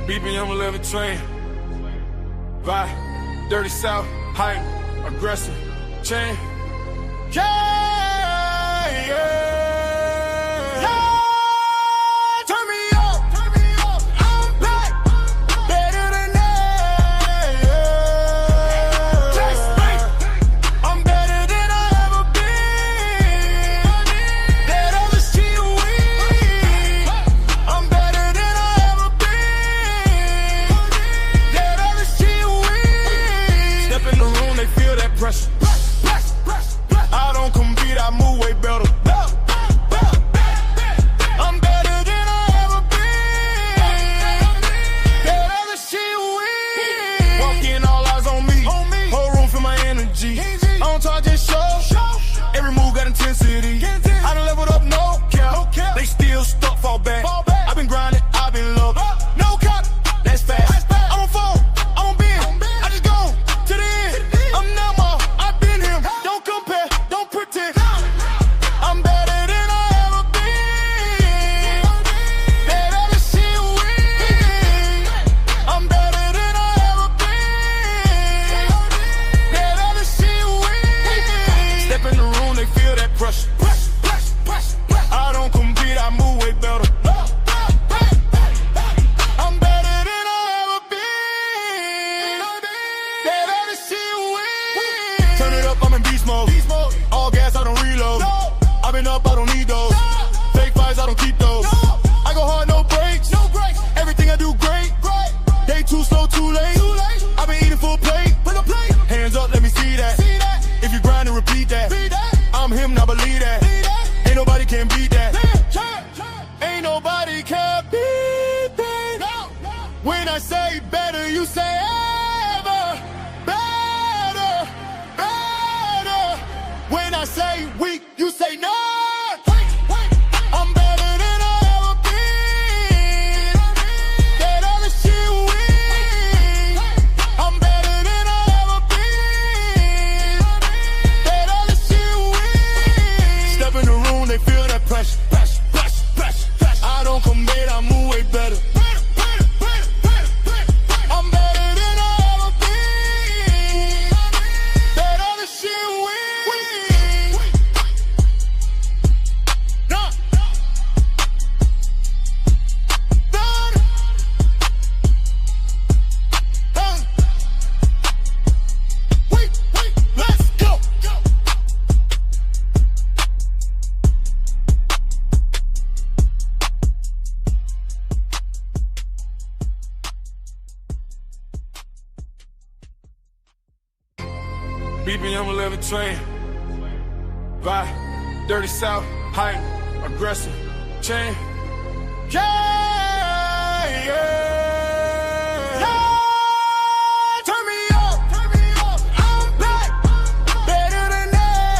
BB, I'm 11 train. Vibe, dirty south, hype, aggressive, chain. Yeah. Turn me up. I'm back, better than ever. I'm better than I ever been. Let others cheat away. I'm better than I ever been. Let others cheat away. Step in the room, they feel that pressure. I don't compete, I move way better. I'm better than I ever been. Let others cheat away. Walk in, all eyes on me. Whole room feel my energy. I don't talk, just show. Every move got intensity. I done leveled up, no cap. They still stuck, fall back. I've been grinding, I've been loved. No cap, that's fast. I'm on phone, I'm on bend. I just go to the end. I'm Nelma, I've been him. Don't compare, don't pretend. I'm better than I ever been. Let others see away. I'm better than I ever been. Let others see away. Step in the room, they feel that pressure. I don't compete, I move way better. I'm better than I ever been. Let others see away. Turn it up, I'm in beast mode. All gas, I don't reload. I've been up, I don't need those. Fake fights, I don't keep those. I go hard, no breaks. Everything I do great. They too slow, too late. I've been eating full plate. Hands up, let me see that. If you grind and repeat that. I'm him, now believe that. Ain't nobody can beat that. Ain't nobody can beat that. When I say better, you say ever. Better. When I say weak, you say no. I'm better than I ever been. Let others cheat away. I'm better than I ever been. Let others cheat away. Step in the room, they feel that pressure. I don't commit, I move way better. I'm better than I ever been. Let others cheat away. Let's go. BB, I'm 11 train. Vibe, dirty south, hype, aggressive, chain. Yeah. Turn me up. I'm back, better than ever.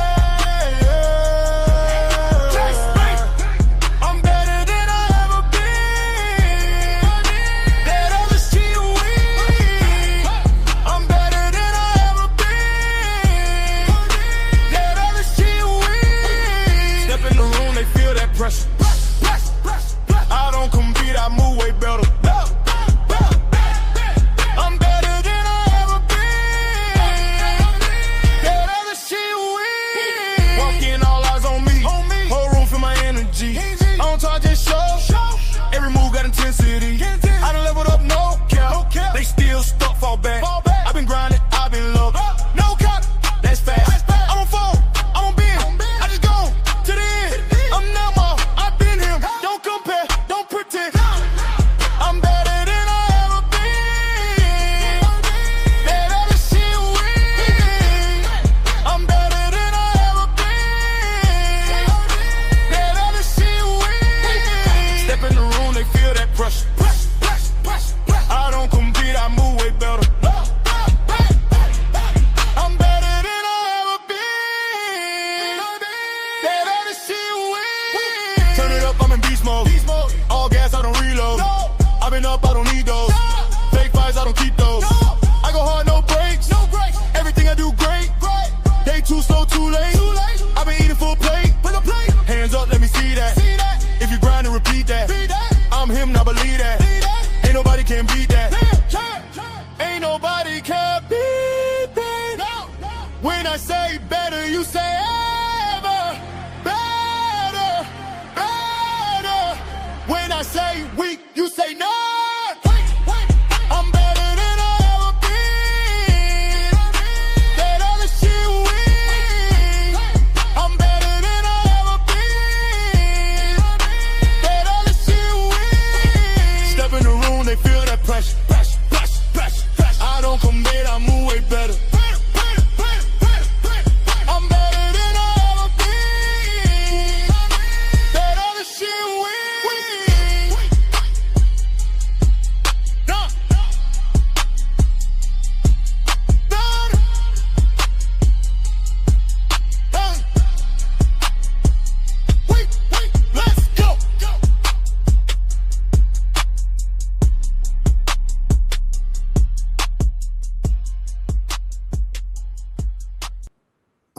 I'm better than I ever been. Let others cheat away. I'm better than I ever been. Let others cheat away. Step in the room, they feel that pressure. I don't compete, I move way better. I'm better than I ever been. Let others cheat away. Walk in, all eyes on me. Whole room feel my energy. I don't talk, just show. Every move got intensity. I done leveled up, no cap. They still stuck, fall back. I've been grinding, I've been loved. No cap, that's fast. I'm on phone, I'm on bend. I just go to the end. I'm Nelma, I've been him. Don't compare, don't pretend. I'm better than I ever been. Let others see away. I'm better than I ever been. Let others see away. Step in the room, they feel that pressure. I don't compete, I move way better. I'm better than I ever been. Let others see away. Turn it up, I'm in beast mode. All gas, I don't reload. I've been up, I don't need those. Fake fights, I don't keep those. I go hard, no breaks. Everything I do great. They too slow, too late. I've been eating full plate. Hands up, let me see that. If you grind and repeat that. I'm him, now believe that. Ain't nobody can beat I say weak, you say no. I'm better than I ever been. That other shit weak. I'm better than I ever been. That other shit weak. Step in the room, they feel that pressure. I don't commit, I move way better. I'm better than I ever been. That other shit weak. Done. Weak. Let's go.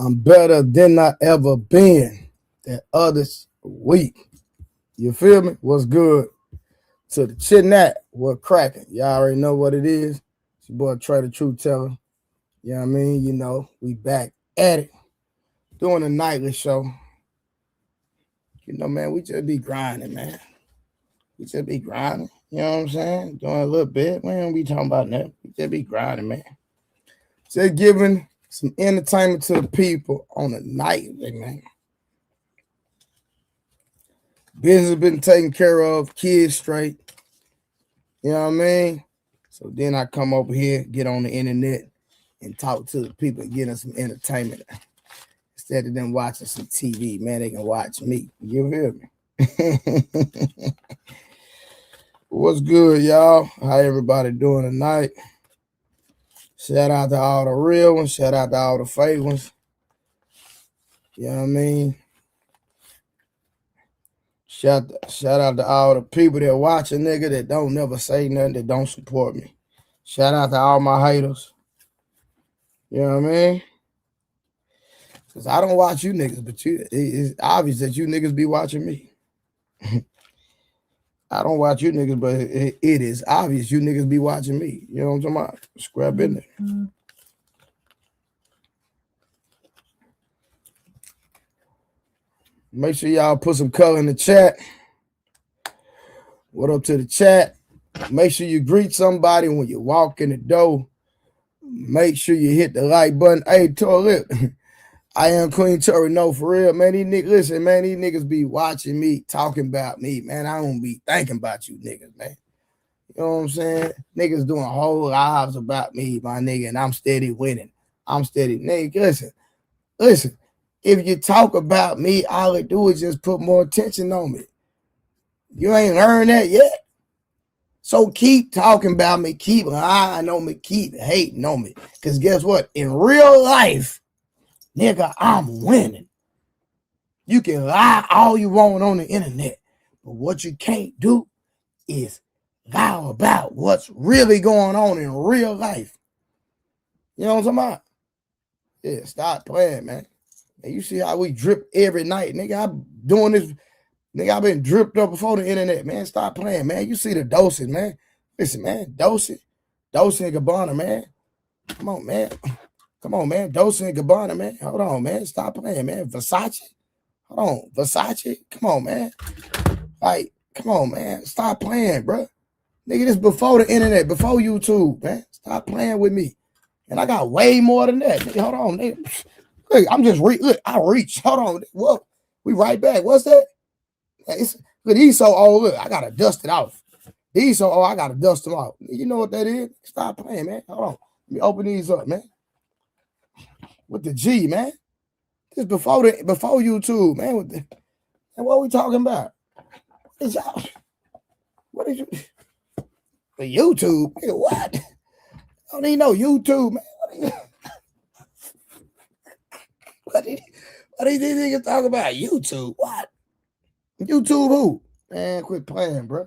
I'm better than I ever been. That others weak. You feel me? What's good? To the chin what cracking? Y'all already know what it is. It's your boy Trey The Truth Teller. You know what I mean? You know, we back at it. Doing a nightly show. You know, man, we just be grinding, man. We just be grinding. You know what I'm saying? Doing a little bit. We don't be talking about nothing. We just be grinding, man. Just giving some entertainment to the people on a nightly, man. Business been taken care of, kids straight. You know what I mean? So then I come over here, get on the internet, and talk to the people and get them some entertainment. Instead of them watching some TV, man, they can watch me. You hear me? What's good, y'all? How everybody doing tonight? Shout out to all the real ones. Shout out to all the fake ones. You know what I mean? Shout out to all the people that watch a nigga that don't never say nothing, that don't support me. Shout out to all my haters. You know what I mean? Because I don't watch you niggas, but it's obvious that you niggas be watching me. I don't watch you niggas, but it is obvious you niggas be watching me. You know what I'm talking about? Scrap in there. Make sure y'all put some color in the chat. What up to the chat? Make sure you greet somebody when you walk in the door. Make sure you hit the like button. Hey, Toilet, I am Queen Tori. No, for real, man. These niggas, listen, man. These niggas be watching me, talking about me, man. I don't be thinking about you niggas, man. You know what I'm saying? Niggas doing whole lives about me, my nigga, and I'm steady winning. I'm steady. Nigga, listen. If you talk about me, all it do is just put more attention on me. You ain't learned that yet. So keep talking about me, keep lying on me, keep hating on me. Because guess what? In real life, nigga, I'm winning. You can lie all you want on the internet, but what you can't do is lie about what's really going on in real life. You know what I'm talking about? Yeah, stop playing, man. And you see how we drip every night. Nigga, I'm doing this. Nigga, I've been dripped up before the internet, man. Stop playing, man. You see the doses, man. Listen, man. Dolce & Gabbana, man. Come on, man. Come on, man. Dolce & Gabbana, man. Hold on, man. Stop playing, man. Versace. Hold on. Versace. Come on, man. Like, come on, man. Stop playing, bro. Nigga, this before the internet, before YouTube, man. Stop playing with me. And I got way more than that. Nigga, hold on, nigga. Look, I'm just look, I reach. Hold on. Whoa. We right back. What's that? Look, these so old. Look, I gotta dust it off. These so old, I gotta dust them off. You know what that is? Stop playing, man. Hold on. Let me open these up, man. With the G, man. This before YouTube, man. And what are we talking about? What is you? The YouTube? What? I don't even know YouTube, man. What do these niggas talk about? YouTube? What? YouTube who? Man, quit playing, bro.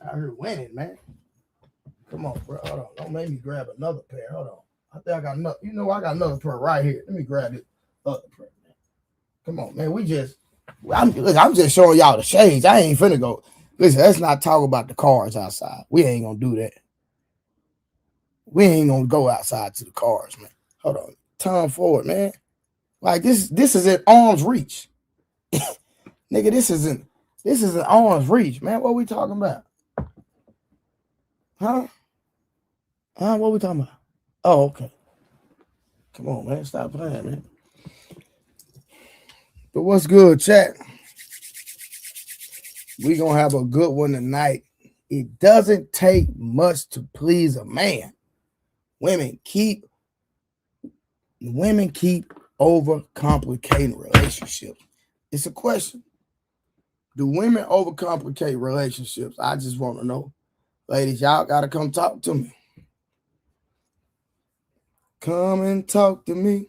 I heard winning, man. Come on, bro. Hold on. Don't make me grab another pair. Hold on. I think I got another. You know, I got another pair right here. Let me grab this other pair, man. Come on, man. I'm just showing y'all the shades. I ain't finna go. Listen, let's not talk about the cars outside. We ain't gonna do that. We ain't gonna go outside to the cars, man. Hold on. Turn forward, man. Like this is at arm's reach. Nigga, this isn't This is an arm's reach, man. What we talking about? Huh? What we talking about? Oh, okay. Come on, man. Stop playing, man. But what's good, chat? We gonna have a good one tonight. It doesn't take much to please a man. Women keep overcomplicating relationships. It's a question. Do women overcomplicate relationships? I just want to know. Ladies, y'all gotta come talk to me. Come and talk to me.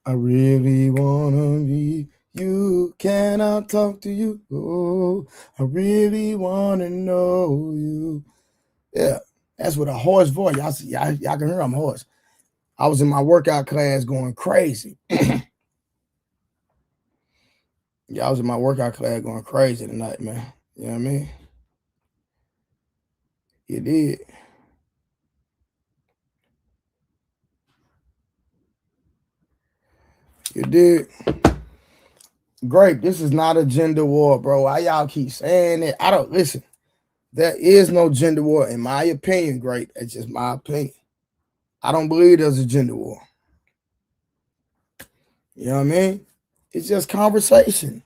I really wanna be you. Can I talk to you? Oh, I really wanna know you. Yeah, that's with a hoarse voice. Y'all can hear I'm hoarse. I was in my workout class going crazy. Yeah, I was in my workout class going crazy tonight, man. You know what I mean? You did. You did. Grape, this is not a gender war, bro. Why y'all keep saying it? I don't listen. There is no gender war, in my opinion, Grape. It's just my opinion. I don't believe there's a gender war. You know what I mean? It's just conversation.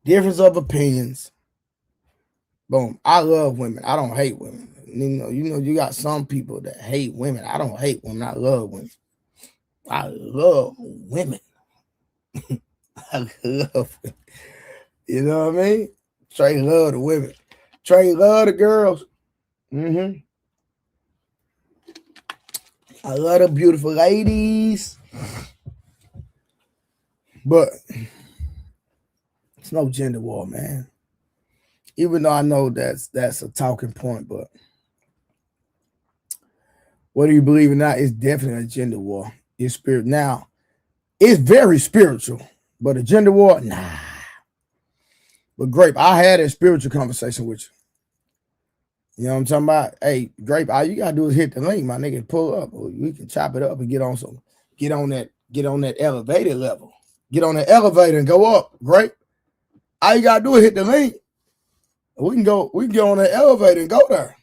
Difference of opinions. Boom. I love women. I don't hate women. You got some people that hate women. I don't hate women. I love women. I love women. I love women. You know what I mean? Trey love the women. Trey love the girls. I love the beautiful ladies. But it's no gender war, man. Even though I know that's a talking point, but whether you believe or not, it's definitely a gender war. It's spirit. Now, it's very spiritual, but a gender war, nah. But Grape, I had a spiritual conversation with you. You know what I'm talking about? Hey, Grape, all you gotta do is hit the link, my nigga, pull up. We can chop it up and get on that elevator level. Get on the elevator and go up. Grape. All you gotta do is hit the link. We can go on the elevator and go there.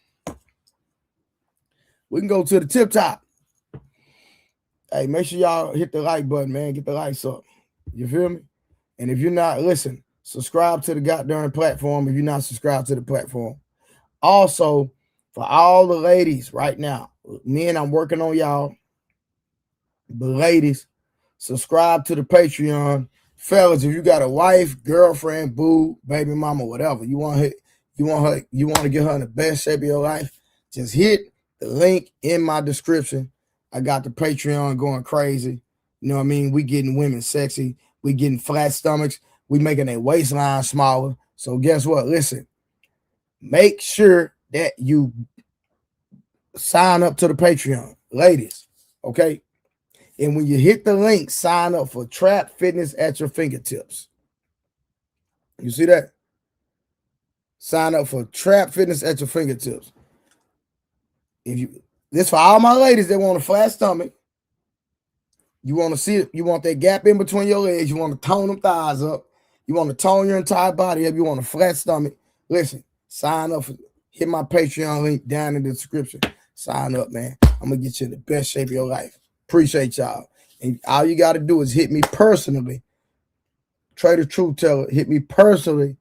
We can go to the tip top. Hey, make sure y'all hit the like button, man. Get the likes up. You feel me? And if you're not, listen, subscribe to the goddamn platform if you're not subscribed to the platform. Also, for all the ladies right now, men, I'm working on y'all. But ladies, subscribe to the Patreon. Fellas, if you got a wife, girlfriend, boo, baby mama, whatever, you want to get her in the best shape of your life, just hit the link in my description. I got the Patreon going crazy. You know what I mean? We getting women sexy. We getting flat stomachs. We making their waistline smaller. So guess what? Listen, make sure that you sign up to the Patreon, ladies, okay? And when you hit the link, sign up for Trap Fitness at your fingertips. You see that? Sign up for Trap Fitness at your fingertips. This for all my ladies that want a flat stomach. You want to see it. You want that gap in between your legs. You want to tone them thighs up. You want to tone your entire body up. You want a flat stomach. Listen, sign up. Hit my Patreon link down in the description. Sign up, man. I'm going to get you in the best shape of your life. Appreciate y'all. And all you got to do is hit me personally. Trey The Truth Teller. Hit me personally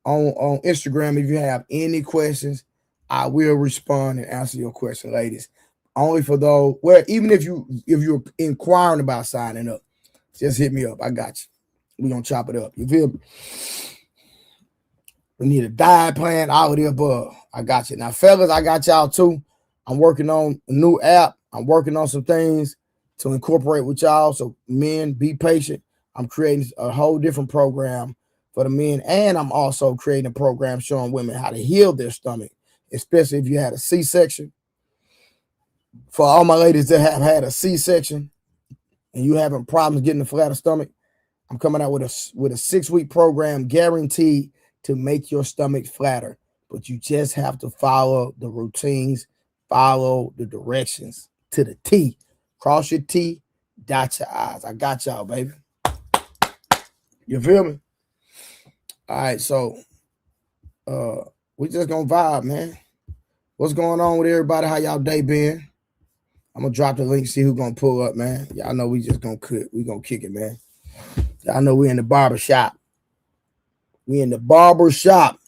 on Instagram if you have any questions. I will respond and answer your question, ladies. Only for those, well, even if you're inquiring about signing up, just hit me up. I got you. We're going to chop it up. You feel me? We need a diet plan, all of the above. I got you. Now, fellas, I got y'all too. I'm working on a new app. I'm working on some things to incorporate with y'all. So men, be patient. I'm creating a whole different program for the men. And I'm also creating a program showing women how to heal their stomach, especially if you had a C-section. For all my ladies that have had a C-section and you having problems getting a flatter stomach, I'm coming out with a 6-week program guaranteed to make your stomach flatter. But you just have to follow the routines, follow the directions to the T. Cross your T, dot your I's. I got y'all, baby. You feel me? All right, so we just gonna vibe, man. What's going on with everybody? How y'all day been? I'm gonna drop the link, see who gonna pull up, man. Y'all know we just gonna cook. We gonna kick it, man. Y'all know we in the barber shop. We in the barber shop.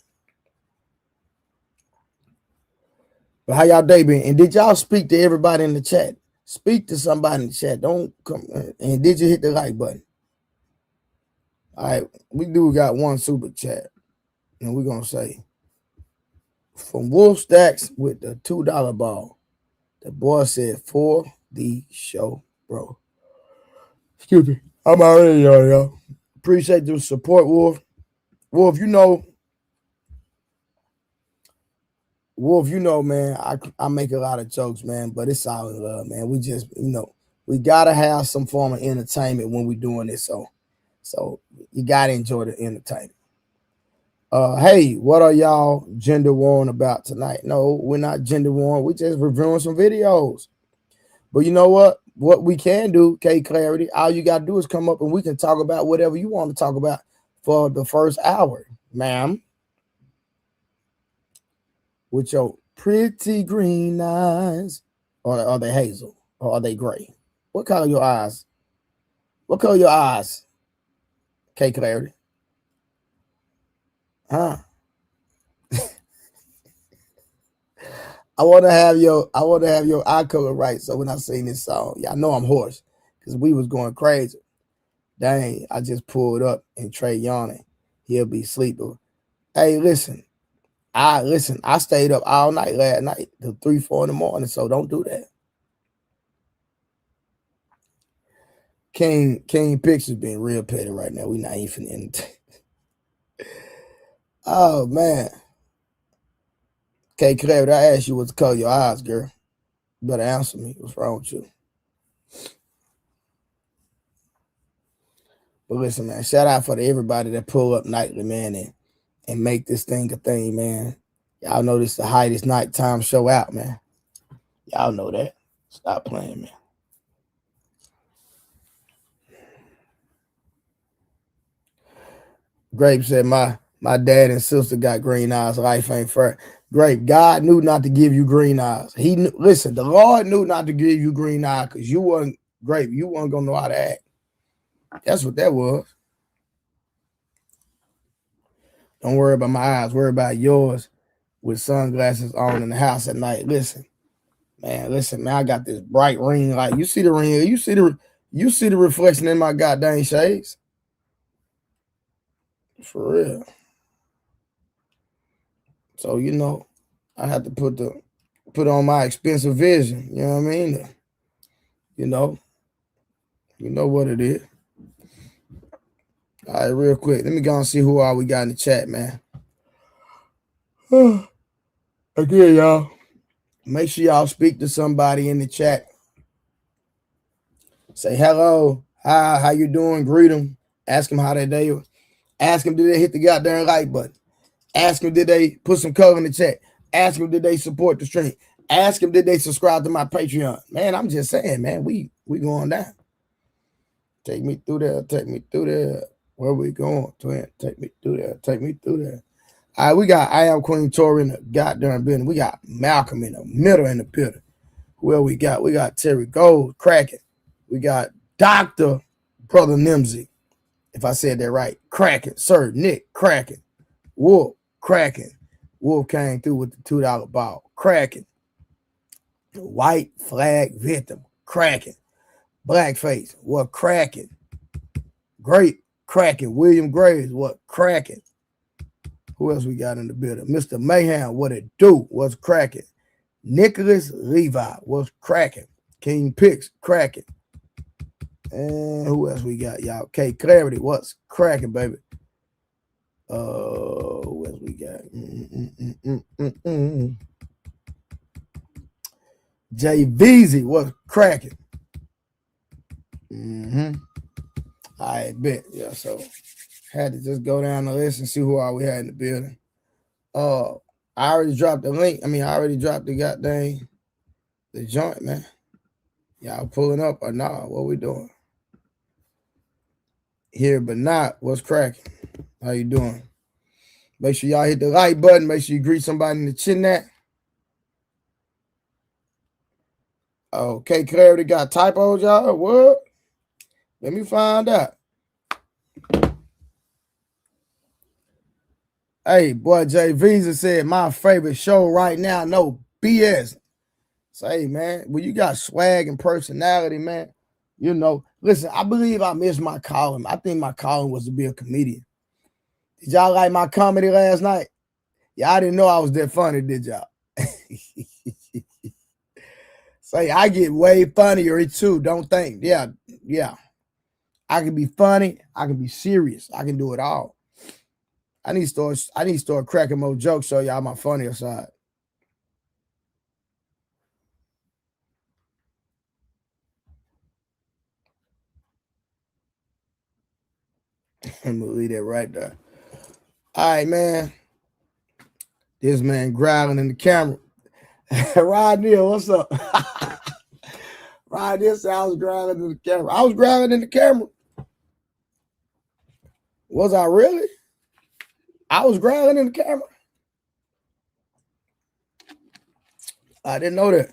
But how y'all day been? And did y'all speak to everybody in the chat? Speak to somebody in the chat. Don't come. And did you hit the like button? All right, we do got one super chat, and we're gonna say from Wolf Stacks with the $2 ball. The boy said for the show, bro. Excuse me. I'm already y'all. Appreciate the support, Wolf. Wolf, you know, man, I make a lot of jokes, man, but it's all in love, man. We just, we gotta have some form of entertainment when we doing this. So you gotta enjoy the entertainment. Hey, what are y'all gender warring about tonight? No, we're not gender warring. We just reviewing some videos. But you know what? What we can do, K Clarity, all you got to do is come up and we can talk about whatever you want to talk about for the first hour, ma'am. With your pretty green eyes. Or are they hazel? Or are they gray? What color are your eyes? What color are your eyes? K Clarity. Huh? I want to have your eye color right. So when I sing this song, y'all know I'm hoarse because we was going crazy. Dang, I just pulled up and Trey yawning. He'll be sleeping. Hey, listen. I stayed up all night last night till 3, 4 in the morning. So don't do that. King Pictures being real petty right now. We not even in. Oh man. Okay, Clarity, I asked you what the color of your eyes, girl. You better answer me. What's wrong with you? But listen, man, shout out for everybody that pull up nightly, man, and make this thing a thing, man. Y'all know this is the highest nighttime show out, man. Y'all know that. Stop playing, man. Grape said, my dad and sister got green eyes. Life ain't fair. Grape, God knew not to give you green eyes. He knew, listen, the Lord knew not to give you green eyes because you wasn't, Grape, you wasn't going to know how to act. That's what that was. Don't worry about my eyes. Worry about yours with sunglasses on in the house at night. Listen, man, I got this bright ring light. You see the ring? You see the reflection in my goddamn shades? For real. So, I had to put on my expensive vision. You know what I mean? You know what it is. All right, real quick. Let me go and see who all we got in the chat, man. Again, y'all. Make sure y'all speak to somebody in the chat. Say hello. Hi, how you doing? Greet them. Ask them how their day was. Ask them did they hit the goddamn like button. Ask them did they put some color in the chat. Ask them did they support the stream. Ask them did they subscribe to my Patreon. Man, I'm just saying, man, we going down. Take me through there. Where we going, twin? Take me through there. All right, we got I Am Queen Tori in the goddamn building. We got Malcolm in the middle in the building. Who else we got? We got Terry Gold cracking. We got Dr. Brother Nimsy, if I said that right. Cracking. Sir Nick cracking. Wolf cracking. Wolf came through with the $2 ball. Cracking. The white flag victim. Cracking. Blackface. What cracking? Great cracking. William Graves. What cracking? Who else we got in the building? Mr. Mayhem. What it do? What's cracking? Nicholas Levi. What's cracking? King Picks. Cracking. And who else we got, y'all? K Clarity. What's cracking, baby? Who else we got? Jay Veezy. What's cracking? I bet. Yeah, so had to just go down the list and see who all we had in the building. I already dropped the link. I already dropped the goddamn the joint, man. Y'all pulling up or nah? What we doing? Here but not. What's cracking? How you doing? Make sure y'all hit the like button. Make sure you greet somebody in the chin that. Okay, Clarity got typos, y'all. What? Let me find out. Hey, boy, Jay Visa said my favorite show right now. No BS. Say, man, when you got swag and personality, man, you know. Listen, I believe I missed my calling. I think my calling was to be a comedian. Did y'all like my comedy last night? Y'all didn't know I was that funny, did y'all? Say, I get way funnier too. Don't think. Yeah. I can be funny. I can be serious. I can do it all. I need to start cracking more jokes, show y'all my funnier side. I'm gonna leave that right there. All right, man. This man growling in the camera. Rod Neal, what's up? Rod Neal said I was growling in the camera. I was growling in the camera. Was I really? I was growling in the camera. I didn't know that.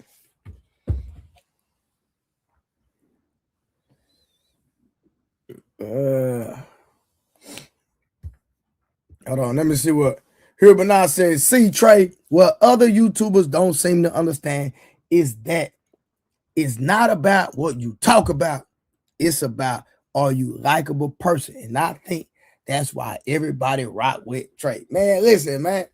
Hold on, let me see what here Bernard says. See, Trey, what other YouTubers don't seem to understand is that it's not about what you talk about. It's about, are you a likable person? And I think that's why everybody rock with Trey. Man, listen, man.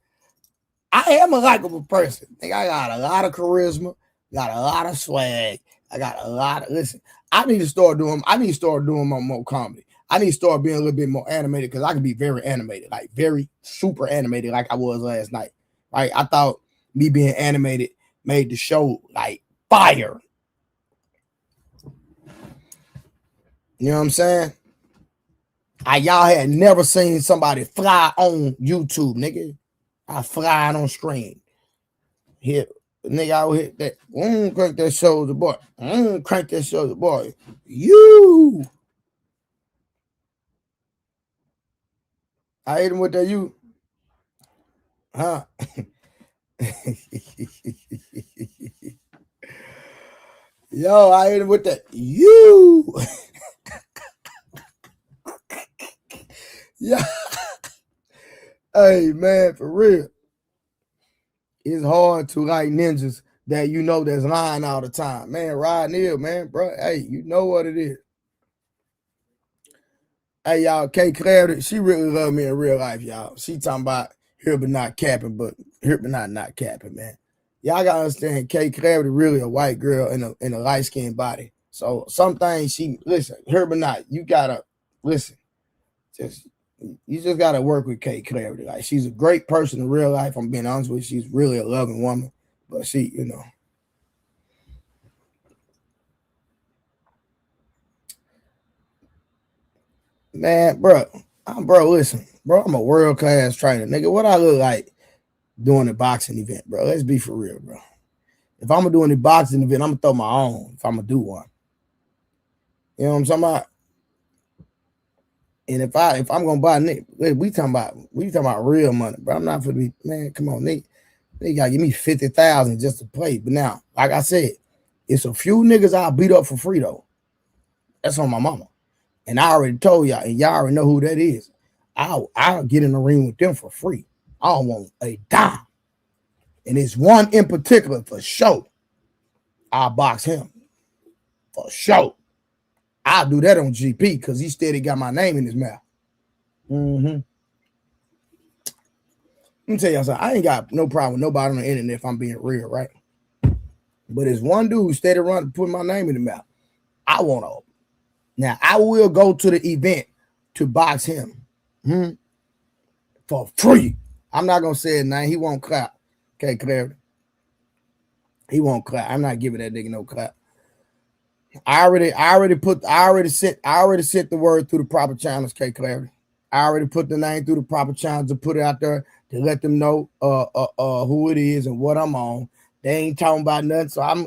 I am a likable person. I think I got a lot of charisma, got a lot of swag. I got a lot of, listen, I need to start doing more comedy. I need to start being a little bit more animated because I can be very animated, like very super animated, like I was last night. Right? I thought me being animated made the show like fire. You know what I'm saying? Y'all had never seen somebody fly on YouTube, nigga. I flying on screen. Hit nigga, I would hit that. Crank that shoulder, boy. Crank that shoulder, boy. You. I hit him with that you. Huh? Yo, I hit him with that you. Yeah. Hey, man, for real. It's hard to like ninjas that you know that's lying all the time. Man, Rod Neal, man, bro. Hey, you know what it is. Hey, y'all, Kay Clarity, she really love me in real life, y'all. She talking about here but not capping, but here but not capping, man. Y'all gotta understand, Kay Clarity really a white girl in a light-skinned body. So some things she, listen, here but not, you gotta, listen, you just gotta work with Kay Clarity. Like, she's a great person in real life, I'm being honest with you. She's really a loving woman, but she, you know. Man, bro, listen, bro, I'm a world-class trainer. Nigga, what I look like doing a boxing event, bro? Let's be for real, bro. If I'm gonna do any boxing event, I'm gonna throw my own if I'm gonna do one. You know what I'm talking about? And if I'm gonna buy Nick, we talking about real money, bro. I'm not for be, man, come on, Nick. They gotta give me 50,000 just to play. But now, like I said, it's a few niggas I'll beat up for free though. That's on my mama. And I already told y'all, and y'all already know who that is. I'll get in the ring with them for free. I don't want a dime. And it's one in particular for sure. I'll box him. For sure. I'll do that on GP because he steady got my name in his mouth. Let me tell y'all something. I ain't got no problem with nobody on the internet if I'm being real, right? But there's one dude steady running, putting my name in the mouth. I want to. Now, I will go to the event to box him for free. I'm not going to say it now. He won't clap. Okay, Clarity. He won't clap. I'm not giving that nigga no clap. I already sent the word through the proper channels, K Clarity. I already put the name through the proper channels to put it out there to let them know who it is and what I'm on. They ain't talking about nothing. So I'm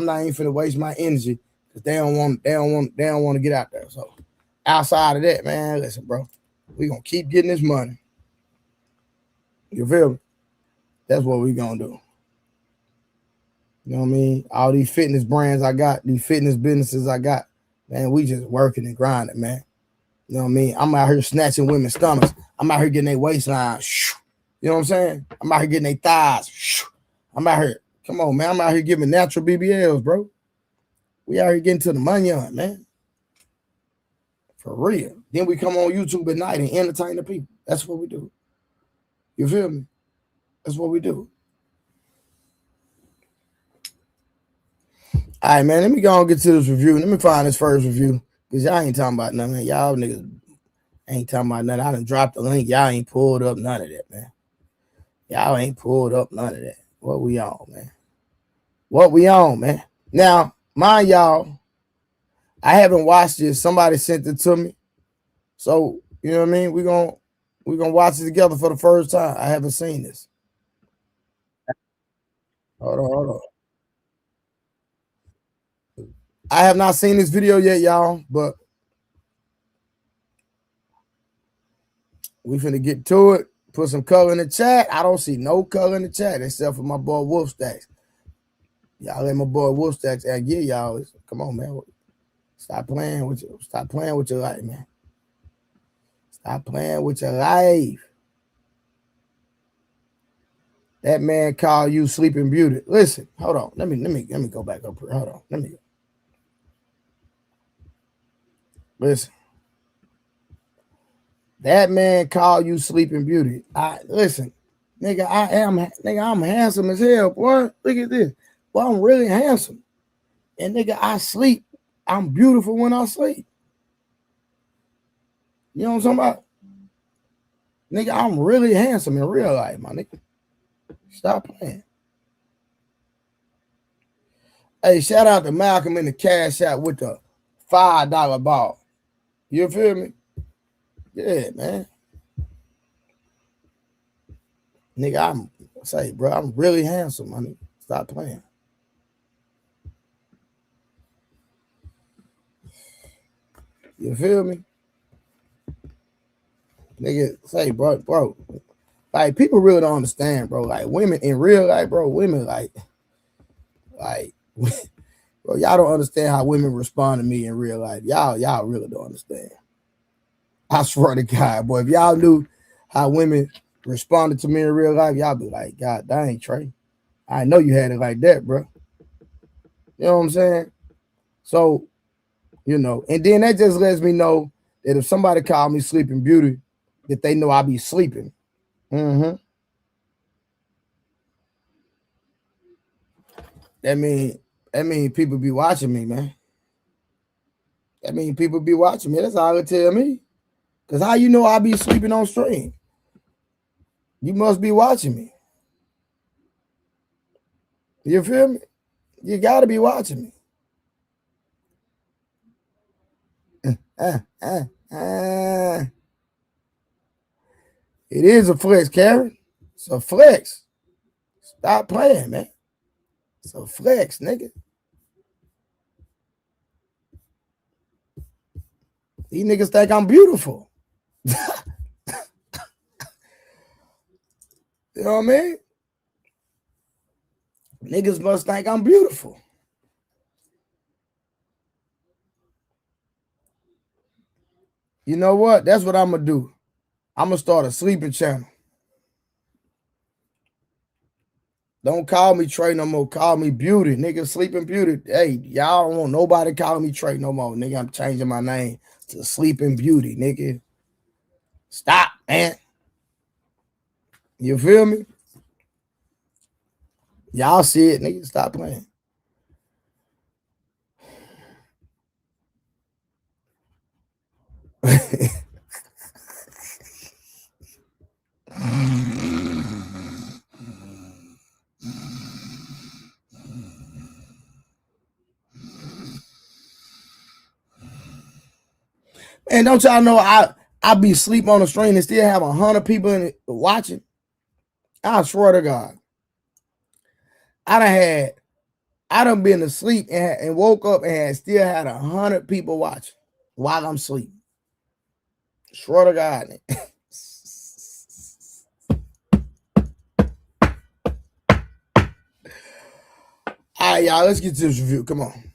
not even finna waste my energy because they don't want to get out there. So outside of that, man, listen, bro, we gonna keep getting this money. You feel me? That's what we gonna do. You know what I mean? All these fitness brands I got, these fitness businesses I got, man, we just working and grinding, man. You know what I mean? I'm out here snatching women's stomachs. I'm out here getting their waistline. You know what I'm saying? I'm out here getting their thighs. I'm out here. Come on, man. I'm out here giving natural BBLs, bro. We out here getting to the money on, man. For real. Then we come on YouTube at night and entertain the people. That's what we do. You feel me? That's what we do. All right, man. Let me go and get to this review. Let me find this first review. Because y'all ain't talking about nothing. Y'all niggas ain't talking about nothing. I done dropped the link. Y'all ain't pulled up none of that, man. Y'all ain't pulled up none of that. What we on, man? What we on, man? Now, mind y'all, I haven't watched it. Somebody sent it to me. So, you know what I mean? We're gonna watch it together for the first time. I haven't seen this. Hold on. I have not seen this video yet, y'all, but we finna get to it. Put some color in the chat. I don't see no color in the chat except for my boy Wolf Stacks. Y'all let my boy Wolf Stacks yeah, y'all. Come on, man. Stop playing with you. Stop playing with your life, man. Stop playing with your life. That man called you Sleeping Beauty. Listen, hold on. Let me go back up here. Hold on. Let me go. Listen. That man called you Sleeping Beauty. Listen, nigga, I'm handsome as hell, boy. Look at this. Boy, I'm really handsome. And nigga, I sleep. I'm beautiful when I sleep. You know what I'm talking about? Nigga, I'm really handsome in real life, my nigga. Stop playing. Hey, shout out to Malcolm in the Cash App with the $5 ball. You feel me? Yeah, man. Nigga, I'm really handsome, my nigga. Stop playing. You feel me? Nigga, say, bro. Like, people really don't understand, bro. Like, women in real life, bro, women, like, bro, y'all don't understand how women respond to me in real life. Y'all really don't understand. I swear to God, boy, if y'all knew how women responded to me in real life, y'all be like, God dang, Trey. I know you had it like that, bro. You know what I'm saying? So, you know, and then that just lets me know that if somebody called me Sleeping Beauty, that they know I be sleeping. Mm-hmm. That mean people be watching me, man. That mean people be watching me. That's all it tell me. Because how you know I be sleeping on stream? You must be watching me. You feel me? You got to be watching me. It is a flex, Karen. It's a flex. Stop playing, man. It's a flex, nigga. These niggas think I'm beautiful. You know what I mean? Niggas must think I'm beautiful. You know what? That's what I'm going to do. I'm going to start a sleeping channel. Don't call me Trey no more. Call me Beauty. Nigga, Sleeping Beauty. Hey, y'all don't want nobody calling me Trey no more. Nigga, I'm changing my name to Sleeping Beauty, nigga. Stop, man. You feel me? Y'all see it, nigga. Stop playing. And don't y'all know I be sleep on the stream and still have 100 people in it watching? I swear to God. I done been asleep and woke up and still had 100 people watching while I'm sleeping. Swear to God. right, y'all, let's get to this review. Come on.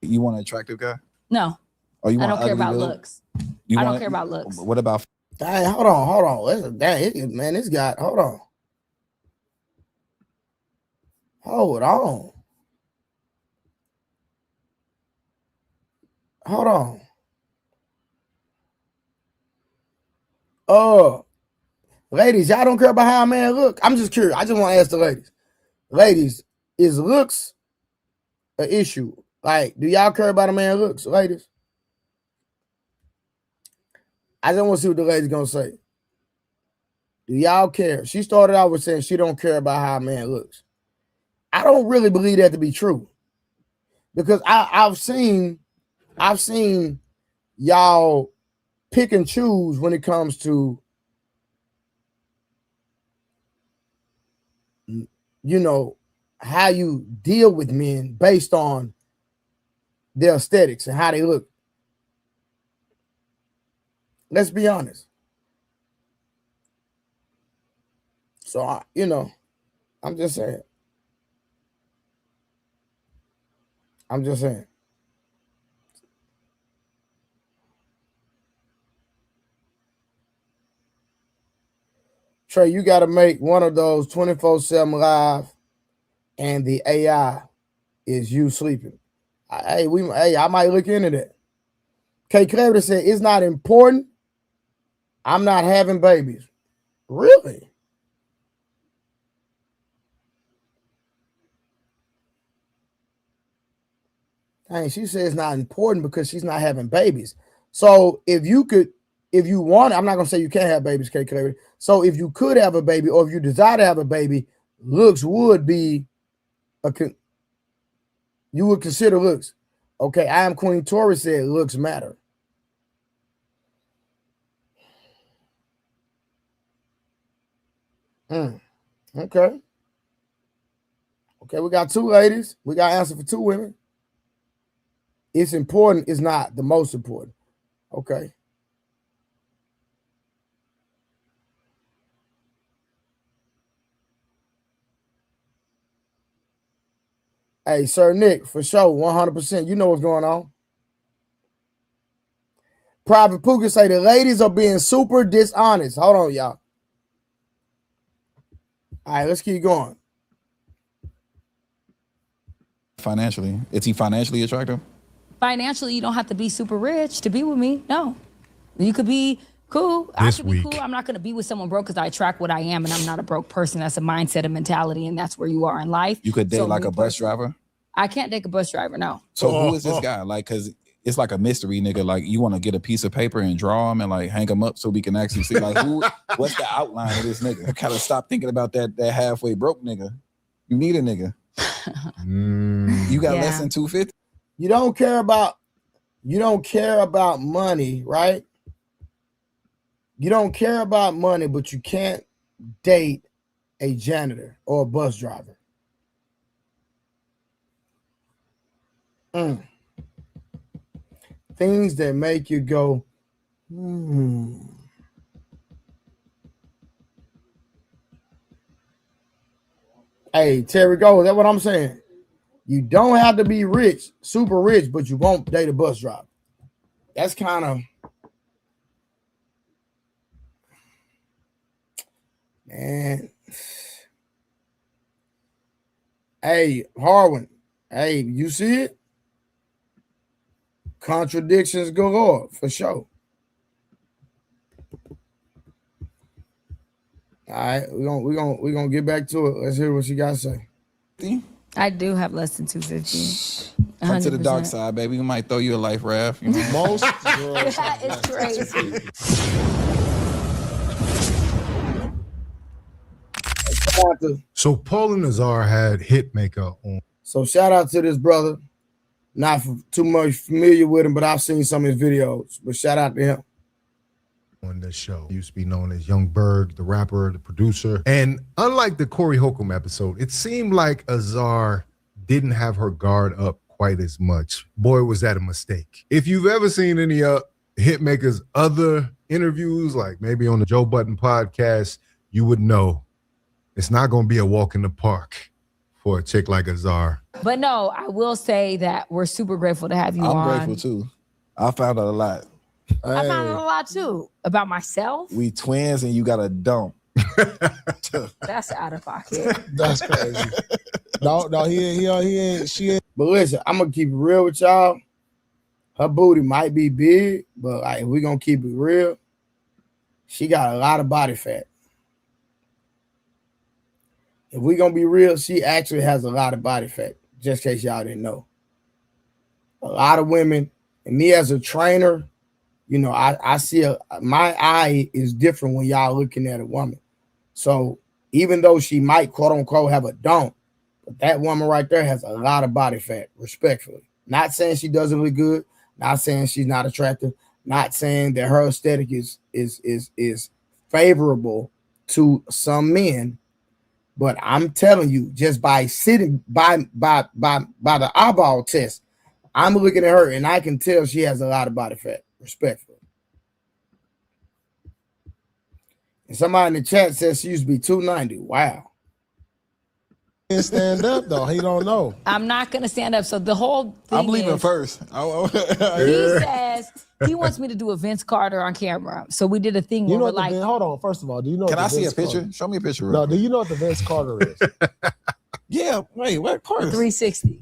You want an attractive guy? No. Or you I want don't care ugly about dude? looks. I don't care about looks. What about? Hey, hold on. Man, this guy, hold on. Hold on. Ladies, y'all don't care about how a man look. I'm just curious. I just want to ask the ladies. Ladies, is looks an issue? Like, do y'all care about a man looks, ladies? I just want to see what the ladies gonna say. Do y'all care? She started out with saying she don't care about how a man looks. I don't really believe that to be true. Because I've seen y'all pick and choose when it comes to, you know, how you deal with men based on their aesthetics and how they look. Let's be honest. So, I'm just saying. Trey, you got to make one of those 24/7 live, and the AI is you sleeping. I might look into that. K. Clarity said it's not important. I'm not having babies. Really? Dang, she says it's not important because she's not having babies. So if you want, I'm not gonna say you can't have babies, K. Clarity. So if you could have a baby, or if you desire to have a baby, looks would be you would consider looks. Okay, I am Queen Tori said looks matter. Okay. Okay, we got two ladies. We got answer for two women. It's important, it's not the most important. Okay. Hey, Sir Nick, for sure, 100%. You know what's going on. Private Puka say the ladies are being super dishonest. Hold on, y'all. All right, let's keep going. Financially, is he financially attractive? Financially, you don't have to be super rich to be with me. No. You could be cool. I could be cool. I'm not going to be with someone broke because I attract what I am, and I'm not a broke person. That's a mindset and mentality, and that's where you are in life. You could date like a bus driver? I can't date a bus driver, no. So who is this guy? Like, because it's like a mystery, nigga. Like, you want to get a piece of paper and draw him and like hang him up so we can actually see like what's the outline of this nigga? Kind of stop thinking about that halfway broke nigga. You need a nigga. You got less than 250. You don't care about money, right? You don't care about money, but you can't date a janitor or a bus driver. Things that make you go, Hey, Terry Gold, that's what I'm saying. You don't have to be rich, super rich, but you won't date a bus driver. That's kind of, man. Hey, Harwin. Hey, you see it? Contradictions galore, for sure. All right, we're gonna get back to it. Let's hear what you got to say. I do have less than 250. Come to the dark side, baby. We might throw you a life raft. You know? Most girls. That is crazy. So Paula Nazar had Hitmaker on. So shout out to this brother. Not too much familiar with him, but I've seen some of his videos. But shout out to him. On this show. He used to be known as Young Berg, the rapper, the producer. And unlike the Corey Holcomb episode, it seemed like Azar didn't have her guard up quite as much. Boy, was that a mistake. If you've ever seen any it's not going to be a walk in the park for a chick like Azar. But no, I will say that we're super grateful to have you on. I'm grateful too. I found out a lot. I found out a lot too about myself. We twins and you got a dump. That's out of pocket. That's crazy. No, he ain't. She ain't. But listen, I'm gonna keep it real with y'all. Her booty might be big, but like if we're gonna keep it real, she got a lot of body fat. If we're gonna be real, she actually has a lot of body fat, just in case y'all didn't know. A lot of women, and me as a trainer, you know, I see my eye is different when y'all looking at a woman. So even though she might quote unquote have a dump, but that woman right there has a lot of body fat, respectfully. Not saying she doesn't look good, not saying she's not attractive, not saying that her aesthetic is favorable to some men, but I'm telling you, just by sitting by the eyeball test, I'm looking at her and I can tell she has a lot of body fat, respectfully. And somebody in the chat says she used to be 290. Wow. Can't stand up though. He don't know. I'm not gonna stand up. So the whole thing I'm leaving is, first. he says he wants me to do a Vince Carter on camera. So we did a thing You where know we're what like, hold on. First of all, do you know? Can what I the see a Vince picture? Carter- Show me a picture. No, Real do you know what the Vince Carter is? Yeah, wait, what course? 360.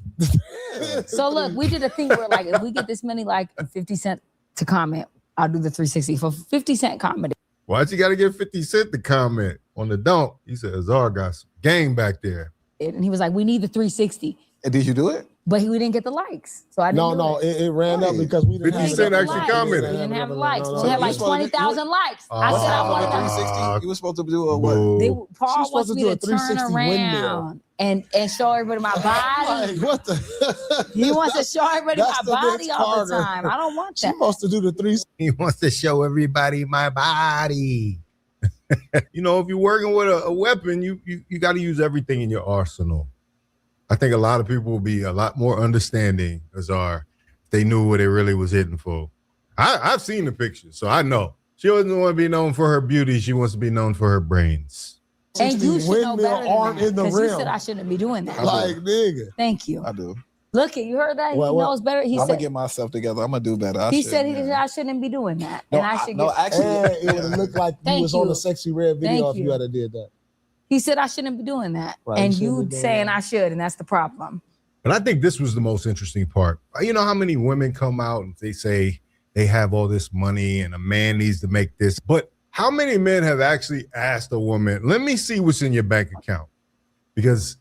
So look, we did a thing where like if we get this many like 50 Cent to comment, I'll do the 360 for 50 Cent comedy. Why'd you got to get 50 Cent to comment on the dump? He said Azar got some game back there. And he was like, we need the 360. And did you do it? But we didn't get the likes. So I didn't No, it ran up because we didn't 50 have Cent enough actually likes. commented. We didn't have likes. No, We had you like supposed to 20,000 likes. I said I wanted to. 360. You were supposed to do a what? Boo. Paul She's supposed wants to me do to a turn 360 around and show everybody my body. Like, what the? He wants to show everybody my That's the body Vince all the Carter. time. I don't want She's that. supposed to do the 360. He wants to show everybody my body. You know, if you're working with a weapon, you got to use everything in your arsenal. I think a lot of people will be a lot more understanding, Azar, if they knew what it really was hitting for. I've seen the pictures, so I know. She doesn't want to be known for her beauty. She wants to be known for her brains. And you should know Windmill better arm than in that. the Because you rim. said I shouldn't be doing that. Like, nigga. Thank you. I do. Look, you heard that? What? He knows better. He I'm said gonna get myself together. I'm gonna do better. I shouldn't be doing that. No, And I should no, get. actually, And it would have looked like you Thank was on you. the Sexy Red video Thank if you you. had have did that. He said I shouldn't be doing that. Right, And you shouldn't you be doing saying that. I should, and that's the problem. But I think this was the most interesting part. You know how many women come out and they say they have all this money and a man needs to make this. But how many men have actually asked a woman, let me see what's in your bank account? Because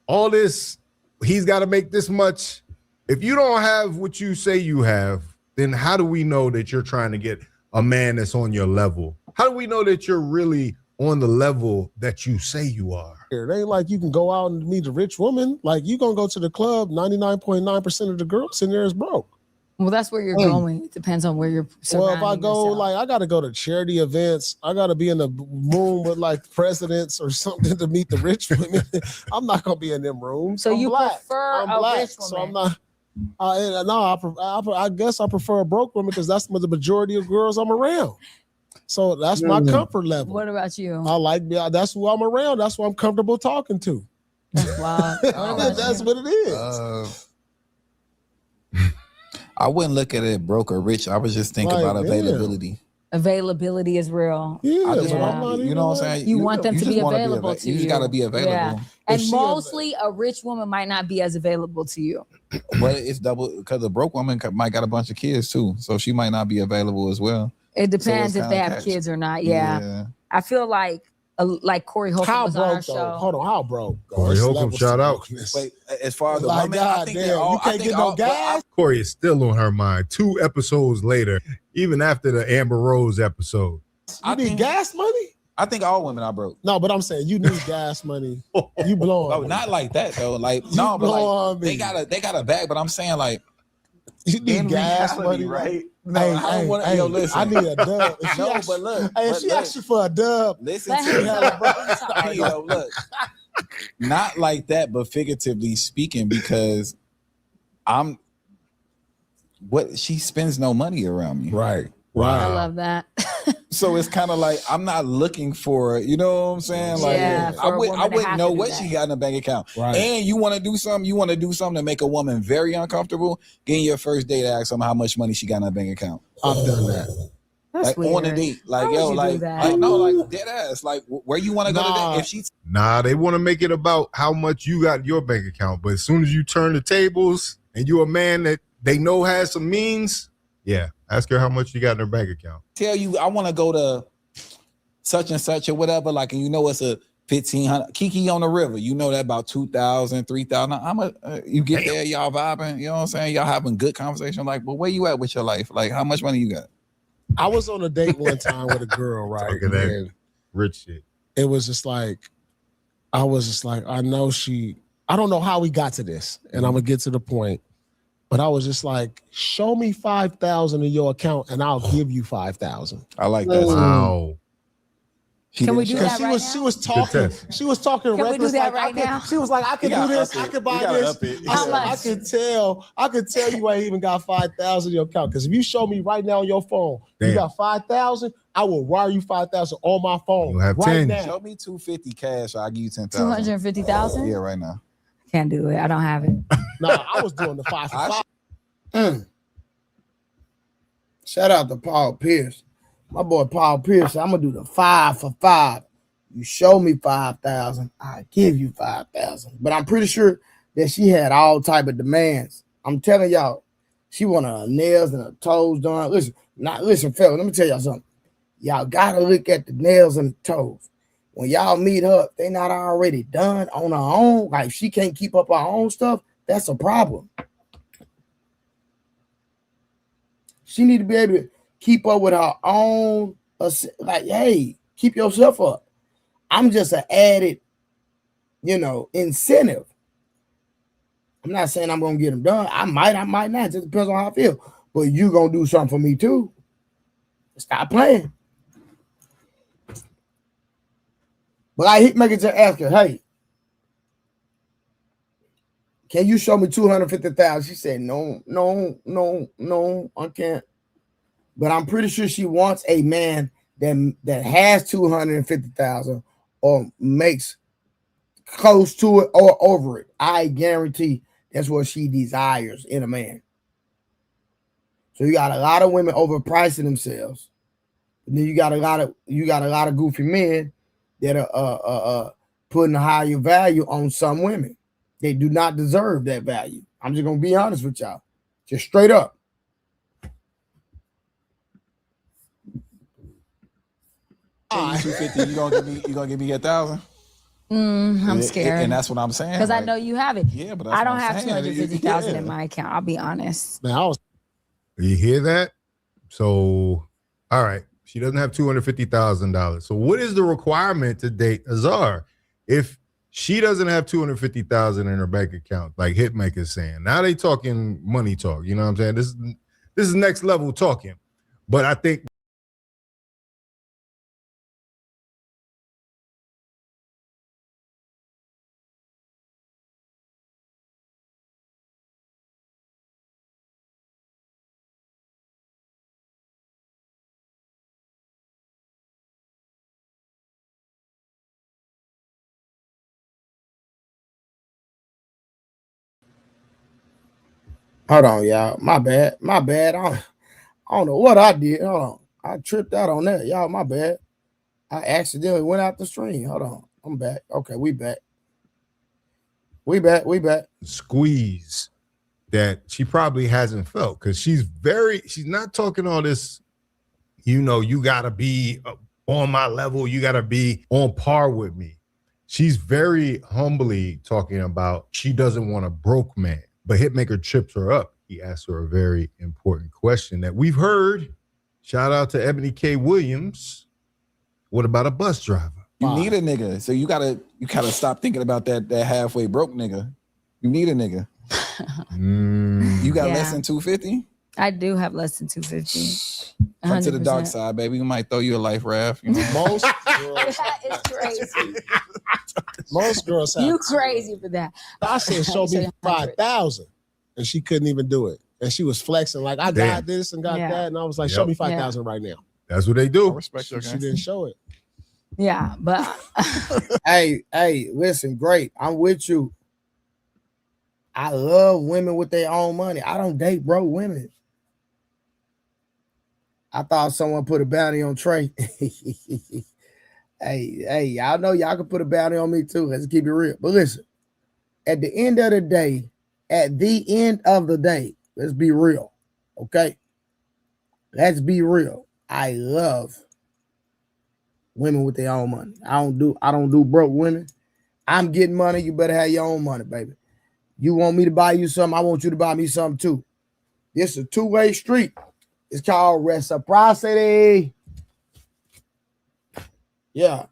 all this, he's got to make this much. If you don't have what you say you have, then how do we know that you're trying to get a man that's on your level? How do we know that you're really on the level that you say you are? It ain't like you can go out and meet a rich woman. Like, you gonna go to the club, 99.9% of the girls in there is broke. Well, that's where you're going. It depends on where you're Well, if I surrounding go, yourself. like, I got to go to charity events. I got to be in the room with, like, presidents or something to meet the rich women. I'm not going to be in them rooms. So I'm you black. prefer I'm a black, rich so I'm woman? not. I guess I prefer a broke woman because that's the majority of girls I'm around. So that's my comfort level. What about you? I like, that's who I'm around. That's who I'm comfortable talking to. That's wild. What about That's you? what it is. I wouldn't look at it broke or rich. I was just thinking Like, about damn. availability. Availability is real. Yeah, I just but Yeah. I'm not you know what I'm saying? You want them to just be wanna available to You just you. gotta be available. Yeah. And she- mostly a rich woman might not be as available to you. But it's double because a broke woman might got a bunch of kids too, so she might not be available as well. It depends it's if they kinda have catch. kids or not. Yeah. I feel like Corey Holcomb How was on our broke, though? show. Hold on, how broke? Corey There's Holcomb, levels shout to out. brokenness. Wait, as far as the Like, women, God I think damn, they all. you can't get no gas? Corey is still on her mind 2 episodes later, even after the Amber Rose episode. You need gas money? I think all women are broke. No, but I'm saying you need gas money. You blowing Oh, me. not like that though. Like You no, but blowing like they me. got a bag. But I'm saying like You need in gas reality, money, right? No, Hey, I don't hey, want to. hey, Yo, listen. I need a dub. If she No, asks- but look, Hey, if but she look. asks you for a dub, Listen Let to him me. tell Hey, yo, look. Not like that, but figuratively speaking, because she spends no money around me. right. I love that. So it's kind of like I'm not looking for it. You know what I'm saying? Like Yeah, I for a woman to wouldn't have know to do what that. she got in the bank account. Right. And you want to do something. You want to do something to make a woman very uncomfortable. Getting your first date, ask them how much money she got in her bank account. I've done that. That's Like weird. on a date, like Why would yo, you like do that? no, like dead ass, like where you want to go Nah. today? If she's Nah, they want to make it about how much you got in your bank account. But as soon as you turn the tables and you're a man that they know has some means, yeah, ask her how much you got in her bank account. tell you I want to go to such and such or whatever, like, and you know it's a 1,500 Kiki on the river, you know that about 2,000, 3,000. I'm you get there, y'all vibing, you know what I'm saying? Y'all having good conversation, like, well, where you at with your life? Like, how much money you got? I was on a date one time with a girl, right? Talking that And rich shit. it was just like, I was just like, I don't know how we got to this, and I'm gonna get to the point. But I was just like, show me 5,000 in your account, and I'll give you 5,000. I like that. Wow. Can we do Because that she right was now? she was talking test. she was talking Can we reckless. do that like, right now? She was like, I could You do gotta this, up I it. could buy You gotta this. up it. I How said, much? I could tell you I ain't even got 5,000 in your account. Because if you show me right now on your phone, you Damn. got 5,000, I will wire you 5,000 on my phone You'll have right 10. now. Show me 250 cash, I'll give you 10,000. 250,000? Yeah, right now. Can't do it. I don't have it. Nah, I was doing the 5 for I 5. Shout out to Paul Pierce. My boy Paul Pierce, I'm gonna do the 5 for 5. You show me 5,000, I give you 5,000. But I'm pretty sure that she had all type of demands. I'm telling y'all, she wanted her nails and her toes done. Listen, fellas, let me tell y'all something. Y'all gotta look at the nails and the toes. When y'all meet her, if they not already done on her own, like if she can't keep up her own stuff, that's a problem. She need to be able to keep up with her own, like, hey, keep yourself up. I'm just an added, incentive. I'm not saying I'm gonna get them done. I might not. It just depends on how I feel. But you gonna do something for me too. Stop playing. But I hit making to ask her, hey, can you show me 250,000? She said, no, I can't. But I'm pretty sure she wants a man that has 250,000 or makes close to it or over it. I guarantee that's what she desires in a man. So you got a lot of women overpricing themselves. And then you got a lot of goofy men that are putting a higher value on some women. They do not deserve that value. I'm just gonna be honest with y'all. Just straight up. Give you 250, you gonna give me 1,000? I'm scared. And that's what I'm saying. Because I like, know you have it. Yeah, but that's I don't what I'm have saying. 250,000 Yeah. in my account. I'll be honest. Man, I was You hear that? So, all right. She doesn't have $250,000. So what is the requirement to date Azar? If she doesn't have $250,000 in her bank account, like Hitmaker's saying, now they talking money talk. You know what I'm saying? This is next level talking. But I think Hold on, y'all. My bad. I don't know what I did. Hold on. I tripped out on that. Y'all, my bad. I accidentally went out the stream. Hold on. I'm back. Okay, we back. We back. squeeze that she probably hasn't felt because she's not talking all this, you got to be on my level. You got to be on par with me. She's very humbly talking about she doesn't want a broke man, but Hitmaker trips her up. He asks her a very important question that we've heard. Shout out to Ebony K. Williams. What about a bus driver? You need a nigga. So you gotta stop thinking about that halfway broke nigga. You need a nigga. You got less than 250? I do have less than 250. Come to the dark 100%. side, baby. We might throw you a life raft. You know? most girls, That is crazy. most girls have. You crazy for that. I said, show me 5,000, and she couldn't even do it. And she was flexing like, I got this and got Damn. that, and I was like, show Yep. me 5,000 right now. That's what they I do. respect your She game. didn't show it. Yeah, but Hey, listen, great. I'm with you. I love women with their own money. I don't date broke women. I thought someone put a bounty on Trey. Hey, y'all know y'all can put a bounty on me too. Let's keep it real. But listen, at the end of the day, let's be real. Okay? Let's be real. I love women with their own money. I don't do broke women. I'm getting money. You better have your own money, baby. You want me to buy you something, I want you to buy me something too. This is a two-way street. It's called reciprocity. Yeah.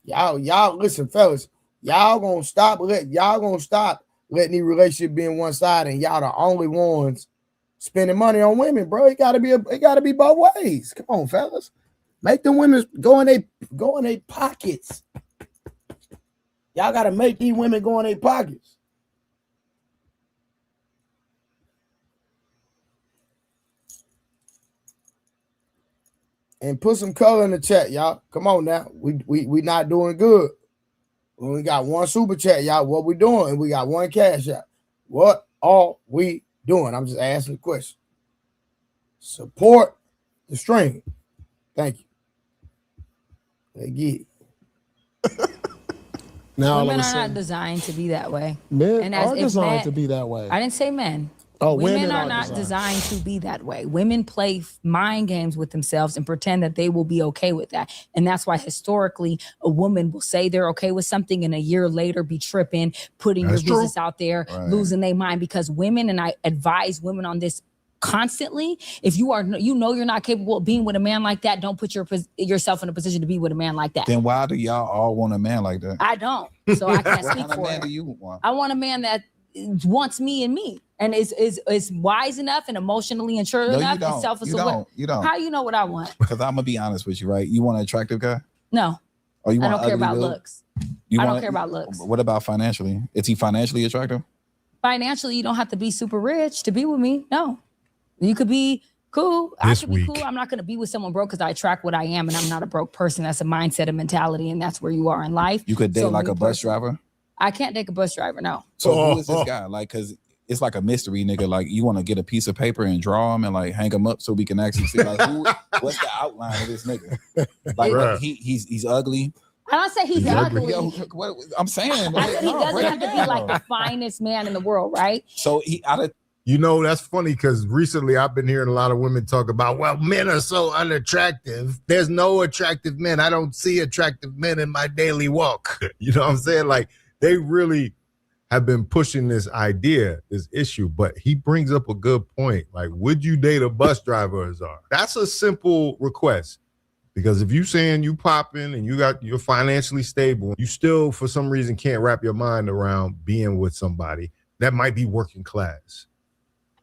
Y'all listen, fellas. Y'all gonna stop letting these relationships be in one side, and y'all the only ones spending money on women, bro. It gotta be both ways. Come on, fellas. Make the women go in their pockets. Y'all gotta make these women go in their pockets. And put some color in the chat, y'all. Come on now. We not doing good. We got one super chat, y'all. What we doing? We got one cash out. What are we doing? I'm just asking the question. Support the stream. Thank you. They get it. Now women are not designed to be that way. Men And as are if designed men- to be that way. I didn't say men. Oh, women are not designed to be that way. Women play mind games with themselves and pretend that they will be okay with that. And that's why historically a woman will say they're okay with something and a year later be tripping, putting That's your true. business out there, Right. losing their mind, because women, and I advise women on this constantly, if you're not capable of being with a man like that, don't put yourself in a position to be with a man like that. Then why do y'all all want a man like that? I don't. So I can't What speak kind of for man it. do you want? I want a man that wants me and me, and is wise enough and emotionally mature No, enough you don't. and self-aware. You don't. How you know what I want? Because I'm gonna be honest with you, right? You want an attractive guy? No, Or you I want don't care ugly about build? looks. You I don't want- care about looks. What about financially? Is he financially attractive? Financially, you don't have to be super rich to be with me. No, you could be cool. I This could be week. cool. I'm not going to be with someone broke because I attract what I am, and I'm not a broke person. That's a mindset, a mentality, and that's where you are in life. You could date So like me a bus personally- driver. I can't take a bus driver. No. So who is this guy? Like, cause it's like a mystery, nigga. Like, you want to get a piece of paper and draw him and like hang him up so we can actually see like what's the outline of this nigga. Like, Bruh. he's ugly. I don't say he's He's ugly. ugly. Yo, what I'm saying, I said he doesn't break have it to be down. like the finest man in the world, right? So he out of You know, that's funny because recently I've been hearing a lot of women talk about, well, men are so unattractive. There's no attractive men. I don't see attractive men in my daily walk. You know what I'm saying? Like, they really have been pushing this idea, this issue, but he brings up a good point. Like, would you date a bus driver, Azar? That's a simple request. Because if you saying you popping and you're financially stable, you still for some reason can't wrap your mind around being with somebody that might be working class,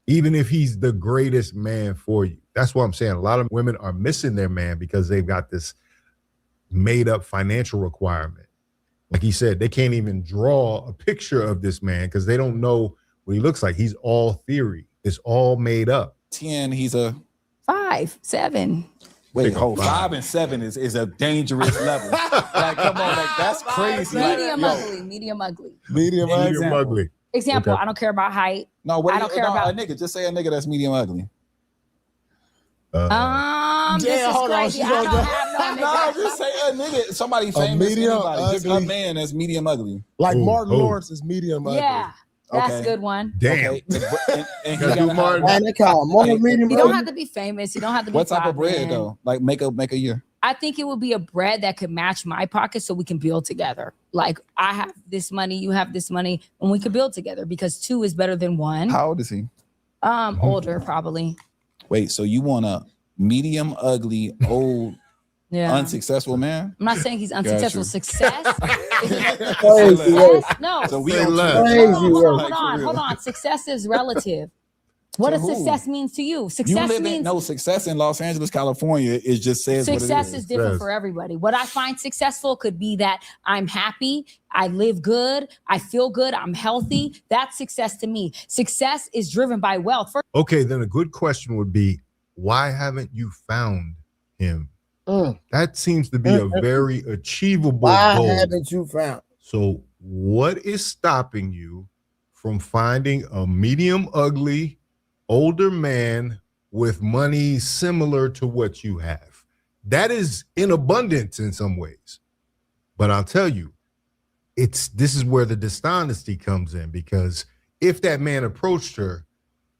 even if he's the greatest man for you. That's what I'm saying. A lot of women are missing their man because they've got this made up financial requirement. Like he said, they can't even draw a picture of this man because they don't know what he looks like. He's all theory. It's all made up. 10, he's a 5, 7. wait, Pick a hold 5. 5 and 7 is a dangerous level. Like, come on, like that's crazy. Like, Medium yo, ugly. Medium ugly. medium Medium example. ugly. Example, Okay. I don't care about height. No, what I do don't you, care no, about- a nigga. Just say a nigga that's medium ugly. This is hold on, crazy. she's I gonna don't go- have no No, nigga. just say a nigga. Somebody famous. medium Anybody. Just a ugly. man that's medium ugly. Like Ooh, Martin ooh. Lawrence is medium ugly. Yeah, that's Okay. a good one. Damn. Okay. And he Gotta do gotta have, Martin. Man, they call him more Hey, medium. You don't ugly. have to be famous. You don't have to be what type of bread poppin'. though? Like make a year. I think it would be a bread that could match my pocket so we can build together. Like I have this money, you have this money, and we could build together because 2 is better than 1. How old is he? Older probably. Wait, so you want a medium ugly, old, Yeah. unsuccessful man? I'm not saying he's unsuccessful. you. Success. Crazy work. No. So we Say on less. Twitter. Crazy Hold work. on, hold on. Success is relative. What To does who? success means to you? You Success live in means no success in Los Angeles, California. It just says success what it is is. different Yes. for everybody. What I find successful could be that I'm happy, I live good, I feel good, I'm healthy. That's success to me. Success is driven by wealth. Okay, then a good question would be, why haven't you found him. That seems to be a very achievable Why goal. haven't you found? So what is stopping you from finding a medium ugly older man with money similar to what you have? That is in abundance in some ways. But I'll tell you, this is where the dishonesty comes in, because if that man approached her,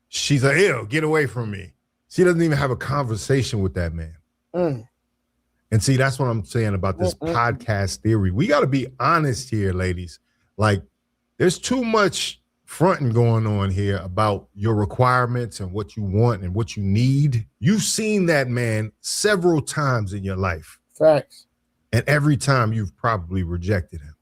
she's like, ew, get away from me. She doesn't even have a conversation with that man. And see, that's what I'm saying about this podcast theory. We got to be honest here, ladies. Like, there's too much fronting going on here about your requirements and what you want and what you need. You've seen that man several times in your life. Facts. And every time you've probably rejected him.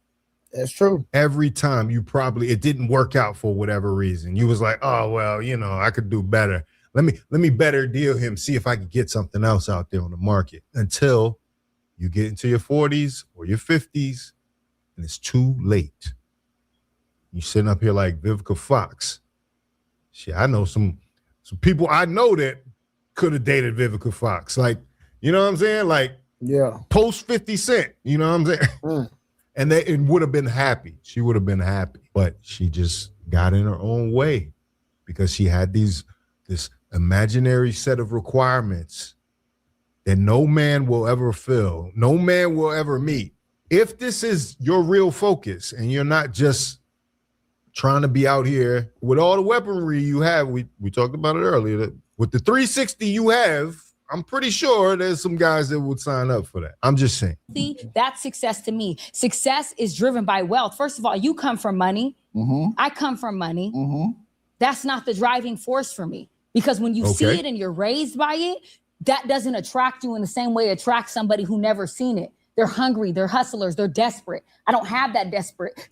That's true. Every time it didn't work out for whatever reason. You was like, oh, well, I could do better. Let me better deal him, see if I can get something else out there on the market, until you get into your 40s or your 50s and it's too late. You sitting up here like Vivica Fox. Shit, I know some people I know that could have dated Vivica Fox. Like, you know what I'm saying? Like, yeah, post 50 Cent, you know what I'm saying? And it would have been happy. She would have been happy, but she just got in her own way because she had this imaginary set of requirements that no man will ever fill, no man will ever meet. If this is your real focus and you're not just trying to be out here with all the weaponry you have, we talked about it earlier, that with the 360 you have, I'm pretty sure there's some guys that would sign up for that. I'm just saying. See, that's success to me. Success is driven by wealth. First of all, you come from money. I come from money. That's not the driving force for me. Because when you see it and you're raised by it, that doesn't attract you in the same way it attracts somebody who never seen it. They're hungry, they're hustlers, they're desperate. I don't have that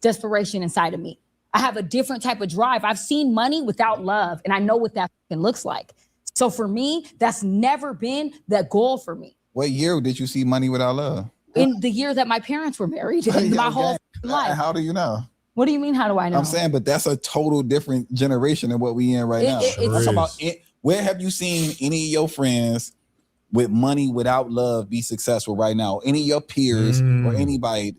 desperation inside of me. I have a different type of drive. I've seen money without love, and I know what that looks like. So for me, that's never been the goal for me. What year did you see money without love? In the year that my parents were married, my whole life. How do you know? What do you mean, how do I know? I'm saying, but that's a total different generation than what we in right now. Let's talk about it. Where have you seen any of your friends with money without love be successful right now? Any of your peers or anybody?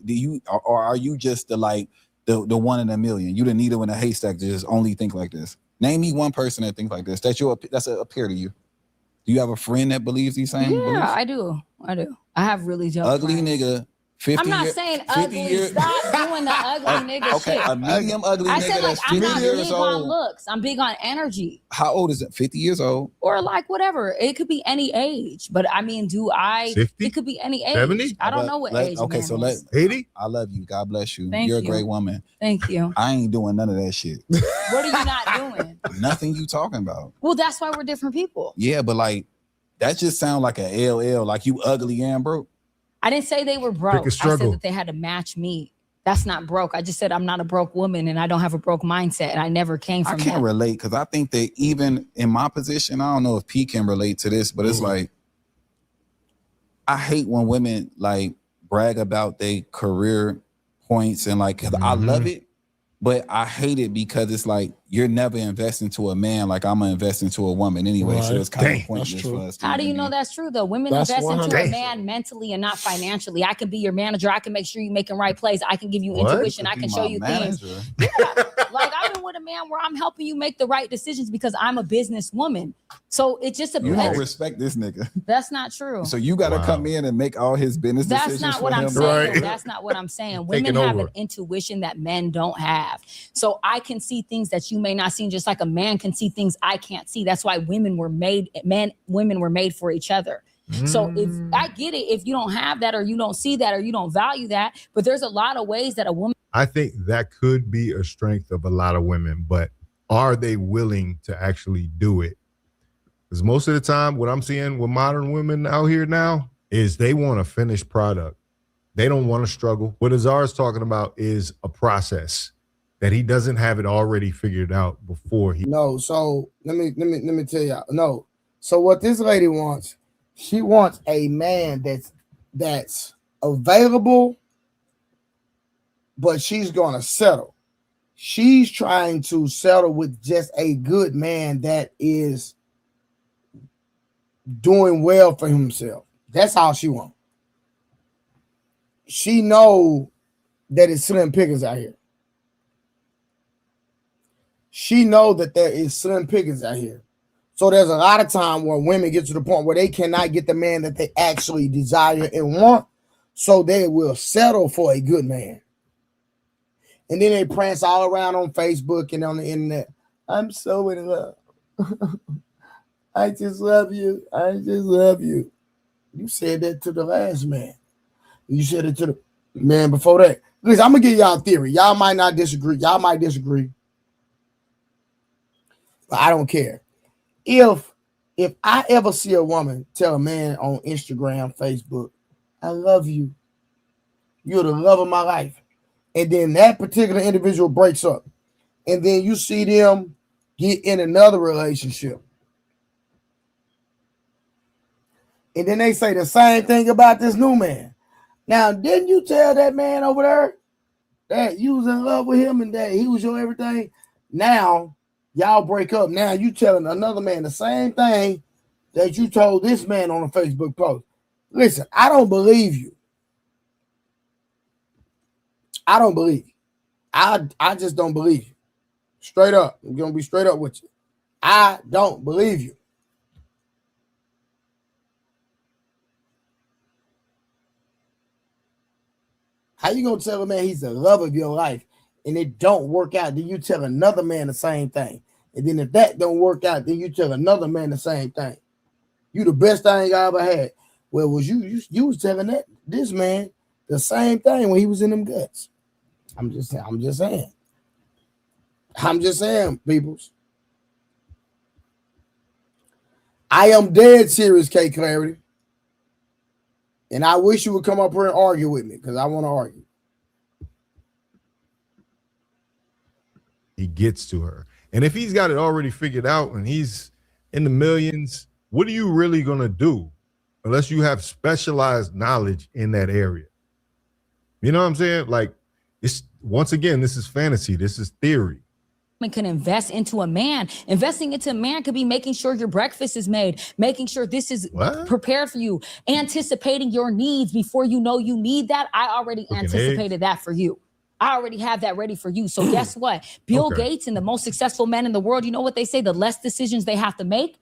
Or are you just the one in a million? You the needle in a haystack to just only think like this? Name me one person that thinks like this. That's a peer to you. Do you have a friend that believes these same beliefs? Yeah, I do. I have really dope ugly friends. nigga. I'm not saying ugly. Stop doing the ugly nigga okay, shit. A medium ugly I nigga said, that's I'm 50 not years big old. on looks. I'm big on energy. How old is it? 50 years old? Or like whatever. It could be any age. But I mean, 60? It could be any age. 70? I don't know what age. Okay, so let's 80? I love you. God bless you. Thank You're you. a great woman. Thank you. I ain't doing none of that shit. What are you not doing? Nothing you talking about. Well, that's why we're different people. Yeah, but like that just sound like a LL, like you ugly and broke. I didn't say they were broke. I struggle. said that they had to match me. That's not broke. I just said I'm not a broke woman and I don't have a broke mindset, and I never came from I can't that. relate because I think that even in my position, I don't know if P can relate to this, but it's like I hate when women like brag about their career points and like, cause I love it, but I hate it because it's like you're never investing to a man like I'm gonna invest into a woman anyway. So it's kind of pointless for us. How do you know that's true though? Women That's invest into a 100%. man mentally and not financially. I can be your manager. I can make sure you're making right plays. I can give you intuition. I can show you things. Yeah. Like I've been with a man where I'm helping you make the right decisions because I'm a businesswoman. So it's just You don't respect this nigga. That's not true. So you gotta come in and make all his business That's decisions not for what I'm him. saying. Right. That's not what I'm saying. Taking Women have over. an intuition that men don't have. So I can see things that you may not see, just like a man can see things I can't see. That's why women were made for each other. So if I get it, if you don't have that or you don't see that or you don't value that, but there's a lot of ways that a woman. I think that could be a strength of a lot of women, but are they willing to actually do it? Because most of the time, what I'm seeing with modern women out here now is they want a finished product. They don't want to struggle. What Azar is talking about is a process that he doesn't have it already figured out before he. No, so let me tell y'all. No, so what this lady wants, she wants a man that's available, but she's gonna settle. She's trying to settle with just a good man that is doing well for himself. That's all she wants. She know that it's slim pickings out here. She know that there is slim pickings out here. So there's a lot of time where women get to the point where they cannot get the man that they actually desire and want. So they will settle for a good man. And then they prance all around on Facebook and on the internet. I'm so in love. I just love you. I just love you. You said that to the last man. You said it to the man before that. Listen, I'm going to give y'all a theory. Y'all might not disagree. Y'all might disagree. But I don't care. If I ever see a woman tell a man on Instagram, Facebook, I love you. You're the love of my life. And then that particular individual breaks up. And then you see them get in another relationship. And then they say the same thing about this new man. Now, didn't you tell that man over there that you was in love with him and that he was your everything? Now, y'all break up. Now you telling another man the same thing that you told this man on a Facebook post. Listen, I don't believe you. I don't believe you. I just don't believe you. Straight up. I'm going to be straight up with you. I don't believe you. How you going to tell a man he's the love of your life and it don't work out? Then you tell another man the same thing. And then if that don't work out, then you tell another man the same thing. You the best thing I ever had. Well, was you was telling this man the same thing when he was in them guts. I'm just saying, peoples. I am dead serious, K Clarity. And I wish you would come up here and argue with me because I want to argue. He gets to her. And if he's got it already figured out and he's in the millions, what are you really going to do unless you have specialized knowledge in that area? You know what I'm saying? Like, it's once again, this is fantasy. This is theory. Can invest into a man. Investing into a man could be making sure your breakfast is made, making sure this is prepared for you, anticipating your needs before you know you need that. I already anticipated that for you. I already have that ready for you. So guess what? Bill Gates and the most successful men in the world, you know what they say? The less decisions they have to make,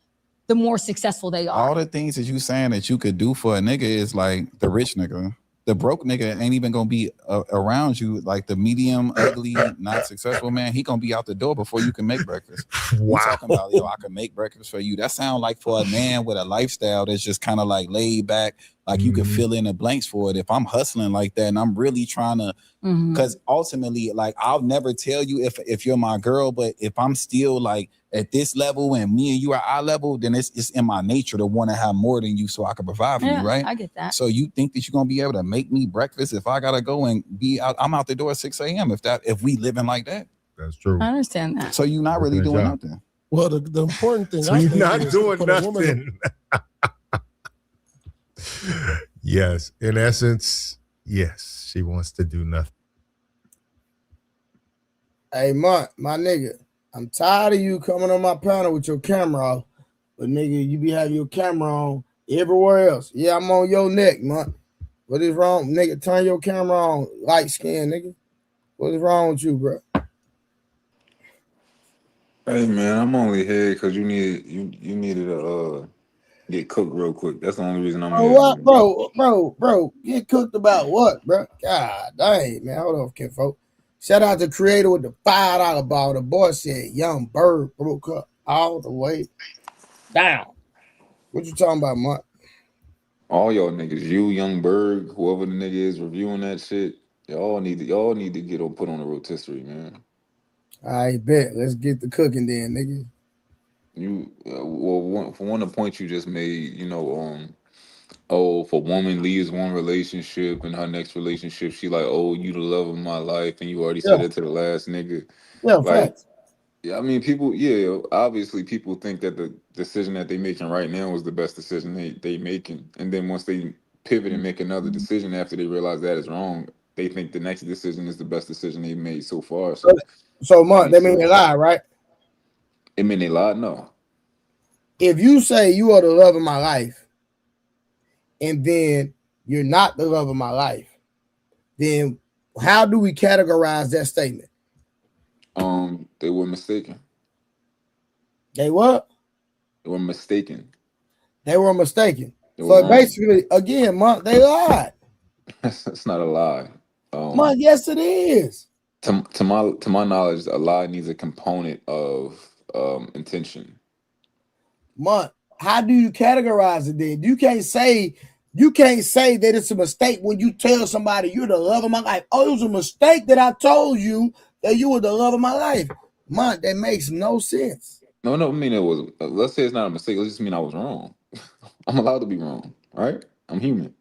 the more successful they are. All the things that you saying that you could do for a nigga is like the rich nigga. The broke nigga ain't even gonna be around you. Like the medium, ugly, not successful man, he gonna be out the door before you can make breakfast. Wow. You talking about, yo, I can make breakfast for you. That sound like for a man with a lifestyle that's just kind of like laid back, like you can fill in the blanks for it. If I'm hustling like that and I'm really trying to, because ultimately, like I'll never tell you if you're my girl, but if I'm still like at this level and me and you are our level, then it's in my nature to want to have more than you so I can provide for you, right? I get that. So you think that you're gonna be able to make me breakfast if I gotta go and be out? I'm out the door at 6 a.m. if we living like that. That's true. I understand that. So you're not really doing nothing. Well, the important thing. So you're not doing nothing. Yes, in essence, yes, she wants to do nothing. Hey, my nigga, I'm tired of you coming on my panel with your camera off, but nigga, you be having your camera on everywhere else. Yeah, I'm on your neck, man. What is wrong, nigga? Turn your camera on, light skin, nigga. What is wrong with you, bro? Hey man, I'm only here because you needed to get cooked real quick. That's the only reason I'm here. What, bro? Get cooked about what, bro? God dang, man. Hold on, kinfolk. Shout out to Creator with the $5 ball. The boy said Young Bird broke up all the way down. What you talking about, Mark? All y'all niggas, you, Young Berg, whoever the nigga is reviewing that shit, y'all need to get put on the rotisserie, man. I bet. Let's get the cooking then, nigga. You for one of the points you just made, if a woman leaves one relationship and her next relationship, she like, oh, you the love of my life, and you already said it to the last nigga. Yeah, like, facts. Yeah, I mean, obviously people think that the decision that they making right now was the best decision they making, and then once they pivot and make another decision after they realize that is wrong, they think the next decision is the best decision they made so far. So Mark, that mean they lie, right? It mean they lied? No. If you say you are the love of my life, and then you're not the love of my life, then how do we categorize that statement? They were mistaken. They what? They were mistaken. They were mistaken. They were So wrong. basically, again, Monk, they lied. That's not a lie. Monk, yes, it is. To my knowledge, a lie needs a component of intention. Monk, how do you categorize it then? You can't say that it's a mistake when you tell somebody you're the love of my life. Oh, it was a mistake that I told you that you were the love of my life. Monk, that makes no sense. No, I mean it was. Let's say it's not a mistake. Let's just mean I was wrong. I'm allowed to be wrong, right? I'm human.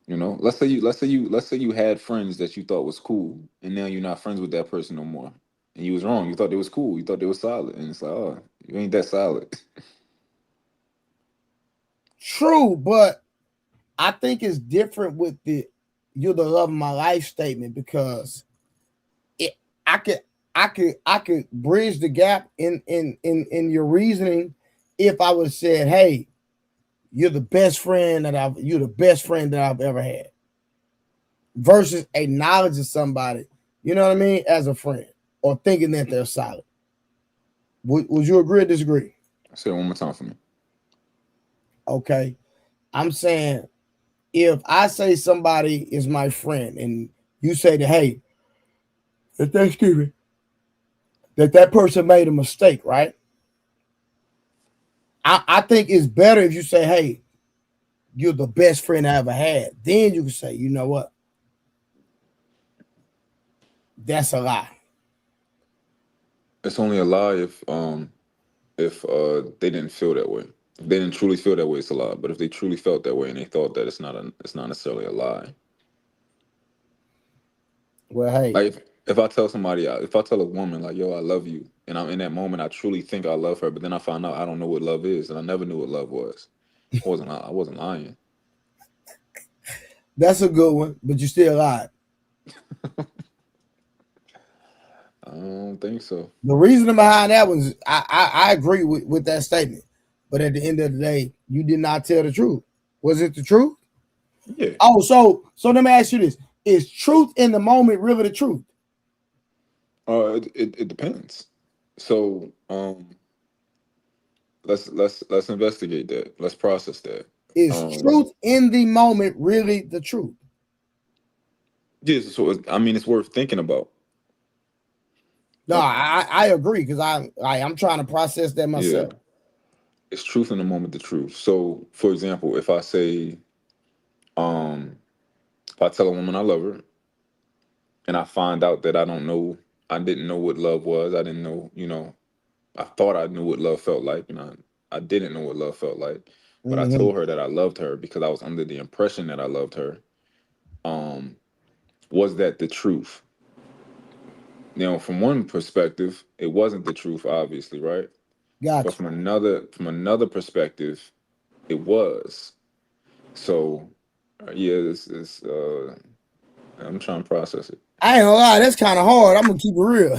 You know, let's say you had friends that you thought was cool, and now you're not friends with that person no more, and you was wrong. You thought they was cool. You thought they was solid, and it's like, oh, you ain't that solid. True, but I think it's different with the "you're the love of my life" statement, because I could bridge the gap in your reasoning if I would have said, "Hey, you're the best friend that I've ever had," versus acknowledging somebody, you know what I mean, as a friend, or thinking that they're solid. Would you agree or disagree? Say it one more time for me. Okay, I'm saying if I say somebody is my friend and you say that, hey, that person made a mistake, right? I think it's better if you say, hey, you're the best friend I ever had. Then you can say, you know what? That's a lie. It's only a lie if they didn't feel that way. If they didn't truly feel that way, it's a lie. But if they truly felt that way and they thought that, it's not necessarily a lie. Well, hey, Like if I tell somebody, if I tell a woman like, yo, I love you, and I'm in that moment, I truly think I love her, but then I find out I don't know what love is, and I never knew what love was. I wasn't lying. that's a good one, but you still lied. I don't think so. The reasoning behind that was I agree with that statement. But at the end of the day, you did not tell the truth. Was it the truth? Yeah. Oh, so let me ask you this. Is truth in the moment really the truth? It depends. So let's investigate that. Let's process that. Is truth in the moment really the truth? Yeah, so I mean, it's worth thinking about. No, I agree, because I'm trying to process that myself. Yeah, it's truth in the moment, the truth. So, for example, if I say, if I tell a woman I love her, and I find out that I didn't know what love was. I didn't know, I thought I knew what love felt like, and I didn't know what love felt like. But I told her that I loved her because I was under the impression that I loved her. Was that the truth? Now, from one perspective, it wasn't the truth, obviously, right? But Gotcha. from another perspective, it was. So, yeah, I'm trying to process it. I ain't gonna lie, that's kind of hard. I'm gonna keep it real.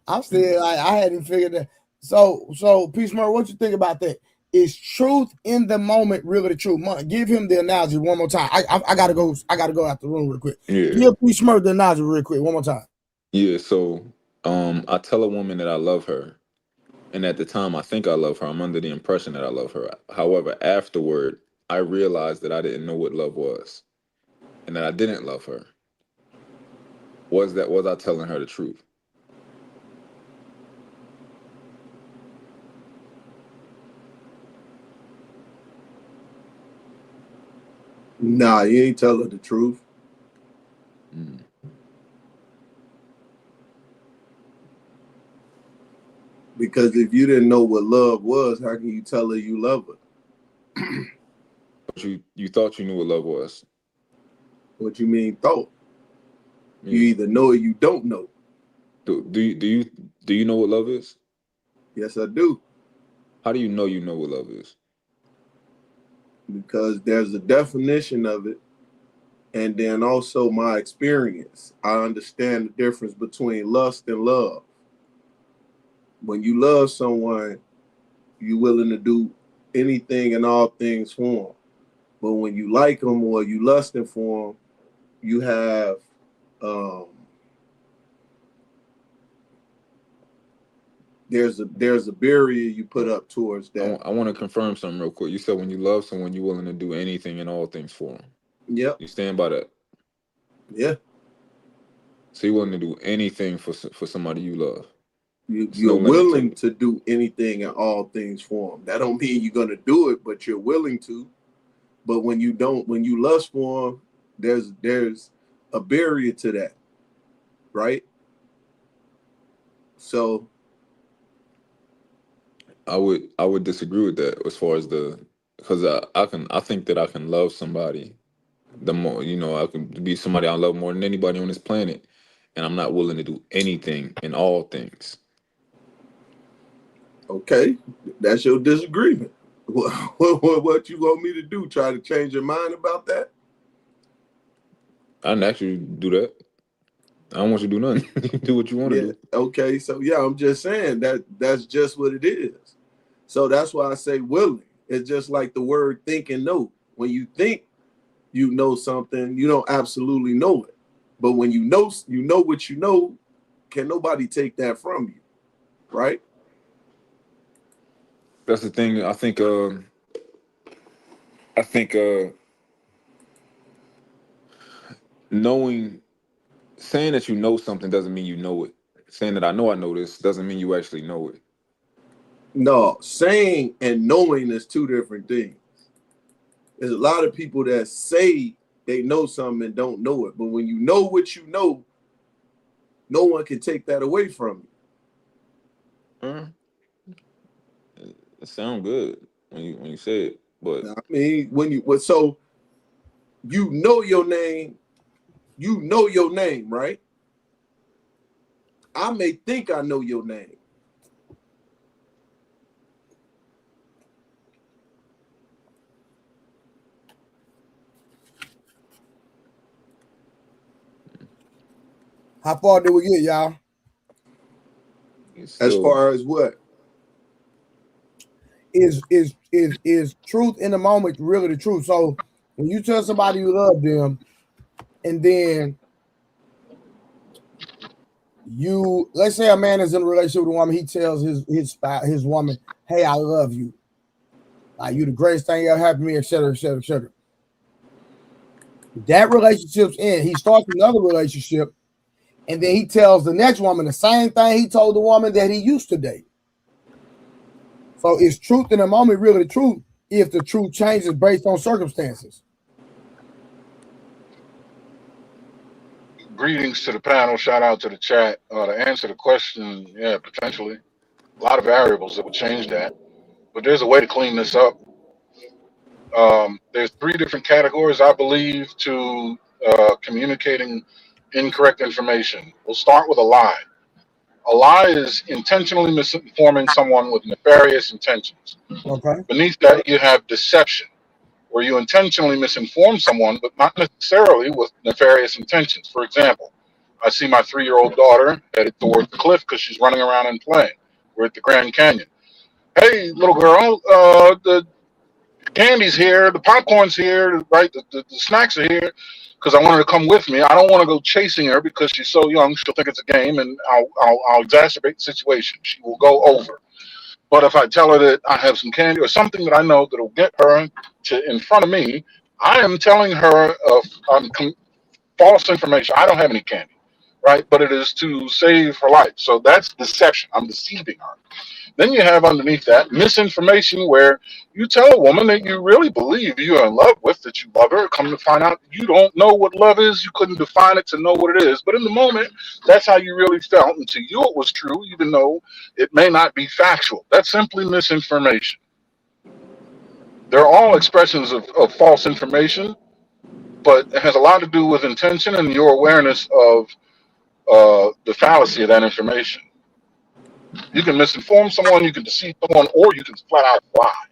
I'm still like, I hadn't figured that. So Peace Murray, what you think about that? Is truth in the moment really the truth? Give him the analogy one more time. I gotta go out the room real quick. Yeah. Give Peace Murray the analogy real quick one more time. Yeah, so I tell a woman that I love her, and at the time I think I love her. I'm under the impression that I love her. However, afterward, I realized that I didn't know what love was, and that I didn't love her. Was I telling her the truth? Nah, you ain't telling the truth. Because if you didn't know what love was, how can you tell her you love her? But you thought you knew what love was. What you mean thought? You either know or you don't know. Do you know what love is? Yes, I do. How do you know what love is? Because there's a definition of it, and then also my experience. I understand the difference between lust and love. When you love someone, you're willing to do anything and all things for them. But when you like them or you lusting for them, you have there's a barrier you put up towards that. I want to confirm something real quick. You said when you love someone, you're willing to do anything and all things for them. Yep. You stand by that? Yeah. So you're willing to do anything for somebody you love? You're willing to do anything and all things for them. That don't mean you're going to do it, but you're willing to. But when you lust for them, there's a barrier to that, right? So I would disagree with that as far as because I think that I can love somebody the more, I can be somebody I love more than anybody on this planet, and I'm not willing to do anything in all things. Okay, that's your disagreement. What you want me to do? Try to change your mind about that? I didn't actually do that. I don't want you to do nothing. You do what you want to do. Okay, so yeah, I'm just saying that's just what it is. So that's why I say willing. It's just like the word think and know. When you think you know something, you don't absolutely know it. But when you know what you know, can nobody take that from you, right? That's the thing. I think saying that you know something doesn't mean you know it. Saying that I know this doesn't mean you actually know it. No, saying and knowing is two different things. There's a lot of people that say they know something and don't know it. But when you know what you know, no one can take that away from you. It sounds good when you say it, but I mean, so you know your name, right? I may think I know your name. How far did we get, y'all? As far as what? Is truth in the moment really the truth? So when you tell somebody you love them, and then let's say a man is in a relationship with a woman, he tells his woman, "Hey, I love you. Like, you the greatest thing ever happened to me," etc., etc., etc. That relationship's in. He starts another relationship, and then he tells the next woman the same thing he told the woman that he used to date. So is truth in the moment really the truth if the truth changes based on circumstances? Greetings to the panel. Shout out to the chat. To answer the question, yeah, potentially. A lot of variables that would change that. But there's a way to clean this up. There's 3 different categories, I believe, to communicating incorrect information. We'll start with a lie. A lie is intentionally misinforming someone with nefarious intentions. Okay. Beneath that, you have deception, where you intentionally misinform someone, but not necessarily with nefarious intentions. For example, I see my 3-year-old daughter headed towards the cliff because she's running around and playing. We're at the Grand Canyon. Hey, little girl, the candy's here, the popcorn's here, right? The snacks are here, because I want her to come with me. I don't want to go chasing her because she's so young. She'll think it's a game, and I'll exacerbate the situation. She will go over. But if I tell her that I have some candy or something that I know that will get her to in front of me, I am telling her false information. I don't have any candy, right? But it is to save her life. So that's deception. I'm deceiving her. Then you have underneath that misinformation, where you tell a woman that you really believe you're in love with, that you love her, come to find out you don't know what love is. You couldn't define it to know what it is. But in the moment, that's how you really felt. And to you, it was true, even though it may not be factual. That's simply misinformation. They're all expressions of false information, but it has a lot to do with intention and your awareness of the fallacy of that information. You can misinform someone, you can deceive someone, or you can flat out lie.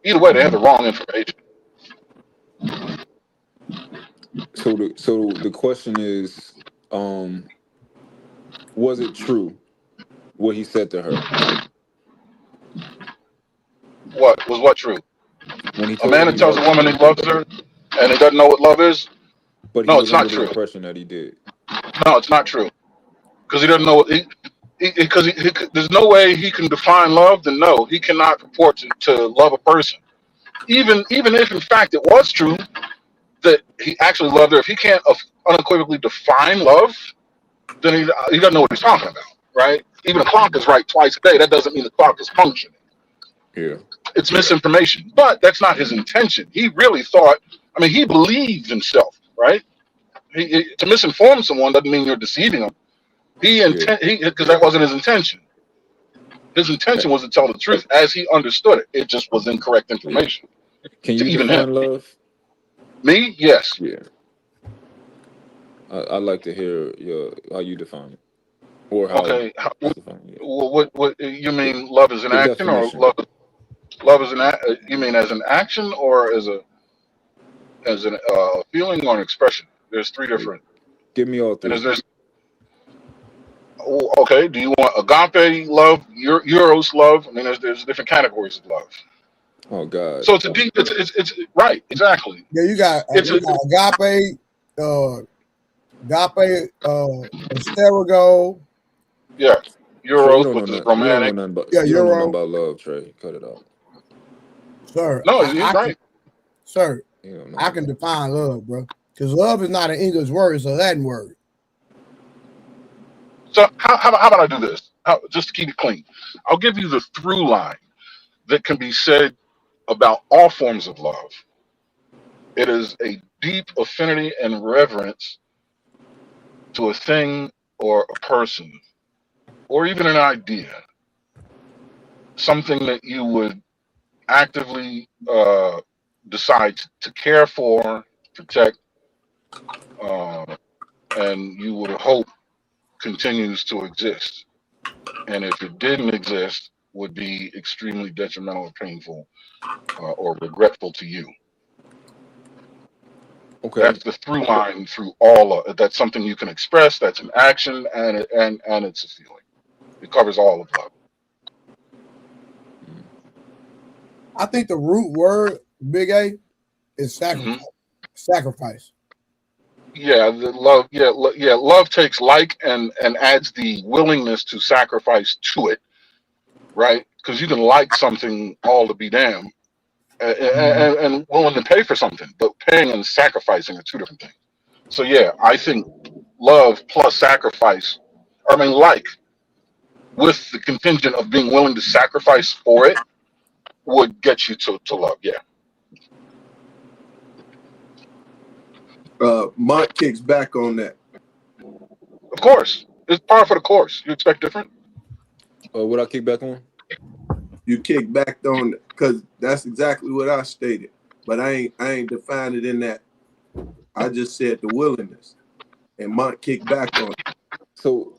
Either way, they have the wrong information. So the question is, was it true what he said to her? What true? When he A told man you that he tells a loved woman you, he loves her and he doesn't know what love is, but he no, was it's under not the true. impression that he did. No, it's not true because he doesn't know what because there's no way he can define love. Then no, he cannot purport to love a person. Even if in fact it was true that he actually loved her, if he can't unequivocally define love, then he doesn't know what he's talking about, right? Even a clock is right twice a day. That doesn't mean the clock is functioning. Yeah. It's misinformation, but that's not his intention. He really thought. I mean, he believed himself, right? To misinform someone doesn't mean you're deceiving them. Yeah. Because that wasn't his intention. His intention was to tell the truth as he understood it. It just was incorrect Yeah. information Can to you even him. define love? Me, yes. Yeah. I'd like to hear how you define it, or how Okay. it's defined. Yeah. What you mean? Love is an The action, or definition. love is you mean as an action, or as a feeling or an expression? There's three different. Give me all And three. okay. Do you want agape love, eros love? I mean, there's different categories of love. Oh God. So it's a deep. It's right. Exactly. Yeah, you got agape, Esterigo. Yeah. Trey, you Eros, don't know which is nothing. You don't know romantic. nothing about. Yeah, You don't know nothing Euro. about love, Trey. Cut it out. Sir, No, you're right. Sir, You don't know I can define love, bro. Because love is not an English word; it's a Latin word. So how about I do this? Just to keep it clean, I'll give you the through line that can be said about all forms of love. It is a deep affinity and reverence to a thing or a person or even an idea, something that you would actively decide to care for, protect, and you would hope continues to exist. And if it didn't exist, would be extremely detrimental or painful or regretful to you. Okay. That's the through line through all of it. That's something you can express. That's an action, and it's a feeling. It covers all of love. I think the root word, Big A, is sacrifice. Mm-hmm. Sacrifice. Yeah, the love. Yeah, love takes like and adds the willingness to sacrifice to it, right? Because you can like something all to be damned, and willing to pay for something, but paying and sacrificing are two different things. So yeah, I think love plus sacrifice, with the contingent of being willing to sacrifice for it, would get you to love. Yeah. Mont kicks back on that. Of course. It's par for the course. You expect different? What I kick back on? You kick back on it because that's exactly what I stated. But I ain't defined it in that. I just said the willingness. And Mont kicked back on it. So,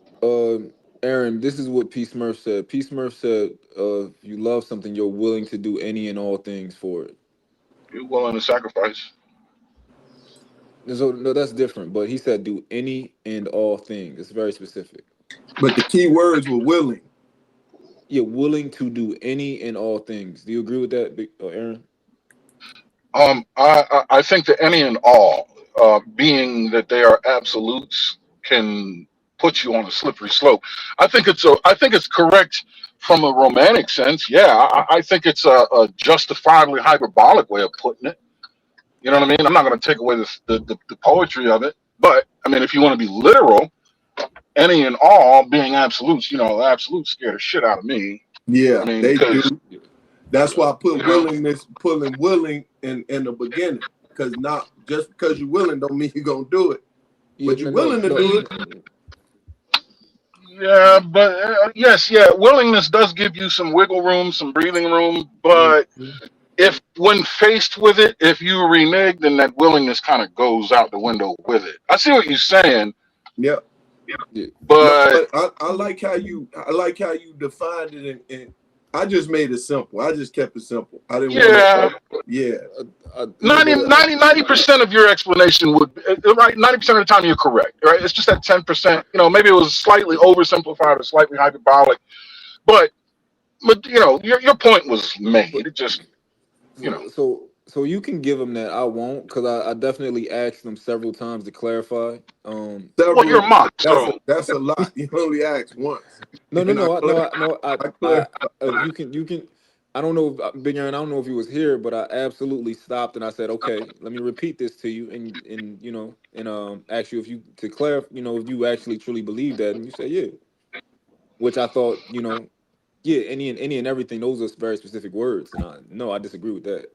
Aaron, this is what P. Smurf said. P. Smurf said, if you love something, you're willing to do any and all things for it. You're willing to sacrifice. So, no, that's different. But he said, do any and all things. It's very specific. But the key words were willing. You're willing to do any and all things. Do you agree with that, Aaron? I think that any and all, being that they are absolutes, can put you on a slippery slope. I think it's correct from a romantic sense. Yeah, I think it's a justifiably hyperbolic way of putting it. You know what I mean? I'm not going to take away the poetry of it, but I mean, if you want to be literal, any and all being absolutes, absolutes scare the shit out of me. Yeah, I mean, they do. That's why I put willingness, pulling willing in the beginning. Because not just because you're willing don't mean you're gonna do it. But you're willing to do it. Yeah, but yes, willingness does give you some wiggle room, some breathing room. But if when faced with it, if you renege, then that willingness kind of goes out the window with it. I see what you're saying. Yep. But I like how you defined it, and I just made it simple. I just kept it simple. I didn't want to. 90% of your explanation would right. 90% of the time you're correct. Right? It's just that 10%. Maybe it was slightly oversimplified or slightly hyperbolic, but But your point was made. It just So you can give him that. I won't, because I definitely asked him several times to clarify. Well, you're Several. a mod, That's so a lot. You only asked once. No, no, And no, no. I clar- You can. I don't know, if, Big Aaron. I don't know if he was here, but I absolutely stopped and I said, okay, let me repeat this to you, and ask you if you to clarify, if you actually truly believe that, and you said yeah, which I thought, yeah, any and everything. Those are very specific words, and I disagree with that.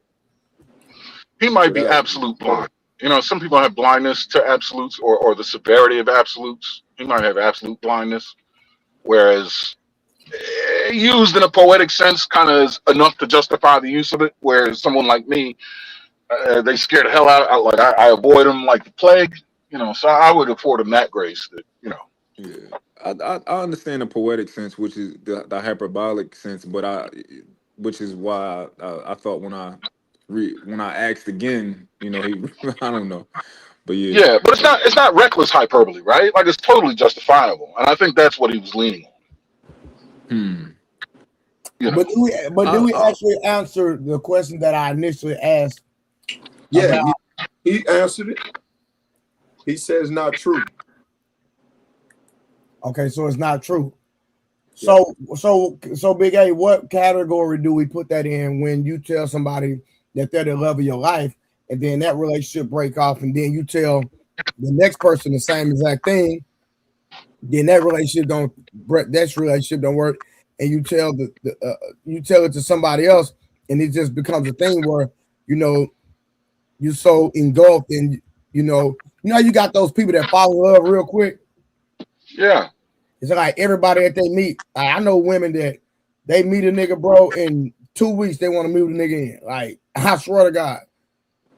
he might So be that absolute blind. Some people have blindness to absolutes or the severity of absolutes. He might have absolute blindness, whereas used in a poetic sense, kind of is enough to justify the use of it. Whereas someone like me, they scare the hell out. Like I avoid them like the plague. So I would afford him that grace. That. yeah, I understand the poetic sense, which is the hyperbolic sense, but which is why I thought when I asked again, he I don't know, but yeah. Yeah, but it's not reckless hyperbole, right? Like it's totally justifiable, and I think that's what he was leaning on. Hmm. But do we I, actually answer the question that I initially asked yeah, about? he answered it. He says not true. Okay, so it's not true. Yeah. So Big A, what category do we put that in when you tell somebody that they're the love of your life, and then that relationship break off, and then you tell the next person the same exact thing, then that relationship don't work, and you tell you tell it to somebody else, and it just becomes a thing where you're so engulfed in you got those people that fall in love real quick. Yeah. It's like everybody that they meet. I know women that they meet a nigga, bro, in 2 weeks they want to move the nigga in. Like, I swear to God,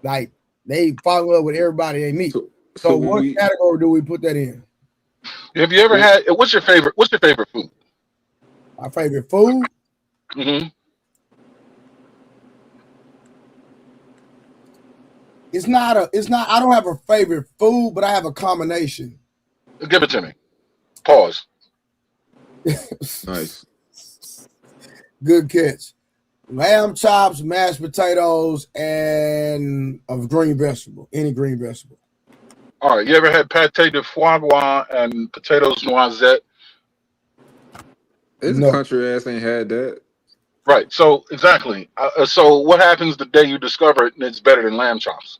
like they fall in love with everybody they meet. so So when what we category do we put that in? Have you ever had? What's your favorite? What's your favorite food? My favorite food? Mm-hmm. It's not. I don't have a favorite food, but I have a combination. Give it to me. Pause. nice. Good catch. Lamb chops, mashed potatoes, and a green vegetable. Any green vegetable. All right. You ever had pate de foie gras and potatoes noisette? This No. country ass ain't had that. Right. So exactly. So what happens the day you discover it and it's better than lamb chops?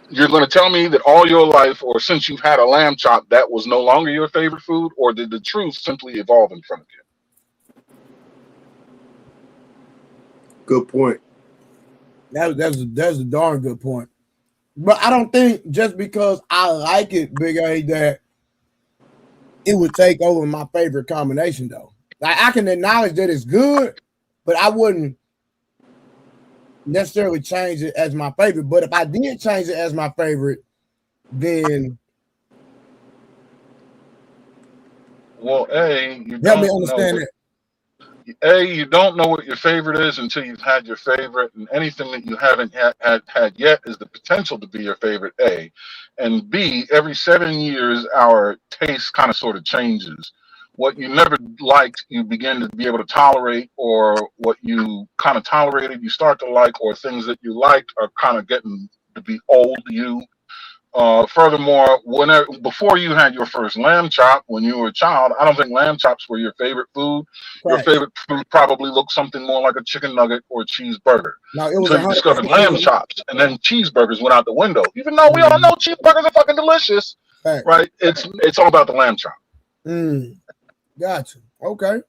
You're going to tell me that all your life, or since you've had a lamb chop, that was no longer your favorite food, or did the truth simply evolve in front of you? Good point. That's a darn good point. But I don't think just because I like it, Big A, that it would take over my favorite combination, though. Like, I can acknowledge that it's good, but I wouldn't necessarily change it as my favorite. But if I did change it as my favorite, then Well, you help me don't know understand what that. you don't know what your favorite is until you've had your favorite, and anything that you haven't had yet is the potential to be your favorite. And B, every 7 years, our taste kind of sort of changes. What you never liked, you begin to be able to tolerate, or what you kind of tolerated, you start to like, or things that you liked are kind of getting to be old to you. Furthermore, before you had your first lamb chop when you were a child, I don't think lamb chops were your favorite food. Your Facts. favorite food probably looked something more like a chicken nugget or a cheeseburger. No, it was Until you 100%. discovered lamb chops, and then cheeseburgers went out the window. Even though we all know cheeseburgers are fucking delicious, Facts. right? It's all about the lamb chop. Gotcha. Okay.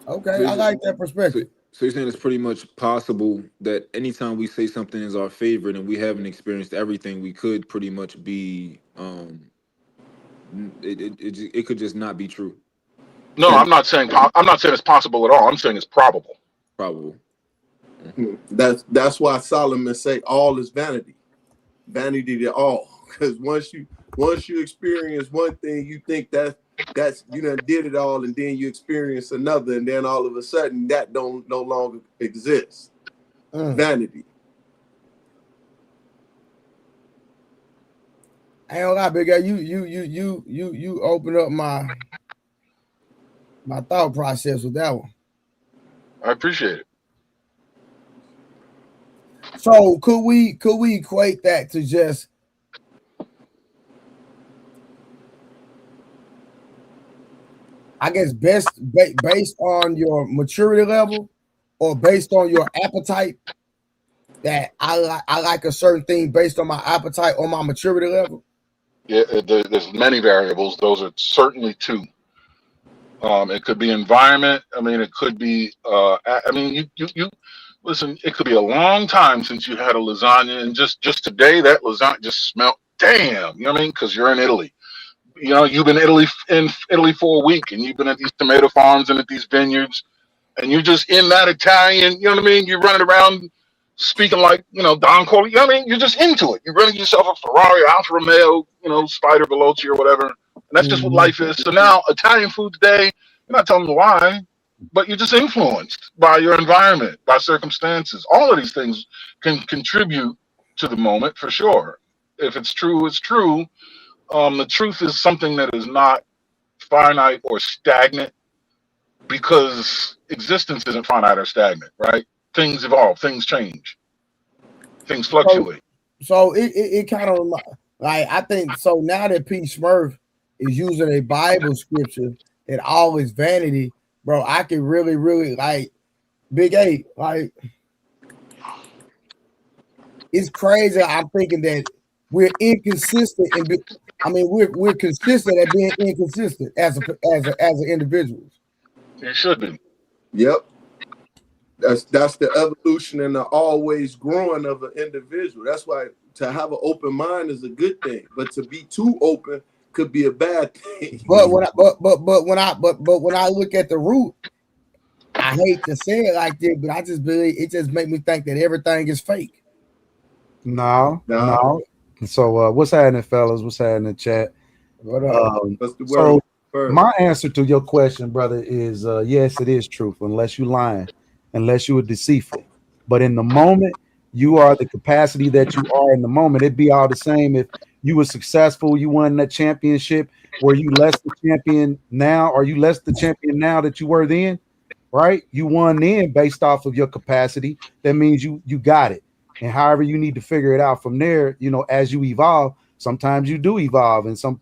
So I like that perspective. So you're saying it's pretty much possible that anytime we say something is our favorite and we haven't experienced everything, we could pretty much be it could just not be true. No, I'm not saying it's possible at all. I'm saying it's probable. Probable. That's why Solomon say all is vanity, vanity to all. Because once you experience one thing, you think that's you done did it all, and then you experience another, and then all of a sudden that don't no longer exist. Vanity. I ain't gonna lie, Big guy. You open up my thought process with that one. I appreciate it. So could we equate that to just I guess based on your maturity level or based on your appetite, that I like a certain thing based on my appetite or my maturity level? Yeah, there's many variables. Those are certainly two. It could be environment. I mean, it could be. I mean, you listen. It could be a long time since you had a lasagna, and just today that lasagna just smelled. Damn, you know what I mean? Because you're in Italy. You know, you've been in Italy for a week, and you've been at these tomato farms and at these vineyards, and you're just in that Italian. You know what I mean? You're running around speaking like, you know, Don Corleone. You know what I mean? You're just into it. You're running yourself a Ferrari, Alfa Romeo, you know, Spider Veloce or whatever. And that's just what life is. So now Italian food today, you're not telling me why, but you're just influenced by your environment, by circumstances. All of these things can contribute to the moment for sure. If it's true, it's true. The truth is something that is not finite or stagnant, because existence isn't finite or stagnant, right? Things evolve, things change, things fluctuate. So it kind of like, I think so now that P. Smurf is using a Bible scripture that all is vanity, bro, I can really like Big A, like it's crazy. I'm thinking that we're inconsistent we're consistent at being inconsistent as an individual. It should be. Yep. That's the evolution and the always growing of an individual. That's why to have an open mind is a good thing, but to be too open could be a bad thing. But when I look at the root, I hate to say it like this, but I just believe it just makes me think that everything is fake. No. So what's happening, fellas? What's happening in the chat? What's the word? So my answer to your question, brother, is yes, it is truth, unless you lying, unless you are deceitful. But in the moment, you are the capacity that you are in the moment. It'd be all the same if you were successful, you won that championship. Were you less the champion now? Are you less the champion now that you were then? Right? You won then based off of your capacity. That means you got it. And however you need to figure it out from there, you know, as you evolve, sometimes you do evolve, and some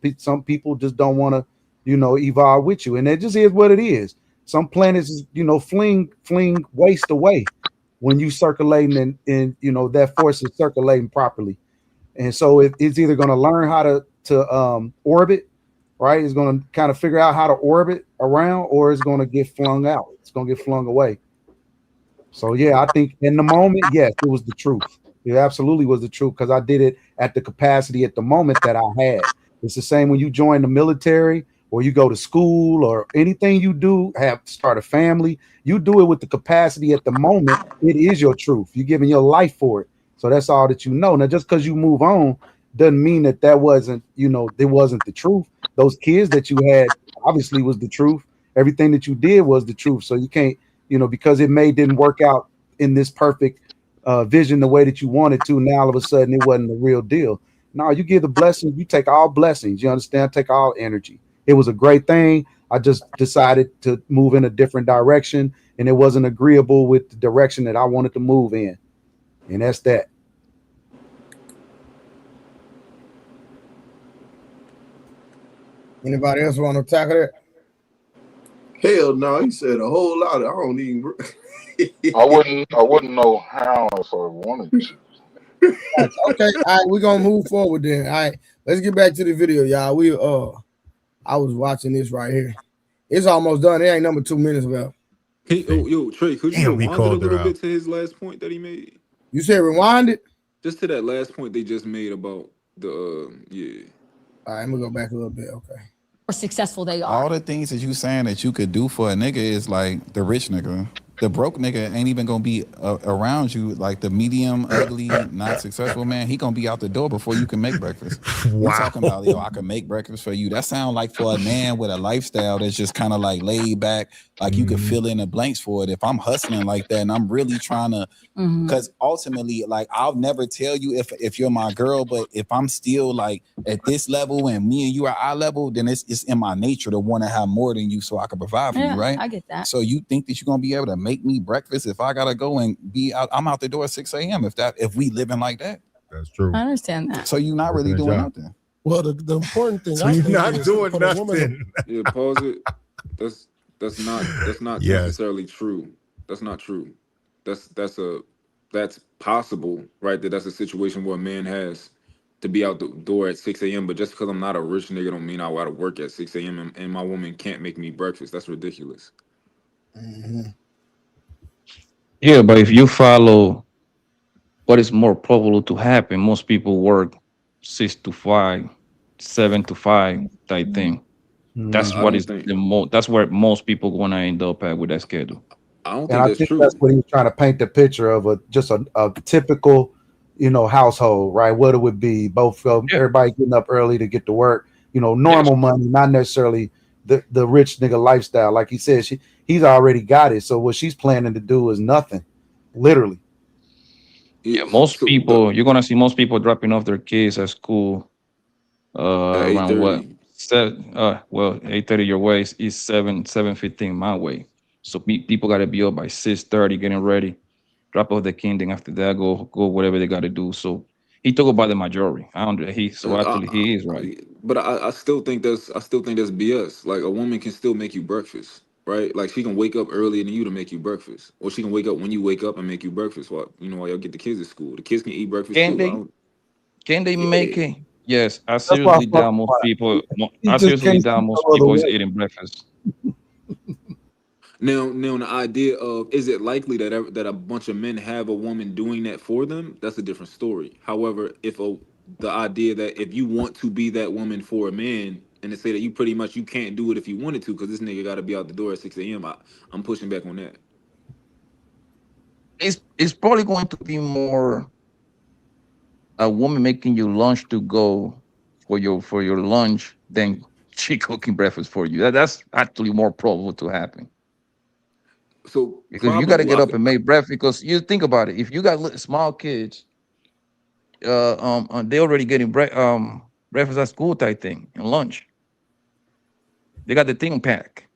people just don't want to, you know, evolve with you. And it just is what it is. Some planets, you know, fling waste away when you circulating and you know, that force is circulating properly. And so it's either going to learn how to orbit, right? It's going to kind of figure out how to orbit around, or it's going to get flung out. It's going to get flung away. So yeah, I think in the moment, yes, it was the truth. It absolutely was the truth, because I did it at the capacity at the moment that I had. It's the same when you join the military or you go to school or anything you do, have to start a family. You do it with the capacity at the moment. It is your truth. You're giving your life for it. So that's all that you know. Now, just because you move on doesn't mean that wasn't, you know, it wasn't the truth. Those kids that you had obviously was the truth. Everything that you did was the truth. So you can't, you know, because it didn't work out in this perfect vision the way that you wanted to. Now all of a sudden it wasn't the real deal. No, you give the blessings. You take all blessings. You understand? Take all energy. It was a great thing. I just decided to move in a different direction, and it wasn't agreeable with the direction that I wanted to move in. And that's that. Anybody else want to tackle that? Hell no, he said a whole lot. I don't even. I wouldn't know how if I wanted to. Okay, all right, we're gonna move forward then. All right, let's get back to the video, y'all. I was watching this right here. It's almost done. It ain't number 2 minutes left. Hey, yo, Trey, could you rewind it a little bit to his last point that he made? You said rewind it? Just to that last point they just made about the yeah. All right, I'm gonna go back a little bit. Okay. More successful they are. All the things that you saying that you could do for a nigga is like the rich nigga. The broke nigga ain't even gonna be around you. Like the medium, ugly, not successful man, he gonna be out the door before you can make breakfast. Wow. We're talking about, yo, I can make breakfast for you. That sound like for a man with a lifestyle that's just kind of like laid back, Like you could fill in the blanks for it. If I'm hustling like that and I'm really trying to, because ultimately, like I'll never tell you if you're my girl, but if I'm still like at this level and me and you are eye level, then it's in my nature to want to have more than you so I can provide for you, right? I get that. So you think that you're gonna be able to make me breakfast if I gotta go and be out? I'm out the door at 6 a.m. If we living like that. That's true. I understand that. So you're not really doing nothing. Well, the important thing. So I you're think not is doing for the woman to- nothing. Yeah, pause it. That's not Yes. necessarily true. That's not true. That's possible, right? That's a situation where a man has to be out the door at 6 a.m. But just because I'm not a rich nigga don't mean I gotta work at 6 a.m. and my woman can't make me breakfast. That's ridiculous. Yeah, but if you follow what is more probable to happen, most people work 6 to 5, 7 to 5 type thing. That's I what don't is think. the most. That's where most people gonna end up at with that schedule. I don't And think I that's think true. that's what he was trying to paint the picture of just a typical, household, right? What it would be, both everybody getting up early to get to work, normal money, not necessarily the rich nigga lifestyle. Like he said, he's already got it. So what she's planning to do is nothing, literally. Yeah, most people, you're gonna see most people dropping off their kids at school at around what 8:30. 8:30 your way is 7:15 my way. So people got to be up by 6:30 getting ready, drop off the kid, then after that go whatever they got to do. So he talk about the majority. Actually he is right. But I still think that's BS. Like a woman can still make you breakfast, right? Like she can wake up earlier than you to make you breakfast, or she can wake up when you wake up and make you breakfast. While y'all get the kids at school, the kids can eat breakfast Can too. they? Can they make Yeah. it? Yes, I That's why I seriously fuck doubt most with people. He I just seriously can't doubt see most no other people is way. eating breakfast. Now, the idea of is it likely that a bunch of men have a woman doing that for them? That's a different story. However, the idea that if you want to be that woman for a man, and to say that you pretty much you can't do it if you wanted to because this nigga got to be out the door at 6 a.m. I'm pushing back on that. It's probably going to be more a woman making you lunch to go for your lunch than she cooking breakfast for you. That's actually more probable to happen. So Because you got to probable, get up and make breakfast. Because you think about it, if you got small kids, they already getting breakfast at school type thing and lunch. They got the thing pack.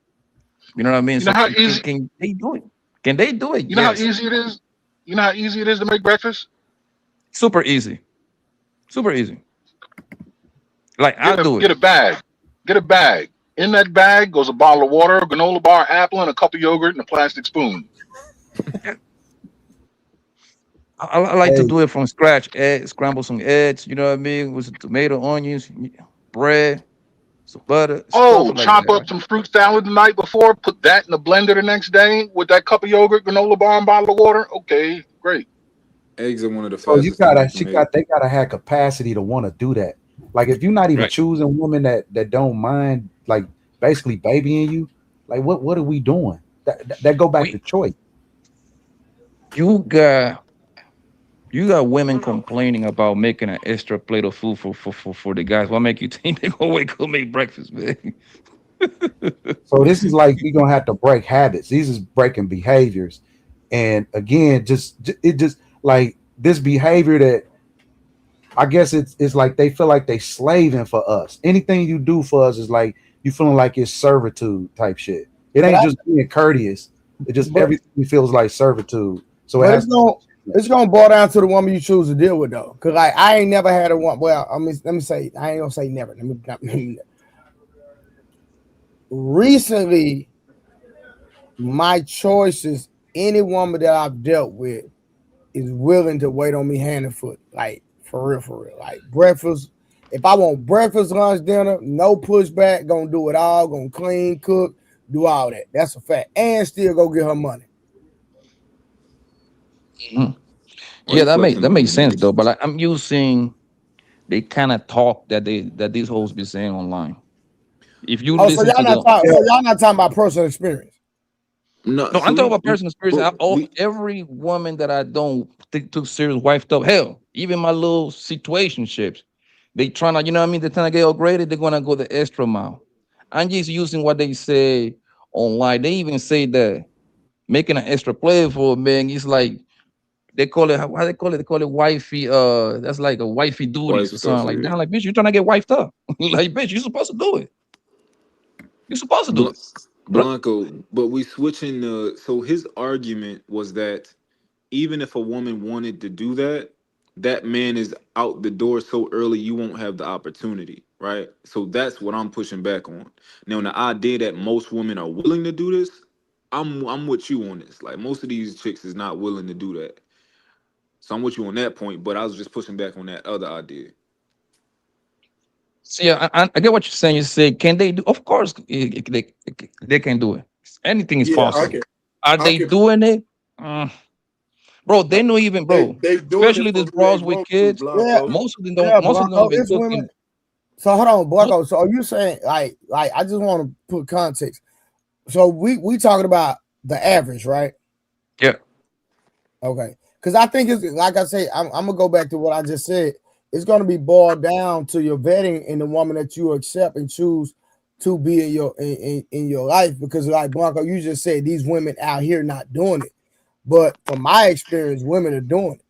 You know what I mean? You know So how can, easy can they do it? Can they do it? you know how Yes. easy it is? You know how easy it is to make breakfast? Super easy. Super easy. Like I'll do it. Get a bag. Get a bag. In that bag goes a bottle of water, a granola bar, apple, and a cup of yogurt and a plastic spoon. I like to Hey, do it from scratch. Scramble some eggs, you know what I mean, with some tomato, onions, bread, some butter, stuff Oh, like chop that. up some fruit salad the night before, put that in the blender the next day with that cup of yogurt, granola bar, and bottle of water. Okay, great. eggs are one of the so fastest things you can make. they gotta have capacity to want to do that. Like if you're not even Right. choosing women that don't mind, like basically babying you, like what are we doing? That go back to We choice. you got you got women complaining about making an extra plate of food for the guys. What make you think they gonna wake up make breakfast, man? So this is like we're gonna have to break habits. These is breaking behaviors, and again, it just like this behavior that I guess it's like they feel like they slaving for us. Anything you do for us is like you feeling like it's servitude type shit. It ain't just being courteous. It just But everything feels like servitude. So it but has it's gonna boil down to the woman you choose to deal with though. Cause like I ain't never had a one. Well, I mean, let me say I ain't gonna say never. Let me recently my choices. Any woman that I've dealt with is willing to wait on me hand and foot, like for real. Like breakfast. If I want breakfast, lunch, dinner, no pushback. Gonna do it all. Gonna clean, cook, do all that. That's a fact. And still go get her money. Mhm. Why Yeah, you flexing that on makes me, sense nigga? though. But like, I'm using the kind of talk that these hoes be saying online. If you Oh, so listen y'all to not the talking. So y'all not talking about personal experience. No, no, so I'm talking about personal experience. but Every woman that I don't think too serious, wifed up, hell, even my little situationships, they trying to, you know what I mean? They're trying to get upgraded. They're gonna go the extra mile. I'm just using what they say online. They even say that making an extra play for a man is like they call it how they call it. They call it wifey. That's like a wifey duties Wife or stuff, something like that. yeah. I'm like, bitch, you trying to get wifed up? Like, bitch, you supposed to do it. You're supposed to do Bl- it. Blanco, but we switching the. So his argument was that even if a woman wanted to do that, that man is out the door so early you won't have the opportunity, right? So that's what I'm pushing back on. Now, the idea that most women are willing to do this, I'm with you on this. Like most of these chicks is not willing to do that. So I'm with you on that point, but I was just pushing back on that other idea. See, I get what you're saying. You say, can they do? Of course, they can do it. Anything is Yeah, I possible. can. Are I they can. doing it? Bro, they know even, bro. They doing it Especially for these who they bros with want to, kids. Yeah, Blanco. Most of them don't. yeah, Most of them don't Blanco. even It's women. cooking. So hold on, Mo- Blanco. So are you saying like I just want to put context. So we talking about the average, right? Yeah. Okay. Because I think it's like I say, I'm gonna go back to what I just said. It's gonna be boiled down to your vetting and the woman that you accept and choose to be in your in your life. Because like Blanco, you just said these women out here not doing it. But from my experience, women are doing it.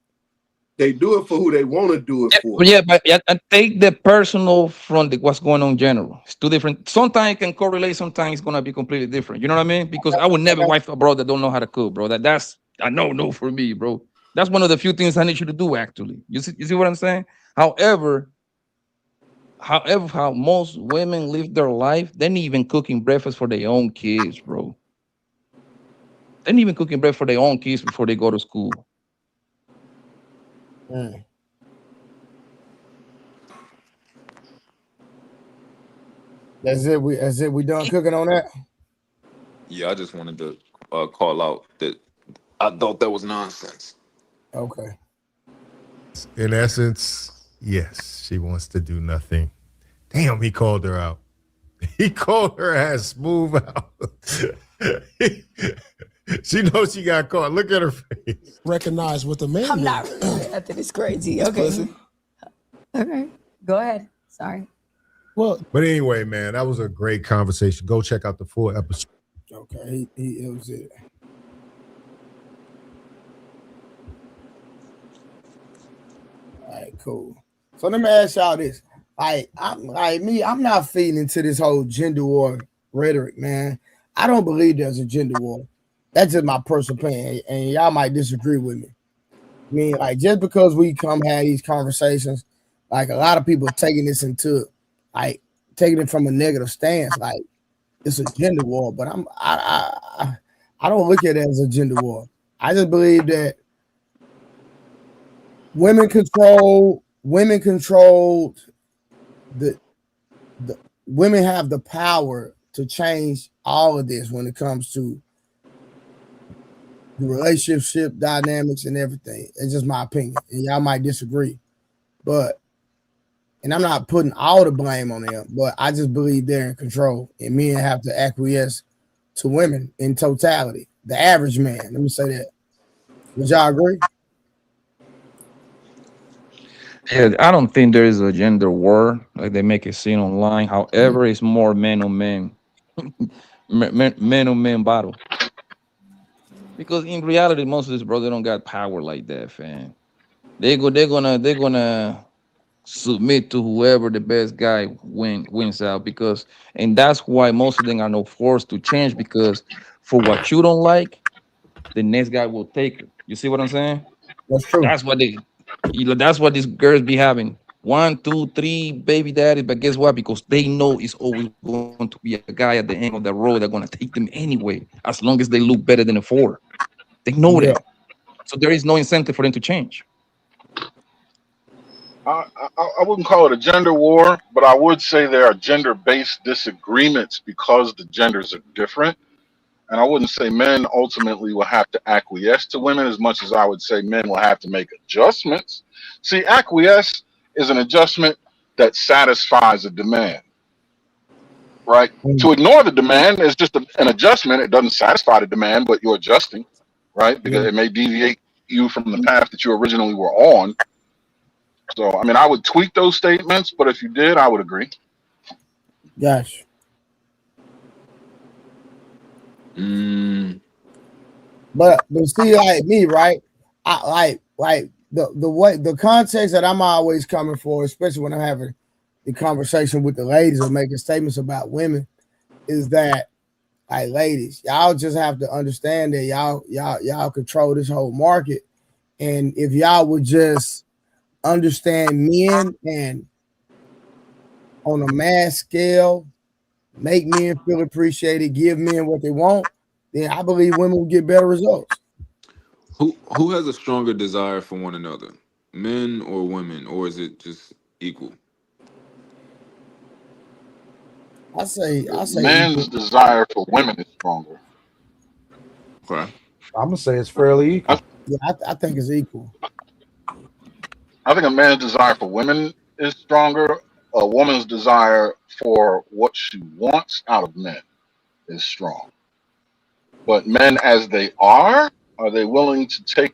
They do it for who they want to do it for. Yeah, but yeah, I take the personal from what's going on in general. It's two different. Sometimes it can correlate. Sometimes it's gonna be completely different. You know what I mean? Because I would never wife a bro that don't know how to cook, bro. That's I know no for me, bro. That's one of the few things I need you to do. Actually, you see what I'm saying? However, how most women live their life, they ain't even cooking breakfast for their own kids, bro. They ain't even cooking breakfast for their own kids before they go to school. Mm. That's it. We done cooking on that. Yeah, I just wanted to call out that I thought that was nonsense. Okay. In essence, yes, she wants to do nothing. Damn, he called her out. He called her ass smooth out. She knows she got caught. Look at her face. Recognize what the man. I'm not really laughing. It's crazy. Okay. Okay. Go ahead. Sorry. Well, But anyway, man, that was a great conversation. Go check out the full episode. Okay. It was it. All right, cool. So let me ask y'all this. I'm not feeding into this whole gender war rhetoric, man. I don't believe there's a gender war. That's just my personal opinion, and y'all might disagree with me. I mean, like just because we come have these conversations, like a lot of people taking this into like taking it from a negative stance, like it's a gender war. But I don't look at it as a gender war. I just believe that women control the women have the power to change all of this when it comes to the relationship dynamics and everything. It's just my opinion, and y'all might disagree, but and I'm not putting all the blame on them, but I just believe they're in control, and men have to acquiesce to women in totality. The average man, let me say that. Would y'all agree? Yeah, I don't think there is a gender war like they make it seem online. However, it's more man on man, man on man battle. Because in reality, most of these brothers don't got power like that, fam. They're gonna submit to whoever the best guy wins out because, and that's why most of them are no forced to change because for what you don't like, the next guy will take it. You see what I'm saying? That's true. That's what that's what these girls be having. One, two, three baby daddies, but guess what? Because they know it's always going to be a guy at the end of the road that's gonna take them anyway, as long as they look better than a four. They know Yeah, that. So there is no incentive for them to change. I wouldn't call it a gender war, but I would say there are gender-based disagreements because the genders are different. And I wouldn't say men ultimately will have to acquiesce to women as much as I would say men will have to make adjustments. See, acquiesce is an adjustment that satisfies a demand, right? To ignore the demand is just an adjustment. It doesn't satisfy the demand, but you're adjusting, right? yeah, Because it may deviate you from the path that you originally were on. So, I mean, I would tweak those statements, but if you did, I would agree. gosh. But see, like me, right? I like the way the context that I'm always coming for, especially when I'm having the conversation with the ladies or making statements about women, is that like ladies, y'all just have to understand that y'all control this whole market. And if y'all would just understand men and on a mass scale, make men feel appreciated, give men what they want, then I believe women will get better results. Who has a stronger desire for one another, men or women, or is it just equal? I say Man's equal. desire for women is stronger. Okay. I'm gonna say it's fairly equal. Yeah, I think it's equal. I think a man's desire for women is stronger. A woman's desire for what she wants out of men is strong. But men, as they are they willing to take,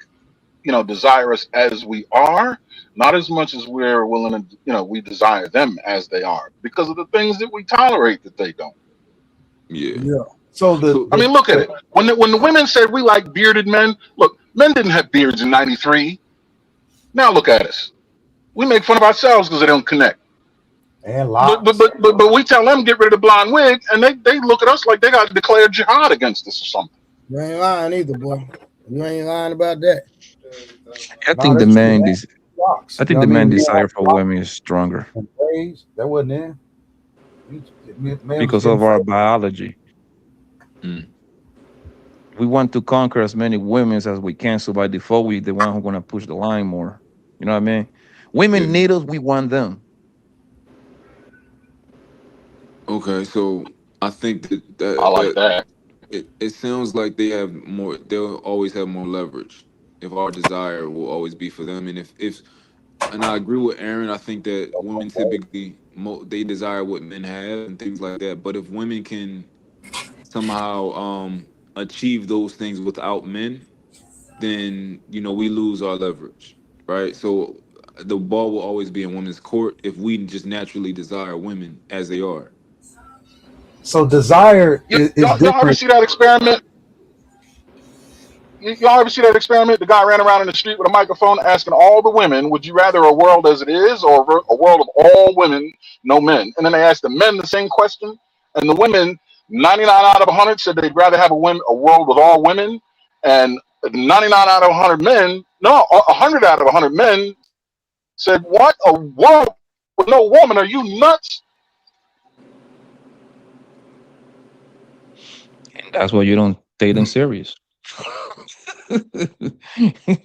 desire us as we are? Not as much as we're willing to, we desire them as they are because of the things that we tolerate that they don't. Yeah. Yeah. So So I mean, look at it. When the women said we like bearded men, look, men didn't have beards in '93. Now look at us. We make fun of ourselves because they don't connect. and But, but locks. but but but we tell them get rid of the blonde wig, and they look at us like they got to declare jihad against us or something. You ain't lying either, boy. You ain't lying about that. I No, think the that's true. man Man, is. locks. I You know think what the I mean? man Men have desire for locks women is stronger and braids. That wasn't in. Man was because getting of our fat. biology. mm, We want to conquer as many women as we can. So by default, we the one who's gonna push the line more. You know what I mean? yeah. Women need us. We want them. Okay. So I think that I that, like that that. it sounds like they have more. They'll always have more leverage. If our desire will always be for them, and if and I agree with Aaron. I think that women typically they desire what men have and things like that. But if women can somehow achieve those things without men, then we lose our leverage, right? So the ball will always be in women's court if we just naturally desire women as they are. So desire is Y'all ever different. see that experiment? Y'all ever see that experiment? The guy ran around in the street with a microphone asking all the women, would you rather a world as it is or a world of all women, no men? And then they asked the men the same question. And the women, 99 out of 100 said they'd rather have a world with all women. And 99 out of 100 men, no, 100 out of 100 men said, what? A world with no woman? Are you nuts? And that's why you don't take them serious.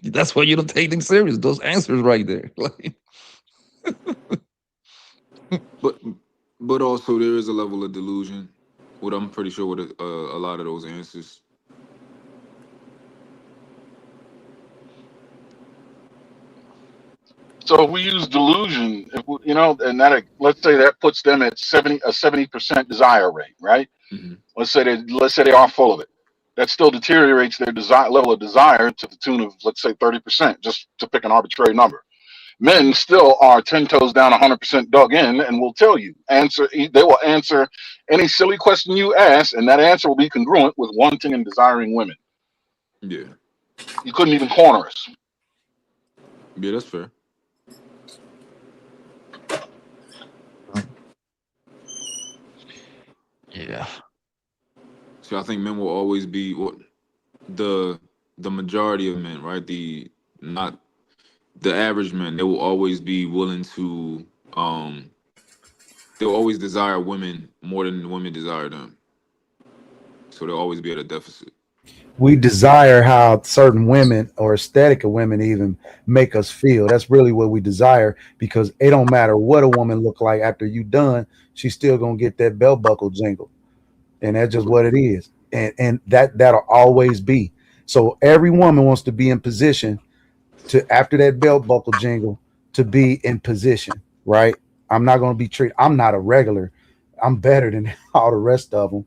That's why you don't take them serious. Those answers right there. Like, But also there is a level of delusion. What I'm pretty sure with a lot of those answers. So if we use delusion, if we, and that let's say that puts them at 70% desire rate, right? Hmm. Let's say they are full of it. That still deteriorates their desire level of desire to the tune of, let's say, 30%, just to pick an arbitrary number. Men still are 10 toes down, 100% dug in, and will tell you they will answer any silly question you ask, and that answer will be congruent with wanting and desiring women. Yeah, You couldn't even corner us. yeah, that's fair. yeah. So I think men will always be what the majority of men, right? Not the average men. They will always be willing to they'll always desire women more than women desire them. So they'll always be at a deficit. We desire how certain women or aesthetic of women even make us feel. That's really what we desire because it don't matter what a woman look like after you done, she's still gonna get that belt buckle jingle, and that's just what it is. And that'll always be. So every woman wants to be in position to after that belt buckle jingle to be in position, right? I'm not gonna be treated. I'm not a regular. I'm better than all the rest of them,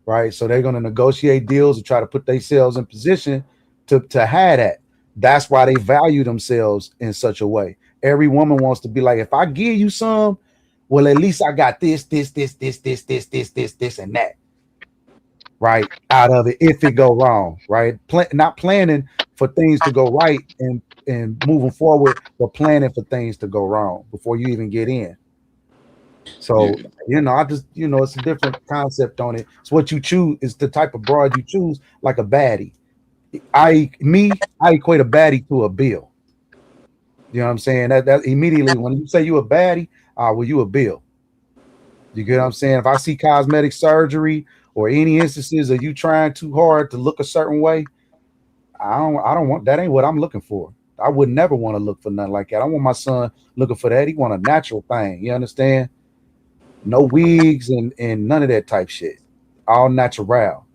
right? So they're going to negotiate deals and try to put themselves in position to have that. That's why they value themselves in such a way. Every woman wants to be like, if I give you some, well, at least I got this, and that. right, out of it if it go wrong, right? Not planning for things to go right and moving forward, but planning for things to go wrong before you even get in. So, Yeah. I just, it's a different concept on it. It's what you choose. It's the type of broad you choose, like a baddie. I equate a baddie to a bill. You know what I'm saying? That immediately when you say you a baddie, well, you a bill. You get what I'm saying? If I see cosmetic surgery or any instances of you trying too hard to look a certain way, I don't want that. Ain't what I'm looking for. I would never want to look for nothing like that. I want my son looking for that. He want a natural thing. You understand? No wigs and none of that type shit. All natural.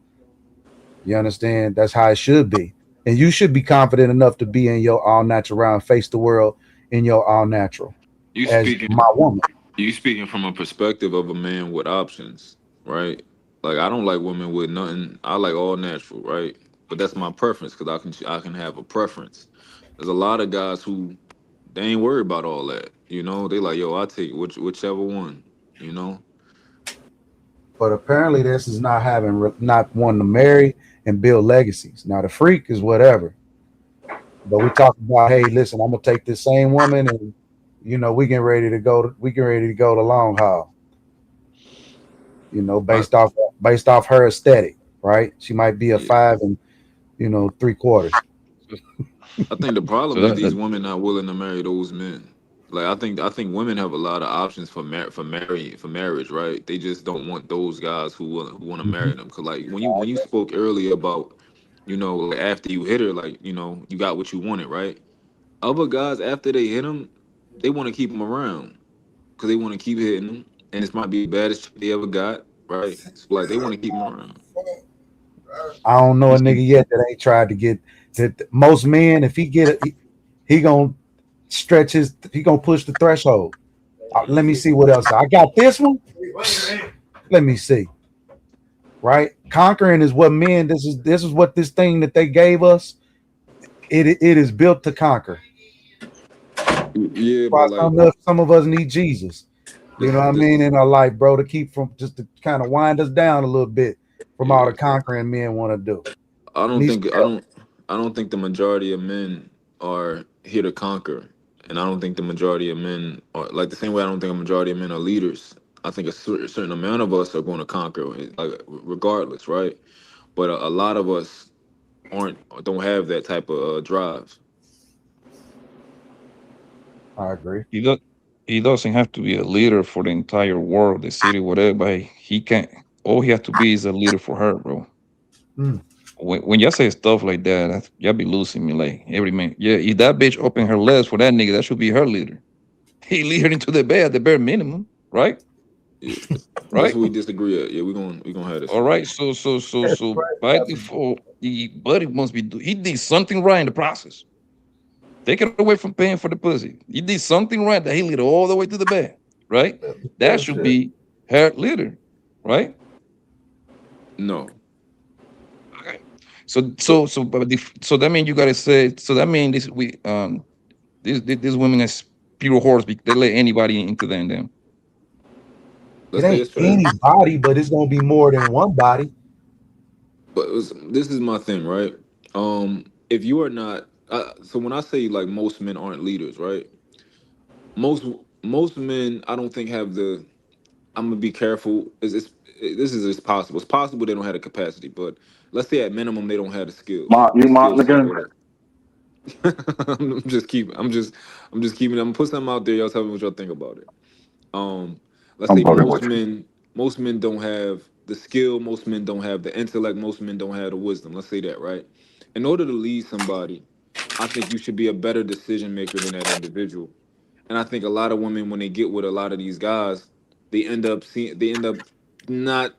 You understand? That's how it should be. And you should be confident enough to be in your all natural and face the world in your all natural You as speaking my woman. you speaking from a perspective of a man with options, right? Like I don't like women with nothing. I like all natural, right? But that's my preference because I can have a preference. There's a lot of guys who they ain't worried about all that. You know, they like, yo, I take whichever one. You know, But apparently, this is not not wanting to marry and build legacies. Now, the freak is whatever. But we talk about, hey, listen, I'm gonna take this same woman, and we getting ready to go. We getting ready to go the long haul. I Based off her aesthetic, right? She might be a yeah. 5 3/4. I think the So problem is these that women not willing to marry those men. Like I think women have a lot of options for marriage, right? They just don't want those guys who want to marry them. Cause like when you spoke earlier about, like after you hit her, like you got what you wanted, right? Other guys after they hit them, they want to keep them around because they want to keep hitting them, and this might be the baddest chick they ever got, right? So like they want to keep them around. I don't know you a see, nigga yet that ain't tried to get that. Most men, if he get it, he gonna he gonna push the threshold. Let me see what else I got. This one. Let me see. Right, conquering is what men. This is what this thing that they gave us. It is built to conquer. Yeah, Why but like some of us need Jesus. You know this what I this mean in our life, bro, to keep from just to kind of wind us down a little bit from all yeah. the conquering men want to do. I don't Need think some I help. don't I don't think the majority of men are here to conquer, and I don't think the majority of men are like the same way. I don't think a majority of men are leaders. I think a certain amount of us are going to conquer, like regardless, right? But a lot of us don't have that type of drive. I agree. he does he doesn't have to be a leader for the entire world, the city, whatever. But he can't. All he has to be is a leader for her, bro. Mm. When y'all say stuff like that, y'all be losing me. Like every man, yeah. If that bitch open her legs for that nigga, that should be her leader. He lead her into the bed at the bare minimum, right? Yeah, that's Right. what we disagree at. Yeah, we gonna have this All one. right. So by default, the buddy must be he did something right in the process. Take it away from paying for the pussy. He did something right that he lead her all the way to the bed, right? That should Bullshit. be her leader, right? No, Okay. So so so so but so that means you gotta say so that means these women is pure whores because they let anybody into them. It let's say ain't it's fair. anybody, but it's gonna be more than one body. But this is my thing, right? If you are not, so when I say like most men aren't leaders, right? Most most men, I don't think have the. I'm gonna be careful. This is as possible. It's possible they don't have the capacity, but let's say at minimum they don't have the skills, Mark, you the skill Martin set, again? or the. I'm just keeping. I'm just keeping. I'm gonna put something out there. Y'all tell me what y'all think about it. Um, let's I'm say bugging with you. most men don't have the skill, most men don't have the intellect, most men don't have the wisdom. Let's say that, right? In order to lead somebody, I think you should be a better decision maker than that individual. And I think a lot of women, when they get with a lot of these guys, they end up not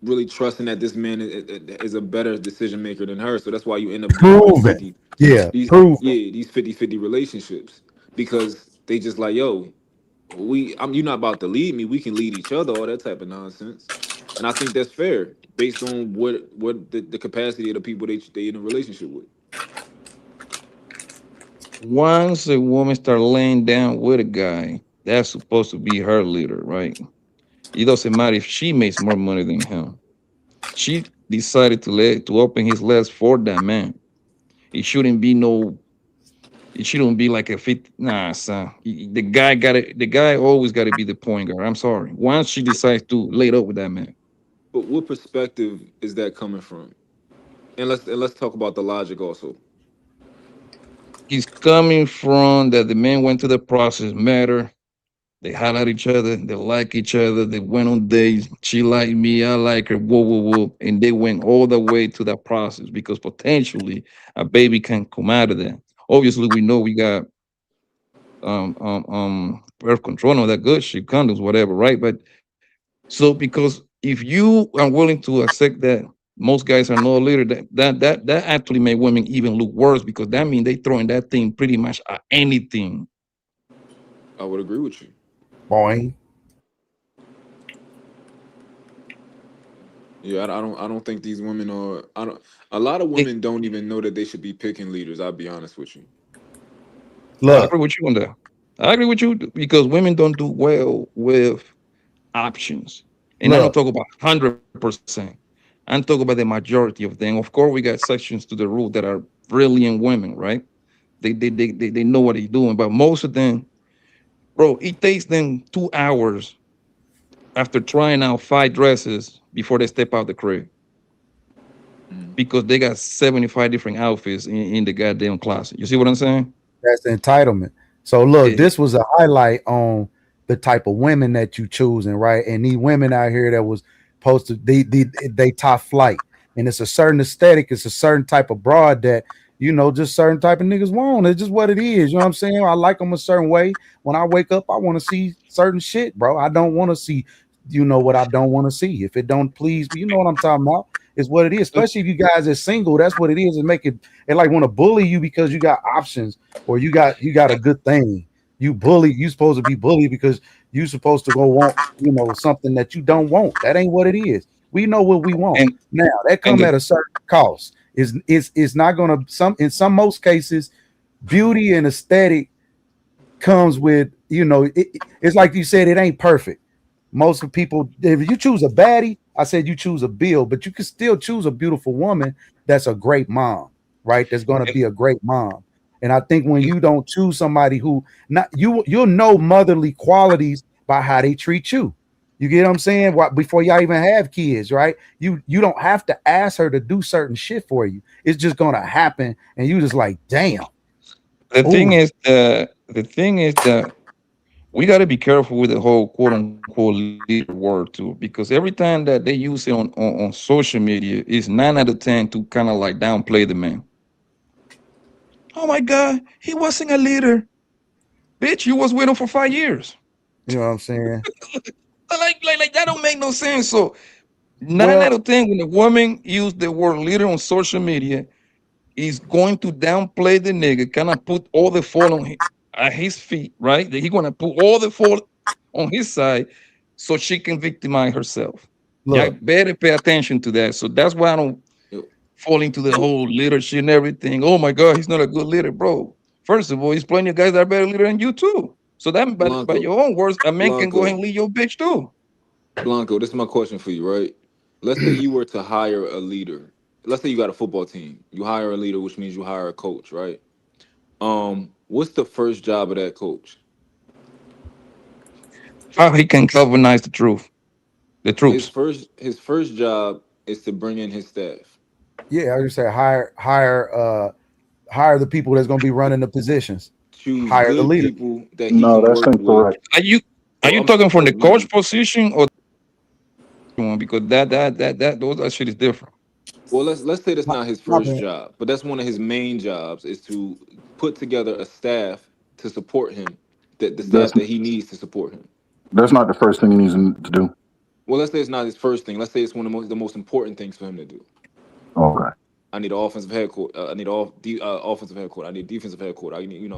really trusting that this man is a better decision maker than her. So that's why you end up getting Prove it. Yeah, prove it. these 50-50 relationships, because they just like, yo, you're not about to lead me. We can lead each other, all that type of nonsense. And I think that's fair based on what the capacity of the people they in a relationship with. Once a woman start laying down with a guy, that's supposed to be her leader, right? It doesn't matter if she makes more money than him. She decided to open his legs for that man. It shouldn't be no. It shouldn't be like a fit. Nah, son. The guy got it. The guy always got to be the point guard. I'm sorry. Once she decides to lay it up with that man, But what perspective is that coming from? And let's talk about the logic also. he's coming from that the man went to the process matter. They highlight each other. They like each other. They went on dates. She like me. I like her. Whoa, whoa, whoa. And they went all the way to that process because potentially a baby can come out of that. Obviously, we know we got birth control, no that good shit, condoms, whatever, right? But so because if you are willing to accept that most guys are no leader, that actually made women even look worse because that means they throwing that thing pretty much at anything. I would agree with you. Boing. Yeah, I don't think these women are. I don't. A lot of They, women don't even know that they should be picking leaders. I'll be honest with you. I Look, agree with you on that. I agree with you because women don't do well with options. And I don't look. talk about 100%. I'm talking about the majority of them. Of course, we got sections to the rule that are brilliant women, right? They know what they're doing. But most of them, bro, it takes them 2 hours after trying out 5 dresses before they step out the crib Mm. because they got 75 different outfits in the goddamn closet. You see what I'm saying? That's the entitlement. So look, Yeah. this was a highlight on the type of women that you choosing, right? And these women out here that was posted, they top flight, and it's a certain aesthetic, it's a certain type of broad that just certain type of niggas want. It's just what it is. You know what I'm saying? I like them a certain way. When I wake up, I want to see certain shit, bro. I don't want to see, what I don't want to see. If it don't please me, you know what I'm talking about. It's what it is. Especially if you guys are single, that's what it is. It make it. It like want to bully you because you got options or you got a good thing. You supposed to be bullied because you supposed to go want, something that you don't want. That ain't what it is. We know what we want. And Now that and come at a certain cost. Is not gonna in most cases, beauty and aesthetic comes with, it's like you said, it ain't perfect. Most of people, if you choose a baddie, I said you choose a bill, but you can still choose a beautiful woman that's a great mom, right? That's going to be a great mom. And I think when you don't choose somebody who not you'll know motherly qualities by how they treat you. You get what I'm saying? What before y'all even have kids, right? You don't have to ask her to do certain shit for you. It's just gonna happen, and you just like, damn. Ooh, the thing is that we got to be careful with the whole quote unquote leader word too, because every time that they use it on social media, it's 9 out of 10 to kind of like downplay the man. Oh my God, he wasn't a leader, bitch. You was with him for 5 years. you know what I'm saying? Like that don't make no sense. So nine Well, out of ten, when a woman use the word leader on social media, is going to downplay the nigga, kind of put all the fault at his feet, right? That he gonna put all the fault on his side so she can victimize herself. Yeah, look, better pay attention to that. So that's why I don't Yo, fall into the whole leadership and everything. Oh my God, he's not a good leader, bro. First of all, he's plenty of guys that are better leader than you too. So that by Blanco, your own words, a man can go ahead Blanco, and lead your bitch too. Blanco. This is my question for you, right? Let's say you were to hire a leader. Let's say you got a football team. You hire a leader, which means you hire a coach, right? What's the first job of that coach? How he can galvanize the His troops. first job is to bring in his staff. yeah, I just say hire the people that's gonna be running the positions. Choose Hire the good leader. people that he No, can that's work with. incorrect. Are So you I'm talking from so the coach listen. position or one? Because that those that shit is different. Well, let's say that's My, not his my first bad. job, but that's one of his main jobs is to put together a staff to support him, that the That's staff that he needs to support him. that's not the first thing he needs to do. Well, let's say it's not his first thing. Let's say it's one of the most important things for him to do. Okay. I need an offensive head coach. I need offensive head coach. I need defensive head coach. I need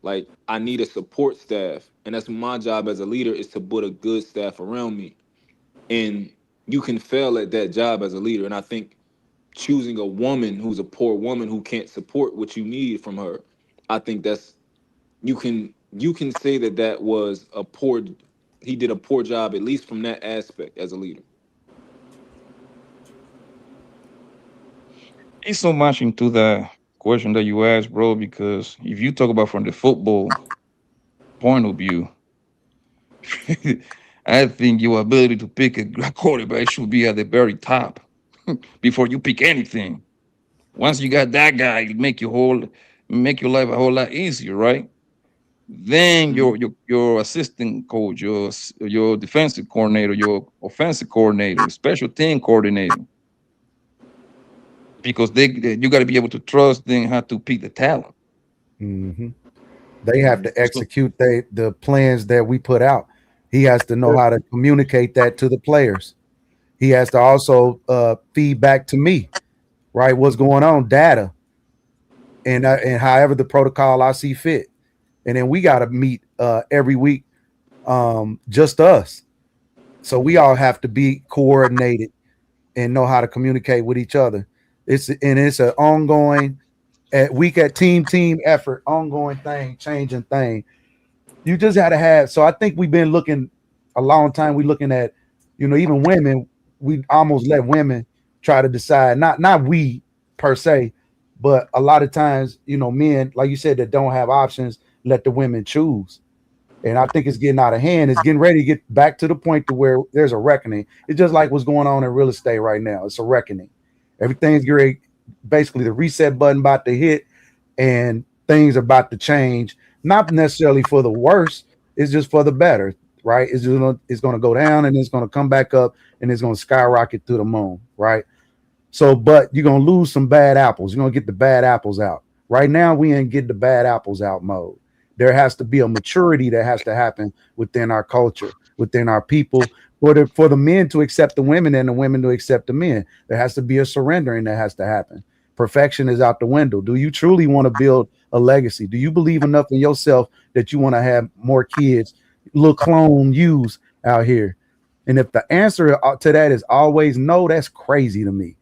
like I need a support staff, and that's my job as a leader is to put a good staff around me. And you can fail at that job as a leader, and I think choosing a woman who's a poor woman who can't support what you need from her, I think that's you can say that that was a poor he did a poor job at least from that aspect as a leader. It's so much into the question that you asked, bro, because if you talk about from the football point of view, I think your ability to pick a quarterback should be at the very top before you pick anything. Once you got that guy, it make your life a whole lot easier, right? Then your assistant coach, your defensive coordinator, your offensive coordinator, special team coordinator, because you got to be able to trust them how to pick the talent. Mm-hmm. They have to So execute the plans that we put out. He has to know how to communicate that to the players. He has to also feed back to me, right? What's going on, data, and however the protocol I see fit. And then we got to meet every week, just us. So we all have to be coordinated and know how to communicate with each other. It's an ongoing week at team effort, ongoing thing, changing thing. You just had to have. So I think we've been looking a long time. We looking at, even women. We almost let women try to decide. Not we per se, but a lot of times, men, like you said, that don't have options, let the women choose. And I think it's getting out of hand. It's getting ready to get back to the point to where there's a reckoning. It's just like what's going on in real estate right now. It's a reckoning. Everything's great. Basically, the reset button about to hit, and things are about to change. Not necessarily for the worse. It's just for the better, right? It's gonna go down and it's gonna come back up and it's gonna skyrocket to the moon, right? So, but you're gonna lose some bad apples. You're gonna get the bad apples out. Right now, we ain't get the bad apples out mode. There has to be a maturity that has to happen within our culture, within our people, for the men to accept the women and the women to accept the men. There has to be a surrendering that has to happen. Perfection is out the window. Do you truly want to build a legacy? Do you believe enough in yourself that you want to have more kids, little clone yous out here? And if the answer to that is always no, that's crazy to me.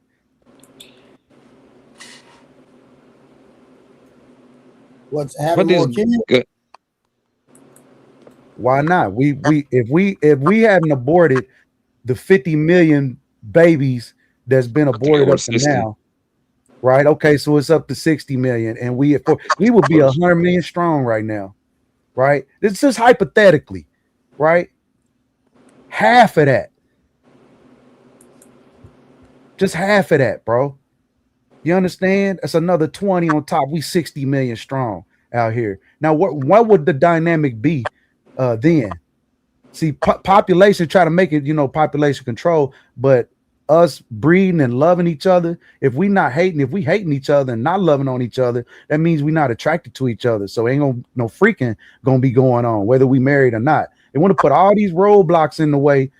What's having what is more kids? good? Why not? If we hadn't aborted the 50 million babies that's been I think aborted over up to 60. now, right? Okay, so it's up to 60 million, and we would be 100 million strong right now, right? This is just hypothetically, right? Half of that, just half of that, bro. You understand? That's another 20 on top. We 60 million strong out here. Now, what would the dynamic be then? See, population try to make it, population control, but us breeding and loving each other, if we hating each other and not loving on each other, that means we're not attracted to each other. So ain't no freaking gonna be going on, whether we married or not. They want to put all these roadblocks in the way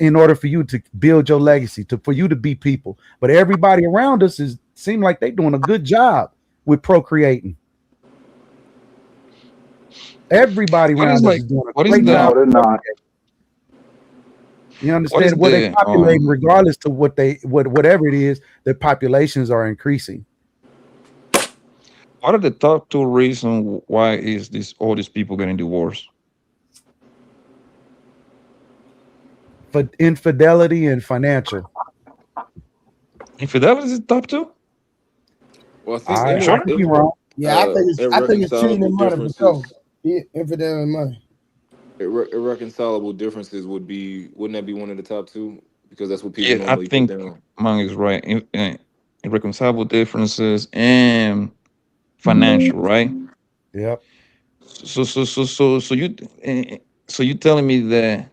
in order for you to build your legacy, for you to be people. But everybody around us seem like they doing a good job with procreating. Everybody What is around us like? is doing What a is great the? job. No, they're not. You What is understand? Where they the? populating, regardless to whatever it is, their populations are increasing. What are the top two reasons why is this all these people getting divorced? For infidelity and financial. Infidelity is the top two. Well, I think I You sure? could be wrong. Yeah, I think it's cheating irreconcilable and money for sure. differences. Yeah, infidel and money. Irreconcilable differences wouldn't that be one of the top two? Because that's what people Yeah, I normally put think down. Mang is right. Irreconcilable differences and financial, right? Yep. So you telling me that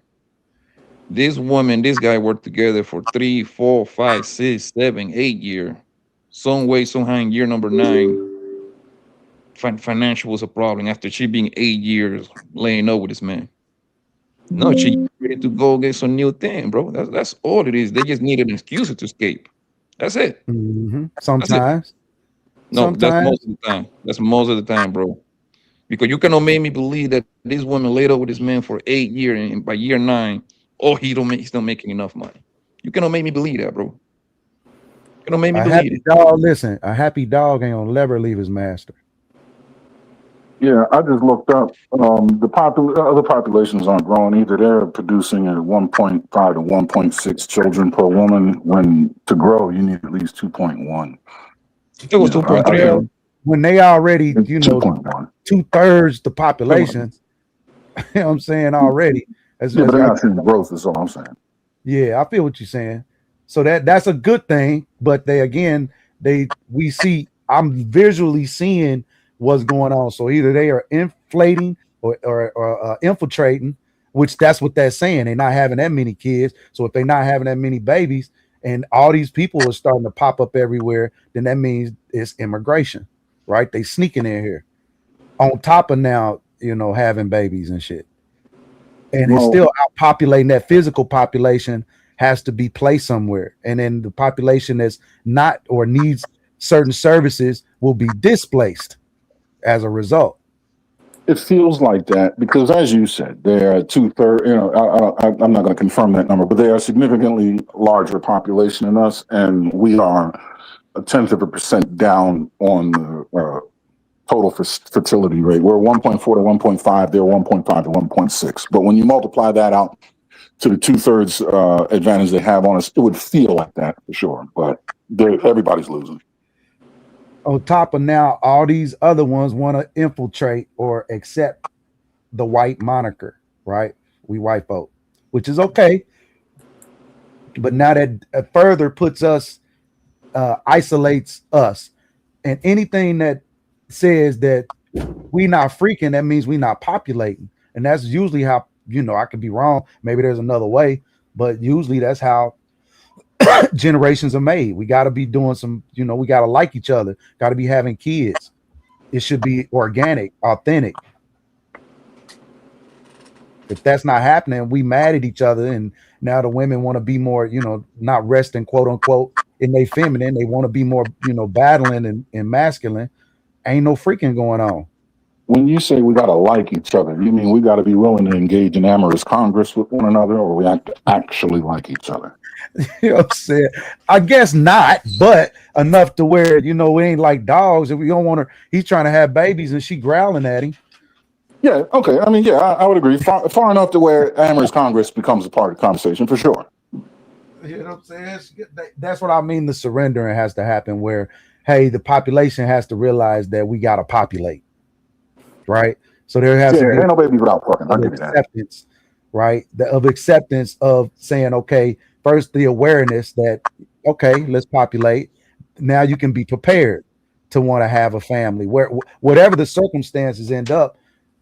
this woman, this guy worked together for 3, 4, 5, 6, 7, 8 years. Some way, somehow in year number 9, financial was a problem after she being 8 years laying up with this man. No, she ready to go get some new thing, bro. That's all it is. They just need an excuse to escape. That's it. That's it. Sometimes. No, that's Sometimes. most of the time. That's most of the time, bro. Because you cannot make me believe that this woman laid up with this man for 8 years, and by year 9, oh, he's not making enough money. You cannot make me believe that, bro. You cannot make me A believe happy it. dog, listen, a happy dog ain't gonna never leave his master. Yeah, I just looked up. Other populations aren't growing either. They're producing at 1.5 to 1.6 children per woman. When to grow, you need at least 2.1. It was You know, I 2.3. think When they already, it's 2.1. 2/3 the population, you know what I'm saying, already. Yeah, but As they're like, not seeing growth. Is all I'm saying. yeah, I feel what you're saying. So that's a good thing, but we see, I'm visually seeing what's going on. So either they are inflating or infiltrating, which that's what they're saying. They're not having that many kids. So if they're not having that many babies and all these people are starting to pop up everywhere, then that means it's immigration, right? They sneaking in here on top of now, having babies and shit. And it's Well, still outpopulating. That physical population has to be placed somewhere, and then the population that's not or needs certain services will be displaced as a result. it feels like that because, as you said, they are 2/3. I'm not going to confirm that number, but they are a significantly larger population than us, and we are 0.1% down on the total fertility rate. We're 1.4 to 1.5. They're 1.5 to 1.6. But when you multiply that out to the 2/3 advantage they have on us, it would feel like that for sure. But everybody's losing. On top of now, all these other ones want to infiltrate or accept the white moniker, right? We white folk, which is okay. But now that further puts us, isolates us. And anything that says that we not freaking, that means we not populating. And that's usually how, I could be wrong. Maybe there's another way, but usually that's how generations are made. We got to be doing some, we got to like each other, got to be having kids. It should be organic, authentic. If that's not happening, we mad at each other. And now the women want to be more, not resting, quote unquote, in they feminine. They want to be more, battling and masculine. Ain't no freaking going on. When you say we got to like each other, you mean we got to be willing to engage in amorous congress with one another, or we have to actually like each other? You know what I'm saying? I guess not, but enough to where, we ain't like dogs. If we don't want her, he's trying to have babies and she growling at him. Yeah, okay. I mean, yeah, I would agree. Far enough to where amorous congress becomes a part of the conversation, for sure. You know what I'm saying? That's what I mean. The surrendering has to happen where, hey, the population has to realize that we got to populate, right? So there has to be ain't no baby without fucking. I'll give you that. Acceptance, right? Of acceptance of saying, okay, first the awareness that, okay, let's populate. Now you can be prepared to want to have a family. Whatever the circumstances end up,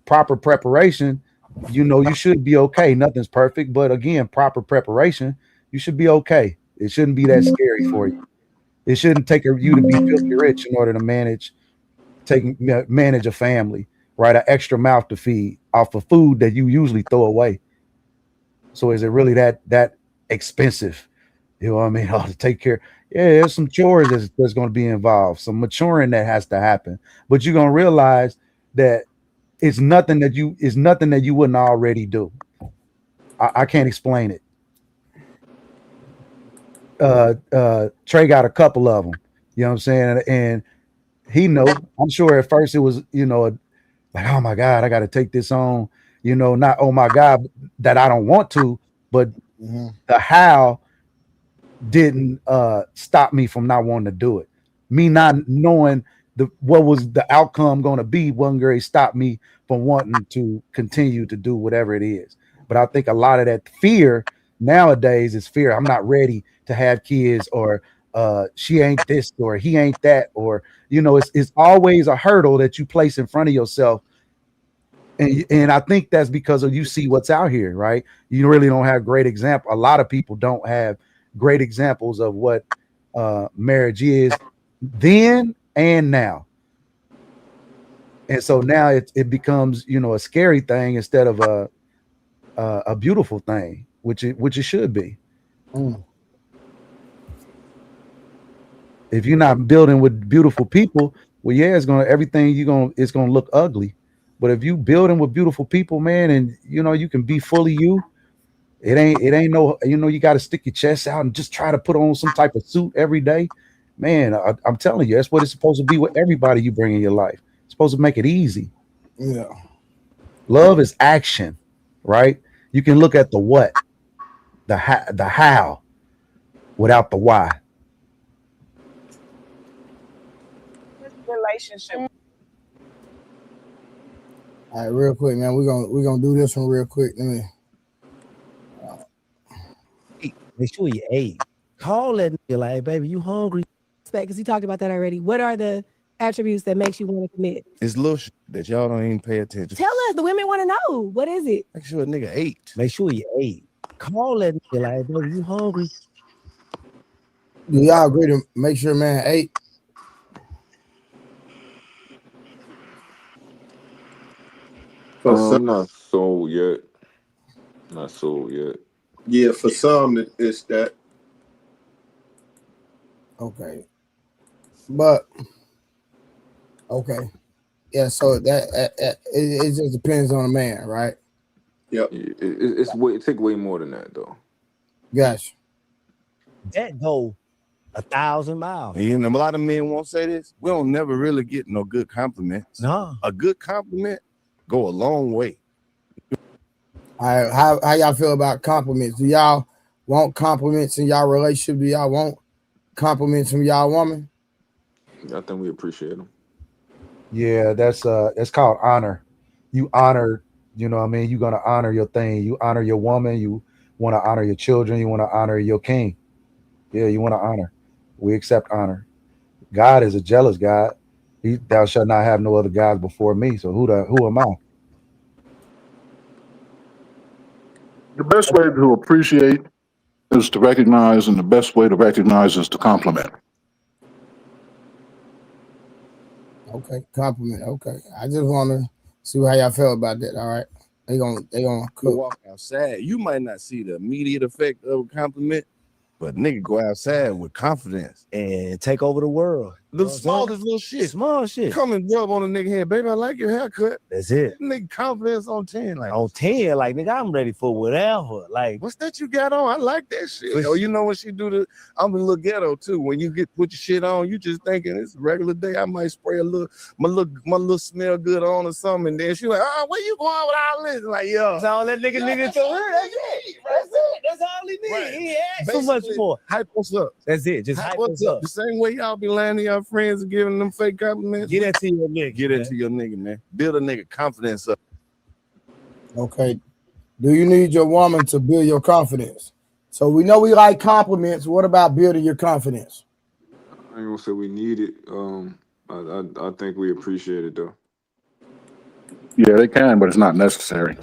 proper preparation, you should be okay. Nothing's perfect, but again, proper preparation, you should be okay. It shouldn't be that scary for you. It shouldn't take you to be filthy rich in order to manage a family, right? An extra mouth to feed off of food that you usually throw away. So is it really that expensive? You know what I mean? To take care. Yeah, there's some chores that's going to be involved, some maturing that has to happen. But you're gonna realize that it's nothing that you wouldn't already do. I can't explain it. Trey got a couple of them. You know what I'm saying? And he I'm sure at first it was, like, oh my God, I got to take this on, not, oh my God, that I don't want to, but the how didn't stop me from not wanting to do it. Me not knowing what was the outcome going to be wasn't going to stop me from wanting to continue to do whatever it is. But I think a lot of that fear nowadays is fear. I'm not ready to have kids, or she ain't this, or he ain't that, or it's always a hurdle that you place in front of yourself. And I think that's because of you see what's out here, right? You really don't have great example. A lot of people don't have great examples of what marriage is then and now. And so now it becomes, a scary thing instead of a beautiful thing, which it should be. If you're not building with beautiful people, well, yeah, it's gonna look ugly. But if you building with beautiful people, man, and you can be fully you, it ain't no, you got to stick your chest out and just try to put on some type of suit every day. Man, I'm telling you, that's what it's supposed to be with everybody you bring in your life. It's supposed to make it easy. Yeah. Love is action, right? You can look at the what, the how, without the why. Relationship. All right, real quick, man. We're gonna do this one real quick. Let me. Make sure you ate. Call that nigga like, hey, baby, you hungry? Because he talked about that already. What are the attributes that makes you want to commit? It's little shit that y'all don't even pay attention. Tell us. The women want to know. What is it? Make sure a nigga ate. Make sure you ate. Call that nigga like, hey, baby, you hungry? Do y'all agree to make sure man ate? For some, Not sold yet. Not sold yet. yeah, for some it's that. Okay. But okay. Yeah, so that it just depends on the man, right? Yep. It take way more than that though. Gotcha. That go 1,000 miles. And a lot of men won't say this. We don't never really get no good compliments. No. A good compliment go a long way. All right, how y'all feel about compliments? Do y'all want compliments in y'all relationship? Do y'all want compliments from y'all woman? I think we appreciate them. Yeah, that's called honor. You honor, you know what I mean? You're gonna honor your thing. You honor your woman, you want to honor your children, you want to honor your king. Yeah, you want to honor. We accept honor. God is a jealous God. Thou shalt not have no other gods before me. So who am I? The best way to appreciate is to recognize, and the best way to recognize is to compliment. Okay, compliment. Okay, I just want to see how y'all feel about that. All right, they gonna cook. Walk outside. You might not see the immediate effect of a compliment, but nigga go outside with confidence and take over the world. The smallest little shit. Small shit. Come and rub on a nigga head, baby. I like your haircut. That's it. Nigga confidence on 10. Like on 10, like nigga, I'm ready for whatever. Like, what's that you got on? I like that shit. Oh, you know when she do I'm a little ghetto too. When you put your shit on, you just thinking it's a regular day. I might spray my little smell good on or something. And then she like, oh, where you going with all this? Like, yo. That's all that nigga to her. That's it. That's it. That's all he need. Right. He asked so much more. Hype us up. That's it. Just hype us up. The same way y'all be lying to y'all friends and giving them fake compliments. Get that to your nigga. Get that to your nigga, man. Build a nigga confidence up. Okay. Do you need your woman to build your confidence? So we know we like compliments. What about building your confidence? I ain't gonna say we need it. I think we appreciate it though. Yeah, they can, but it's not necessary.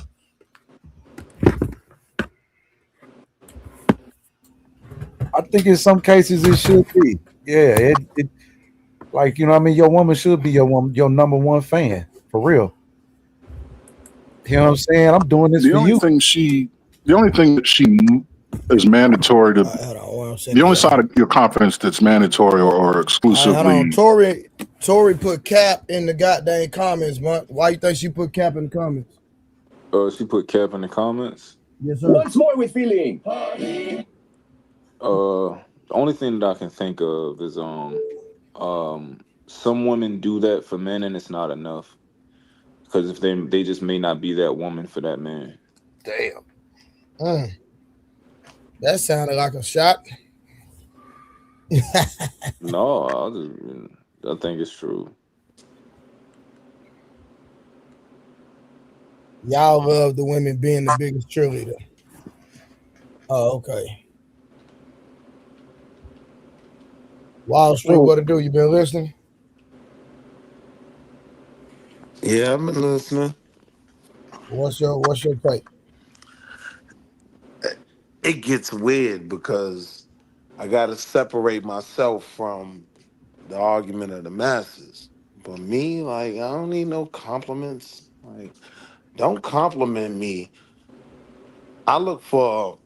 I think in some cases it should be. Yeah, it like, you know what I mean? Your woman should be your number one fan, for real. You know what I'm saying? I'm doing this for you. The only thing that she is mandatory to the only side of your confidence that's mandatory or exclusively. Hold on. Tori put cap in the goddamn comments, man. Why you think she put cap in the comments? She put cap in the comments. Yes, sir. Once more with feeling. The only thing that I can think of is some women do that for men and it's not enough. Because if they just may not be that woman for that man. Damn. That sounded like a shot. No, I think it's true. Y'all love the women being the biggest cheerleader. Oh, okay. Wall Street, what it do? You been listening? Yeah, I've been listening. What's your take? It gets weird because I got to separate myself from the argument of the masses. But me, like, I don't need no compliments. Like, don't compliment me. I look for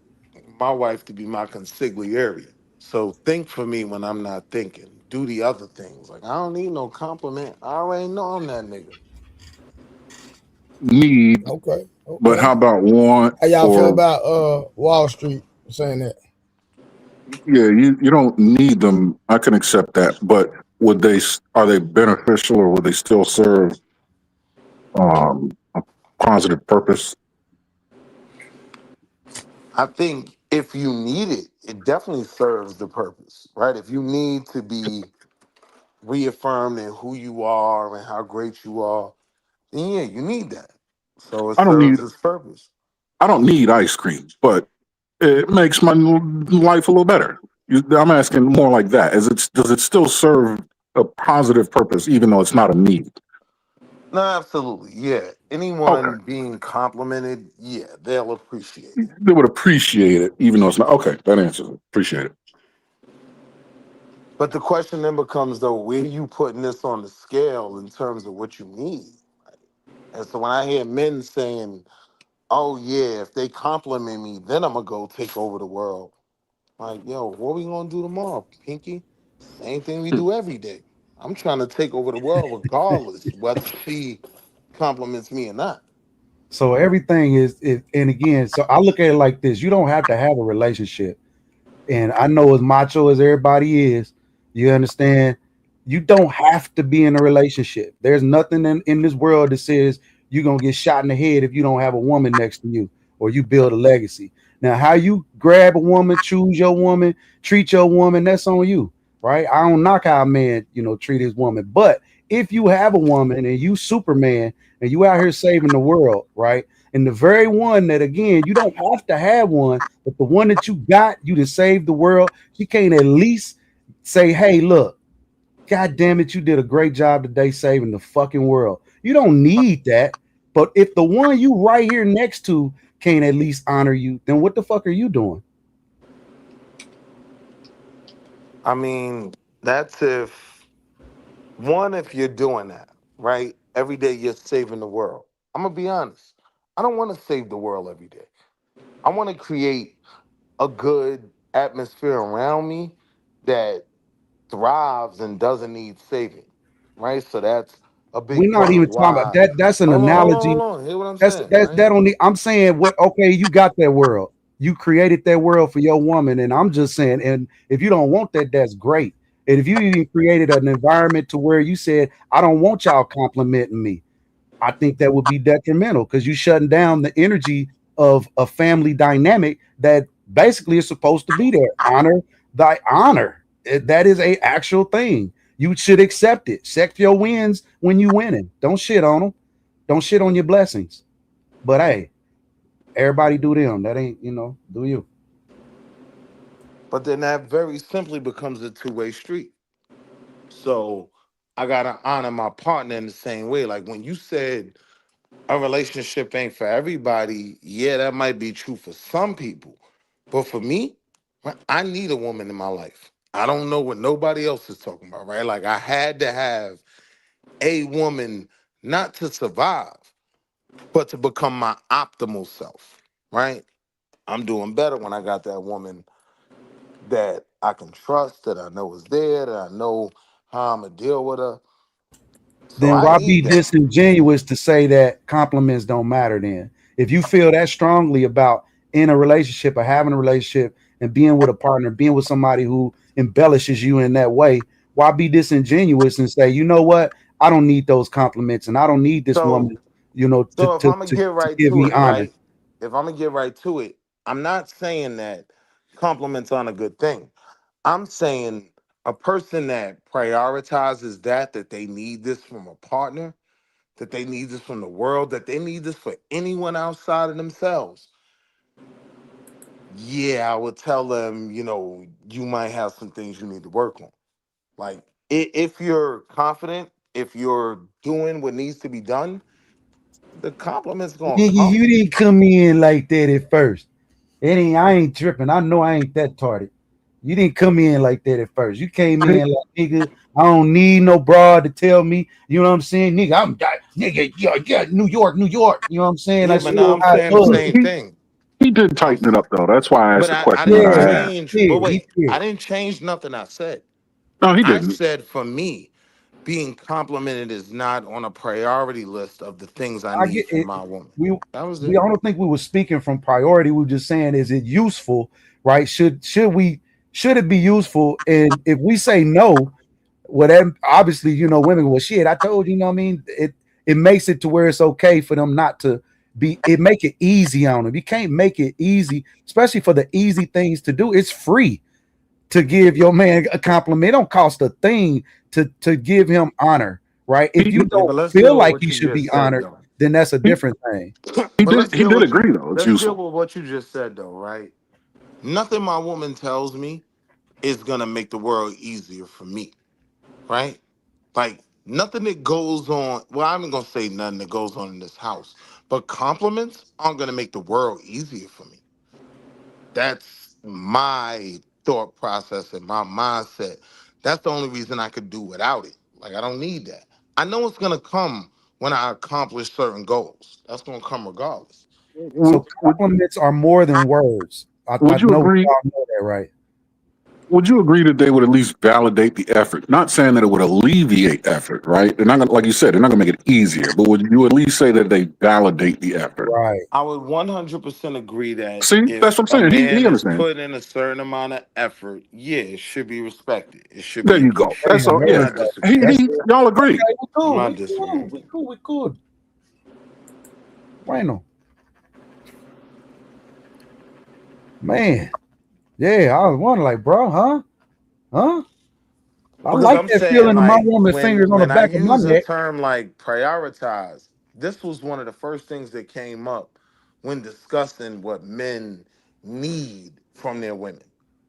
my wife to be my consigliere. So think for me when I'm not thinking. Do the other things. Like, I don't need no compliment. I already know I'm that nigga. Need. Okay. But how about want? How y'all feel about Wall Street saying that? Yeah, you don't need them. I can accept that, but are they beneficial or would they still serve a positive purpose? I think if you need it, it definitely serves the purpose, right? If you need to be reaffirmed in who you are and how great you are, then yeah, you need that. So it I don't need serves its purpose. I don't need ice cream, but it makes my life a little better. I'm asking more like that. Does it still serve a positive purpose, even though it's not a need? No, absolutely. Yeah. Okay, Anyone being complimented, yeah, they'll appreciate it. they would appreciate it, even though it's not. Okay, that answers it. Appreciate it. But the question then becomes though, where you putting this on the scale in terms of what you need? And so when I hear men saying, oh yeah, if they compliment me, then I'm gonna go take over the world. Like, yo, what we gonna do tomorrow, Pinky? Same thing we do every day. I'm trying to take over the world regardless whether she compliments me or not. So everything is, and again, so I look at it like this: you don't have to have a relationship. And I know as macho as everybody is, you understand, you don't have to be in a relationship. There's nothing in this world that says you're gonna get shot in the head if you don't have a woman next to you or you build a legacy. Now, how you grab a woman, choose your woman, treat your woman, that's on you, right? I don't knock how a man, treat his woman. But if you have a woman and you Superman and you out here saving the world, right? And the very one that, again, you don't have to have one, but the one that you got, you to save the world, she can't at least say, hey, look, God damn it, you did a great job today saving the fucking world. You don't need that. But if the one you right here next to can't at least honor you, then what the fuck are you doing? I mean, that's if you're doing that, right? Every day you're saving the world. I'm gonna be honest. I don't want to save the world every day. I want to create a good atmosphere around me that thrives and doesn't need saving, right? So that's a We're big not part of even talking about why. that. That's an Hold on, hold on, analogy. hold on. Hear what I'm That's saying, that right? that only I'm saying what okay, you got that world. You created that world for your woman. And I'm just saying, and if you don't want that, that's great. And if you even created an environment to where you said, I don't want y'all complimenting me, I think that would be detrimental because you shutting down the energy of a family dynamic that basically is supposed to be there. Honor thy honor. That is a actual thing. You should accept it. Accept your wins when you winning. Don't shit on them. Don't shit on your blessings. But hey, everybody do them. That ain't, do you. But then that very simply becomes a two-way street. So I gotta honor my partner in the same way. Like when you said a relationship ain't for everybody, yeah, that might be true for some people. But for me, right, I need a woman in my life. I don't know what nobody else is talking about, right? Like I had to have a woman not to survive, but to become my optimal self, right? I'm doing better when I got that woman that I can trust, that I know is there, that I know how I'm gonna deal with her. So Then I why need be that. disingenuous to say that compliments don't matter then? If you feel that strongly about in a relationship or having a relationship and being with a partner, being with somebody who embellishes you in that way, why be disingenuous and say, you know what? I don't need those compliments and I don't need this So woman, so if I'm gonna get to right give to me it, honor. right? If I'm gonna get right to it, I'm not saying that compliments aren't a good thing. I'm saying a person that prioritizes that they need this from a partner, that they need this from the world, that they need this for anyone outside of themselves. Yeah, I would tell them, you might have some things you need to work on. Like if you're confident, if you're doing what needs to be done, the compliments gonna Nigga, come. you didn't come in like that at first. I ain't tripping. I know I ain't that tardy. You didn't come in like that at first. You came in like, nigga, I don't need no broad to tell me. You know what I'm saying? Nigga, yeah, New York, New York. You know what I'm saying? Yeah, That's but now still I'm how it saying the was. same thing. He did I'm, tighten it up though. That's why I asked but the I question that didn't I Yeah, asked. change. he But did. He wait, I did. didn't change nothing I said. No, he I didn't. said for me, being complimented is not on a priority list of the things I I get need from it. my woman. We That was we it. I don't think we were speaking from priority. We were just saying, is it useful, right? Should it be useful? And if we say no, well, then obviously, women go, well, shit, I told you, you know what I mean? it makes it to where it's okay for them not to be. It make it easy on them. You can't make it easy, especially for the easy things to do. It's free to give your man a compliment. It don't cost a thing to give him honor, right? If you Yeah, but don't let's feel deal with like what you you should just be said, honored, though. then that's a different thing. But let's He deal did with agree though. It's let's deal useful. with what you just said, though, right? Nothing my woman tells me is gonna make the world easier for me, right? Like nothing that goes on. Well, I'm not gonna say nothing that goes on in this house, but compliments aren't gonna make the world easier for me. That's my thought process and my mindset. That's the only reason I could do without it. Like I don't need that. I know it's gonna come when I accomplish certain goals. That's gonna come regardless. So Would, compliments are more than words. I would you know we agree? all know that, right? Would you agree that they would at least validate the effort? Not saying that it would alleviate effort, right? They're not gonna, like you said, they're not gonna make it easier. But would you at least say that they validate the effort? Right. I would 100% agree that See, that's if what I'm a saying. He man is understands. putting in a certain amount of effort, yeah, it should be respected. It should There be you go. That's appreciated. all. There I'm we Yeah, not go. disagreeing. That's it. y'all agree. Okay, we I'm cool. not We cool. disagreeing. We cool. We cool. Bueno. Man. Yeah, I was wondering, like, bro, huh? Huh? I Because like I'm that saying feeling of my like woman's when fingers on the when I back of my use a neck. term like prioritize, this was one of the first things that came up when discussing what men need from their women.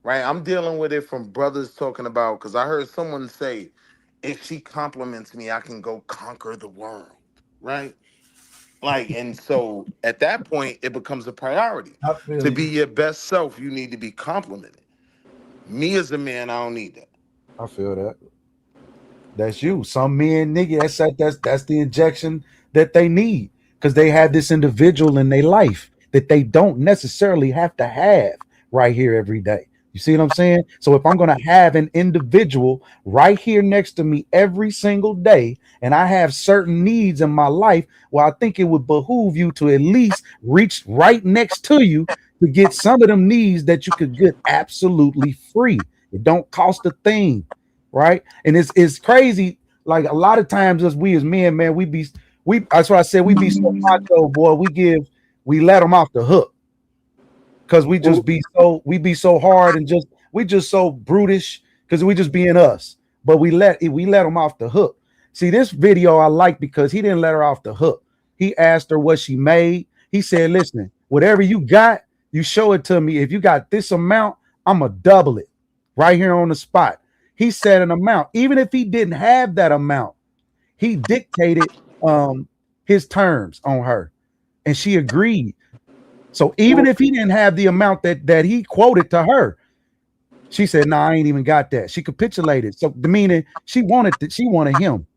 Right? I'm dealing with it from brothers talking about because I heard someone say, if she compliments me, I can go conquer the world. Right? Like, and so at that point, it becomes a priority. I feel To be you. your best self, you need to be complimented. Me as a man, I don't need that. I feel that. That's you. Some men, nigga, that's the injection that they need because they have this individual in their life that they don't necessarily have to have right here every day. You see what I'm saying? So if I'm gonna have an individual right here next to me every single day, and I have certain needs in my life, well, I think it would behoove you to at least reach right next to you to get some of them needs that you could get absolutely free. It don't cost a thing, right? And it's crazy. Like a lot of times, as we as men, man, we. That's what I said. We be so macho, boy. We let them off the hook because we be so hard and we just so brutish because we just being us. But we let them off the hook. See, this video I like because he didn't let her off the hook. He asked her what she made. He said, "Listen, whatever you got, you show it to me. If you got this amount, I'm gonna double it right here on the spot." He said an amount, even if he didn't have that amount, he dictated his terms on her, and she agreed. So even if he didn't have the amount that he quoted to her, she said, "No, I ain't even got that." She capitulated. So the meaning she wanted him,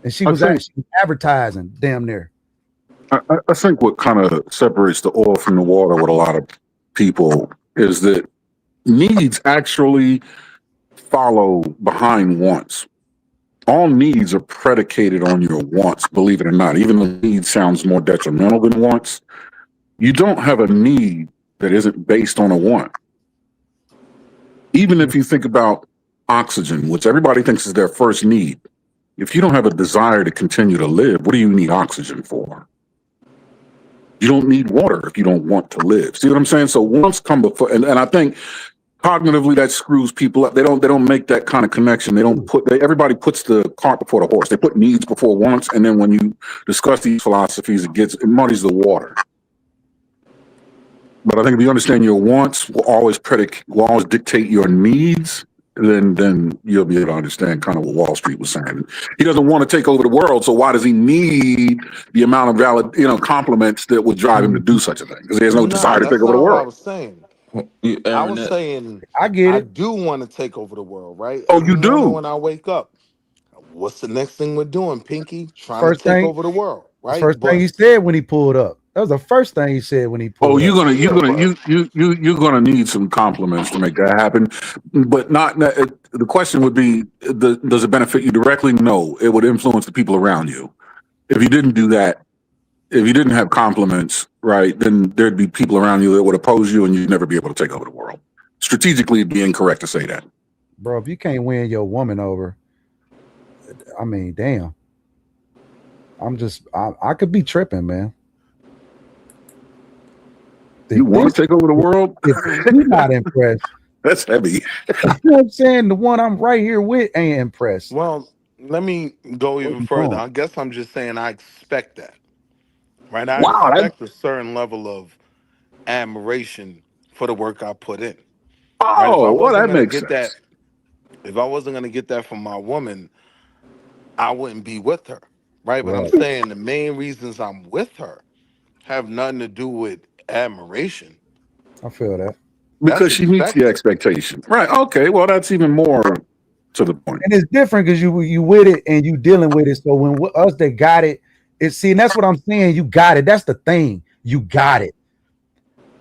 and she I was think actually advertising damn near. I think what kind of separates the oil from the water with a lot of people is that needs actually follow behind wants. All needs are predicated on your wants, believe it or not. Even though need sounds more detrimental than wants, you don't have a need that isn't based on a want. Even if you think about oxygen, which everybody thinks is their first need, if you don't have a desire to continue to live, what do you need oxygen for? You don't need water if you don't want to live. See what I'm saying? So wants come before, and I think cognitively that screws people up. They don't make that kind of connection. They don't put everybody puts the cart before the horse. They put needs before wants, and then when you discuss these philosophies, it muddies the water. But I think if you understand your wants will always dictate your needs, then you'll be able to understand kind of what Wall Street was saying. He doesn't want to take over the world, so why does he need the amount of valid, compliments that would drive him to do such a thing? Because he has no Nah, desire to take that's over the not what I world. was saying. I Aaron, was saying I get I it. do want to take over the world, right? Oh, Every you morning do? when I wake up, what's the next thing we're doing, Pinky? Trying to First take thing, over the world, the right? first thing he said when he pulled up. That was the first thing he said when he Oh, pulled up. Yeah, but you're gonna need some compliments to make that happen, but not. The question would be, does it benefit you directly? No, it would influence the people around you. If you didn't do that, if you didn't have compliments, right, then there'd be people around you that would oppose you, and you'd never be able to take over the world. Strategically, it'd be incorrect to say that. Bro, if you can't win your woman over, I mean, damn. I could be tripping, man. You want to take over the world? If you're not impressed, that's heavy. You know what I'm saying? The one I'm right here with ain't impressed. Well, let me go even further. I guess I'm just saying I expect that. Right? I Wow. expect a certain level of admiration for the work I put in. Right? If I Oh, well, wasn't that gonna makes get sense. if I wasn't gonna get that from my woman, I wouldn't be with her. Right? But I'm saying the main reasons I'm with her have nothing to do with admiration. I feel that. That's Because she meets the expected. expectation. Right. Okay. Well, that's even more to the point. And it's different because you with it and you dealing with it. So when us that got it, and that's what I'm saying. You got it. That's the thing. You got it.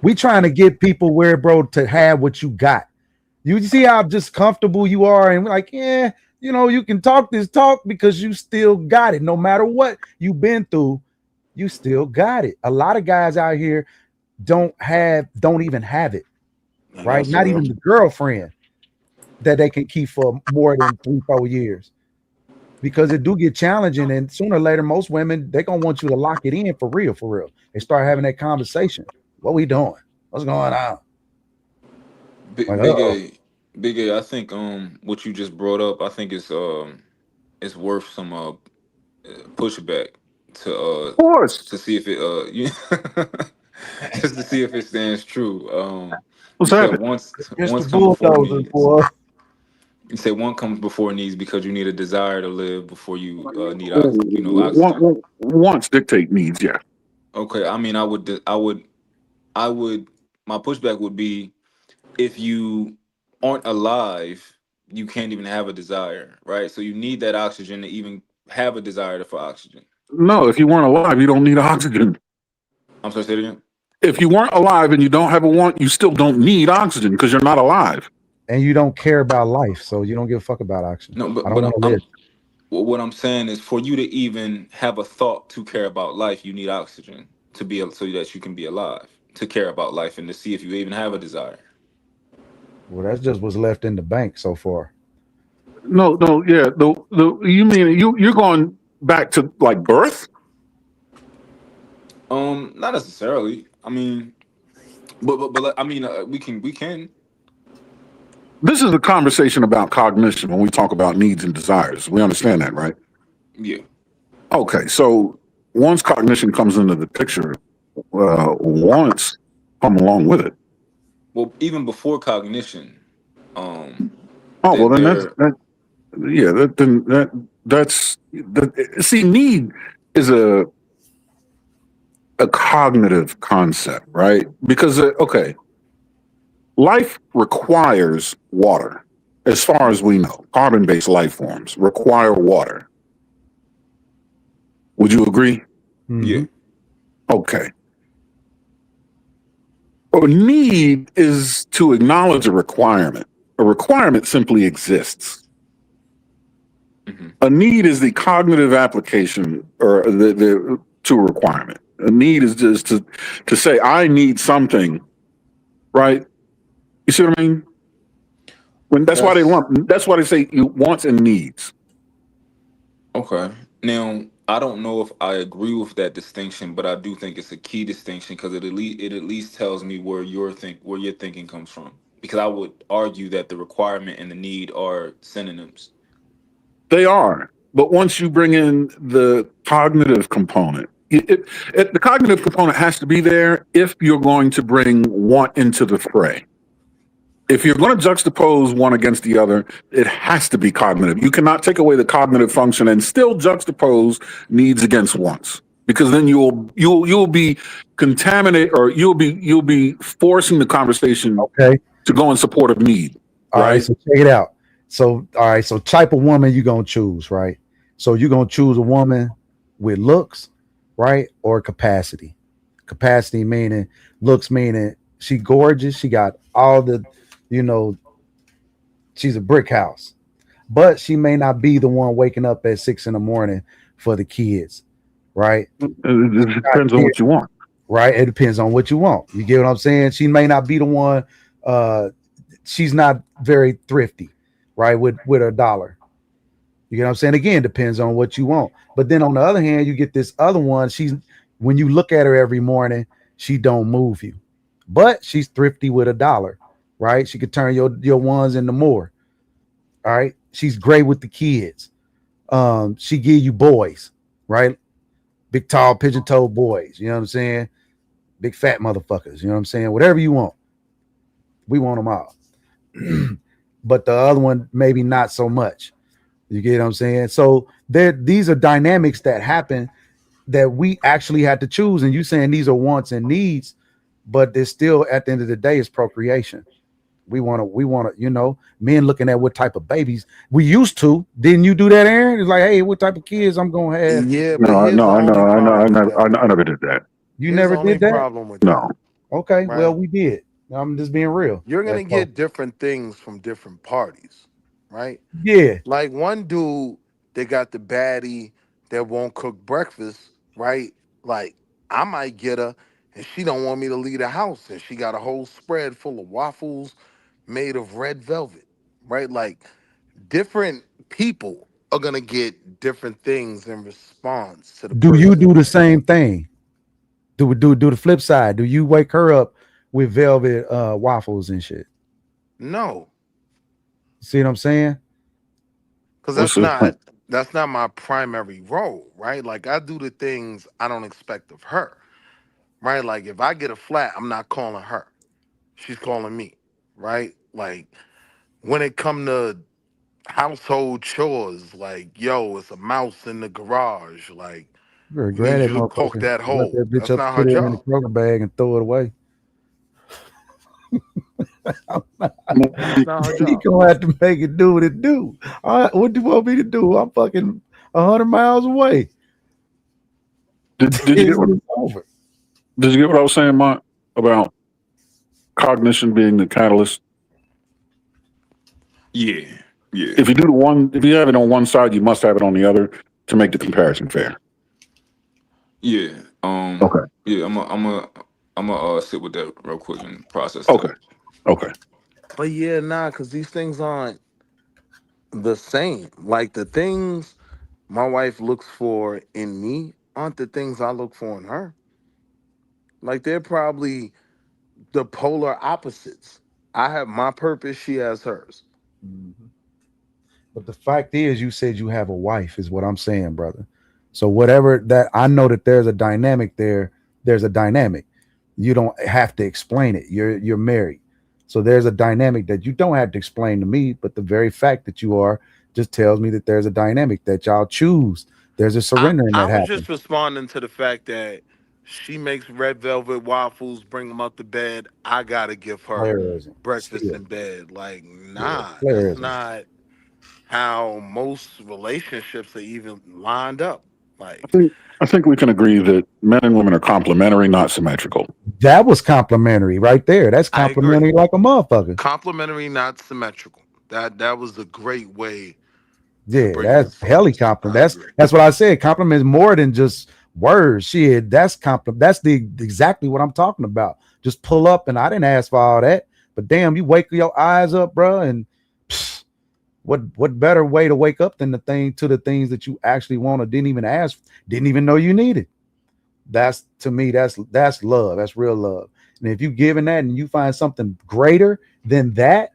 We trying to get people where, bro, to have what you got. You see how just comfortable you are, and we're like, yeah, you can talk this talk because you still got it. No matter what you've been through, you still got it. A lot of guys out here don't even have it, right? Not even the girlfriend that they can keep for more than 3-4 years, because it do get challenging, and sooner or later most women, they gonna want you to lock it in for real. They start having that conversation. What we doing? What's going on? Big A, I think what you just brought up, I think it's worth some pushback to Of course. to see if it just to see if it stands true. What's You said happening? once Mr. come before Bulldozer, needs. boy. You say one comes before needs because you need a desire to live before you need oxygen. Wants dictate needs. Yeah. Okay, I mean, I would. My pushback would be if you aren't alive, you can't even have a desire, right? So you need that oxygen to even have a desire for oxygen. No, if you weren't alive, you don't need oxygen. I'm sorry, say it again. If you weren't alive and you don't have a want, you still don't need oxygen because you're not alive. And you don't care about life, so you don't give a fuck about oxygen. No, I don't want to live. What I'm saying is, for you to even have a thought to care about life, you need oxygen to be so that you can be alive, to care about life, and to see if you even have a desire. Well, that's just what's left in the bank so far. No, yeah. You mean you're going back to like birth? Not necessarily. I mean, but I mean, we can. This is a conversation about cognition when we talk about needs and desires. We understand that, right? Yeah. Okay, so once cognition comes into the picture, wants come along with it. Well, even before cognition, oh well, then that's see, need is a cognitive concept, right? Because okay, life requires water. As far as we know, carbon-based life forms require water. Would you agree? Mm-hmm. Yeah. Okay. A need is to acknowledge a requirement. A requirement simply exists. Mm-hmm. A need is the cognitive application or the to a requirement. A need is just to say, I need something, right? You see what I mean? That's why they say you wants and needs. Okay. Now, I don't know if I agree with that distinction, but I do think it's a key distinction because it at least tells me where your thinking comes from. Because I would argue that the requirement and the need are synonyms. They are, but once you bring in the cognitive component, the cognitive component has to be there if you're going to bring want into the fray. If you're going to juxtapose one against the other, it has to be cognitive. You cannot take away the cognitive function and still juxtapose needs against wants, because then you'll be contaminated, or you'll be forcing the conversation to go in support of need. All right, so check it out. So type of woman you gonna choose, right? So you're gonna choose a woman with looks, right, or capacity. Capacity meaning looks meaning she gorgeous, she got all the, she's a brick house, but she may not be the one waking up at 6 a.m. for the kids, right? It depends on what you want, right? It depends on what you want. You get what I'm saying? She may not be the one. She's not very thrifty, right? With her dollar. You get what I'm saying? Again, depends on what you want. But then on the other hand, you get this other one. When you look at her every morning, she don't move you, but she's thrifty with $1, right? She could turn your ones into more. All right. She's great with the kids. She give you boys, right? Big, tall, pigeon-toed boys. You know what I'm saying? Big fat motherfuckers. You know what I'm saying? Whatever you want. We want them all. But the other one, maybe not so much. You get what I'm saying? So these are dynamics that happen that we actually had to choose. And you saying these are wants and needs, but there's still, at the end of the day, it's procreation. We want to, men looking at what type of babies we used to. Didn't you do that, Aaron? It's like, hey, what type of kids I'm gonna have? Yeah, but here's the only problem with that. I never did that. You Here's never the only did that? problem with No. that. Okay, well, Right? we did. I'm just being real. You're gonna That's all. get different things from different parties, right? Yeah. Like one dude, they got the baddie that won't cook breakfast, right? Like I might get her, and she don't want me to leave the house, and she got a whole spread full of waffles made of red velvet, right? Like different people are gonna get different things in response to the Do you person. do the same thing? Do the flip side? Do you wake her up with velvet waffles and shit? No, See what I'm saying? because What's this? that's not my primary role, right? Like I do the things I don't expect of her, right? Like if I get a flat, I'm not calling her. She's calling me, right? Like when it come to household chores, like yo, it's a mouse in the garage, like You better we grab need that you to poke motherfucker, that let hole. that bitch That's up, not her put it in the job. Kroger bag and throw it away. That's not her You job. gonna have to make it do what it do. All right, what do you want me to do? I'm fucking 100 miles away. Did you get what? It's over. Did you get what I was saying, Mont, about cognition being the catalyst? Yeah, yeah, If you have it on one side, you must have it on the other to make the comparison fair. yeah. Okay. Yeah. I'm a sit with that real quick and process Okay. that. Okay. But yeah, nah, because these things aren't the same. Like the things my wife looks for in me aren't the things I look for in her. Like they're probably the polar opposites. I have my purpose, she has hers. Mhm. But the fact is, you said you have a wife, is what I'm saying, brother. So whatever that, I know that there's a dynamic there. There's a dynamic. You don't have to explain it. You're married. So there's a dynamic that you don't have to explain to me, but the very fact that you are just tells me that there's a dynamic that y'all choose. There's a surrendering I that was happens. just responding to the fact that she makes red velvet waffles, bring them up to bed. I gotta give her Playerism. breakfast Still. in bed. Like, Yeah. nah, that's Playerism. not how most relationships are even lined up. I Like, think I think we can agree that men and women are complementary, not symmetrical. That was complimentary right there. That's I agree. complimentary like a motherfucker. Complementary, not symmetrical. That was a great way to Yeah, bring that's this heli forth. compliment. I agree. That's what I said. Compliment is more than just words. Shit, that's compliment. That's the exactly what I'm talking about. Just pull up, and I didn't ask for all that. But damn, you wake your eyes up, bro. And pfft, what better way to wake up than the things that you actually want or didn't even ask, didn't even know you needed. That's, to me, that's love. That's real love. And if you giving that and you find something greater than that,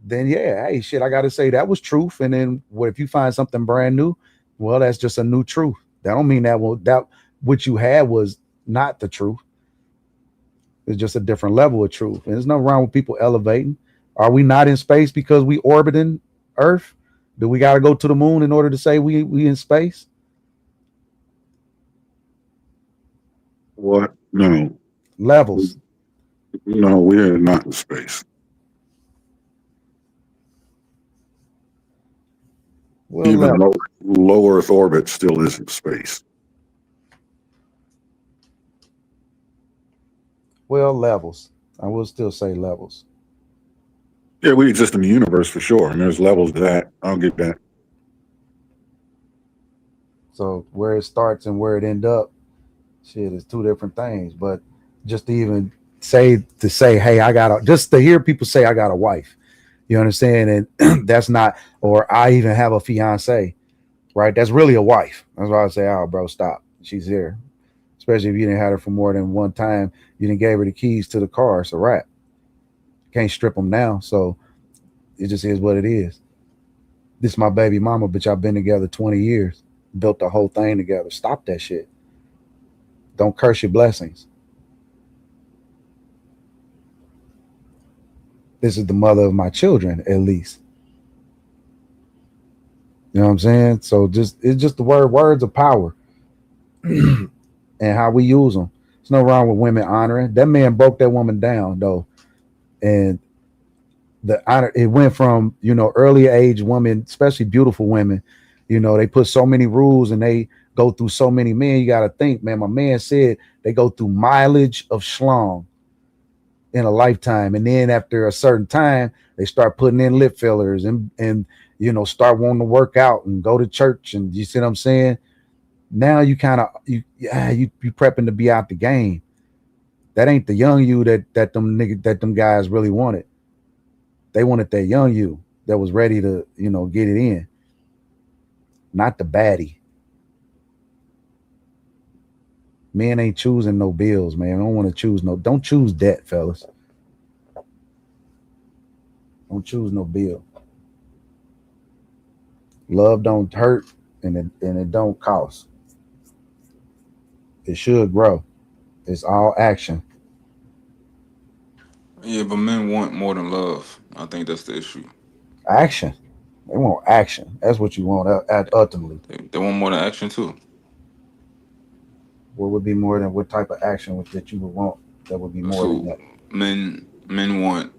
then yeah, hey, shit, I gotta say that was truth. And then what if you find something brand new? Well, that's just a new truth. That don't mean that what you had was not the truth. It's just a different level of truth. And there's nothing wrong with people elevating. Are we not in space because we orbiting Earth? Do we gotta go to the moon in order to say we in space? What? No. Levels. No, we're not in space. Well, Even levels. low Earth orbit still isn't space. Well, levels. I will still say levels. Yeah, we exist in the universe for sure, and there's levels to that. I'll give that. So where it starts and where it end up, shit, is two different things. But just to even say, hey, just to hear people say I got a wife, You understand? And that's not, or I even have a fiance, right? That's really a wife. That's why I say, oh, bro, stop. She's here. Especially if you didn't have her for more than one time. You didn't gave her the keys to the car. It's a wrap. Can't strip them now. So it just is what it is. This is my baby mama, but y'all been together 20 years. Built the whole thing together. Stop that shit. Don't curse your blessings. This is the mother of my children, at least. You know what I'm saying? So it's just the words of power and how we use them. There's no wrong with women honoring. That man broke that woman down though. And the honor, it went from, early age women, especially beautiful women, they put so many rules and they go through so many men. You got to think, man, my man said they go through mileage of schlong in a lifetime. And then after a certain time, they start putting in lip fillers and start wanting to work out and go to church. And you see what I'm saying? Now you kind of, you prepping to be out the game. That ain't the young you that them guys really wanted. They wanted that young you that was ready to, get it in. Not the baddie. Men ain't choosing no bills, man. I don't want to choose don't choose debt, fellas. Don't choose no bill. Love don't hurt and it don't cost. It should grow. It's all action. Yeah, but men want more than love. I think that's the issue. Action. They want action. That's what you want ultimately. They want more than action too. What would be more than what type of action that you would want that would be more than that? Men want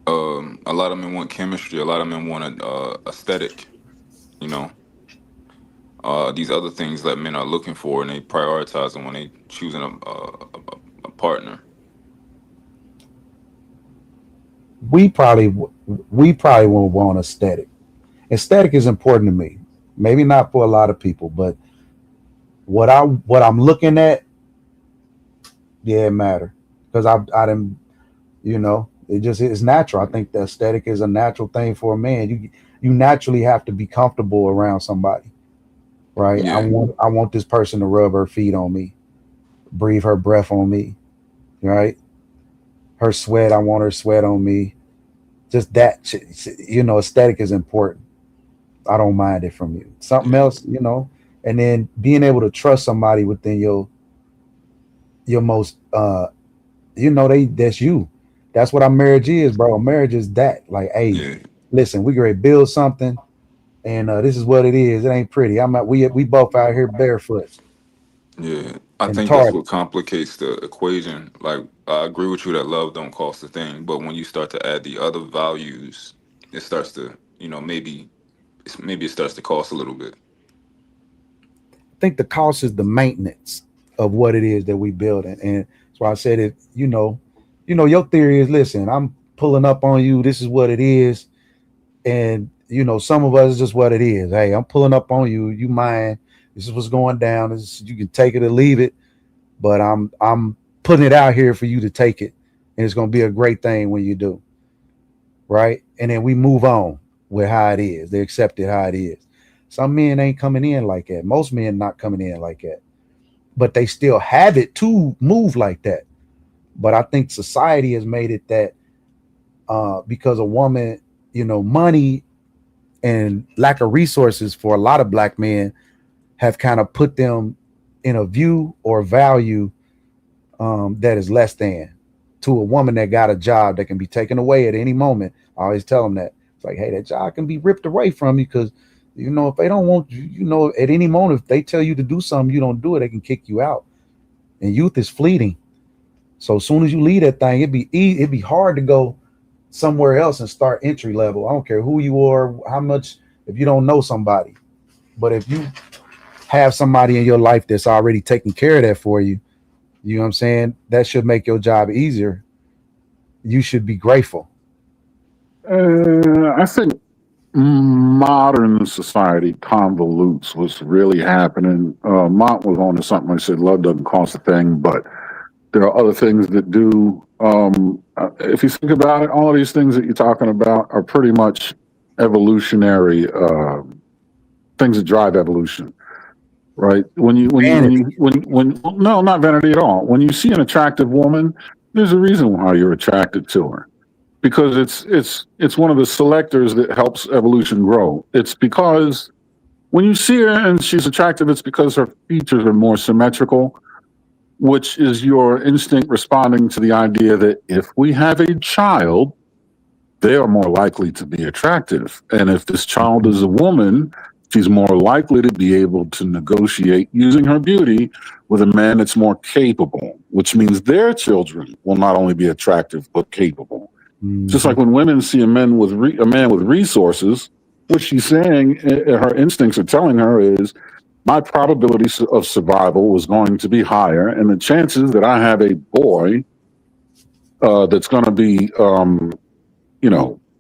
a lot of men want chemistry. A lot of men want aesthetic. These other things that men are looking for, and they prioritize them when they choosing a partner. We probably won't want aesthetic. Aesthetic is important to me. Maybe not for a lot of people, but what I'm looking at, yeah, it matter because I didn't, it just is natural. I think the aesthetic is a natural thing for a man. You naturally have to be comfortable around somebody, right? Yeah. I want this person to rub her feet on me, breathe her breath on me, right? Her sweat, I want her sweat on me. Just that, aesthetic is important. I don't mind it from you. Something else, and then being able to trust somebody within your most, that's you. That's what our marriage is, bro. Marriage is that. Like, hey, listen, we gonna build something, and this is what it is. It ain't pretty. We both out here barefoot. Yeah, I and think that's tardy. what complicates the equation. Like, I agree with you that love don't cost a thing, but when you start to add the other values, it starts to, maybe it starts to cost a little bit. I think the cost is the maintenance of what it is that we build, and that's why I said it. Your theory is, listen, I'm pulling up on you. This is what it is, and some of us is just what it is. Hey, I'm pulling up on you. You mine. This is what's going down. You can take it or leave it, but I'm putting it out here for you to take it, and it's gonna be a great thing when you do. Right, and then we move on with how it is. They accept it how it is. Some men ain't coming in like that. Most men not coming in like that, but they still have it to move like that. But I think society has made it that because a woman, money and lack of resources for a lot of black men have kind of put them in a view or value that is less than to a woman that got a job that can be taken away at any moment. I always tell them that. It's like, hey, that job can be ripped away from you because, if they don't want you, at any moment, if they tell you to do something, you don't do it, they can kick you out. And youth is fleeting. So as soon as you leave that thing, it'd be hard to go somewhere else and start entry level. I don't care who you are, how much, if you don't know somebody. But if you have somebody in your life that's already taking care of that for you, you know what I'm saying? That should make your job easier. You should be grateful. I think modern society convolutes what's really happening. Mont was on to something. I said love doesn't cost a thing, but There are other things that do. If you think about it, all of these things that you're talking about are pretty much evolutionary things that drive evolution, right? No, not vanity at all. When you see an attractive woman, there's a reason why you're attracted to her, because it's one of the selectors that helps evolution grow. It's because when you see her and she's attractive, it's because her features are more symmetrical, which is your instinct responding to the idea that if we have a child, they are more likely to be attractive. And if this child is a woman, she's more likely to be able to negotiate using her beauty with a man that's more capable, which means their children will not only be attractive, but capable. Just like when women see a man with resources, what she's saying, her instincts are telling her is, my probability of survival was going to be higher, and the chances that I have a boy that's going to be,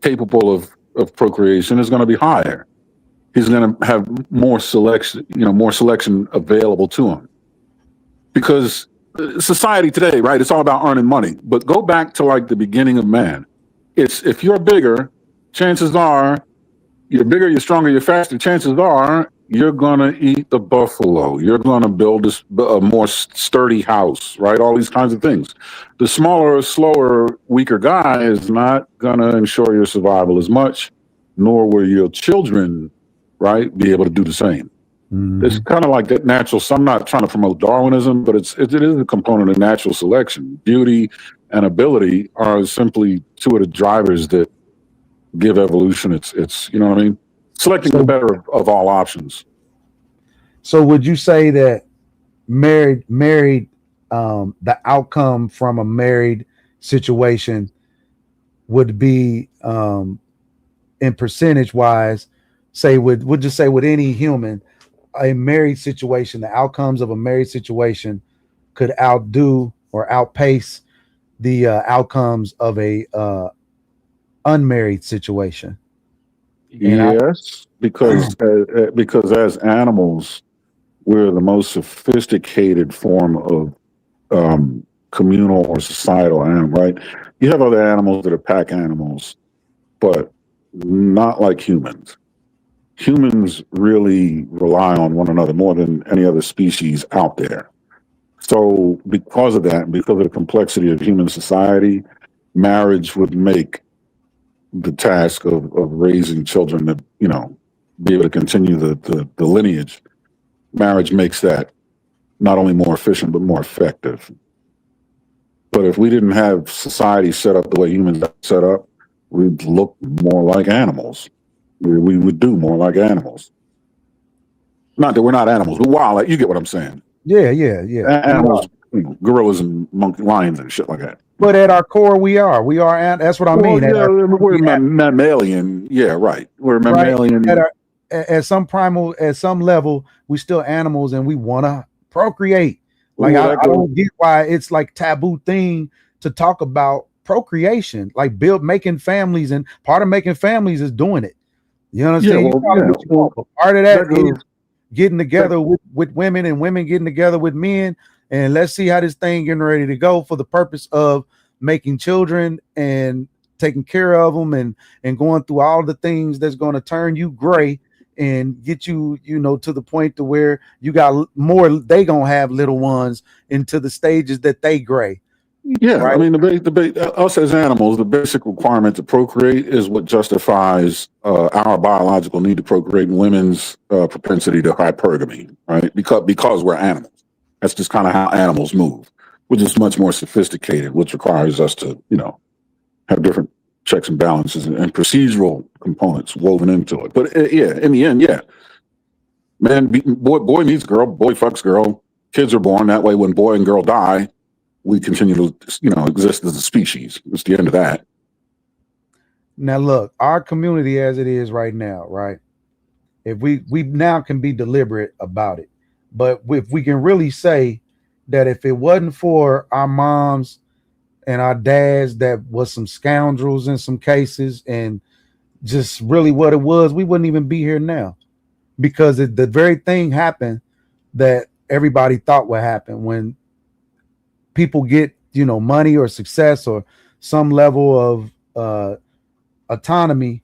capable of procreation is going to be higher. He's going to have more selection available to him. Because society today, right, it's all about earning money. But go back to like the beginning of man. It's if you're bigger, chances are you're bigger, you're stronger, you're faster. Chances are you're going to eat the buffalo. You're going to build a more sturdy house, right? All these kinds of things. The smaller, slower, weaker guy is not going to ensure your survival as much, nor will your children, right, be able to do the same. It's kind of like that natural. So I'm not trying to promote Darwinism, but it is a component of natural selection. Beauty and ability are simply two of the drivers that give evolution its you know what I mean? Selecting the better of all options. So would you say that married the outcome from a married situation would be in percentage wise, would just say with any human, a married situation, the outcomes of a married situation could outdo or outpace the outcomes of a unmarried situation? Yes, because as animals, we're the most sophisticated form of communal or societal animal, right? You have other animals that are pack animals, but not like humans. Humans really rely on one another more than any other species out there. So because of that, because of the complexity of human society, marriage would make the task of raising children to, be able to continue the lineage. Marriage makes that not only more efficient, but more effective. But if we didn't have society set up the way humans are set up, we'd look more like animals. We would do more like animals. Not that we're not animals, but wild. You get what I'm saying? Yeah. Animals, gorillas and lions and shit like that. But at our core, we are. And that's what I mean. Yeah, we're mammalian. Yeah, right. We're mammalian. Right. At some level, we still animals, and we want to procreate. Like I don't get why it's like taboo thing to talk about procreation, like making families, and part of making families is doing it. You know what I'm saying? Part of that is getting together with women, and women getting together with men, and let's see how this thing getting ready to go for the purpose of making children and taking care of them and going through all the things that's going to turn you gray and get you, to the point to where you got more, they gonna have little ones into the stages that they gray. Yeah, right? I mean, us as animals, the basic requirement to procreate is what justifies our biological need to procreate and women's propensity to hypergamy, right? Because we're animals. That's just kind of how animals move. We're just much more sophisticated, which requires us to, have different checks and balances and procedural components woven into it. But in the end, man, boy meets girl, boy fucks girl, kids are born. That way, when boy and girl die, we continue to, exist as a species. It's the end of that. Now, look, our community as it is right now, right? If we now can be deliberate about it, but if we can really say that if it wasn't for our moms and our dads that was some scoundrels in some cases, and just really what it was, we wouldn't even be here now, because the very thing happened that everybody thought would happen when people get, money or success or some level of autonomy,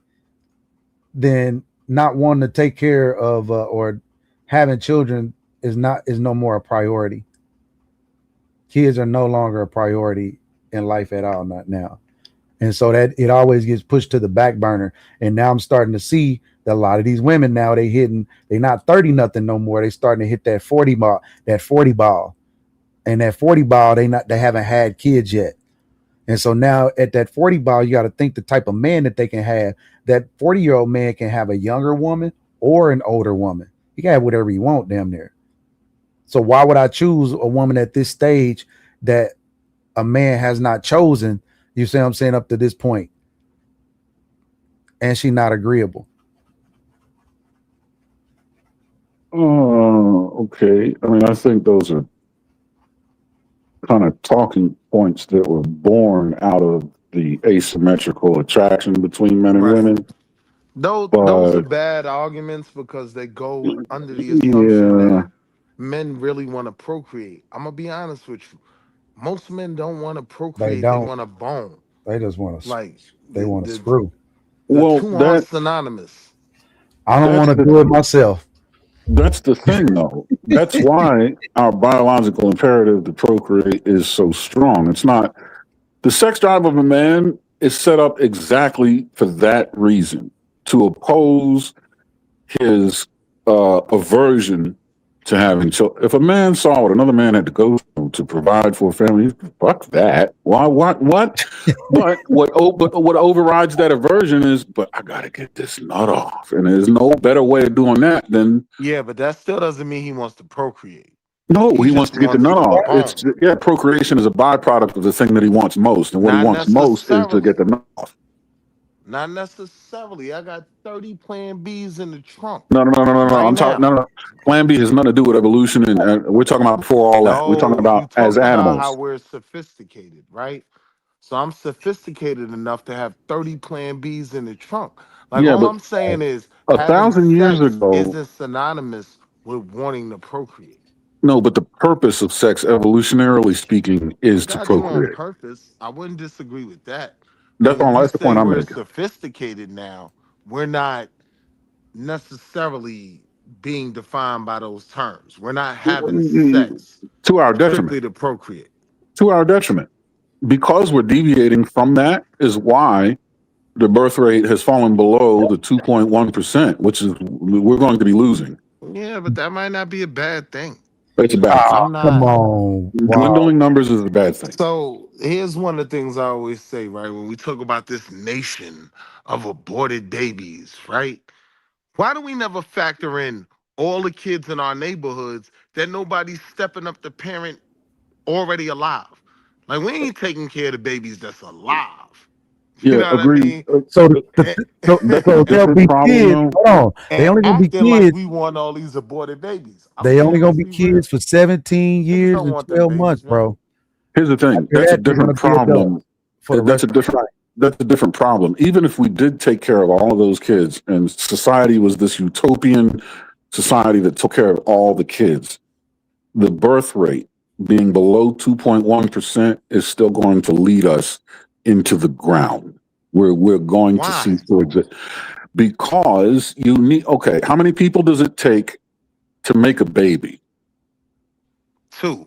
then not wanting to take care of or having children is no more a priority. Kids are no longer a priority in life at all, not now. And so that it always gets pushed to the back burner. And now I'm starting to see that a lot of these women now they're not 30 nothing no more. They starting to hit that 40 ball. And that 40 ball, they haven't had kids yet. And so now at that 40 ball, you got to think the type of man that they can have. That 40-year-old man can have a younger woman or an older woman. He can have whatever he want, damn near. So why would I choose a woman at this stage that a man has not chosen? You see what I'm saying, up to this point, and she's not agreeable. Okay. I mean, I think those are kind of talking points that were born out of the asymmetrical attraction between men and women. Those are bad arguments because they go under the assumption that men really want to procreate. I'm gonna be honest with you. Most men don't want to procreate. They want to bone. They just want to they want to screw. The two aren't synonymous. I don't want to do it myself. That's the thing, though. That's why our biological imperative to procreate is so strong. It's not the sex drive of a man is set up exactly for that reason, to oppose his aversion to having children. If a man saw what another man had to go through to provide for a family, fuck that. Why? What? But what overrides that aversion is, but I gotta get this nut off, and there's no better way of doing that than. Yeah, but that still doesn't mean he wants to procreate. No, he wants to get the nut off. Procreation is a byproduct of the thing that he wants most, and what he wants most is to get the nut off. Not necessarily. I got 30 Plan Bs in the trunk. No. I'm talking. No. Plan B has nothing to do with evolution, and we're talking about before all that. We're talking about as animals. How we're sophisticated, right? So I'm sophisticated enough to have 30 Plan Bs in the trunk. Like all I'm saying is, 1,000 years ago isn't synonymous with wanting to procreate. No, but the purpose of sex, evolutionarily speaking, is to procreate. Purpose. I wouldn't disagree with that. That's the point I'm making. We're sophisticated now. We're not necessarily being defined by those terms. We're not having sex to our detriment. To procreate. To our detriment. Because we're deviating from that is why the birth rate has fallen below the 2.1%, which is we're going to be losing. Yeah, but that might not be a bad thing. It's a bad thing. Come on. Dwindling numbers is a bad thing. So here's one of the things I always say, right? When we talk about this nation of aborted babies, right? Why do we never factor in all the kids in our neighborhoods that nobody's stepping up to parent already alive? Like, we ain't taking care of the babies that's alive. You know what I mean? So there'll be kids. Hold on. They only gonna be kids. Like we want all these aborted babies. They only gonna be kids for 17 years and 12 months, bro. Here's the thing. That's a different problem. That's a different problem. Even if we did take care of all of those kids and society was this utopian society that took care of all the kids, the birth rate being below 2.1% is still going to lead us into the ground. We're going to see coexist because you need. Okay, how many people does it take to make a baby? 2.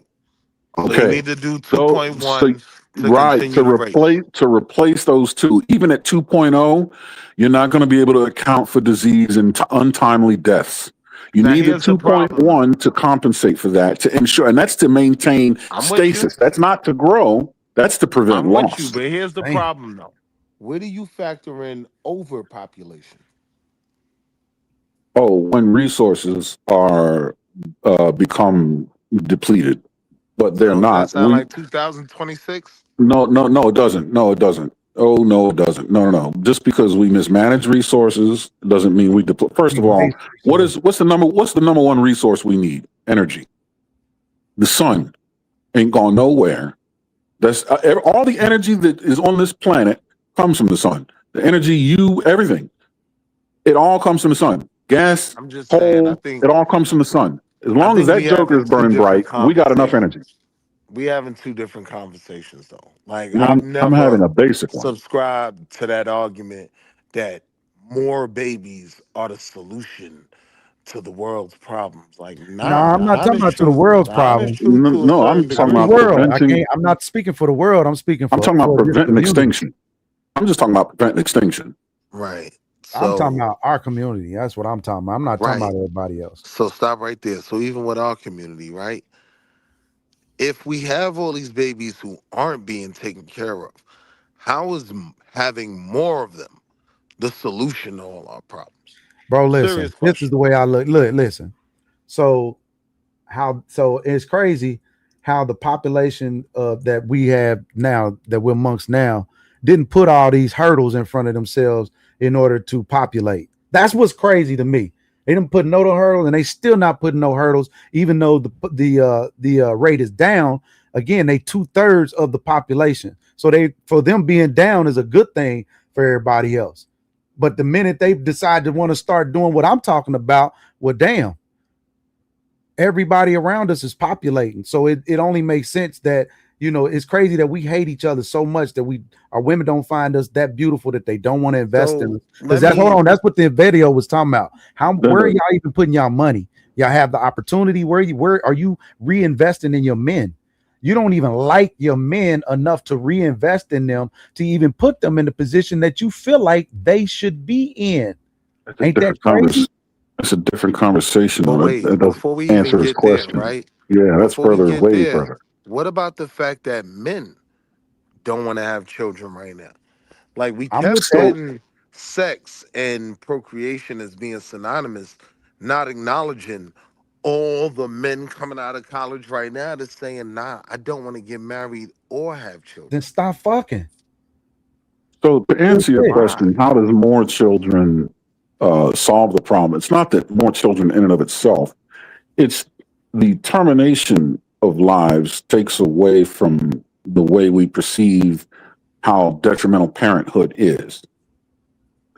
Okay, so you need to do 2.1 to replace those 2. Even at 2.0, you're not going to be able to account for disease and untimely deaths. You need the 2.1 to compensate for that, to ensure, and that's to maintain stasis. That's not to grow. That's to prevent loss. With you, but here's the problem, though. Where do you factor in overpopulation? Oh, when resources are become depleted, but they're not. That sound like 2026? No, it doesn't. No, it doesn't. Oh, no, it doesn't. No. Just because we mismanage resources doesn't mean we deplete. First of all, what's the number one resource we need? Energy. The sun ain't going nowhere. That's all the energy that is on this planet comes from the sun. The energy, everything. It all comes from the sun. Gas, coal, it all comes from the sun. As long as that joker is burning bright, we got enough energy. we having two different conversations though. Like No, I've I'm having never a basic one. subscribed to that argument that more babies are the solution to the world's problems. Like, No, nah, I'm the not talking honest about to the truth, world's the honest problem. truth to a No, I'm certain talking The degree. about world. I preventing. can't. I'm not speaking for the world. I'm speaking I'm for talking about this preventing community. extinction. I'm just talking about preventing extinction. Right. I'm talking So about our community. That's what I'm talking about. I'm not talking right. about everybody else. So stop right there. So even with our community, right? If we have all these babies who aren't being taken care of, how is having more of them the solution to all our problems? Bro, listen. Serious This is question. the way I look. Look, listen. So so it's crazy how the population that we have now, that we're amongst now, didn't put all these hurdles in front of themselves in order to populate. That's what's crazy to me. They didn't put no hurdles, and they still not putting no hurdles, even though the rate is down. Again, they 2/3 of the population, so they, for them being down is a good thing for everybody else. But the minute they decide to want to start doing what I'm talking about, well, damn, everybody around us is populating. So it only makes sense that, it's crazy that we hate each other so much that our women don't find us that beautiful that they don't want to invest in So us. Because let me that's what the video was talking about. Where are The- y'all even putting y'all money? Y'all have the opportunity. Where are you reinvesting in your men? You don't even like your men enough to reinvest in them, to even put them in the position that you feel like they should be in. That's a Ain't that different crazy? That's a different conversation. but Though. wait, That doesn't before we even answer his get there, question. right? Yeah, that's Before we further, get way there, further. what about the fact that men don't want to have children right now? Like we I'm kept with that. So, putting sex and procreation as being synonymous, not acknowledging all the men coming out of college right now that's saying, nah, I don't want to get married or have children. Then stop fucking. so to That's answer your it. question, Why? how does more children solve the problem? It's not that more children in and of itself. It's the termination of lives takes away from the way we perceive how detrimental parenthood is.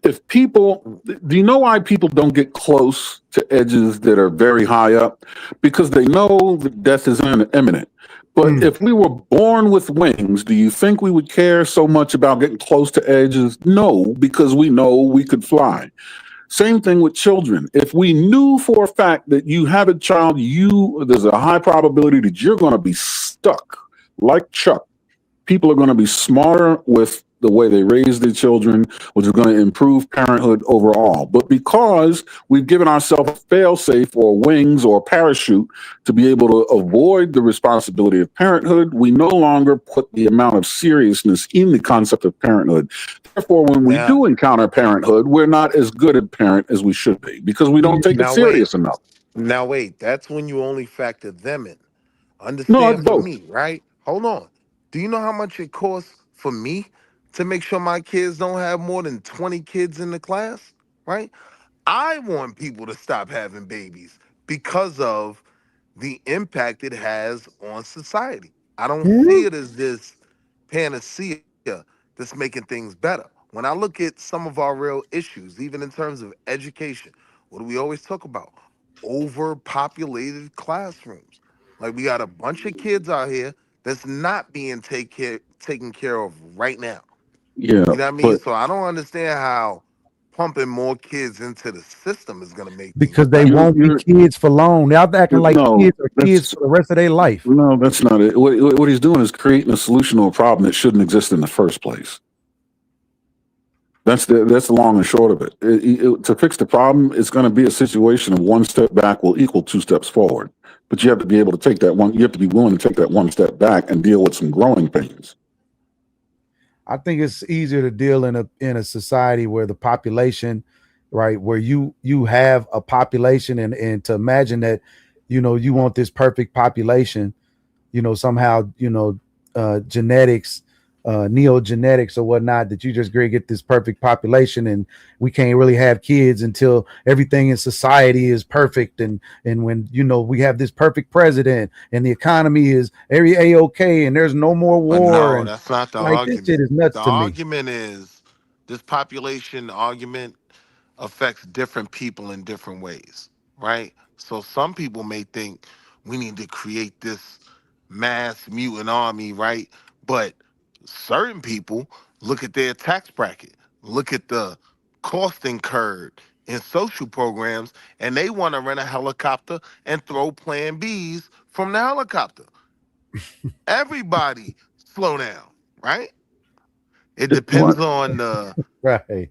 If people, do you know why people don't get close to edges that are very high up? Because they know that death is imminent. But Mm. if we were born with wings, do you think we would care so much about getting close to edges? No, because we know we could fly. Same thing with children. If we knew for a fact that you have a child, there's a high probability that you're going to be stuck like Chuck. People are going to be smarter with the way they raise their children, which is going to improve parenthood overall. But because we've given ourselves a fail-safe or wings or parachute to be able to avoid the responsibility of parenthood, we no longer put the amount of seriousness in the concept of parenthood. Therefore, when we Now, do encounter parenthood, we're not as good a parent as we should be because we don't take it now wait, serious enough. now wait. That's when you only factor them in. No, it's Understand for both. me, right? Hold on. Do you know how much it costs for me to make sure my kids don't have more than 20 kids in the class? Right? I want people to stop having babies because of the impact it has on society. I don't see Mhm. it as this panacea that's making things better. When I look at some of our real issues, even in terms of education, what do we always talk about? Overpopulated classrooms. Like we got a bunch of kids out here that's not being taken care of right now. Yeah, You know what I mean? but So I don't understand how pumping more kids into the system is gonna make things Because they better. won't be you're kids for long. Y'all acting like no, kids are kids that's for the rest of their life. no, that's not it. What he's doing is creating a solution to a problem that shouldn't exist in the first place. That's the long and short of it. To fix the problem, it's going to be a situation of one step back will equal two steps forward. But you have to be able to take that one. You have to be willing to take that one step back and deal with some growing pains. I think it's easier to deal in a society where the population, right, where you have a population, and to imagine that, you want this perfect population, somehow, genetics, neogenetics or whatnot, that you just gonna get this perfect population, and we can't really have kids until everything in society is perfect, and when we have this perfect president and the economy is every a-okay and there's no more But war, no, and that's not the like this shit argument. is nuts The to me. argument is this population argument affects different people in different ways, right? So some people may think we need to create this mass mutant army, right? But certain people look at their tax bracket, look at the cost incurred in social programs, and they want to rent a helicopter and throw Plan Bs from the helicopter. Everybody slow down, right? It What? depends on the. Right.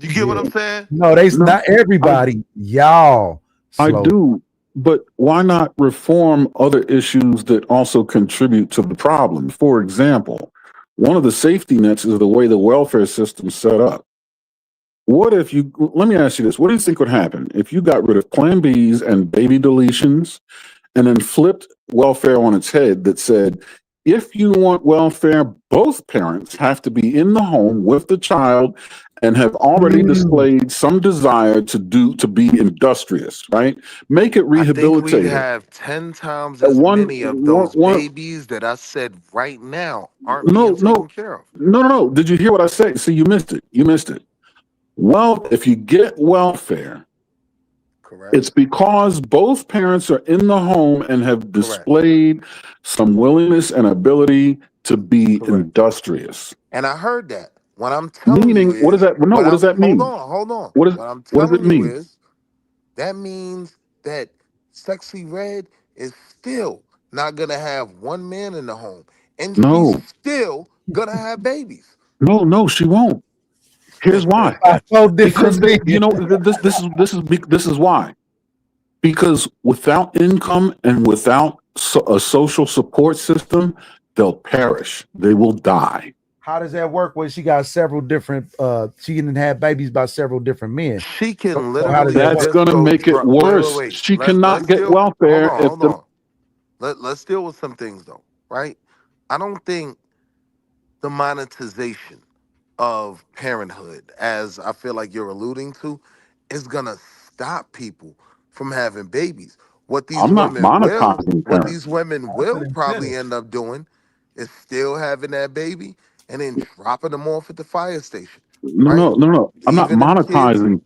You get what Yeah. I'm saying? No, they No, not everybody. Y'all I slow. do, but why not reform other issues that also contribute to the problem? For example, one of the safety nets is the way the welfare system's set up. What if you, let me ask you this, what do you think would happen if you got rid of Plan Bs and baby deletions and then flipped welfare on its head that said, if you want welfare, both parents have to be in the home with the child and have already displayed some desire to be industrious, right? Make it I think we'd rehabilitative. have 10 times Uh, as One, many of one, those one. babies that I said right now aren't No, being no, taken care of. no. Did you hear what I said? See, you missed it. You missed it. Well, if you get welfare, Correct? it's because both parents are in the home and have Correct. displayed some willingness and ability to be Correct. industrious. And I heard that. What I'm telling you Meaning, what does is, that? No, what what does I'm, that mean? hold on. What is? What I'm What does it telling you mean? is, that means that Sexy Red is still not going to have one man in the home. And she's No, still going to have babies. no, she won't. Here's why. So Because different being. this is why. Because without income and without a social support system, they'll perish. They will die. How does that work when she got several different she can have babies by several different men? She can So how does literally that That's work? going just to go make it drop. Wait, wait, worse. wait. She Let's cannot get deal. Hold welfare on, if hold the on. Let's deal with some things though, right? I don't think the monetization of parenthood, as I feel like you're alluding to, is gonna stop people from having babies. I'm not monetizing What parents. these women That's an will probably incentive. end up doing is still having that baby and then dropping them off at the fire station, right? No. Leaving them kids.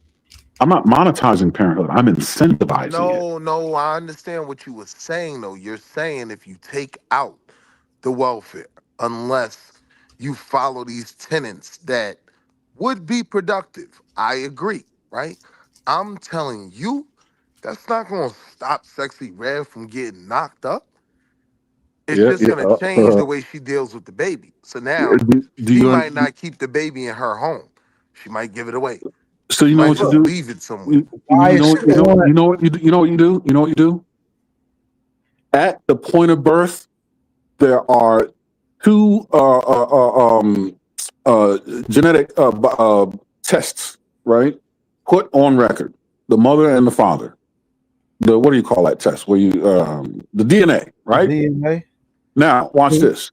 I'm not monetizing parenthood. I'm incentivizing it. No, I understand what you were saying though. You're saying if you take out the welfare, unless you follow these tenets that would be productive. I agree, right? I'm telling you, that's not gonna stop Sexy Red from getting knocked up. It's Yeah, just yeah. gonna change the way she deals with the baby. So now Do she you? might not keep the baby in her home. She might give it away. So She you know might what you just do? leave it somewhere. Why is she the one? You know what you do? You know what you do? At the point of birth, there are two uh, genetic tests, right? Put on record, the mother and the father. The what do you call that test? Where you the DNA, right? DNA? Now, watch this.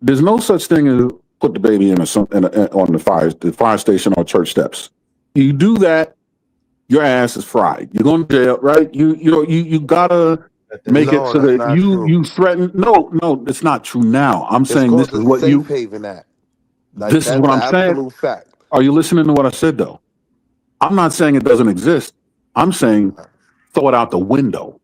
There's no such thing as put the baby on the fire station or church steps. You do that, your ass is fried. You're going to jail, right? You gotta make it No, so that's that not true. you threaten. No, it's not true now. I'm It's saying called the Safe Haven Act. Like this is that's what an I'm saying. absolute fact. Are you listening to what I said though? I'm not saying it doesn't exist. I'm saying throw it out the window.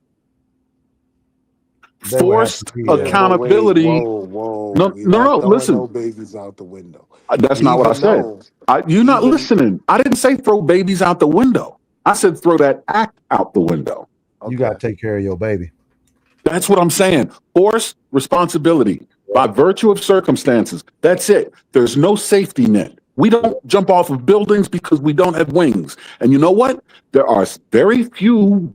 They would have to Forced be Yeah, but wait, accountability. whoa. No, We no, not no. throwing Listen, no babies out the window. that's not what I Even said. though, You're not even listening. I didn't say throw babies out the window. I said throw that act out the window. You okay. got to take care of your baby. That's what I'm saying. Force responsibility by virtue of circumstances. That's it. There's no safety net. We don't jump off of buildings because we don't have wings. And you know what? There are very few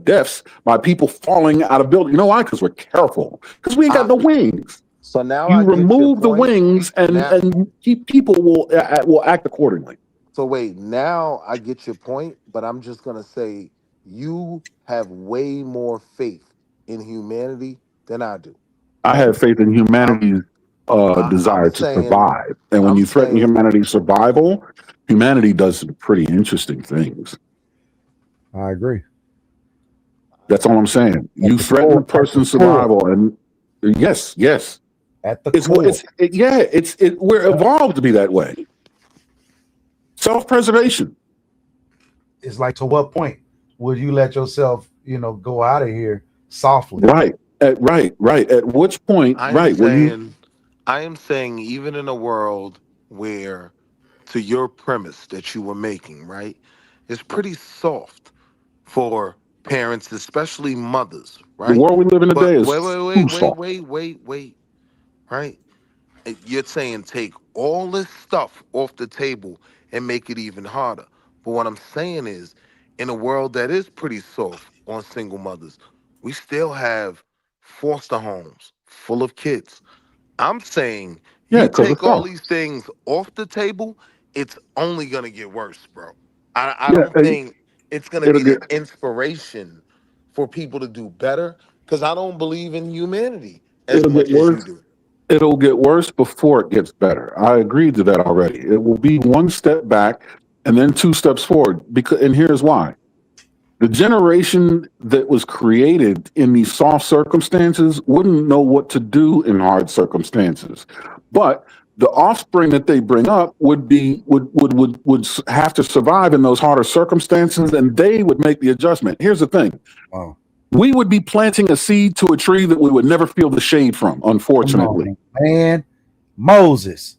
deaths by people falling out of buildings. You know why? Because we're careful. Because we ain't got I, no wings. so now You I get your remove the point. wings, and Now, people will act accordingly. so wait, now I get your point, but I'm just gonna say you have way more faith in humanity than I do, I right? have faith in I'm humanity's I'm desire to saying survive. And when I'm you threaten saying humanity's survival, humanity does some pretty interesting things. I agree. That's all I'm saying. At You the threaten a core, at the person's core, survival, and yes, at the core. we're evolved to be that way. Self-preservation. It's like, to what point would you let yourself, go out of here softly? Right. Right. At which point, I am right, when you saying, I am saying, even in a world where, to your premise that you were making, right, it's pretty soft for parents, especially mothers, the right? world we live in But today is wait, wait, wait, too wait, soft. wait, wait, wait, right? You're saying take all this stuff off the table and make it even harder. But what I'm saying is, in a world that is pretty soft on single mothers, we still have foster homes full of kids. I'm saying Yeah, you because take it's all soft. these things off the table, it's only gonna get worse, bro. I Yeah, don't think it's gonna it'll be the get inspiration for people to do better because I don't believe in humanity as it'll get much as you worse. do. It'll get worse before it gets better. I agreed to that already. It will be one step back and then two steps forward. Because, and here's why. The generation that was created in these soft circumstances wouldn't know what to do in hard circumstances. But the offspring that they bring up would have to survive in those harder circumstances, and they would make the adjustment. Here's the thing. Wow. We would be planting a seed to a tree that we would never feel the shade from, Come unfortunately. on, man. Moses.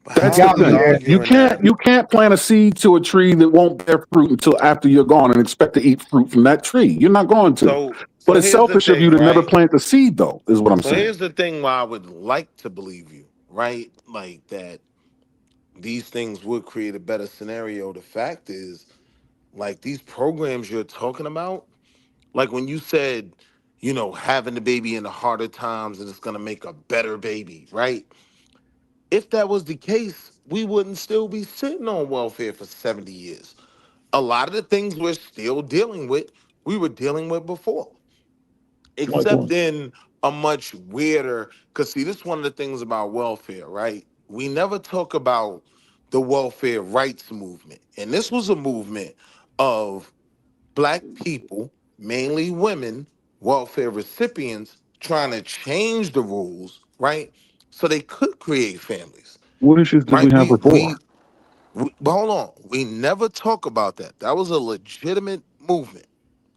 But That's how the are Y'all we thing. there. You arguing can't that? you can't plant a seed to a tree that won't bear fruit until after you're gone and expect to eat fruit from that tree. You're not going to. But So it's here's the selfish of you thing, to never right? plant the seed, though, is what I'm So saying. here's the thing why I would like to believe you, right? Like that these things would create a better scenario. The fact is, like these programs you're talking about, like when you said, having the baby in the harder times and it's gonna make a better baby, right? If that was the case, we wouldn't still be sitting on welfare for 70 years. A lot of the things we're still dealing with, we were dealing with before, Like except what? in a much weirder, because see, this is one of the things about welfare, right? We never talk about the welfare rights movement. And this was a movement of Black people, mainly women, welfare recipients, trying to change the rules, right? So they could create families, What issues did we right? have before? But hold on. We never talk about that. That was a legitimate movement,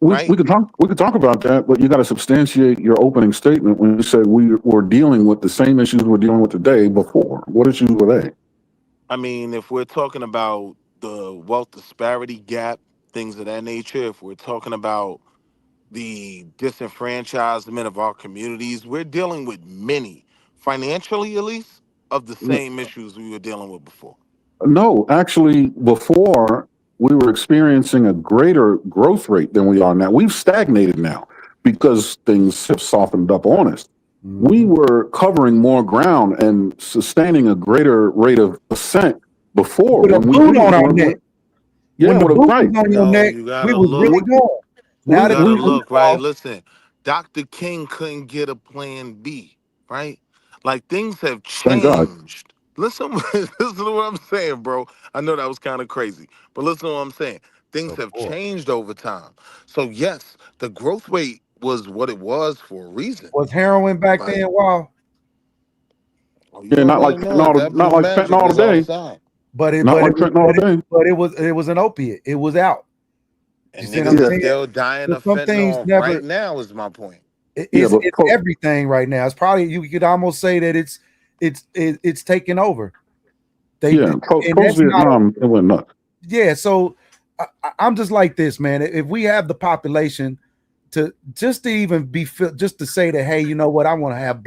We right? could talk about that, but you got to substantiate your opening statement when you said we were dealing with the same issues we're dealing with today before. What issues were they? I mean, if we're talking about the wealth disparity gap, things of that nature, if we're talking about the disenfranchisement of our communities, we're dealing with many, financially at least, of the same issues we were dealing with before. No, actually, before we were experiencing a greater growth rate than we are now. We've stagnated now because things have softened up on us. We were covering more ground and sustaining a greater rate of ascent before With a when we boot didn't. on our neck. Yeah, When the with a boot right. was on your No, neck, you we gotta was really look. going. You Now that gotta the We boot's look, right? off, Listen, Dr. King couldn't get a plan B, right? Like things have thank God. changed. Listen, listen to what I'm saying, bro. I know that was kind of crazy, but listen to what I'm saying. Things of have course. changed over time. So yes, the growth rate was what it was for a reason. Was heroin back Like, then? Wow. oh, you Yeah, not like already know it. fentanyl. That Not blue like magic fentanyl was today. outside. But it Not but like it was fentanyl today. it was an opiate. It was out. You And see what I'm niggas are Yeah, saying? still dying So of some things fentanyl right never now, is my point. yeah, but it's everything right now. It's probably you could almost say that it's taking over. yeah. And Post that's not a Vietnam, it went nuts. yeah. So I'm just like this, man. If we have the population to just to even be just to say that, hey, you know what, I want to have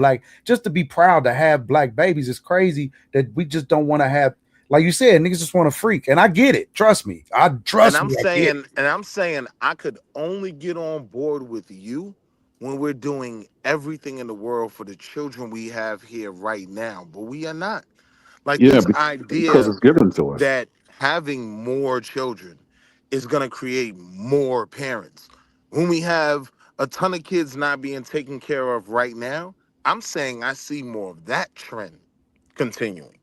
just to be proud to have black babies. It's crazy that we just don't want to have, like you said, niggas just want to freak. And I get it. Trust me. I get it. And I'm saying I could only get on board with you when we're doing everything in the world for the children we have here right now, but we are not. Like Yeah, this because idea it's given to us. that having more children is going to create more parents. When we have a ton of kids not being taken care of right now, I'm saying I see more of that trend continuing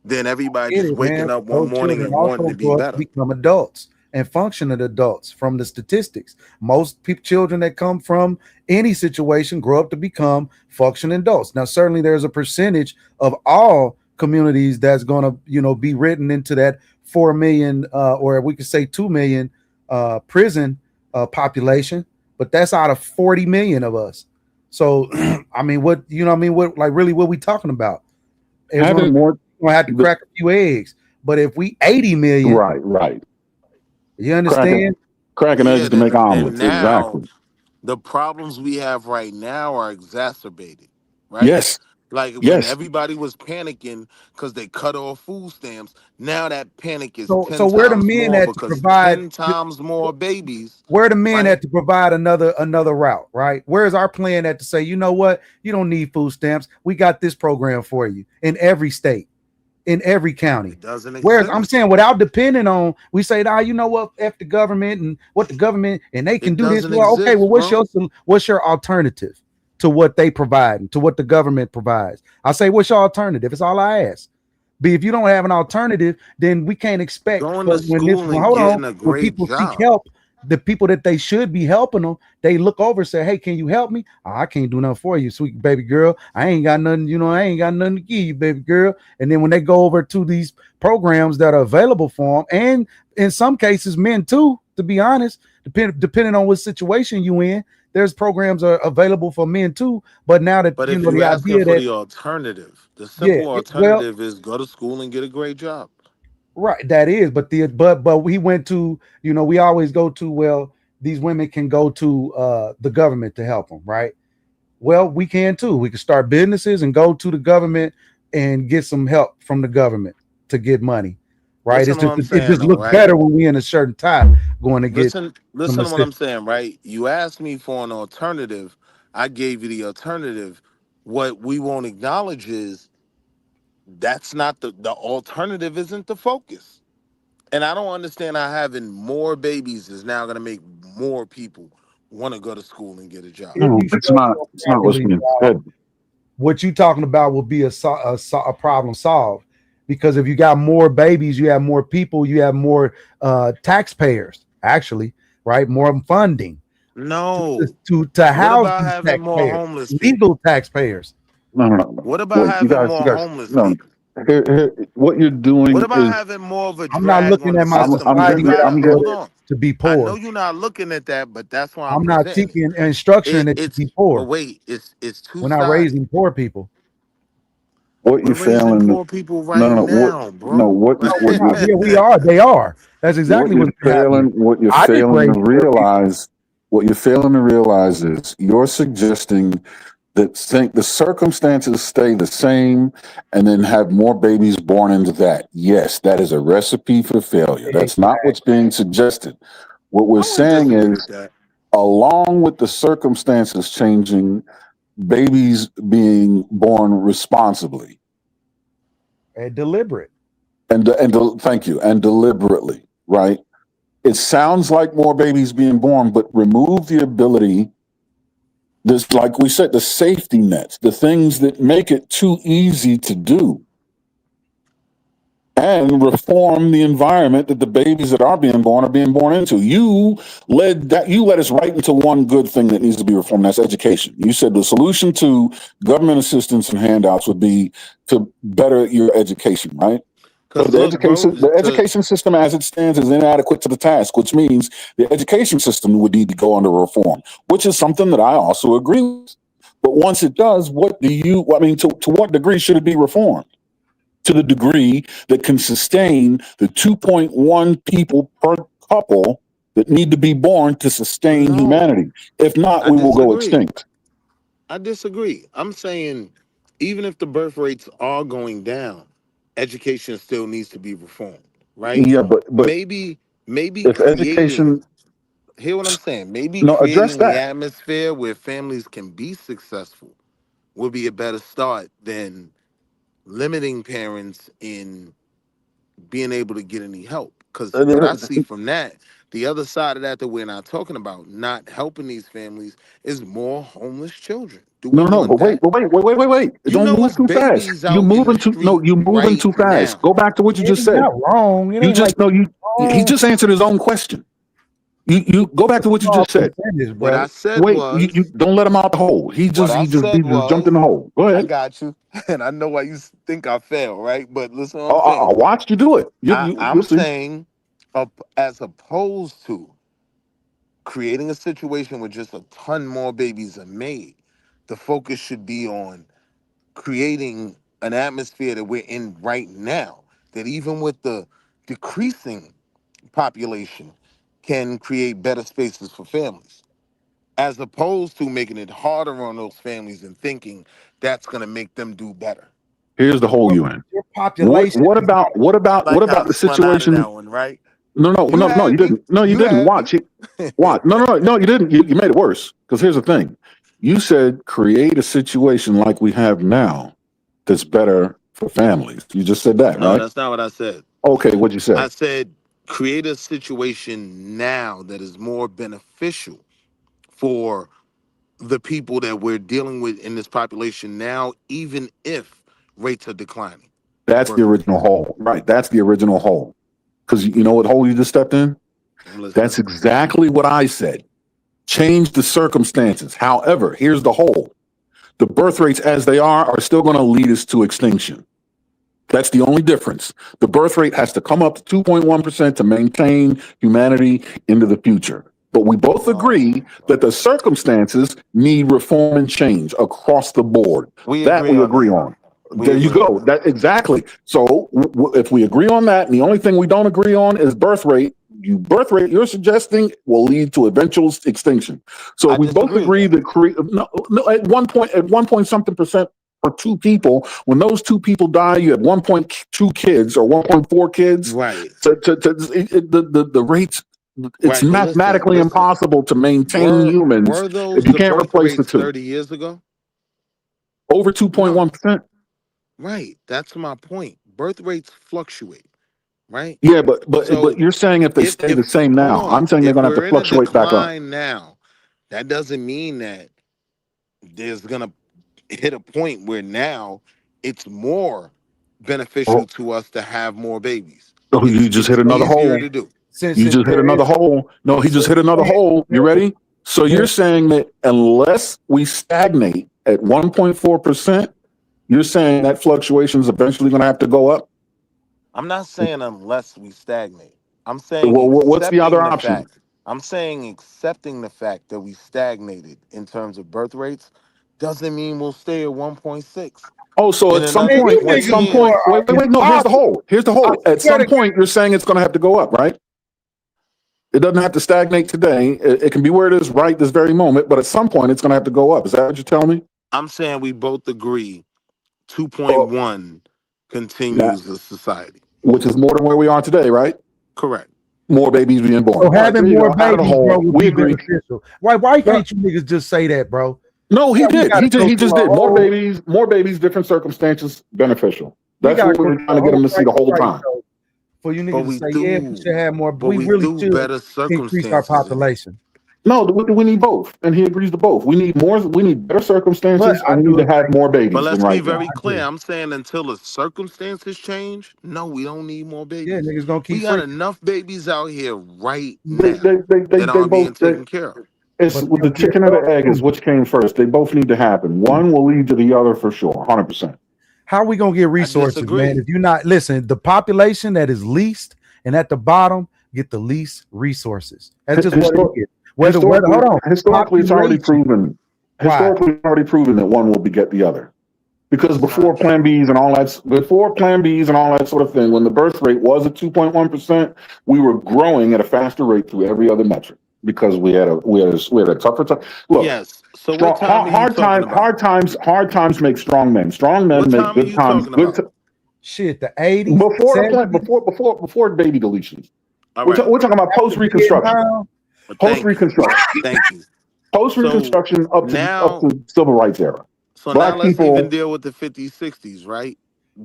than everybody Get just it, man. waking up one Those morning children and wanting also to be grow up to better. become adults and functioning adults from the statistics. Most children that come from any situation grow up to become functioning adults. Now, certainly there's a percentage of all communities that's going to, be written into that 4 million or we could say 2 million prison population. but that's out of 40 million of us. So I mean, what you know? What I mean, what like really what we talking about? Having more, gonna have to crack a few eggs. But if we 80 million, right. You understand? Cracking eggs to make and omelets. now Exactly. the problems we have right now are exacerbated, right? Yes. Like when Yes. everybody was panicking because they cut off food stamps, now that panic is So 10 where the times men more at to because provide 10 times more babies, where the men right? at to provide another route, right? Where's our plan at to say, you know what, you don't need food stamps. We got this program for you in every state, in every county. It doesn't Whereas I'm exist. saying without depending on, we say, you know what, F the government and what the government and they can It do this. doesn't Well, okay, well, exist, bro. what's your alternative to what they provide and to what the government provides? I say, what's your alternative? It's all I ask. But if you don't have an alternative, then we can't expect Going to when school and hold on, getting a when great people seek job. help, the people that they should be helping them, they look over and say, hey, can you help me? Oh, I can't do nothing for you, sweet baby girl. I ain't got nothing, I ain't got nothing to give you, baby girl. And then when they go over to these programs that are available for them, and in some cases, men too, to be honest, depending on what situation you in, there's programs are available for men too. But now that But if the you asking idea for that the alternative, the yeah, simple well, alternative is go to school and get a great job. right, that is, but we went to, we always go to, well, these women can go to the government to help them, right? Well, we can too. We can start businesses and go to the government and get some help from the government to get money, right? Listen to what I'm It saying just though, looks right? better when we in a certain time going to get some Listen to what I'm assistance. saying, right? You asked me for an alternative. I gave you the alternative. What we won't acknowledge is that's not the alternative isn't the focus. And I don't understand how having more babies is now going to make more people want to go to school and get a job. If No, you it's structure not. them It's not what's properly, being said. what you talking about will be a problem solved, because if you got more babies, you have more people, you have more taxpayers, actually, right? More funding No. to What house about these having more taxpayers, homeless people? legal taxpayers. No. What about Wait, having you more guys, homeless no. people? What you're What doing about is, having more of a I'm not drag looking on at the my system? Where you society as I'm gotta getting, hold to on. be I know poor. you're not looking at that, but that's why I'm I'm not presenting it. teaching and structuring it to be But poor. wait, it's two We're not sided. raising poor people. what We're you're raising failing. poor people No, right no, no. now, No, bro. what, No, we're what not. you're, Yeah, we are. They are. That's what exactly you're what's happening. what you're I didn't failing raise to poor people. realize, what you're failing to realize is you're suggesting that think the circumstances stay the same and then have more babies born into that. Yes, that is a recipe for failure. That's not what's being suggested. What we're I wouldn't saying disagree is, with that. along with the circumstances changing, babies being born responsibly And deliberate. thank you, and deliberately, right? It sounds like more babies being born, but remove the ability, this, like we said, the safety nets, the things that make it too easy to do, and reform the environment that the babies that are being born into. You led us right into one good thing that needs to be reformed. That's education. You said the solution to government assistance and handouts would be to better your education, right? But Because look, bro, the education system as it stands is inadequate to the task, which means the education system would need to go under reform, which is something that I also agree with. But once it does, to what degree should it be reformed? To the degree that can sustain the 2.1 people per couple that need to be born to sustain no, humanity. If not, I we will go disagree. extinct. I disagree. I'm saying even if the birth rates are going down, education still needs to be reformed, right? Yeah, but Maybe, maybe if education, creating, hear what I'm saying? Maybe no, address creating the that. atmosphere where families can be successful would be a better start than limiting parents in being able to get any help. Because what I see from that, the other side of that we're not talking about, not helping these families, is more homeless children. Do we No, want that? wait. You Don't know, move it's too fast. babies out in the street You moving right too fast. now. Go back to what you It just ain't said. not wrong. It You ain't like just know he wrong. just answered his own question. You go back to what you All just said. percentage, What I brother. said Wait, you was, don't let him out the hole. what I He said just jumped in was, the hole. Go I ahead. got you. And I know why you think I fail, right? But listen what I'm I saying. watched you do it. I'm You'll see. saying, as opposed to creating a situation where just a ton more babies are made. The focus should be on creating an atmosphere that we're in right now, that even with the decreasing population can create better spaces for families, as opposed to making it harder on those families and thinking that's going to make them do better. Here's the hole you in. Your population. Like what how about I the spun out of situation? that one, right? No, You you had me. didn't. No, you You didn't. had me. Watch. No, you didn't. You made it worse. Because here's the thing. You said create a situation like we have now that's better for families. You just said that, No, right? that's not what I said. Okay, what'd you say? I said create a situation now that is more beneficial for the people that we're dealing with in this population now, even if rates are declining. That's the original hole. Right. That's the original hole. Because you know what hole you just stepped in? I'm listening. That's exactly what I said. Change the circumstances. However, here's the hole. The birth rates as they are still going to lead us to extinction. That's the only difference. The birth rate has to come up to 2.1% to maintain humanity into the future. But we both agree that the circumstances need reform and change across the board. We That agree we on agree that. on. We There you agree on go. That exactly. So if we agree on that, and the only thing we don't agree on is birth rate, birth rate you're suggesting will lead to eventual extinction. So if we both agree that at one point something percent for two people, when those two people die, you have 1.2 kids or 1.4 kids. Right. The rates. It's Right, but mathematically listen. impossible to maintain humans Were those if you the can't birth replace the rates two. 30 years ago? Over 2.1%. Right. That's my point. Birth rates fluctuate, right? Yeah, but So you're saying if they stay the same hold now, I'm on, saying they're if going to have we're to in a fluctuate back up. decline now, that doesn't mean that there's gonna hit a point where now it's more beneficial to us to have more babies. Oh, you just hit another easier hole. to do. You just hit another hole. No, he just hit another hole. You ready? So you're saying that unless we stagnate at 1.4%, you're saying that fluctuation is eventually going to have to go up? I'm not saying unless we stagnate. I'm saying Well, what's the other accepting the option? fact. I'm saying accepting the fact that we stagnated in terms of birth rates doesn't mean we'll stay at 1.6. Oh, so In at some another point, 20 years. wait, no, here's the hole. Here's the hole. At some point, you're saying it's going to have to go up, right? It doesn't have to stagnate today. It can be where it is right this very moment, but at some point, it's going to have to go up. Is that what you're telling me? I'm saying we both agree 2.1 continues the society. Which is more than where we are today, right? Correct. More babies being born. So All right, having there you more go. Out of the babies, bro, hole. would We be agree. beneficial. Why can't you niggas just say that, bro? No, he Yeah, we did. gotta He go just through did. a More babies, different circumstances, beneficial. We That's gotta what we go were through trying to get him to see the whole right, time. so for you But niggas to we say, yeah, we should have more, but we we really do should better increase our circumstances. population. No, we need both, and he agrees to both. We need more. We need better circumstances, But and we need to have more But babies let's than be right now. very clear. I'm saying until the circumstances change, no, we don't need more babies. Yeah, niggas gonna keep We got freaking. enough babies out here right They now that aren't being taken care of. It's with the chicken or the egg is which came first. They both need to happen. One will lead to the other for sure, 100%. How are we gonna get resources, man? If you're not listen, the population that is least and at the bottom get the least resources. That's just what it is. Whether hold on. Historically, it's already proven. Historically, it's already proven that one will beget the other. Because before Plan Bs and all that sort of thing, when the birth rate was at 2.1%, we were growing at a faster rate through every other metric because we had a tougher time. Look, yes. So what time are you talking about? Hard times make strong men. Strong men make good times. Shit, the 80s, before baby deletions. All We're right. talking about post Reconstruction. Thank you. Post Reconstruction up to Civil Rights era. So Black now let's people even deal with the 50s, 60s, right?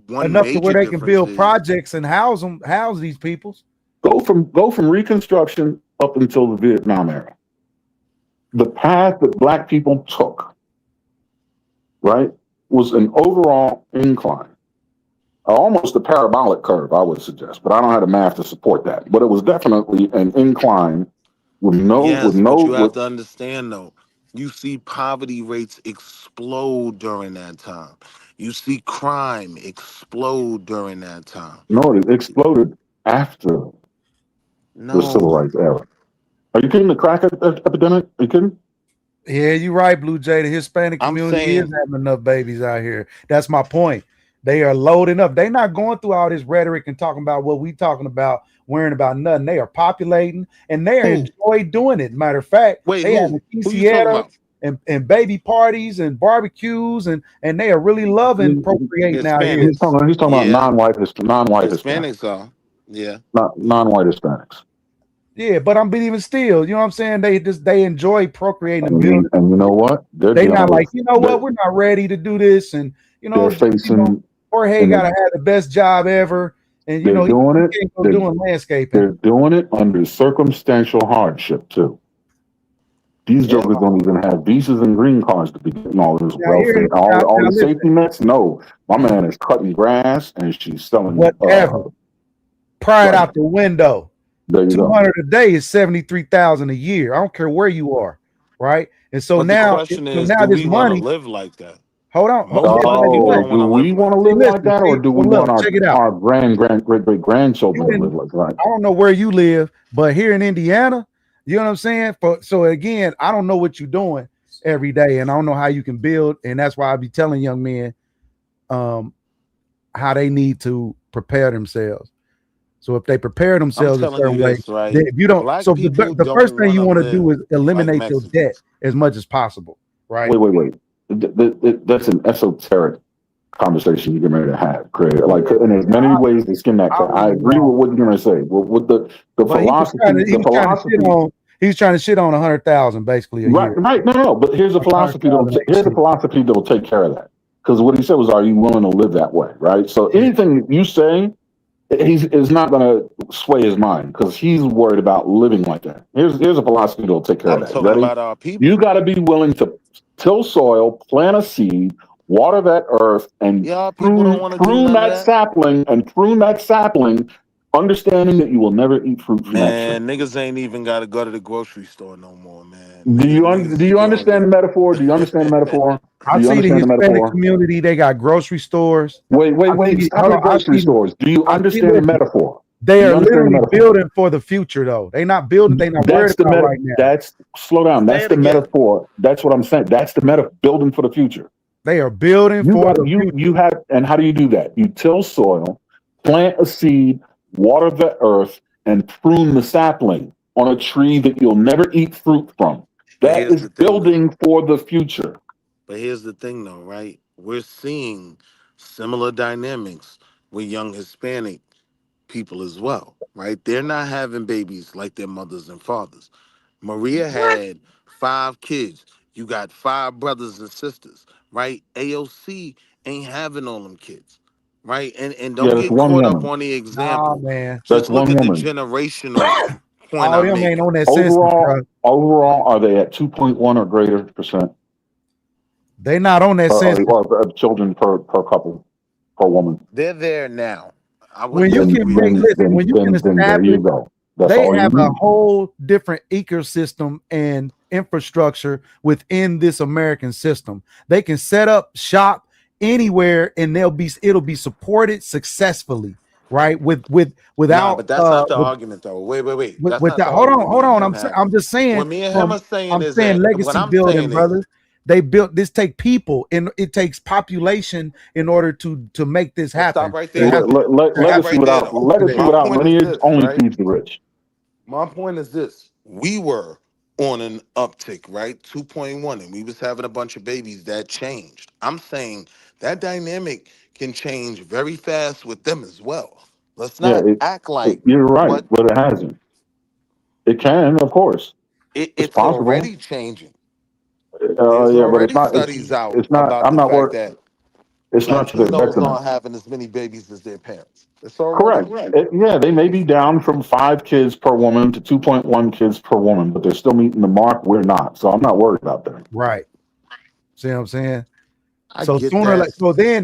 One enough to where major they can build difference is- projects and house these peoples. Go from Reconstruction up until the Vietnam era. The path that Black people took, right, was an overall incline. Almost a parabolic curve, I would suggest, but I don't have the math to support that. But it was definitely an incline with no. But you have to understand though, you see poverty rates explode during that time. You see crime explode during that time. No, it exploded after the Civil Rights era. Are you kidding? The crack epidemic? Are you kidding? Yeah, you're right, Blue Jay. The Hispanic community is having enough babies out here. That's my point. They are loading up. They're not going through all this rhetoric and talking about what we talking about, worrying about nothing. They are populating and they enjoy doing it. Matter of fact, Wait, they have who you talking about? and baby parties and barbecues and they are really loving procreating out here. He's talking about non-white Hispanics. Hispanics are, yeah. Not non-white Hispanics. Yeah, but I'm even still, you know what I'm saying? They enjoy procreating and building. And you know what? They're not like, you know what, we're not ready to do this. And they're facing Jorge gotta have the best job ever. And you know, doing he can't go doing landscaping. They're doing it under circumstantial hardship too. These jokers don't even have visas and green cards to be getting all this welfare, all the safety nets. No, my man is cutting grass and she's selling whatever. Pride out the window. There you 200 a day is 73,000 a year. I don't care where you are, right? And so but now, the question is, do we want to live like that? Hold on. Do we want to live like that, or do we want our great grandchildren to live like that? I don't know where you live, but here in Indiana, you know what I'm saying? So again, I don't know what you're doing every day, and I don't know how you can build, and that's why I be telling young men how they need to prepare themselves. So if they prepare themselves a certain way, right? if you don't, so the first thing you want to do is eliminate your debt as much as possible, right? Wait. That's an esoteric conversation you're ready to have, Craig. Like, and there's many ways to skin that cat. I agree with what you're going to say. With the philosophy, he's trying to shit on 100,000 basically a year. Right. No. But here's a philosophy that will take care of that. Because what he said was, "Are you willing to live that way?" Right. So anything you say, is not going to sway his mind because he's worried about living like that. Here's a philosophy that'll take care of that. I'm talking about our people. You got to be willing to till soil, plant a seed, water that earth, and prune that sapling, understanding that you will never eat fruit from that tree. Niggas ain't even got to go to the grocery store no more, man. Do you understand the metaphor? Do you understand the metaphor? I see the Hispanic community. They got grocery stores. Wait. Stop the grocery stores. Do you understand the metaphor? They are literally building for the future, though. They're not building. They're not worried about right now. Slow down. That's the metaphor. That's what I'm saying. That's the building for the future. They are building for the future. You have, and how do you do that? You till soil, plant a seed, water the earth, and prune the sapling on a tree that you'll never eat fruit from. That is building for the future. But here's the thing, though, right? We're seeing similar dynamics with young Hispanic people as well, right? They're not having babies like their mothers and fathers. Maria had 5 kids. You got 5 brothers and sisters, right? AOC ain't having all them kids, right? And don't get caught up on the example. Man. Just look at the generational point I'm making. Overall, are they at 2.1 or greater percent? They're not on that census. Or children per couple, per woman. They're there now. When you can establish, they have a whole different ecosystem and infrastructure within this American system. They can set up shop anywhere and it'll be supported successfely, right? Without but that's not the argument though. Wait. Hold on. I'm just saying. What me and him are saying is legacy building, brother. They built this. Take people, and it takes population in order to make this happen. Stop right there. Legacy without lineage only feeds the rich. My point is this: we were on an uptick, right? 2.1, and we was having a bunch of babies. That changed. I'm saying that dynamic can change very fast with them as well. Let's not act like you're right, but it hasn't. It can, of course. It's already changing. But it's not. It's not. I'm not worried. It's not to their detriment. Not having as many babies as their parents. It's correct. They may be down from 5 kids per woman to 2.1 kids per woman, but they're still meeting the mark. We're not, so I'm not worried about that. Right. See what I'm saying?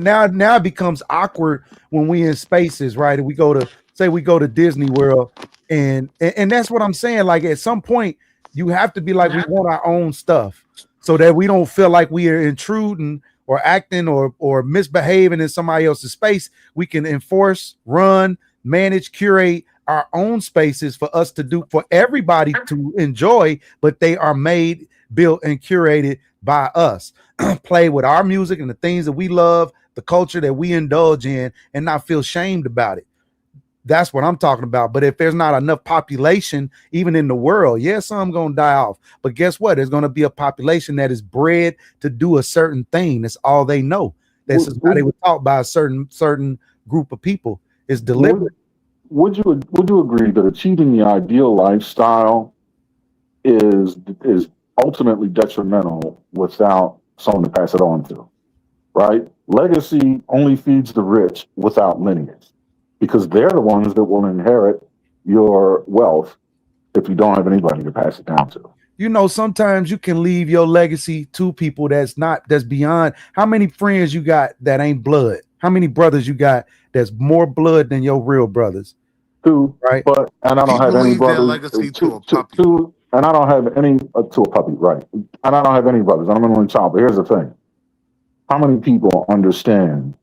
Now it becomes awkward when we in spaces, right? And we go to Disney World, and that's what I'm saying. Like at some point, you have to be like, we want our own stuff, so that we don't feel like we are intruding or acting or misbehaving in somebody else's space. We can enforce, run, manage, curate our own spaces for us to do, for everybody to enjoy, but they are made, built, and curated by us. Play with our music and the things that we love, the culture that we indulge in, and not feel shamed about it. That's what I'm talking about. But if there's not enough population, even in the world, yeah, some gonna die off. But guess what? There's gonna be a population that is bred to do a certain thing. That's all they know. This is how they were taught by a certain group of people. It's deliberate. Would you agree that achieving the ideal lifestyle is ultimately detrimental without someone to pass it on to? Right? Legacy only feeds the rich without lineage, because they're the ones that will inherit your wealth if you don't have anybody to pass it down to. You know, sometimes you can leave your legacy to people that's beyond. How many friends you got that ain't blood? How many brothers you got that's more blood than your real brothers? Two, right? And I don't have any leave their brothers. legacy to a puppy. Two, and I don't have any to a puppy, right? And I don't have any brothers. I'm an only child. But here's the thing: how many people understand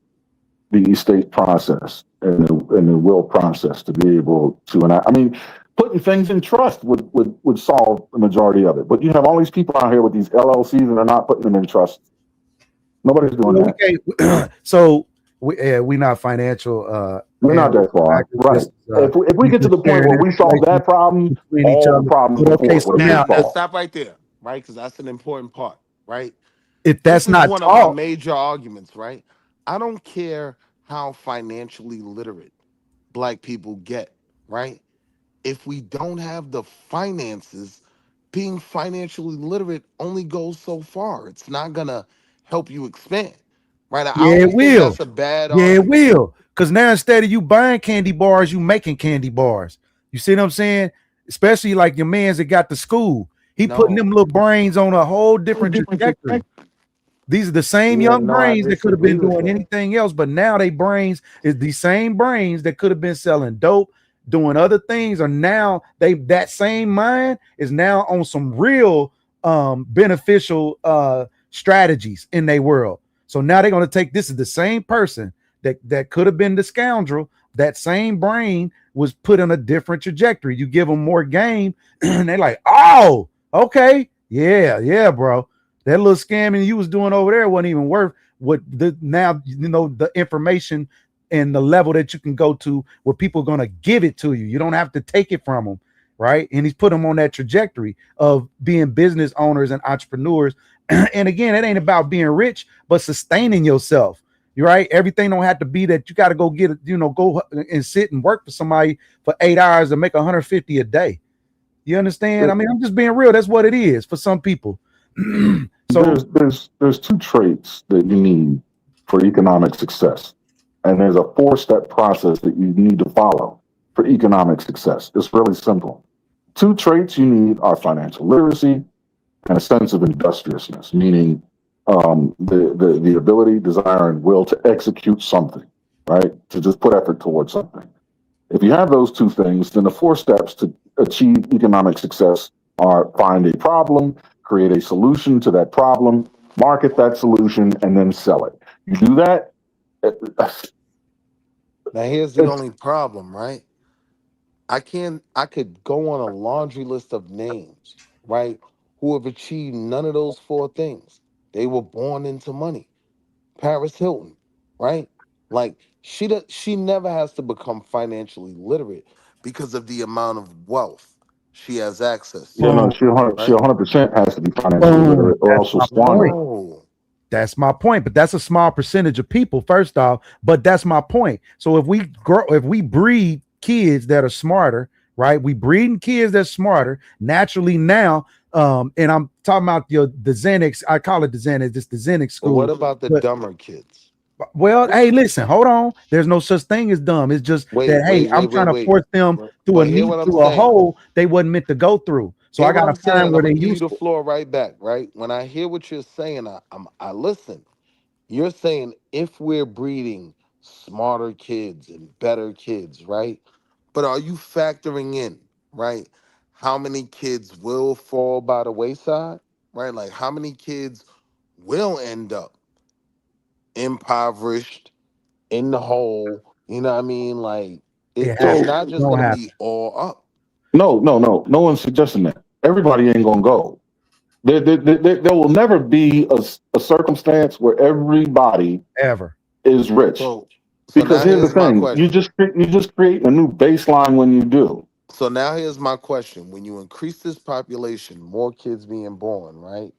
the estate process and the will process to be able to enact? I mean, putting things in trust would solve the majority of it. But you have all these people out here with these LLCs and they're not putting them in trust. Nobody's doing that. So we not financial. We're not that far, right? If we get to the point where we solve that problem, all the problems before Now, would solve. stop right there, right? Because that's an important part, right? If that's this is not one of my major arguments, right? I don't care how financially literate Black people get, right? If we don't have the finances, being financially literate only goes so far. It's not gonna help you expand, right? I Yeah, it always think will. that's a bad Yeah, it argument. will. Because now instead of you buying candy bars, you making candy bars. You see what I'm saying? Especially like your man's that got the school. He putting them little brains on a whole different trajectory. These are the same Yeah, young no, I brains that could have been disagree with doing that. anything else, but now they brains is the same brains that could have been selling dope, doing other things, or now that same mind is now on some real beneficial strategies in their world. So now they're gonna take this is the same person that could have been the scoundrel. That same brain was put on a different trajectory. You give them more game, and they're like, oh, okay, yeah, bro. That little scamming you was doing over there wasn't even worth what now you know the information and the level that you can go to where people are going to give it to you. You don't have to take it from them, right? And he's put them on that trajectory of being business owners and entrepreneurs. And again, it ain't about being rich, but sustaining yourself. You're right. Everything don't have to be that you got to go get it, go and sit and work for somebody for 8 hours and make 150 a day. You understand? I mean, I'm just being real. That's what it is for some people. So there's two traits that you need for economic success, and there's a 4-step process that you need to follow for economic success. It's really simple. Two traits you need are financial literacy and a sense of industriousness, meaning the ability, desire, and will to execute something, right? To just put effort towards something. If you have those two things, then the 4 steps to achieve economic success are: find a problem, create a solution to that problem, market that solution, and then sell it. You do that. Now here's the only problem, right? I could go on a laundry list of names, right, who have achieved none of those 4 things. They were born into money. Paris Hilton, right? Like she never has to become financially literate because of the amount of wealth she has access to. Yeah, no, she 100% has to be financially literate, or else she'll squander it. That's my point, but that's a small percentage of people, first off. But that's my point. So if we breed kids that are smarter, right? We breeding kids that's smarter naturally now. And I'm talking about the Xanax. I call it the Xanax. It's the Xanax school. But what about the dumber kids? Well, hey, listen, hold on. There's no such thing as dumb. It's just I'm trying to force them through a hole they wasn't meant to go through. So I got to find where they give you used the floor right back, right? When I hear what you're saying, I listen. You're saying if we're breeding smarter kids and better kids, right? But are you factoring in, right, how many kids will fall by the wayside, right? Like how many kids will end up impoverished, in the hole, you know what I mean? Like It's not just Don't gonna happen. be all up. No one's suggesting that. Everybody ain't gonna go. There will never be a circumstance where everybody Ever. is rich. So Because now here's the here's my thing: you question. just create a new baseline when you do. So now here's my question. When you increase this population, more kids being born, right?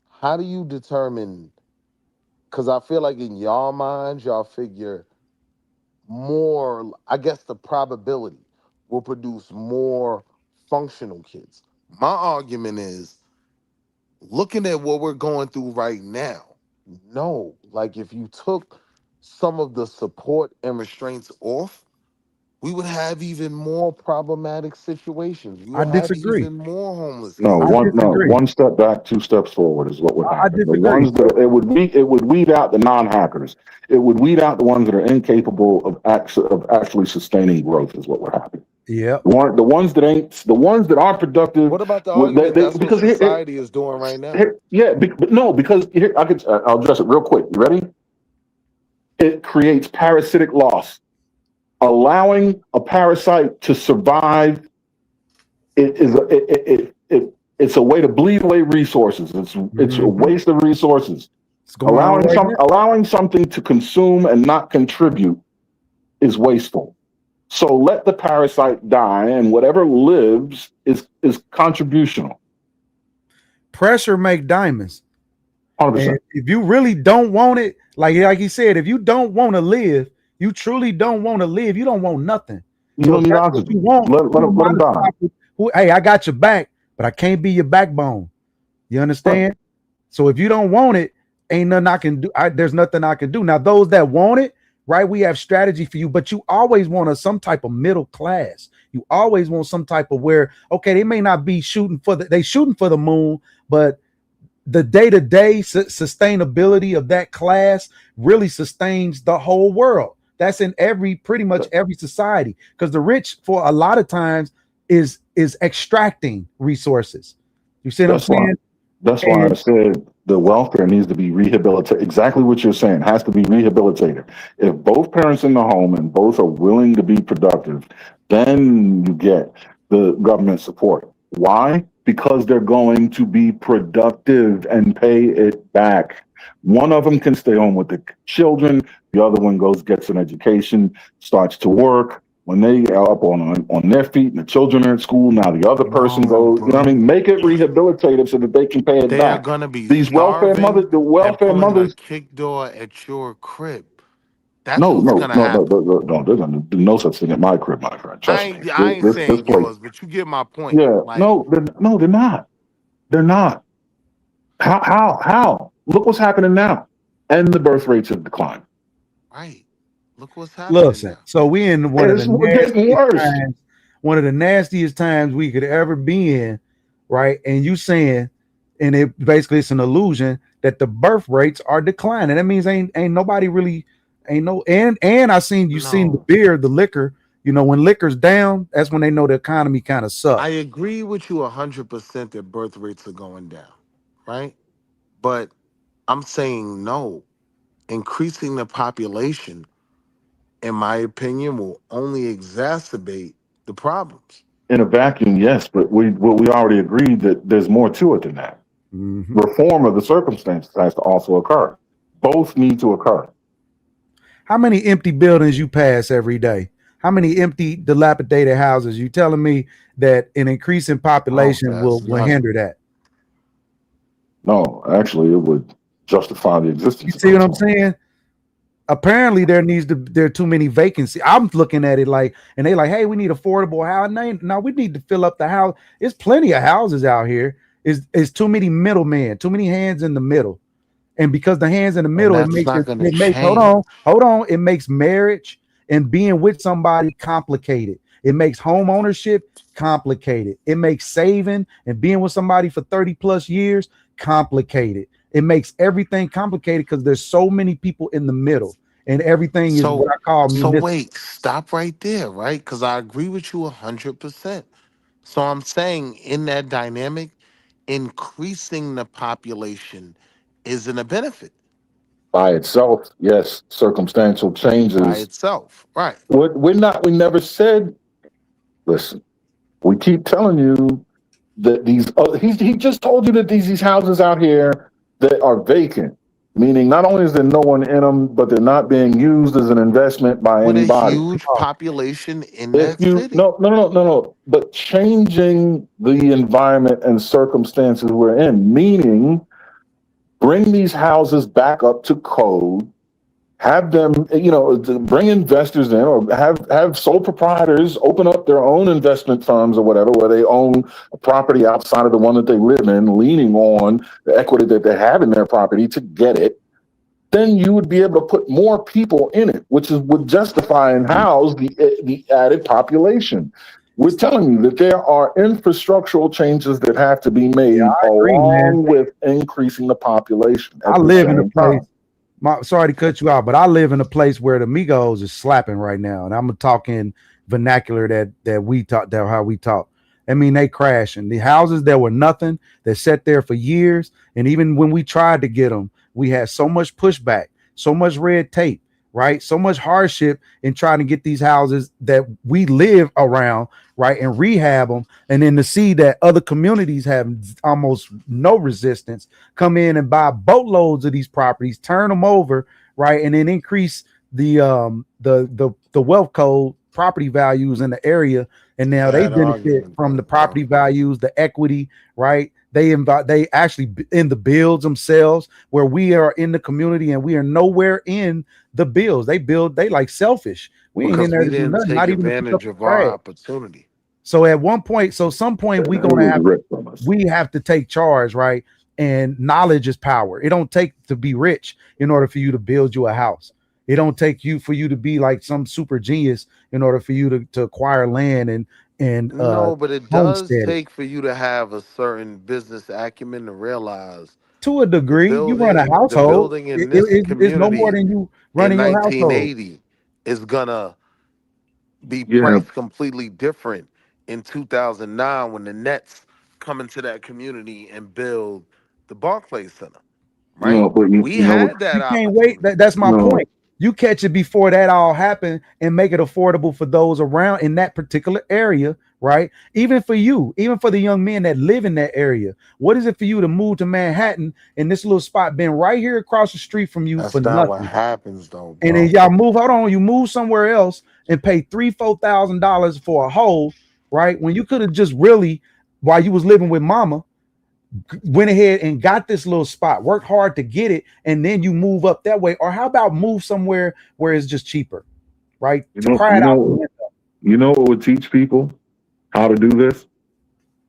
How do you determine? Because I feel like in y'all minds, y'all figure more, I guess the probability will produce more functional kids. My argument is looking at what we're going through right now. No, like if you took some of the support and restraints off, we would have even more problematic situations. We I would have disagree. even more homeless No, I kids. disagree. one step back, two steps forward is what would I happen. The disagree. ones that it would weed out the non-hackers. It would weed out the ones that are incapable of actually sustaining growth is what would happen. Yep. The ones that ain't the ones that aren't productive. What about the argument that's what Because society is doing right now? but no, because here I'll address it real quick. You ready? It creates parasitic loss. Allowing a parasite to survive it's a way to bleed away resources. It's a waste of resources. It's going on right now. Allowing something to consume and not contribute is wasteful. So let the parasite die, and whatever lives is contributional. Pressure make diamonds. 100%. And if you really don't want it, like he said, if you don't want to live, you truly don't want to live. You don't want nothing. You So don't if need that's what oxygen. you want, Let them die. hey, I got your back, but I can't be your backbone. You understand? Right. So if you don't want it, ain't nothing I can do. There's nothing I can do. Now, those that want it, right? We have strategy for you, but you always want some type of middle class. You always want some type of where, okay, they may not be shooting for the moon, but the day-to-day sustainability of that class really sustains the whole world. That's in pretty much every society, because the rich for a lot of times is extracting resources. You see what I'm saying? That's why I said the welfare needs to be rehabilitated. Exactly what you're saying has to be rehabilitated. If both parents in the home and both are willing to be productive, then you get the government support. Why? Because they're going to be productive and pay it back. One of them can stay home with the children. The other one gets an education, starts to work. When they are up on their feet and the children are at school, now the other person goes, you know what I mean? Make it rehabilitative so that they can pay it They are back. gonna be These welfare mothers, starving the and welfare pulling a mothers, kick door at your crib. That's no, what's no, gonna no, no, happen. no, no, they're gonna do no such thing at my crib, my friend. Trust me. I ain't This saying place, yours, but you get my point. yeah, Like, they're not. They're not. How? Look what's happening now. And the birth rates have declined. right. Look what's happening Listen, now. so we in And it's getting worse. one of the nastiest times we could ever be in, right? And you saying, and it basically it's an illusion that the birth rates are declining. That means ain't nobody really ain't no and I seen the No. beer, the liquor. You know, when liquor's down, that's when they know the economy kind of I sucks. agree with you 100% that birth rates are going down, right? But I'm saying no. Increasing the population, in my opinion, will only exacerbate the problems. In a vacuum, yes, but we already agreed that there's more to it than that. Mm-hmm. Reform of the circumstances has to also occur. Both need to occur. How many empty buildings you pass every day? How many empty, dilapidated houses? You telling me that an increase in I don't population pass will none. hinder that? No, actually, it would justify the You existence of see what those I'm homes. saying? Apparently, there are too many vacancies. I'm looking at it like, and they like, hey, we need affordable housing. No, we need to fill up the house. There's plenty of houses out here. It's too many middlemen, too many hands in the middle. And because the hands in the And middle, that's not going to it makes change. hold on. It makes marriage and being with somebody complicated. It makes home ownership complicated. It makes saving and being with somebody for 30 plus years complicated. It makes everything complicated because there's so many people in the middle, and everything is what So, I call so municipal. wait, stop right there, right? Because I agree with you 100%. So I'm saying in that dynamic, increasing the population isn't a benefit. By itself, yes, circumstantial changes. By itself, right. We never said, listen, we keep telling you that he just told you that these houses out here that are vacant, meaning not only is there no one in them, but they're not being used as an investment by With a anybody. huge population in If that you city. no, but changing the environment and circumstances we're in, meaning bring these houses back up to code, have them, bring investors in, or have sole proprietors open up their own investment firms or whatever, where they own a property outside of the one that they live in, leaning on the equity that they have in their property to get it. Then you would be able to put more people in it, which would justify and house the added population. We're telling you that there are infrastructural changes that have to be made along with increasing the population. I live in a place. Sorry to cut you out, but I live in a place where the Migos is slapping right now, and I'm talking vernacular that we talk, that how we talk. I mean, they crashing. The houses that were nothing, that sat there for years, and even when we tried to get them, we had so much pushback, so much red tape, right? So much hardship in trying to get these houses that we live around, right, and rehab them, and then to see that other communities have almost no resistance, come in and buy boatloads of these properties, turn them over, right, and then increase the wealth code property values in the area, and now they benefit from the property values, the equity, right? They actually in the builds themselves, where we are in the community and we are nowhere in the bills. They like selfish. We ain't in there to do nothing, not even advantage of our opportunity. So at some point we have to take charge, right? And knowledge is power. It don't take to be rich in order for you to build you a house. It don't take for you to be like some super genius in order for you to acquire land and no, but it does take for you to have a certain business acumen to realize. To a degree, you run a household. The building in this community is no more than you running your household. 1980 is gonna be priced completely different in 2009 when the Nets come into that community and build the Barclays Center. Right? No, but we had that. You can't wait. That's my point. You catch it before that all happened and make it affordable for those around in that particular area, right? Even for you, even for the young men that live in that area. What is it for you to move to Manhattan and this little spot been right here across the street from you? That's for not nothing? What happens though, bro. And then y'all you move somewhere else and pay $3,000-$4,000 for a hole, right? When you could have just really, while you was living with mama, went ahead and got this little spot, worked hard to get it, and then you move up that way. Or how about move somewhere where it's just cheaper, right? You know what would teach people how to do this?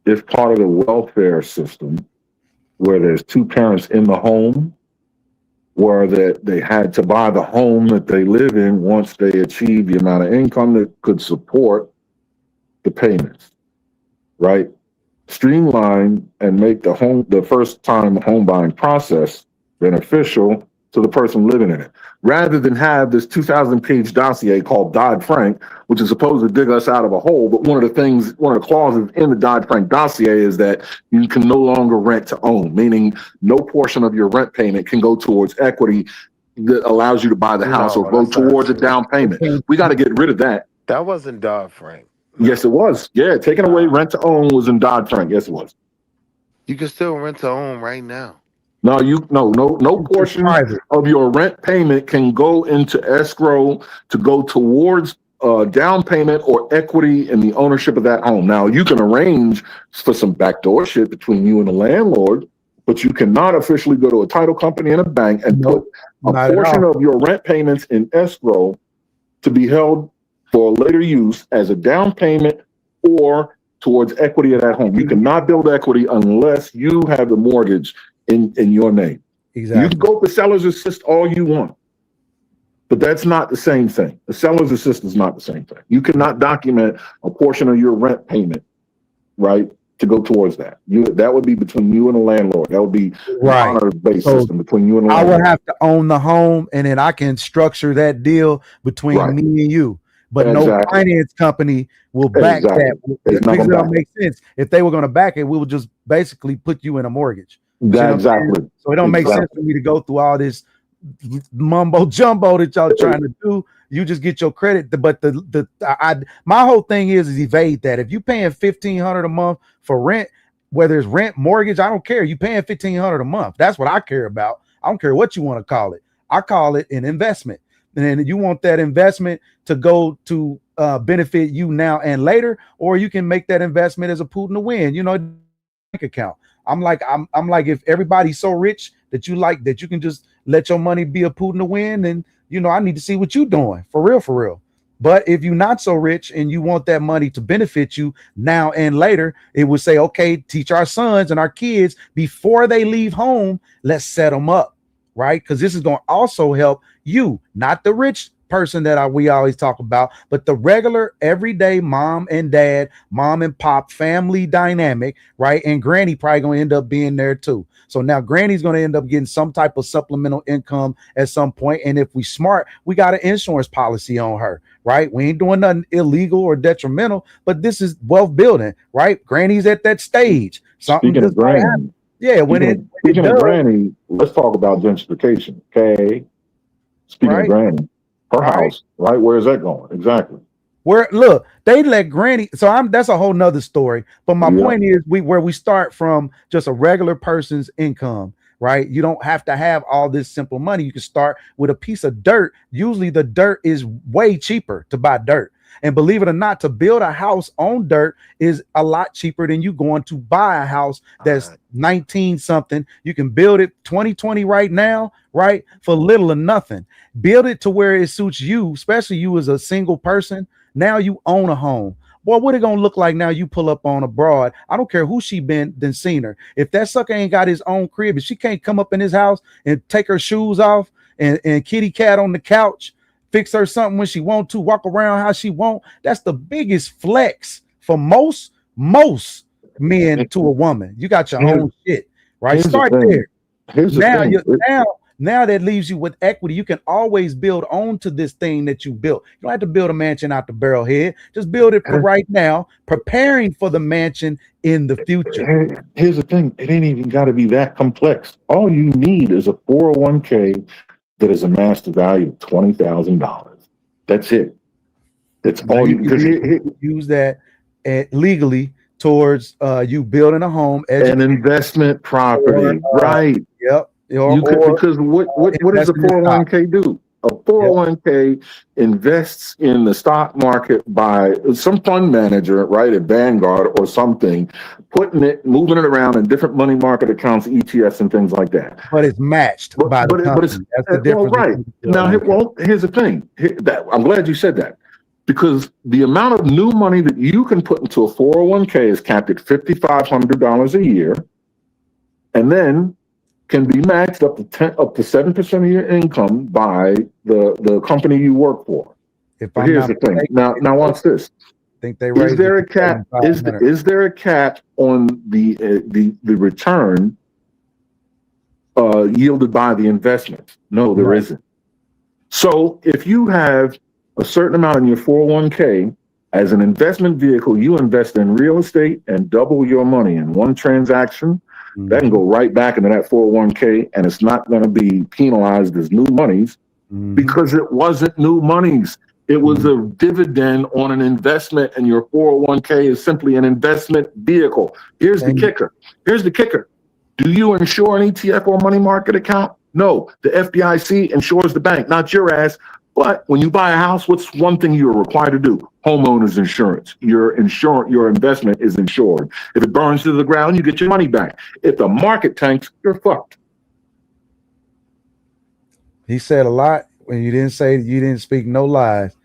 It's part of the welfare system where there's two parents in the home, where they had to buy the home that they live in once they achieve the amount of income that could support the payments, right? Streamline and make the first time home buying process beneficial to the person living in it, rather than have this 2,000-page dossier called Dodd-Frank, which is supposed to dig us out of a hole. But one of the clauses in the Dodd-Frank dossier is that you can no longer rent to own, meaning no portion of your rent payment can go towards equity that allows you to buy the house or go towards a down payment. We got to get rid of that. That wasn't Dodd-Frank. Yes, it was. Yeah, taking away rent to own was in Dodd-Frank. Yes, it was. You can still rent to own right now. No, no portion of your rent payment can go into escrow to go towards down payment or equity in the ownership of that home. Now, you can arrange for some backdoor shit between you and the landlord, but you cannot officially go to a title company and a bank and put a portion of your rent payments in escrow to be held for later use as a down payment or towards equity of that home. You cannot build equity unless you have the mortgage in your name. Exactly. You can go for seller's assist all you want, but that's not the same thing. The seller's assist is not the same thing. You cannot document a portion of your rent payment, right, to go towards that. That would be between you and the landlord. That would be right. Honor-based system between you and the landlord. I would have to own the home, and then I can structure that deal between me and you. But no finance company will back that. It don't make sense. If they were going to back it, we would just basically put you in a mortgage. Exactly. So it don't make sense for me to go through all this mumbo jumbo that y'all trying to do. You just get your credit, but my whole thing is evade that. If you paying $1,500 a month for rent, whether it's rent, mortgage, I don't care. You paying $1,500 a month. That's what I care about. I don't care what you want to call it. I call it an investment, and then you want that investment to go to benefit you now and later, or you can make that investment as a Putin to win. You know, bank account. I'm like, if everybody's so rich that you can just let your money be a Putin to win, then you know I need to see what you're doing for real. But if you're not so rich and you want that money to benefit you now and later, it would say, okay, teach our sons and our kids before they leave home, let's set them up, right? Because this is going to also help you, not the rich person that we always talk about, but the regular everyday mom and dad, mom and pop family dynamic, right? And granny probably gonna end up being there too. So now granny's gonna end up getting some type of supplemental income at some point. And if we smart, we got an insurance policy on her, right? We ain't doing nothing illegal or detrimental, but this is wealth building, right? Granny's at that stage. Something Speaking of granny, yeah, speaking of granny, let's talk about gentrification. Okay. Speaking of granny. Her house, right? Where is that going? Exactly. Where look, they let granny. So that's a whole nother story. But my point is where we start from just a regular person's income, right? You don't have to have all this simple money. You can start with a piece of dirt. Usually the dirt is way cheaper to buy dirt. And believe it or not, to build a house on dirt is a lot cheaper than you going to buy a house that's 19 something. You can build it 2020 right now, right? For little or nothing. Build it to where it suits you, especially you as a single person. Now you own a home. Boy, what it gonna look like now you pull up on a broad? I don't care who she been seen her. If that sucker ain't got his own crib, if she can't come up in his house and take her shoes off and kitty cat on the couch, fix her something when she want to, walk around how she want. That's the biggest flex for most men to a woman. You got your own shit, right? Start there. Now that leaves you with equity. You can always build onto this thing that you built. You don't have to build a mansion out the barrel head. Just build it for right now, preparing for the mansion in the future. Here's the thing. It ain't even got to be that complex. All you need is a 401k that is amassed a value of $20,000. That's it. That's all you can use that legally towards you building a home, an investment property, right? Yep. Because what does a 401k do? A 401k invests in the stock market by some fund manager, right, at Vanguard or something, moving it around in different money market accounts, ETFs, and things like that. But it's matched by the company. That's the difference. Well, right. Now, here's the thing. I'm glad you said that, because the amount of new money that you can put into a 401k is capped at $5,500 a year, and then can be matched up to 7% of your income by the company you work for. Here's the thing. Now watch this. Think they is there a cap? Is there a cap on the return yielded by the investment? No, there isn't. So if you have a certain amount in your 401k as an investment vehicle, you invest in real estate and double your money in one transaction. That can go right back into that 401k, and it's not going to be penalized as new monies because it wasn't new monies. It was a dividend on an investment, and your 401k is simply an investment vehicle. Here's the kicker. Do you insure an ETF or money market account? No. The FDIC insures the bank, not your ass. But when you buy a house, what's one thing you're required to do? Homeowners insurance. Your investment is insured. If it burns to the ground, you get your money back. If the market tanks, you're fucked. He said a lot when you didn't speak no lies.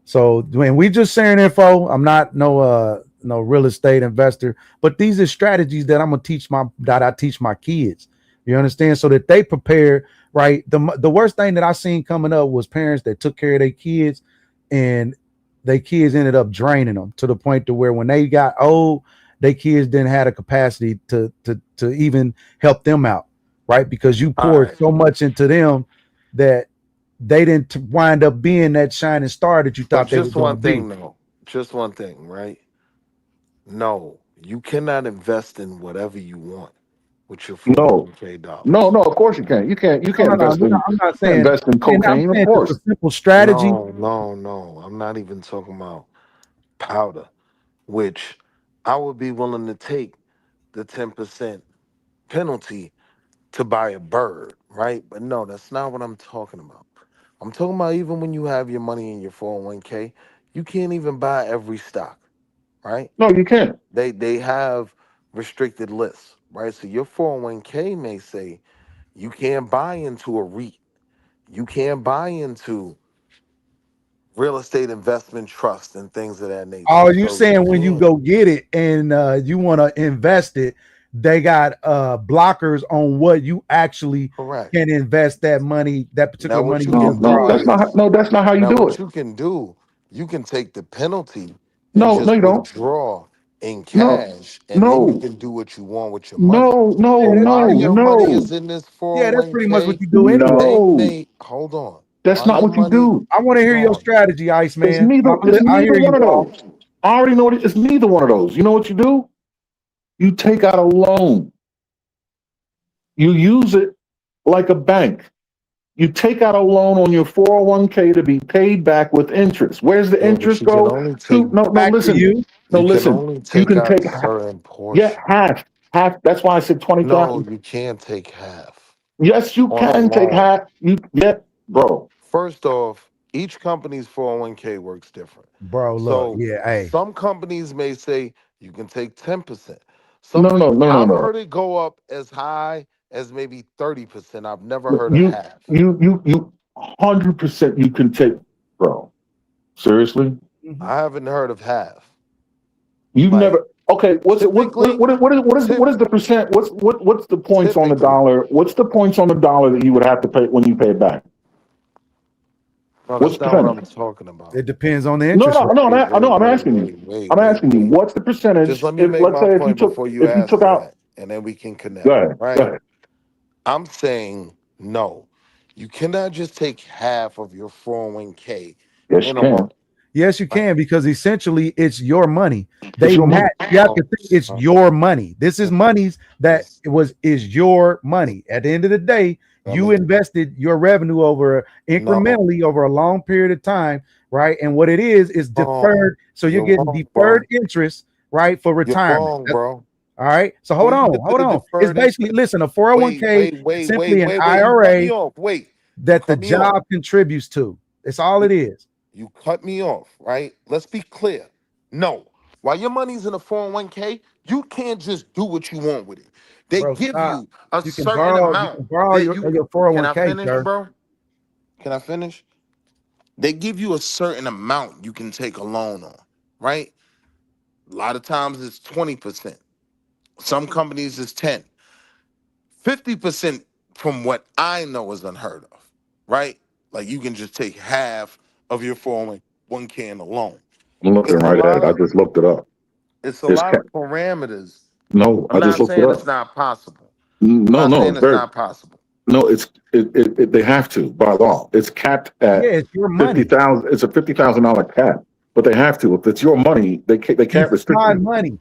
So when we just sharing info, I'm not no real estate investor, but these are strategies that I teach my kids. You understand? So that they prepare. Right. The worst thing that I seen coming up was parents that took care of their kids, and their kids ended up draining them to the point to where when they got old, their kids didn't have the capacity to even help them out. Right. Because you poured so much into them that they didn't wind up being that shining star that you thought they were going to be. Just one thing, right? No, you cannot invest in whatever you want. with your No, 401k dollars. no. Of course you can't. You can't No, invest in I'm not you can't saying. invest in I'm cocaine. Of saying just a course. simple strategy. No. I'm not even talking about powder, which I would be willing to take the 10% penalty to buy a bird, right? But no, that's not what I'm talking about. I'm talking about even when you have your money in your 401k, you can't even buy every stock, right? No, you can't. They have restricted lists, right? So your 401k may say you can't buy into a REIT, you can't buy into real estate investment trust and things of that nature. Oh, you So you saying when you can't. go get it and you want to invest it, they got blockers on what you actually Correct. can invest that money, that Now particular money what you you No, can can no, do borrow. that's not. is No, that's not how you now do what it. you can do, you can take the penalty and No, just you don't. withdraw in No, cash, and then you no, can do what you want with your money. no, But no, Yeah, that's while no, pretty much. your money is no, in this Yeah, that's pretty much what 401k, you do anyway. they no. may hold on. That's While not your what you money, do. I want to hear hold your on. strategy, It's Iceman. neither. It's I neither hear you, one of bro. those. I already know it. It's neither one of those. You know what you do? You take out a loan. You use it like a bank. You take out a loan on your 401k to be paid back with interest. Where's the Yeah, but interest you can go? only take To no, Back to listen. you. No, you can listen. only You take can out a take certain yeah, portion. half. That's why I said No, 20,000. you can't take half Yes, you on a can take loan. half. You yeah, bro. First off, each company's 401k works different. Bro, look, So yeah, hey, some companies may say you can take 10%. No, no, no, no, I've no. heard it go up as high as maybe 30%. I've never Look, heard of half. you 100% you can take, bro. Seriously? I haven't heard of half. You've Like never okay, what's it typically, what tip is the percent? What's the points on the typically. dollar? What's the points on the dollar that you would have to pay when you pay it back? No, What's that's the not what percentage? I'm talking about. it depends on the No, interest no, rate. no, no, I'm asking you. I'm asking you, Wait. what's the Just percentage let me if make let's my say point before you if you took answer out that, and then we can go connect, ahead, go right? ahead. I'm saying no. You cannot just take half of your 401k Yes, you in a can. month, Yes, you right? can because essentially it's your money. It's They your match. money. You have to Oh, think it's uh, your money. This is monies that it's- it was is your money. At the end of the day, I you mean, invested your revenue over no, incrementally over a long period of time, right? And what it is wrong. deferred. So you're You're getting wrong, bro. deferred interest, right, for You're retirement. wrong, bro. All right. So Who hold you on, hold consider on. It's deferred basically interest? listen, a Wait, 401k wait, is wait, wait, simply an wait, wait. You cut me IRA off. Wait, you that the cut me off. job contributes to. It's all You it is. you cut me off, right? Let's be clear. No. While your money's in a 401k, you can't just do what you want with it. They Bro, give stop. you a You can certain amount borrow that you your can I 401k, finish, sir. bro? Can I finish? They give you a certain amount you can take a loan on, right? A lot of times it's 20%. Some companies it's 10. 50% from what I know is unheard of, right? Like you can just take half of your 401k in a loan. I'm looking It's a right at lot it. I of just looked it up. it's a It's lot of parameters. no, I'm I just not looked it saying up. it's not possible. I'm No, not no, saying it's it's very not possible. no, they have to by law. It's capped Yeah, at it's your fifty money. thousand. It's a $50,000 cap, but they have to. If it's your money, they can't It's restrict my you. money.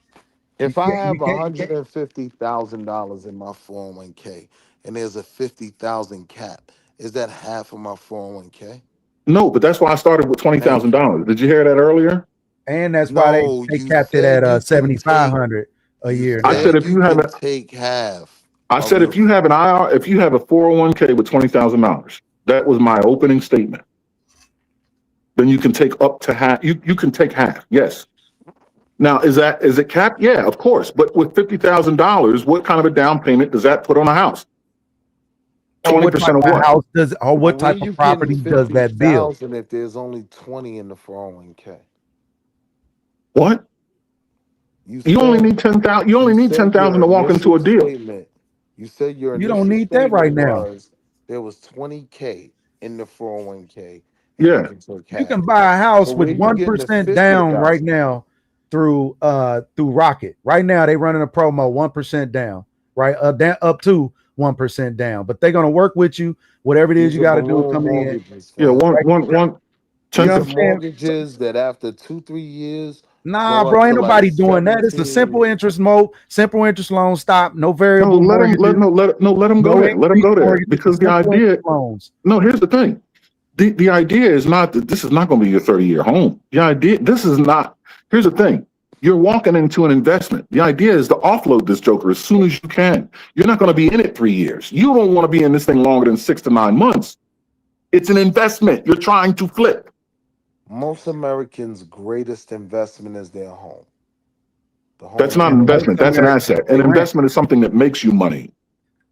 If I You have can't. $150,000 in my 401k and there's a 50,000 cap, is that half of my 401k? No, but that's why I started with twenty Thank thousand you. dollars. Did you hear that earlier? And that's why No, they you capped it said you at can take 7,500 a you year I now. said said if you you have can a, take half I of said your if you have an IR, if you have a 401k with $20,000, that was my opening statement. Then you can take up to half. You can take half. Yes. Now is it capped? Yeah, of course. But with $50,000, what kind of a down payment does that put on a house? Or Twenty what type percent of of what? house does or but what where type of you getting property does that build? 50,000 if there's only 20 in the 401k? What? You You only said need 10,000. You only you need ten said thousand your to walk into initial a deal. statement. You said your You don't initial need that statement right now. was there was 20k in the 401k and you Yeah. can take You half. can buy a So house with where you getting the 1% down right 50,000? now through Rocket. Right now they running a promo 1% down, right? Up to 1% down. But they're gonna work with you, whatever it is These you are got to do to balloon come in. mortgages, Yeah. fam. Right? One You ten These know are what I'm percent. saying? So, mortgages that after 2-3 years Nah, go bro, up ain't to like nobody doing that. It's a 17. simple interest loan. Stop. No No, variable mortgages. let him go No there. Let him increased go there. mortgages. Because the Simple idea, interest loans. no, here's the thing. The idea is not that this is not going to be your 30-year home. The idea, this is not, here's the thing. You're walking into an investment. The idea is to offload this joker as soon as you can. You're not going to be in it 3 years. You don't want to be in this thing longer than 6 to 9 months. It's an investment. You're trying to flip. Most Americans' greatest investment is their home. The home That's is not their an And most investment. That's an Americans asset. pay An rent. investment is something that makes you money.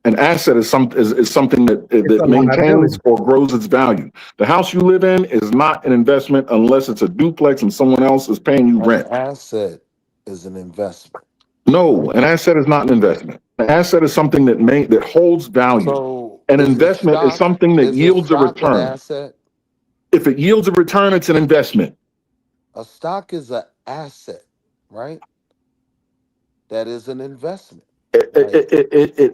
An asset is something that It's a maintains liability. or grows its value. The house you live in is not an investment unless it's a duplex and someone else is paying you An rent. asset is an investment. No, an asset is not an investment. An asset is something that holds value. So An is a investment is stock something that is a yields a stock an return. asset? If it yields a return, it's an investment. A stock is an asset, right? That is an investment. Like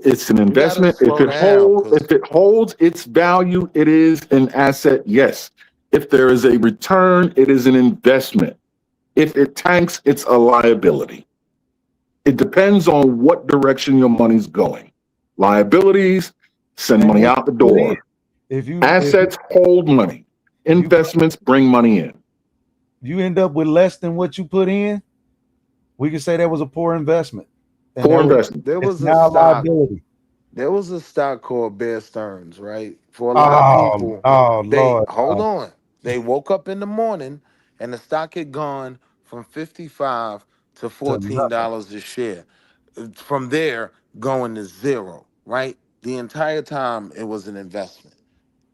It's an we gotta investment. slow down because If it holds its value, it is an asset. Yes. If there is a return, it is an investment. If it tanks, it's a liability. It depends on what direction your money's going. Liabilities send And money what out the you put in. door. If Assets hold money. you Investments bring money in. you end up with less than what you put in, we could say that was a poor investment. And Poor that was investment. there it's was a now a stock. liability. There was a stock called Bear Stearns, right? For a lot of Oh, people, oh they Lord. hold on. They woke up in the morning and the stock had gone from 55 to To nothing. $14 a share. From there, going to zero, right? The entire time it was an investment.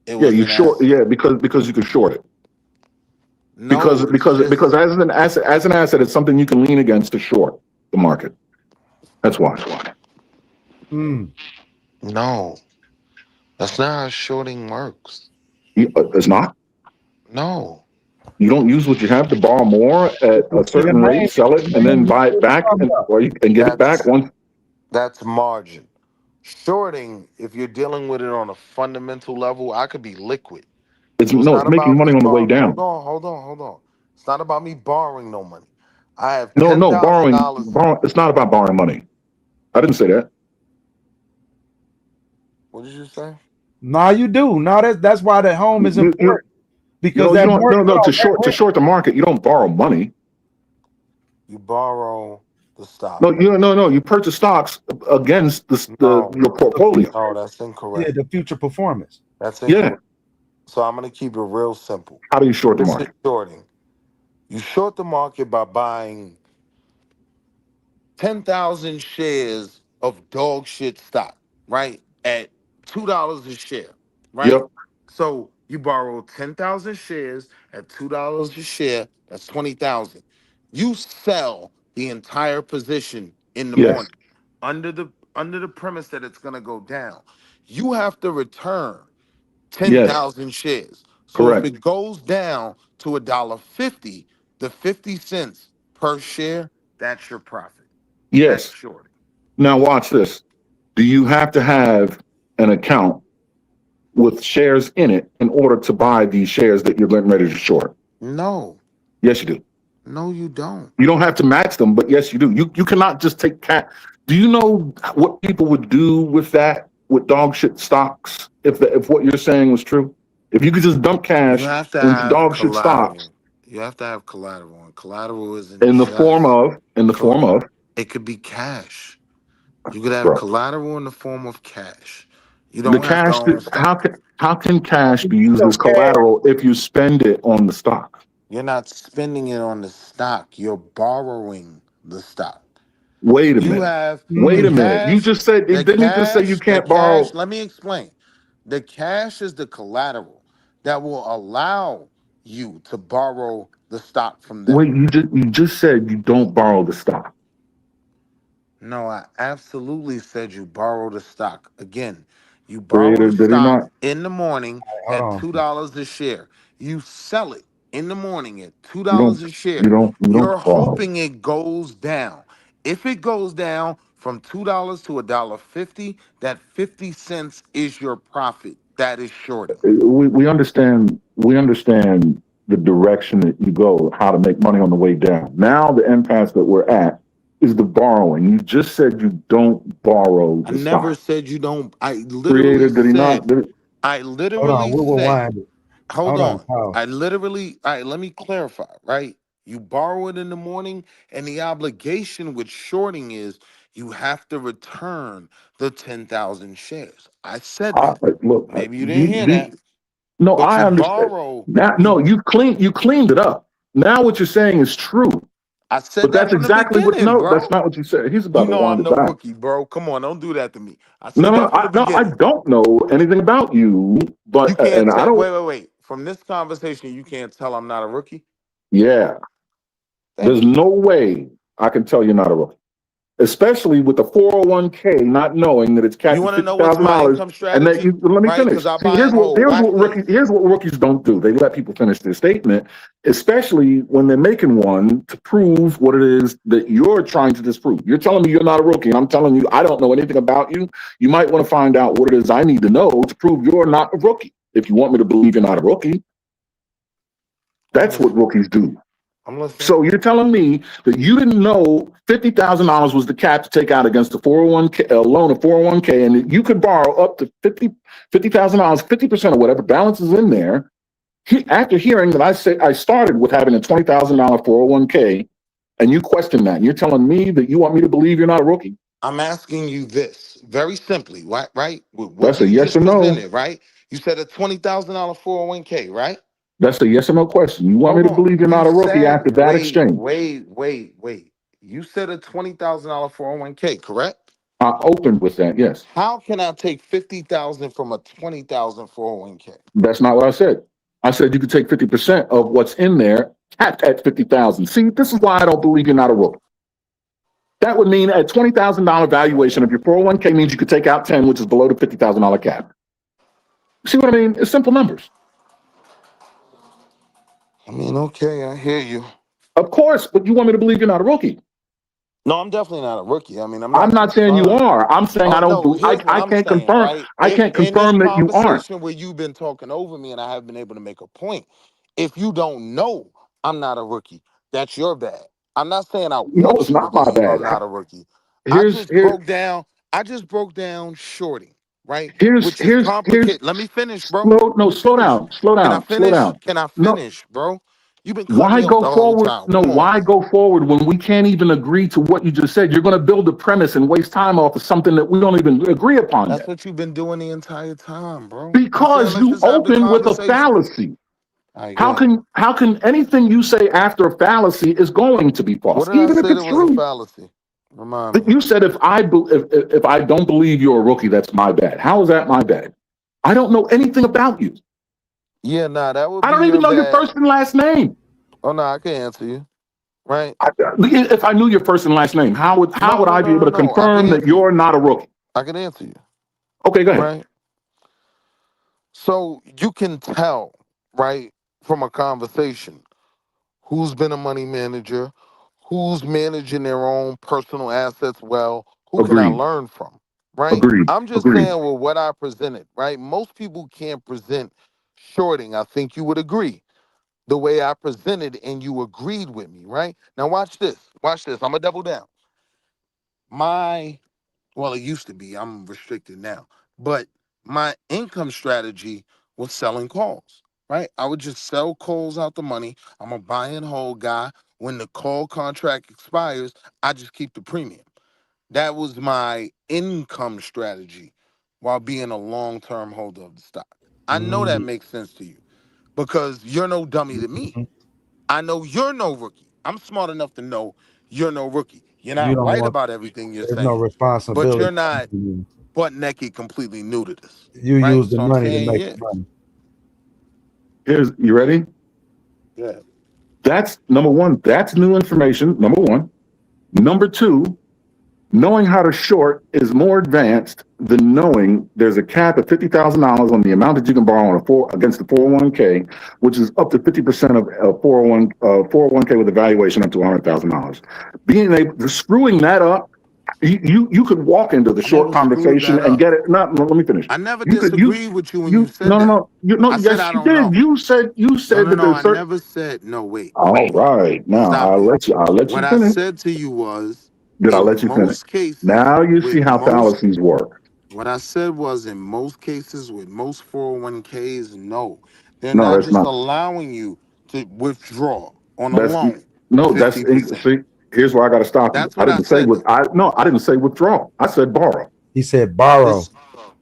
It Yeah, was you an short. asset. Yeah, because you can short it. No, it's Because just as an asset, it's something you can lean against to short the market. That's why. Mm. no. That's not how shorting works. It's not. No. You don't use what you have to borrow more at a See the certain rate, name, sell it, the and then name buy it what you back, talking about. and get it back That's once. That's margin. Shorting, if you're dealing with it on a fundamental level, I could be liquid. So it's It's not making about money me on the way hold down. on, hold on, hold on. It's not about me borrowing no money. I have No, $10,000. It's not about borrowing money. I didn't say that. What did you say? No, you do. No, that's why the home is You important. Because that don't mortgage, no hold to on, that rent, short the market. You don't borrow money. You borrow the stock. No. You purchase stocks against No, your the future, portfolio. no, that's yeah, incorrect. the future performance. That's Yeah. incorrect. So I'm gonna keep it real simple. How do you short the This is market? shorting. You short the market by buying 10,000 shares of dog shit stock, right? At $2 a share, right? Yep. So you borrow 10,000 shares at $2 a share, that's 20,000. You sell the entire position in the Yes. morning under the premise that it's going to go down. You have to return Yes. 10,000 shares. So if Correct. it goes down to $1.50, the 50 cents per share, that's your profit. That's Yes. shorting. Now watch this. Do you have to have an account with shares in it in order to buy these shares that you're getting ready to short? No, Yes, you do. no, you don't. You don't have to match them, but yes, you do. You cannot just take cash. Do you know what people would do with that with dog shit stocks if what you're saying was true? If you could just dump You cash have to into have dog shit stocks collateral. You have to have collateral. And collateral isn't in the colla- form of it could be cash. You could have bro, collateral in the form of cash. You the don't have to cash own stock. how can How cash can be you get used your as cash? collateral if you spend it on the stock? You're not spending it on the stock. You're borrowing the stock. Wait a You minute. have Wait the a minute. You cash, just said didn't you just say you the can't cash. borrow? Let me explain. The cash is the collateral that will allow you to borrow the stock from them. Wait, you just said you don't borrow the stock. No, I absolutely said you borrow the stock. Again, you borrow Creator, the did he stock not? in the morning Hold at on. $2 a share. You sell it in the morning at $2 You don't a share. you You're don't borrow. hoping it goes down. If it goes down from $2 to $1.50, that 50 cents is your profit. That is shorting. We understand the direction that you go, how to make money on the way down. Now the impasse that we're at is the borrowing. You just said you don't borrow I the never stock. said you don't. I Creator, literally did he not? said, I Hold on, literally we'll said, rewind it. hold Hold on, on. Kyle. I literally, all right, let me clarify, right? You borrow it in the morning, and the obligation with shorting is you have to return the 10,000 shares. I said that. Look, Maybe you didn't hear that, no, but I you understand. borrow. Now, no, you cleaned it up. Now what you're saying is true. I said But that that's from the exactly what. beginning, No, that's bro. not what you said. He's about You to know wind I'm it no back. rookie, bro. Come on, don't do that to me. I No, said that from the I beginning. don't know anything about you, but You can't and I tell. don't. Wait. From this conversation, you can't tell I'm not a rookie. Yeah, there's Thank you. no way I can tell you're not a rookie, especially with the 401k, not knowing that it's You capped at want to know what's my $50,000, income and that strategy? you. Let me Right? finish. Because I See, buy and hold. Watch this. here's what rookies don't do. They let people finish their statement, especially when they're making one to prove what it is that you're trying to disprove. You're telling me you're not a rookie, and I'm telling you I don't know anything about you. You might want to find out what it is I need to know to prove you're not a rookie. If you want me to believe you're not a rookie, that's what rookies do. I'm listening. So you're telling me that you didn't know $50,000 was the cap to take out against the 401k loan of 401k, and that you could borrow up to $50,000, 50% of whatever balance is in there. After hearing that I started with having a $20,000 401k, and you question that, and you're telling me that you want me to believe you're not a rookie. I'm asking you this very simply, right? With what That's a you yes just or no. presented, right? You said a $20,000 401k, right? That's a yes or no question. You want me Hold to on. believe you're You not a rookie said, after that exchange? wait. You said a $20,000 401k, correct? I opened with that, yes. How can I take 50,000 from a 20,000 401k? That's not what I said. I said you could take 50% of what's in there, capped at 50,000. See, this is why I don't believe you're not a rookie. That would mean a $20,000 valuation of your 401k means you could take out 10, which is below the $50,000 cap. See what I mean? It's simple numbers. I mean, okay, I hear you. Of course, but you want me to believe you're not a rookie. No, I'm definitely not a rookie. I mean, I'm I'm not not saying you concerned. are. I'm saying Oh I don't. no, here's what I I'm can't saying, confirm. right? I can't In this confirm that you aren't. conversation where you've been talking over me and I haven't been able to make a point, if you don't know I'm not a rookie, that's your bad. I'm not saying I No, want it's you to not my believe bad. I'm not a rookie. I Here's just broke down, shorting, right? Which is here's complicated. Let me finish, bro. Let me slow finish. down, slow Can I down, slow finish? down. Can I No, finish, bro? You've been cutting why me off go the whole forward? time. No, Come on. why go forward when we can't even agree to what you just said? You're going to build a premise and waste time off of something that we don't even agree upon That's yet. what you've been doing the entire time, bro. I'm saying Because let's you just have the open with a conversation. fallacy. All right, go ahead. How can anything you say after a fallacy is going to be What false, did I even if say it's that was a true? fallacy? Remind But me. you said if I don't believe you're a rookie, that's my bad. How is that my bad? I don't know anything about you. Yeah, nah, that would I be don't even your know your bad. first and last name. Oh no, I can answer you. Right? If I knew your first and last name, how would I be able to No. I can confirm that answer you. you're not a rookie? I can answer you. Okay, go ahead. Right? So you can tell, right, from a conversation who's been a money manager, who's managing their own personal assets well, who can I Agreed. learn from? Right? Agreed. I'm just Agreed. saying with what I presented, right? Most people can't present shorting. I think you would agree. The way I presented and you agreed with me, right? Now watch this. Watch this. I'm gonna double down. Well, it used to be. I'm restricted now. But my income strategy was selling calls, right? I would just sell calls out the money. I'm a buy and hold guy. When the call contract expires, I just keep the premium. That was my income strategy while being a long-term holder of the stock. I know that makes sense to you because you're no dummy to me. I know you're no rookie. I'm smart enough to know you're no rookie. You're You not don't right want. about everything you're There's no saying, but responsibility. you're not butt naked completely new to this, You right? use the So I'm money to saying, make yeah, money. You ready? yeah. That's number one. That's new information. Number one. Number two, knowing how to short is more advanced than knowing there's a cap of $50,000 on the amount that you can borrow against the 401k, which is up to 50% of 401k with a valuation up to $100,000. Being able to screwing that up You could walk into the I short never screwed conversation that and up. get it. Not let me finish. I never You could you disagreed with you when you you said that. I said yes I you don't did. know. You said that No. there's I certain. never said no. Wait. All right, now Stop it. I'll let What you I finish. said to you was, Did I in let you finish? most cases, Now you see with how most, fallacies work. what I said was, in most cases, with most 401ks, no, they're No, not that's just not. allowing you to withdraw on a That's loan no. That's 50%. see. Here's where I got to stop you. That's I what I didn't say said. with I no. I didn't say withdraw. I said borrow. He said borrow. This,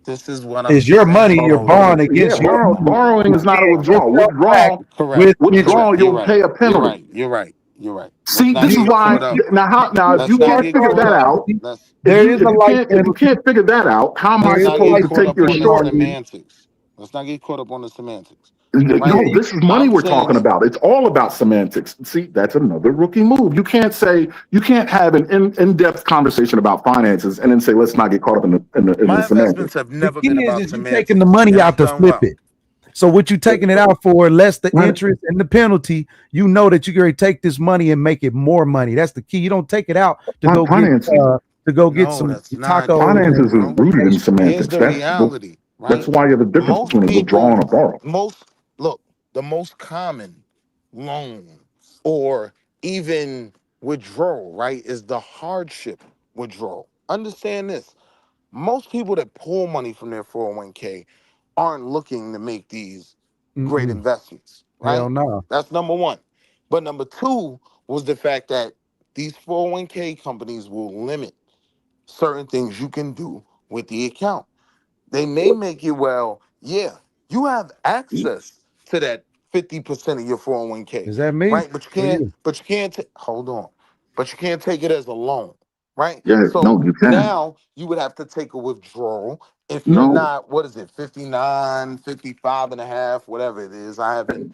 this is what I'm Is your money saying, you're Moses. borrowing Yeah, against your money. borrowing You is not a paying withdrawal. yourself back Correct. with interest. You're You'll right. pay a You're penalty. right. You're right. You're right. Let's See, not this is You get why. caught up. Now, if Let's you not can't get figure caught that up. out, Let's There is a life if you penalty. can't figure that out, how am I There let's is not a supposed get life to caught take up your penalty on the short? on you. semantics. Let's not get caught up on the semantics. Right? No, Yeah, this is money I'm we're saying talking it. about. It's all about semantics. See, that's another rookie move. You can't have an in-depth conversation about finances and then say, let's not get caught up in the My semantics. investments have the never key been is about you taking the semantics, money and out I've to done flip well. it. So what you taking it out for, less the When interest and the penalty, you know that you're going to take this money and make it more money. That's the key. You don't take it out finances, to go get No, some that's not tacos true, and finances is bro. rooted in vacation. Here's semantics. the reality, That's right? why you have a difference Most between a withdrawal people, and a borrow. most look, the most common loan or even withdrawal, right, is the hardship withdrawal. Understand this. Most people that pull money from their 401k aren't looking to make these great Mm-mm. investments, Hell right? no. That's number one. But number two was the fact that these 401k companies will limit certain things you can do with the account. They may make it, well, yeah, you have access to that 50% of your 401k, Is that me right? But you or can't, you? hold on. But you can't take it as a loan, right? Yeah, So no, you can. now you would have to take a withdrawal if you're No, not, what is it, 59, 55 and a half, whatever it is. I haven't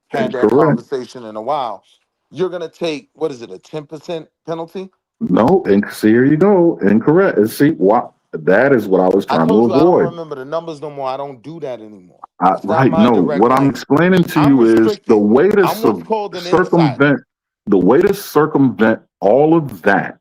had that's that correct. conversation in a while. You're gonna take, what is it, a 10% penalty? No, and see, here you go. Incorrect. And see, what that is what I was I trying to told you I don't avoid. remember the numbers no more. I don't do that anymore. It's not Right. my No, direct what I'm lane. explaining to I'm you is the restricted. way to I'm what's called an insider. circumvent all of that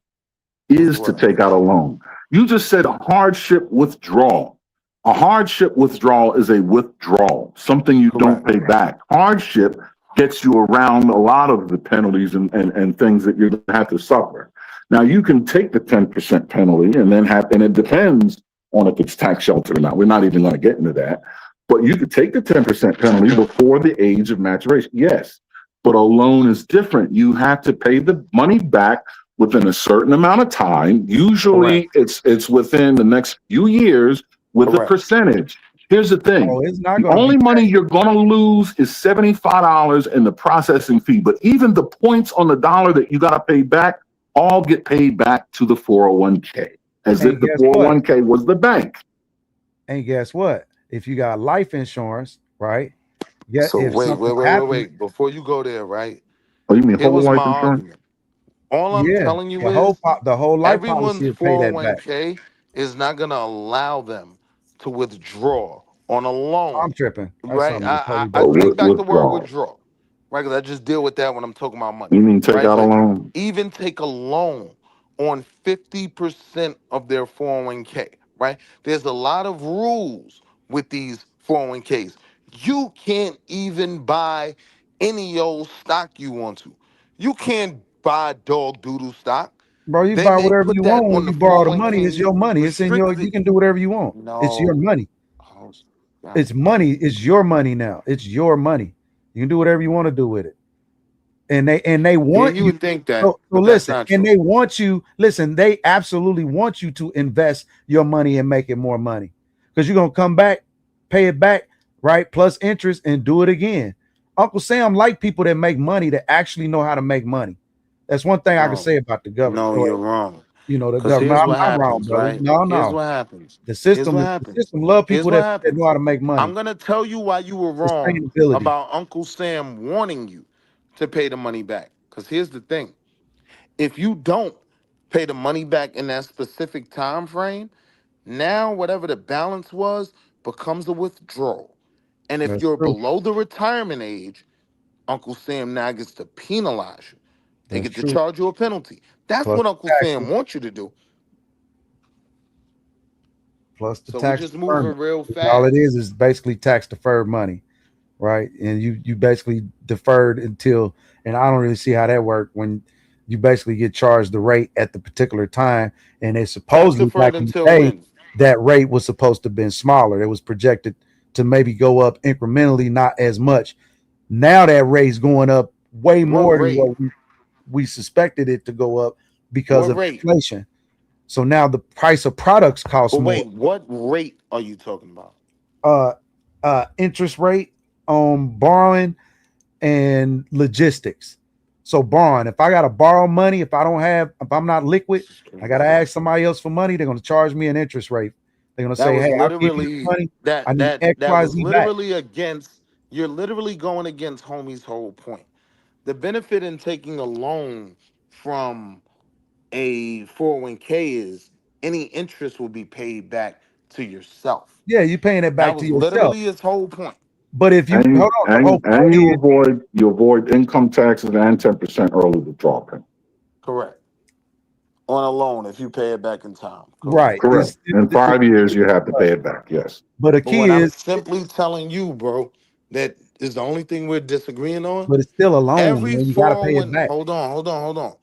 Is is to what? take out a loan. You just said a hardship withdrawal. A hardship withdrawal is a withdrawal, something you don't Correct. pay back. Hardship gets you around a lot of the penalties and things that you're going to have to suffer. Now, you can take the 10% penalty and then and it depends on if it's tax sheltered or not. We're not even going to get into that. But you could take the 10% penalty before the age of maturation. Yes. But a loan is different. You have to pay the money back within a certain amount of time. Correct. Usually it's within the next few years with a Correct. percentage. Here's the thing. Oh, it's not The going to be only money that. you're going to lose is $75 in the processing fee. But even the points on the dollar that you got to pay back all get paid back to the 401k as if And the guess what? 401k was the bank. And guess what? If you got life insurance, right? Yeah, So if something happens, wait. Before you go there, right? Oh, you mean Here whole was life my insurance? argument. All I'm yeah, telling you is the whole life everyone's policy will pay that back. 401k is not gonna allow them to withdraw on a I'm loan, tripping. That's right? something totally I Oh, different. take back the word withdrawal. withdraw, right? Because I just deal with that when I'm talking about money, You mean take right? out a But loan? even take a loan on 50% of their 401k, right? There's a lot of rules with these 401ks. You can't even buy any old stock you want to. You can't buy dog doodle stock. Bro, you They buy may whatever put you that want when on the you borrow the 401k money. and It's your you money. It's in your, restrict you it. can do whatever you want. It's your No. money. Oh, God It's damn. money. It's your money now. It's your money. You can do whatever you want to do with it. And they Yeah, want you you. would think that, So but that's listen, not and true. they want you. Listen, they absolutely want you to invest your money and make it more money because you're gonna come back, pay it back, right? Plus interest, and do it again. Uncle Sam like people that make money that actually know how to make money. That's one thing I can No, say about the government. no, Or, you're wrong. the Because government. here's what I'm wrong, happens, brother. right? No, Here's no. what happens. The Here's what system, the happens. system love Here's people what that know happens. how to make I'm money. gonna tell you why you were wrong Sustainability. about Uncle Sam warning you to pay the money back. Because here's the thing: if you don't pay the money back in that specific time frame, now whatever the balance was becomes a withdrawal. And if That's you're true. below the retirement age, Uncle Sam now gets to penalize you. They That's get to true. charge you a penalty. That's Plus what Uncle taxes. Sam wants you to do. plus the So we tax just deferment. moving real All it fast. is basically tax deferred money, right? And you basically deferred until, and I don't really see how that worked when you basically get charged the rate at the particular time, and they Tax supposedly back deferred in the until day when? that rate was supposed to have been smaller. It was projected to maybe go up incrementally, not as much. Now that rate's going up way What more than rate? what we suspected it to go up because What of rate? inflation. So now the price of products cost But more. wait, what rate are you talking about? Interest rate on borrowing and logistics. So borrowing, if I gotta borrow money, if I'm not liquid, This is I gotta crazy. ask somebody else for money. They're gonna charge me an interest rate. They're gonna That say, was "Hey, I'll give you the literally money. that I need that X, that Y, was Z back." literally against. You're literally going against homie's whole point. The benefit in taking a loan from a 401k is any interest will be paid back to yourself. Yeah, you're paying it That back to was yourself. literally his whole point. But if you hold on, the whole point And is you avoid income taxes and 10% early withdrawal payment. Correct. On a loan, if you pay it back in time. Correct. right. Correct. In 5 years, you have to pay it back. Yes. But the But key what I'm is, simply telling you, bro, that is the only thing we're disagreeing on. but it's still a loan, Every man. You gotta pay it 401, back. hold on.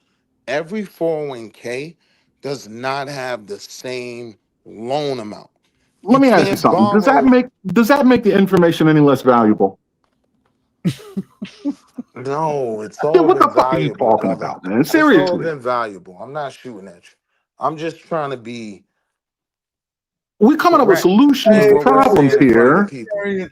Every 401k does not have the same loan amount. Let You me ask you can't something. Does that borrow. make the information any less valuable? No, it's Yeah, all what the been fuck are you valuable, talking brother. about, man? It's all Seriously. been valuable. I'm not shooting at you. I'm just trying to be We're coming up with correct solutions in Hey, to what we're problems saying in front of the here. people. Aaron,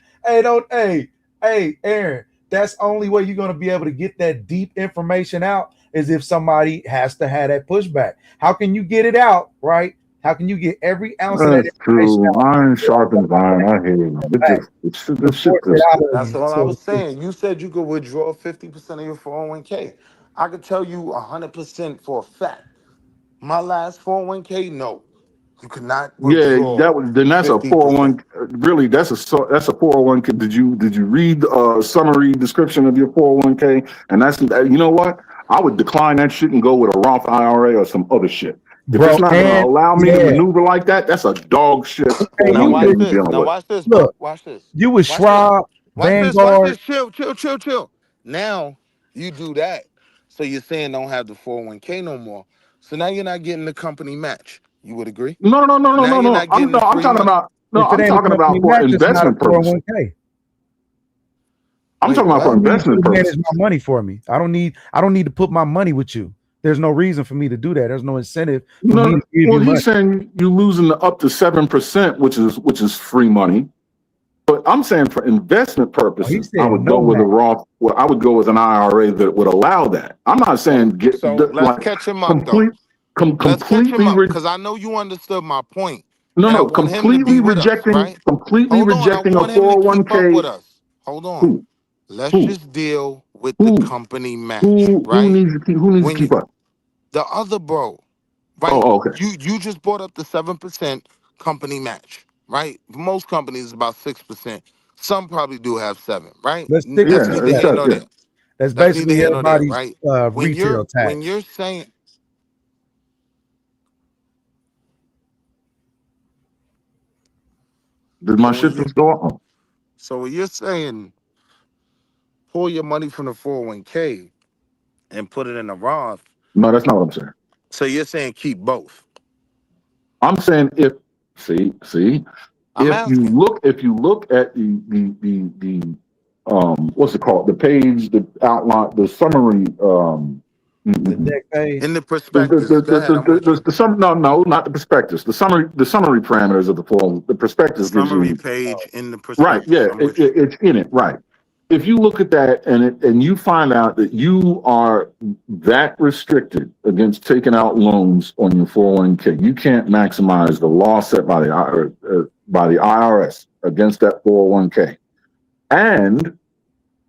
hey, Aaron. That's the only way you're gonna be able to get that deep information out is if somebody has to have that pushback. How can you get it out, right? How can you get every ounce of that That's information true. out Iron without sharpens somebody iron. I having hear to you. come It back just to this shit force it just out of That's you? all I So was saying. You said you could withdraw 50% of your 401k. I could tell you 100% for a fact. My last 401k, no. You could not yeah, withdraw that's a 50%. 401. Really, that's a 401k. Did you read the summary description of your 401k? And that's, you know what? I would decline that shit and go with a Roth IRA or some other shit. If it's bro, not going to and allow me to yeah, maneuver like that, that's a dog shit hey, Now you 401k watch would you're this. dealing Now with. watch this, bro. look, Watch this. you would Watch this. Schwab, Watch this. Watch this. Vanguard. Chill. Now you do that. So you're saying don't have the 401k no more. So now you're not getting the company match. You would agree? Now you're not getting the I'm free talking money. about If it I'm ain't a talking company about for match, it's not a investment purposes. 401k. I'm Wait, talking about I for what? don't need you investment to manage purposes. my money for me. I don't need to put my money with you. There's no reason for me to do that. There's no incentive for me No, to give well, you money. he's saying you losing the up to 7%, which is free money. But I'm saying for investment Oh, he purposes, I said would go no with a match. Roth. Well, I would go with an IRA that would allow that. I'm not saying So let's like catch him up though. Let's catch him completely up because I know you understood my point, no and I no want him to be with us, right? completely Hold on, I rejecting a want him to keep up 401k. with us. Hold on. Who Let's who just deal with the who company match, right? who needs to When you keep up? the other bro, right? Oh, okay. You just brought up the 7% company match, right? Most companies is about 6%. Some probably do have 7, right? Let's stick with That's the Yeah, neither it's here seven. that. nor Yeah. there. That's That's neither basically here nor there, everybody's right? retail When tax. you're saying, Did my so when shit you just go up? so when you're saying pull your money from the 401k and put it in a Roth, No, that's not what I'm saying. so you're saying keep both. I'm saying see I'm asking. if you look at the what's it called, the page, the outline, the summary, The deck page. In the prospectus, go ahead, I'm with you. no, not the prospectus, the summary parameters of the form. The The prospectus gives summary you. page in the Right. prospectus, Yeah. I'm with you. It's in it. Right. If you look at that and you find out that you are that restricted against taking out loans on your 401k, you can't maximize the law set by the IRS against that 401k. And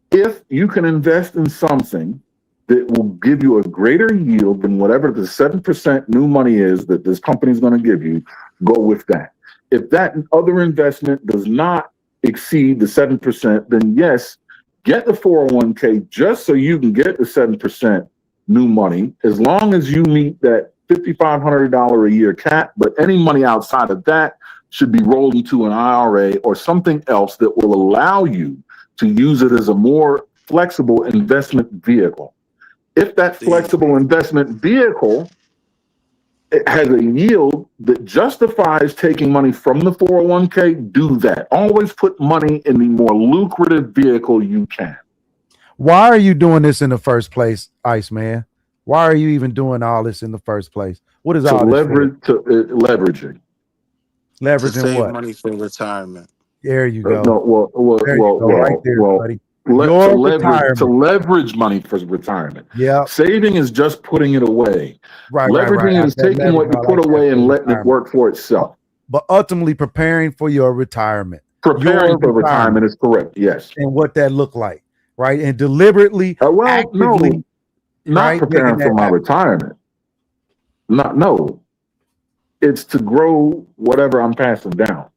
if you can invest in something that will give you a greater yield than whatever the 7% new money is that this company is going to give you, go with that. If that other investment does not exceed the 7%, then yes, get the 401k just so you can get the 7% new money, as long as you meet that $5,500 a year cap. But any money outside of that should be rolled into an IRA or something else that will allow you to use it as a more flexible investment vehicle. If that flexible investment vehicle has a yield that justifies taking money from the 401k, do that. Always put money in the more lucrative vehicle you can. Why are you doing this in the first place, Iceman? Why are you even doing all this in the first place? What is all this for? Leveraging. To Leveraging save what? money for retirement. There you go. No, There you go, right there, buddy. to Your retirement. leverage money for retirement. Yeah. Saving is just putting it away. Right. Leveraging is taking what you put away and letting it work for itself. But ultimately preparing for your retirement. Preparing for retirement is correct. Yes. And what that looked like, right? And deliberately, actively, not preparing for my retirement. No. It's to grow whatever I'm passing down.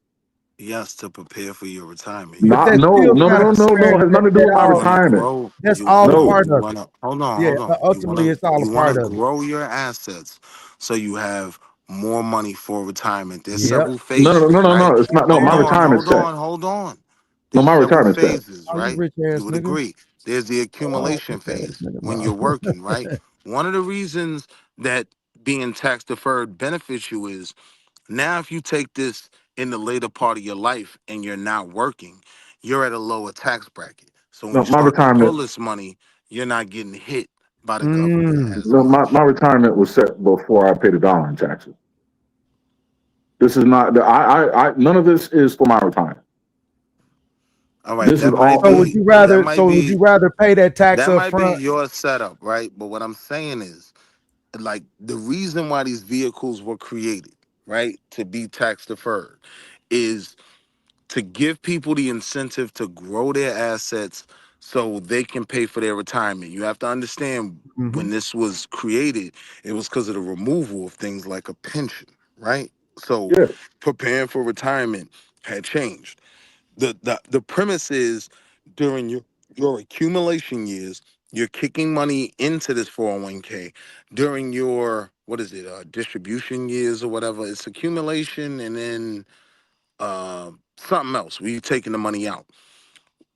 Yes, to prepare for your retirement. No. It has nothing to do with my retirement. That's all a part of it. Hold on. Ultimately, it's all a part of it. You want to grow your assets so you have more money for retirement. There's several phases. No. It's not. No, my retirement set. Hold on. No, my retirement phases, set. right? You would agree. There's the accumulation phase when you're working, right? One of the reasons that being tax deferred benefits you is now if you take this in the later part of your life and you're not working, you're at a lower tax bracket. So when you start to pull this money, you're not getting hit by the government. No, my retirement was set before I paid $1 in taxes. This is not. None of this is for my retirement. All right. This is all. So would you rather pay that tax up front? That might be your setup, right? But what I'm saying is, like, the reason why these vehicles were created, right, to be tax deferred, is to give people the incentive to grow their assets so they can pay for their retirement. You have to understand when this was created, it was because of the removal of things like a pension, right? So preparing for retirement had changed. The premise is during your accumulation years, you're kicking money into this 401k during your distribution years or whatever. It's accumulation and then something else where you're taking the money out.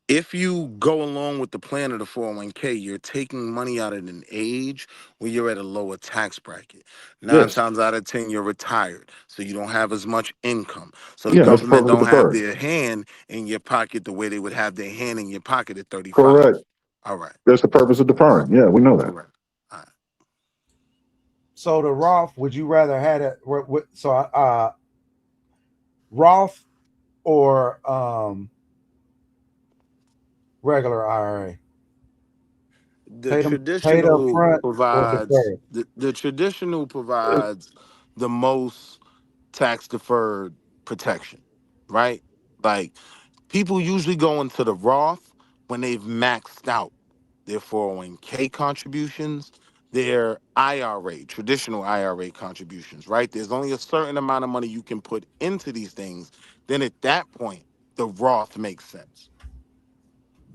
If you go along with the plan of the 401k, you're taking money out at an age where you're at a lower tax bracket. 9 times out of 10, you're retired, so you don't have as much income. So the government don't have their hand in your pocket the way they would have their hand in your pocket at 35. Correct. All right. That's the purpose of deferring. Yeah, we know that. Correct. All right. So the Roth, would you rather have it? So Roth or regular IRA? The traditional provides the most tax deferred protection, right? Like people usually go into the Roth when they've maxed out their 401k contributions, their IRA, traditional IRA contributions, right? There's only a certain amount of money you can put into these things. Then at that point, the Roth makes sense.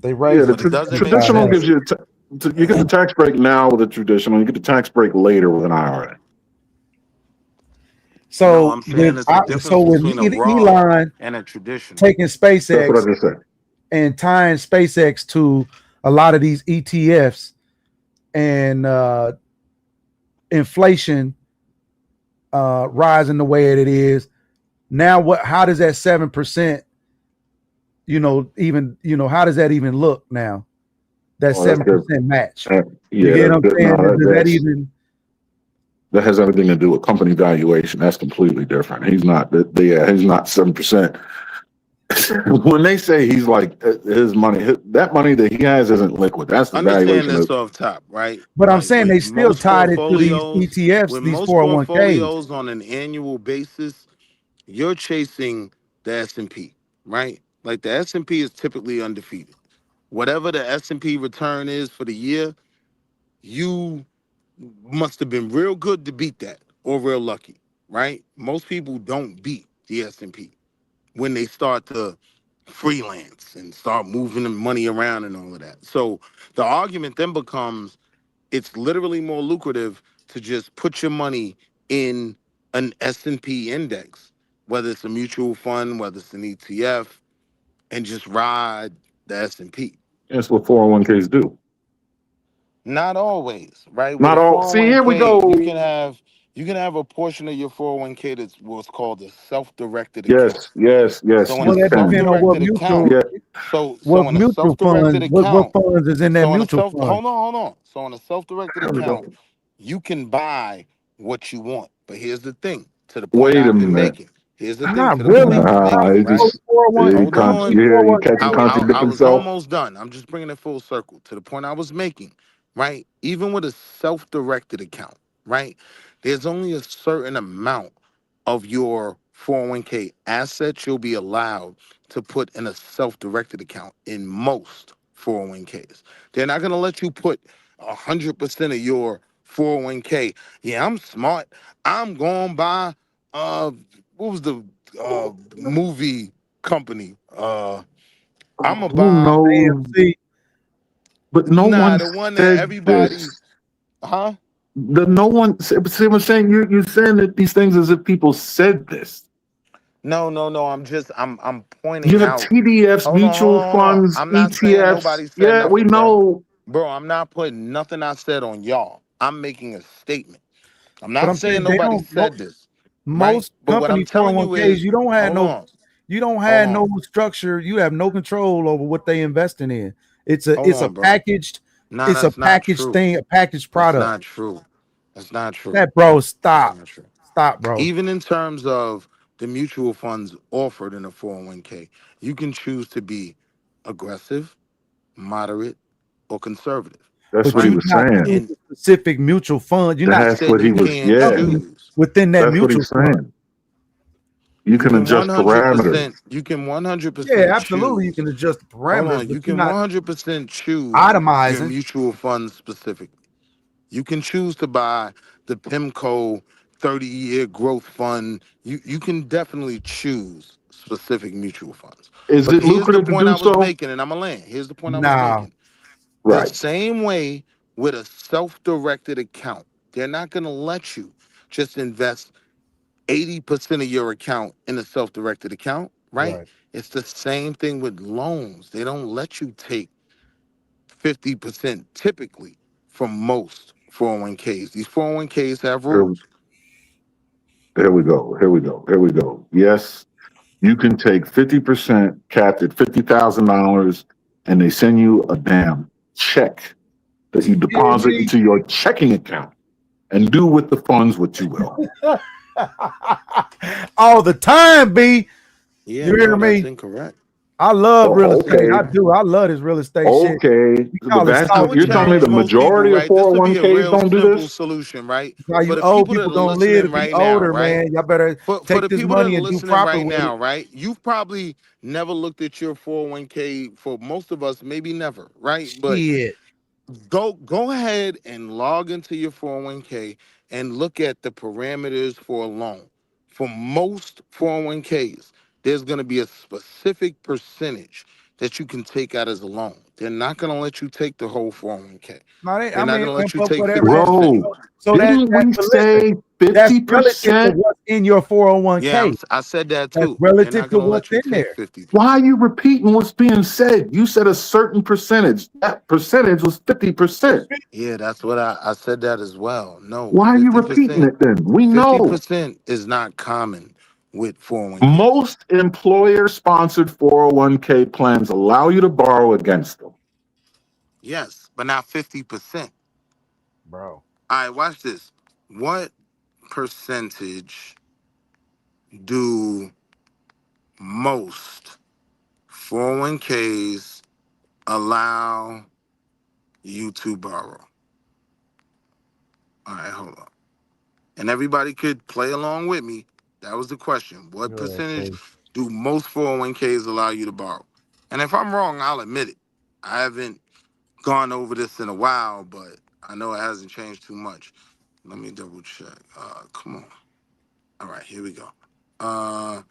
They raise the traditional gives you you get the tax break now with a traditional, you get the tax break later with an IRA. So between Elon and a traditional taking SpaceX, that's what I just said, and tying SpaceX to a lot of these ETFs and inflation rising the way it is now, how does that 7%? How does that even look now? That 7% match. You get what I'm saying? That has everything to do with company valuation. That's completely different. He's not. He's not 7%. When they say he's like his money, that money that he has isn't liquid. That's the valuation. Understand this off top, right? But I'm saying they still tied it to these ETFs, these 401ks. Portfolios on an annual basis, you're chasing the S&P, right? Like the S&P is typically undefeated. Whatever the S&P return is for the year, you must have been real good to beat that or real lucky, right? Most people don't beat the S&P when they start to freelance and start moving the money around and all of that. So the argument then becomes it's literally more lucrative to just put your money in an S&P index whether it's a mutual fund, whether it's an ETF, and just ride the S&P. That's what 401ks do. Not always, right? With Not a all. See, here we 401k, go. you can have a portion of your 401k that's what's called a self-directed account. Yes, yes, yes. So in You a Well, that can. depends on what self-directed mutual, account, Yeah. what in a mutual funds, self-directed what account, funds is in that mutual fund. hold on. So in a self-directed There we account, go. you can buy what you want. But here's the thing, to the point Wait a I've been minute. making. Here's the thing Not to the point really. I've been making, It right? Most just 401, Hold on. catch you I contradict was himself. almost done. I'm just bringing it full circle to the point I was making, right? Even with a self-directed account, right? There's only a certain amount of your 401k assets you'll be allowed to put in a self-directed account in most 401ks. They're not going to let you put 100% of your 401k. Yeah, I'm smart. I'm going by what was the movie company? I'm gonna Who buy knows? AMC. But no one the one that said everybody, this. huh? No one. See, I'm saying you're saying that these things as if people said this. No. I'm You pointing have out. TDFs, mutual Hold on. funds, I'm not saying ETFs. nobody said Yeah, we nothing, bro. know. Bro, I'm not putting nothing I said on y'all. I'm making a statement. I'm But not I'm saying saying they nobody don't. said this, right? Most But what I'm company telling you 401ks, is, you don't have hold no, on, you don't hold have no on, structure. You have no control over what they investing in. hold It's a on, bro. packaged, Nah, it's a that's not packaged true. thing, a packaged That's product. not true. That's not true. That bro, That's stop, not true. stop, bro. Even in terms of the mutual funds offered in a 401k, you can choose to be aggressive, moderate, or conservative, That's But what he right? you're was not saying. choosing And specific mutual fund. You're I not That's said what choosing he you was. can't specific Yeah, company choose. within that that's what mutual he's fund. saying. You can adjust parameters. You can Yeah, 100% absolutely. You choose. can adjust the Hold parameters, on, but you you're can not 100% choose your itemizing. mutual funds specifically. You can choose to buy the PIMCO 30-year growth fund. You can definitely choose specific mutual funds. Is But it here's the lucrative to point do I was so? making, and I'm gonna land. Here's the point I was Nah, making. The Right. same way with a self-directed account, they're not gonna let you just invest 80% of your account in a self-directed account, right? right. It's the same thing with loans. They don't let you take 50% typically from most 401ks. These 401ks have Here, rules. here we go. Here we go. Here we go. Yes, you can take 50% capped at $50,000, and they send you a damn check that you deposit into your checking account and do with the funds what you will. All the time, B. Yeah, You hear no, that's me? incorrect. I love real estate. I 50%. Okay. do. I love this real estate shit. Okay. We The call it vast I soft would you're telling me investment. challenge the most people, majority of right? This would be a 401ks real don't do simple this? solution, right? Now For you the old people that people are gonna live to listening be right now, older, right? man. Y'all better For take the this people that money are and do listening proper right with it. now, right? You've probably never looked at your 401k. For most of us, maybe never, right? But Shit. go ahead and log into your 401k and look at the parameters for a loan. For most 401ks, there's going to be a specific percentage that you can take out as a loan. They're not going to let you take the whole 401k. No, They're I not mean, going to let you but take whatever that. 50%. Bro, So didn't we but listen, say that's relative to 50%? what's in your Yeah, 401k. I said that That's too. They're relative not to going to what's let you in take there. 50%. Why are you repeating what's being said? You said a certain percentage. That percentage was 50%. Yeah, that's what I said that as well. No, Why are you repeating 50%. it then? We know 50% is not common with 401ks. most employer sponsored 401k plans allow you to borrow against them. Yes, but not 50%. Bro. All right, watch this. What percentage do most 401ks allow you to borrow? All right, hold on. And everybody could play along with me. That was the question. What percentage do most 401ks allow you to borrow? And if I'm wrong, I'll admit it. I haven't gone over this in a while, but I know it hasn't changed too much. Let me double check. Come on. All right, here we go. Uh,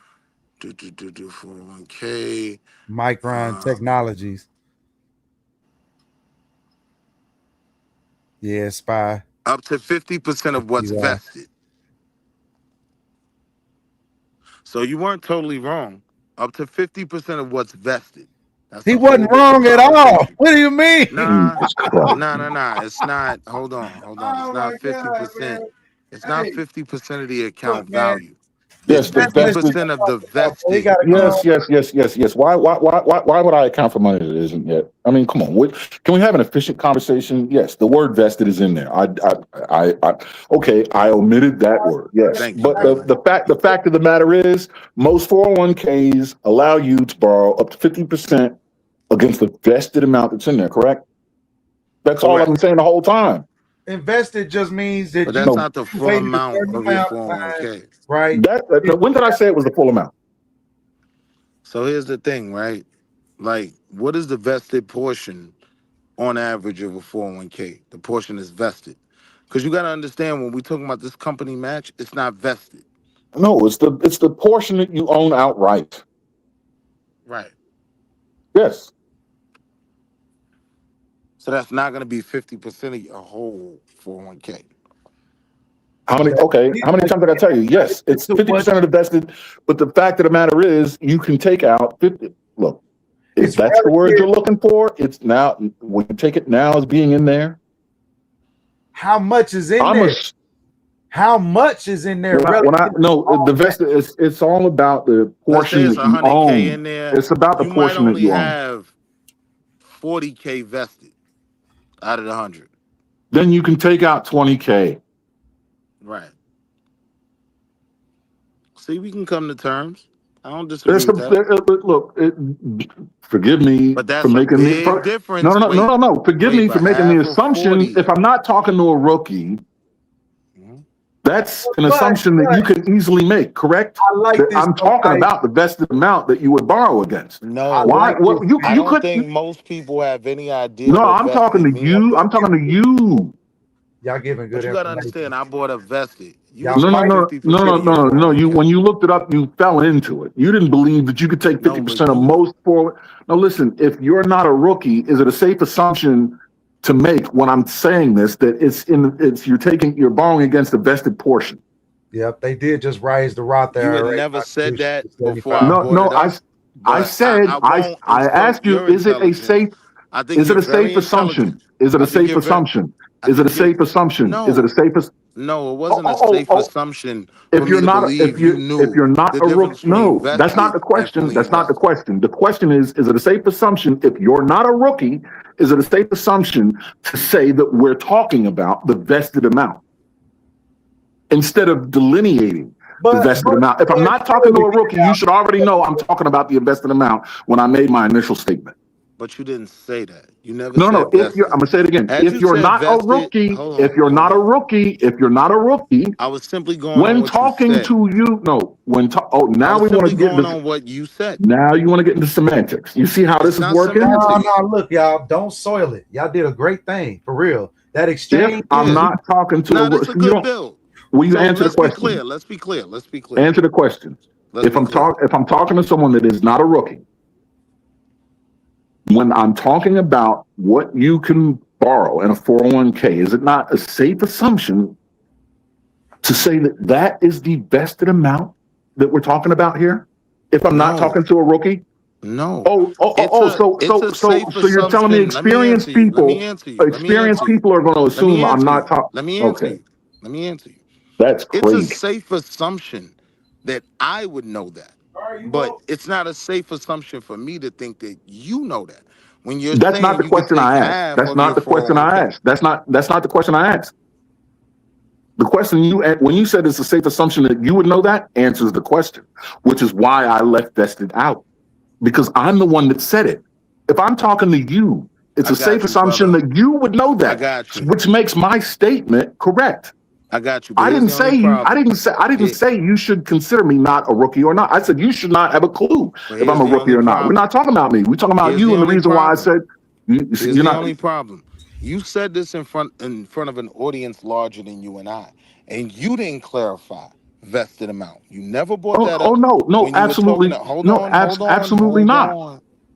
401k. Micron Technologies. Yeah, Spy. Up to 50% of what's SPY. vested. So you weren't totally wrong. Up to 50% of what's vested. That's He a whole wasn't different wrong at all. conversation. What do you mean? Nah, Jesus Christ. nah. It's not. Hold on. It's Oh my not God, 50%. man. It's not Hey, 50% of the look, account man. value. It's Yes, the That's what vested. 50% of I'm the talking about, bro. He vested. gotta calm. Yes. Why would I account for money that isn't yet? I mean, come on. Can we have an efficient conversation? Yes, the word vested is in there. Okay, I omitted that word. Yes, Thank you, but brother. the fact of the matter is, most 401ks allow you to borrow up to 50% against the vested amount that's in there. Correct? That's all I've been Correct. saying the whole time. Invested just means that But you that's No, not the full waited a amount certain of your amount of time, 401k. right? when did I say it was the full amount? So here's the thing, right? Like, what is the vested portion on average of a 401k? The portion is vested. Because you got to understand, when we're talking about this company match, it's not vested. No, it's the portion that you own outright. Right. Yes. So that's not going to be 50% of your whole 401k. How many? Okay. How many times did I tell you? Yes, it's 50% of the vested. But the fact of the matter is, you can take out 50. Look, if It's that's the word relative. you're looking for, it's now. When you take it now as being in there, How much is in there? How much is in there? the vested, it's all about the Let's say portion it's that you 100k own. in there. It's about the You might portion that only you own. have 40k vested out of the 100. Then you can take out 20K. Right. See, we can come to terms. I don't disagree with that. Look, forgive me But for that's a making big difference. no. Forgive me for But making the half of assumption. 40. If I'm not talking to a rookie, Mhm. that's an assumption that you can easily make. Correct? I like That this. I'm talking about the vested amount that you would borrow against. No, Why? What you I you don't could? think most people have any idea No, what I'm talking vested to you. means. I'm talking to you. Y'all giving But good you got to information. understand, I bought a vested. You Y'all was No, no, saying fight. no, no, 50% no, of your no, no. You 401k. when you looked it up, you fell into it. You didn't believe that you could take No, but 50% of you, most forward. No, listen. If you're not a rookie, is it a safe assumption to make when I'm saying this that you're borrowing against a vested portion? Yep, they did just raise the Roth you had IRA never said contribution that to before I 75. brought No, it up. I But said I won't I insult asked you, your is it a intelligence. safe? I think Is it you're a safe very intelligent. assumption? Is it I a think safe you're very. assumption? I Is it a think you're. safe assumption? Is it a No, safe? no, it Oh, wasn't a oh, oh, safe oh. assumption for If me you're to not, believe you if knew you're not the a rook, difference between no, that's not vested the and question. fully That's not the invested. question. The question is it a safe assumption if you're not a rookie? Is it a safe assumption to say that we're talking about the vested amount instead of delineating the vested amount? If I'm not talking to a rookie, you should already know I'm talking about the invested amount when I made my initial statement. But you didn't say that. You never No. said If you're, I'm vested. gonna say it again. Had If you you're said not a vested, rookie, hold if on, you're hold not a on. rookie, if you're not a rookie, I was simply going on when what you talking said. to you, no, I now was we want simply to get going this. on what you said. Now you want to get into semantics. You see how this It's is not working? semantics. No, look, y'all, don't soil it. Y'all did a great thing for real. That If exchange, I'm Yeah. not talking to Nah, this a you good don't. build. Will you So answer the let's be clear. question? Let's be clear. Let's be clear. Answer the question. Let's be clear. If I'm talking to someone that is not a rookie, when I'm talking about what you can borrow in a 401k, is it not a safe assumption to say that that is the vested amount that we're talking about here? If I'm not No, talking to a rookie? no. It's a safe So you're telling me assumption. Let me answer you. Let me answer you. Let me experienced answer you. people are going to Let me assume I'm answer not you. talking. Let me answer Okay, you. Let me answer you. that's It's a crazy. safe assumption that I would know that. But it's not a safe assumption for me to think that you know that. When you're That's not saying the you could question take I asked. half That's of your not the question I 401k. asked. That's not the question I asked. The question when you said it's a safe assumption that you would know that answers the question, which is why I left vested out, because I'm the one that said it. If I'm talking to you, it's I a safe got you, assumption brother. that you would know I that, got you. which makes my statement correct. I got you. But here's the only problem. I didn't say you should consider me not a rookie or not. I said you should not have a clue But if I'm here's a the rookie only or not. We're problem. not talking about me. We're talking about Here's you, the and the only reason why I problem. said Here's you're the not. only problem. You said this in front of an audience larger than you and you didn't clarify vested amount. You never brought that Oh up no, when you were talking. absolutely no, absolutely not.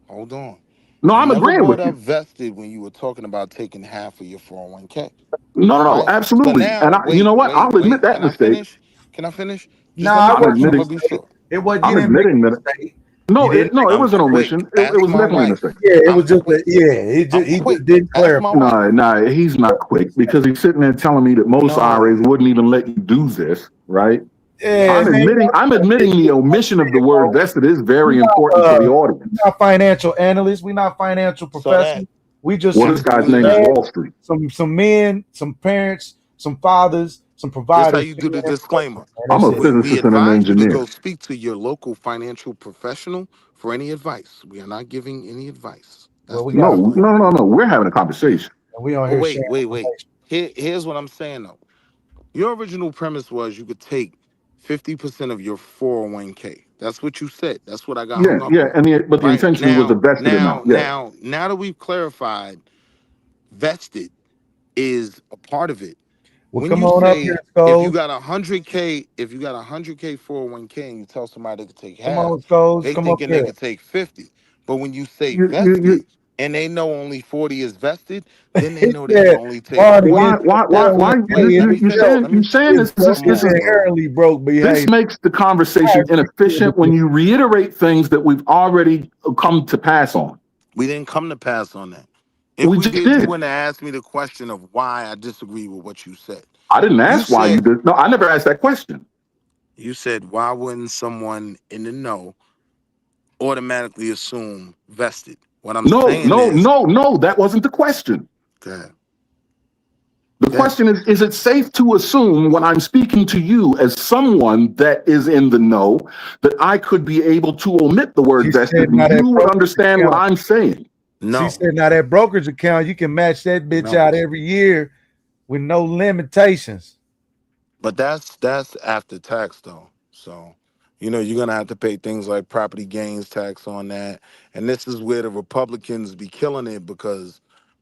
Hold on. No, You I'm never agreeing brought with up you. vested when you were talking about taking half of your 401k. No, Right? So absolutely. And now, you know what? I'll admit wait. that Can I mistake. finish? Can I finish? Just let nah, me it I'm finish. wasn't I'm a admitting. gonna be mistake. short. It wasn't. I'm You didn't make admitting a that. mistake. No, You didn't. it I'm was an quick. omission. It Ask was my definitely a wife. mistake. Yeah, it I'm was just. quick. He I'm just quick. didn't Ask my clarify. wife. No, he's not quick because he's sitting there telling me that most No. IRAs wouldn't even let you do this, right? Yeah, I'm man. admitting the omission of the word vested is very important for the We're audience. not financial analysts. We're not financial So that professionals. We just Well, some this guy's we're name is not. Wall Street. some men, some parents, some fathers, some This how providers. you do the disclaimer. And I'm that's a it. We physicist and an advise you to go engineer. speak to your local financial professional for any advice. We are not giving any advice. That's Well, we the got a No, friend, disclaimer. we're having a conversation. and we on But here wait, sharing wait, wait. information. Here's what I'm saying though. Your original premise was you could take 50% of your 401k. That's what you said. That's what I got Yeah, hung up yeah, on. but the Right intention was a vested amount. Yeah. now that we've clarified, vested is a part of it. Well, When come you on up here, say if you Skulls. got 100k, if you got 100k 401k and you tell somebody they could take Come half, on, Skulls. they Come up thinking they here. could take 50. But when you say You vested and they know only 40 is vested, then they He know they can said, only take born 40. against your Now,401k in let me finish. itself Let me saying come is on, bro. inherently broke this behavior. makes the I conversation agree with inefficient when you. you reiterate things that we've already come to pass on. We didn't come to pass on that. If We we just did, you did. wouldn't have asked me the question of why I disagree with what you said. I didn't You ask why you said did. No, I never asked that question. why wouldn't someone in the know automatically assume vested? What I'm No, saying no, is, no, no. That wasn't the question. okay, The okay. question is it safe to assume when I'm speaking to you as someone that is in the know that I could be able to omit the word She vested said, and now that you would brokerage understand what account. I'm saying? She No, said, now that brokerage account, you can match that bitch no. out every year with no limitations. But that's after tax though. So, you're gonna have to pay things like property gains tax on that. And this is where the Republicans be killing it because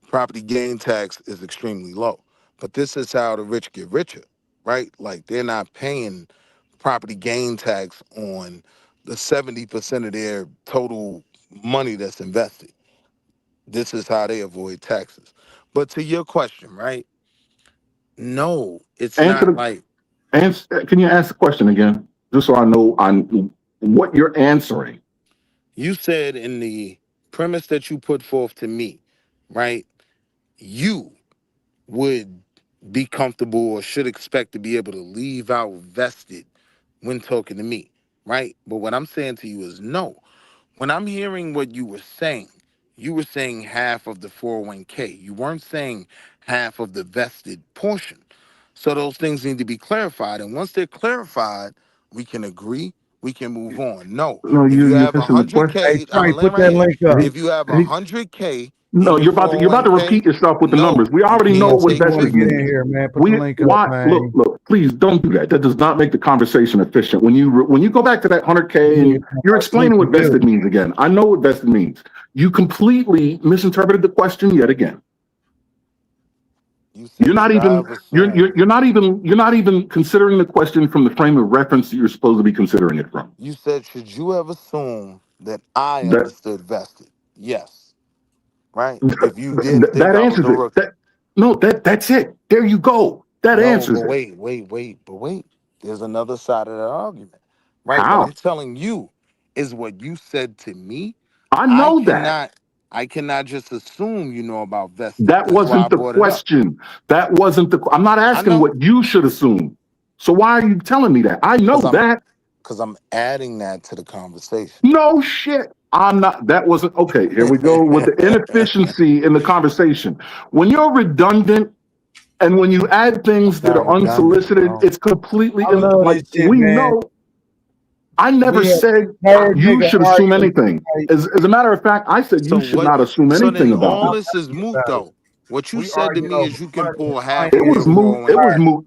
property gain tax is extremely low. But this is how the rich get richer, right? Like they're not paying property gain tax on the 70% of their total money that's invested. This is how they avoid taxes. But to your question, right? No, it's Answer not the like Can you ask the question again, just so I know what you're answering? you said in the premise that you put forth to me, right? You would be comfortable or should expect to be able to leave out vested when talking to me, right? But what I'm saying to you is no. When I'm hearing what you were saying half of the 401k. You weren't saying half of the vested portion. So those things need to be clarified. And once they're clarified, we can agree, we can move on. No, No, if you you're have missing the question. Hey, 100k, I'm Trey, gonna land put right that here. link up. If you have He- 100k in no, your you're about to 401k, repeat yourself with the numbers. no, We you already know can't If what you take want to vested get in means. here, man, put the link up, Why? man. Look, please don't do that. That does not make the conversation efficient. When you go back to that 100K Yeah, and you're explaining what vested means again. I know what vested means. You completely misinterpreted the question yet again. You You're said, not should I even have assumed? you're not even considering the question from the frame of reference that you're supposed to be considering it from. You said, should you have assumed that I That understood vested? Yes. Right? If you didn't think that I was answers a it. rookie. That's it. There you go. That No, but answers it. wait. There's another side of that argument. Right? What I'm How? telling you is what you said to me. I I know that. cannot I cannot just assume you know about vested. That That's why I wasn't the brought it up. question. That wasn't the. I'm not I asking know, what you should assume. So why are you telling me that? I know because I'm that. because I'm adding that to the conversation. No shit. I'm not. That wasn't okay. Here we go with the inefficiency in the conversation. When you're redundant and when you add I'm things that not are redundant, unsolicited, bro. it's completely I love like this shit, we man. know. I never We have said heard you nigga should assume arguing anything. tonight. As a matter of fact, I said you So should what not assume so anything then about all me. I'm this is happy moot about it. though. What you We said to arguing me over is you can money pull and half It of was your finances. moot. It 401k. was moot.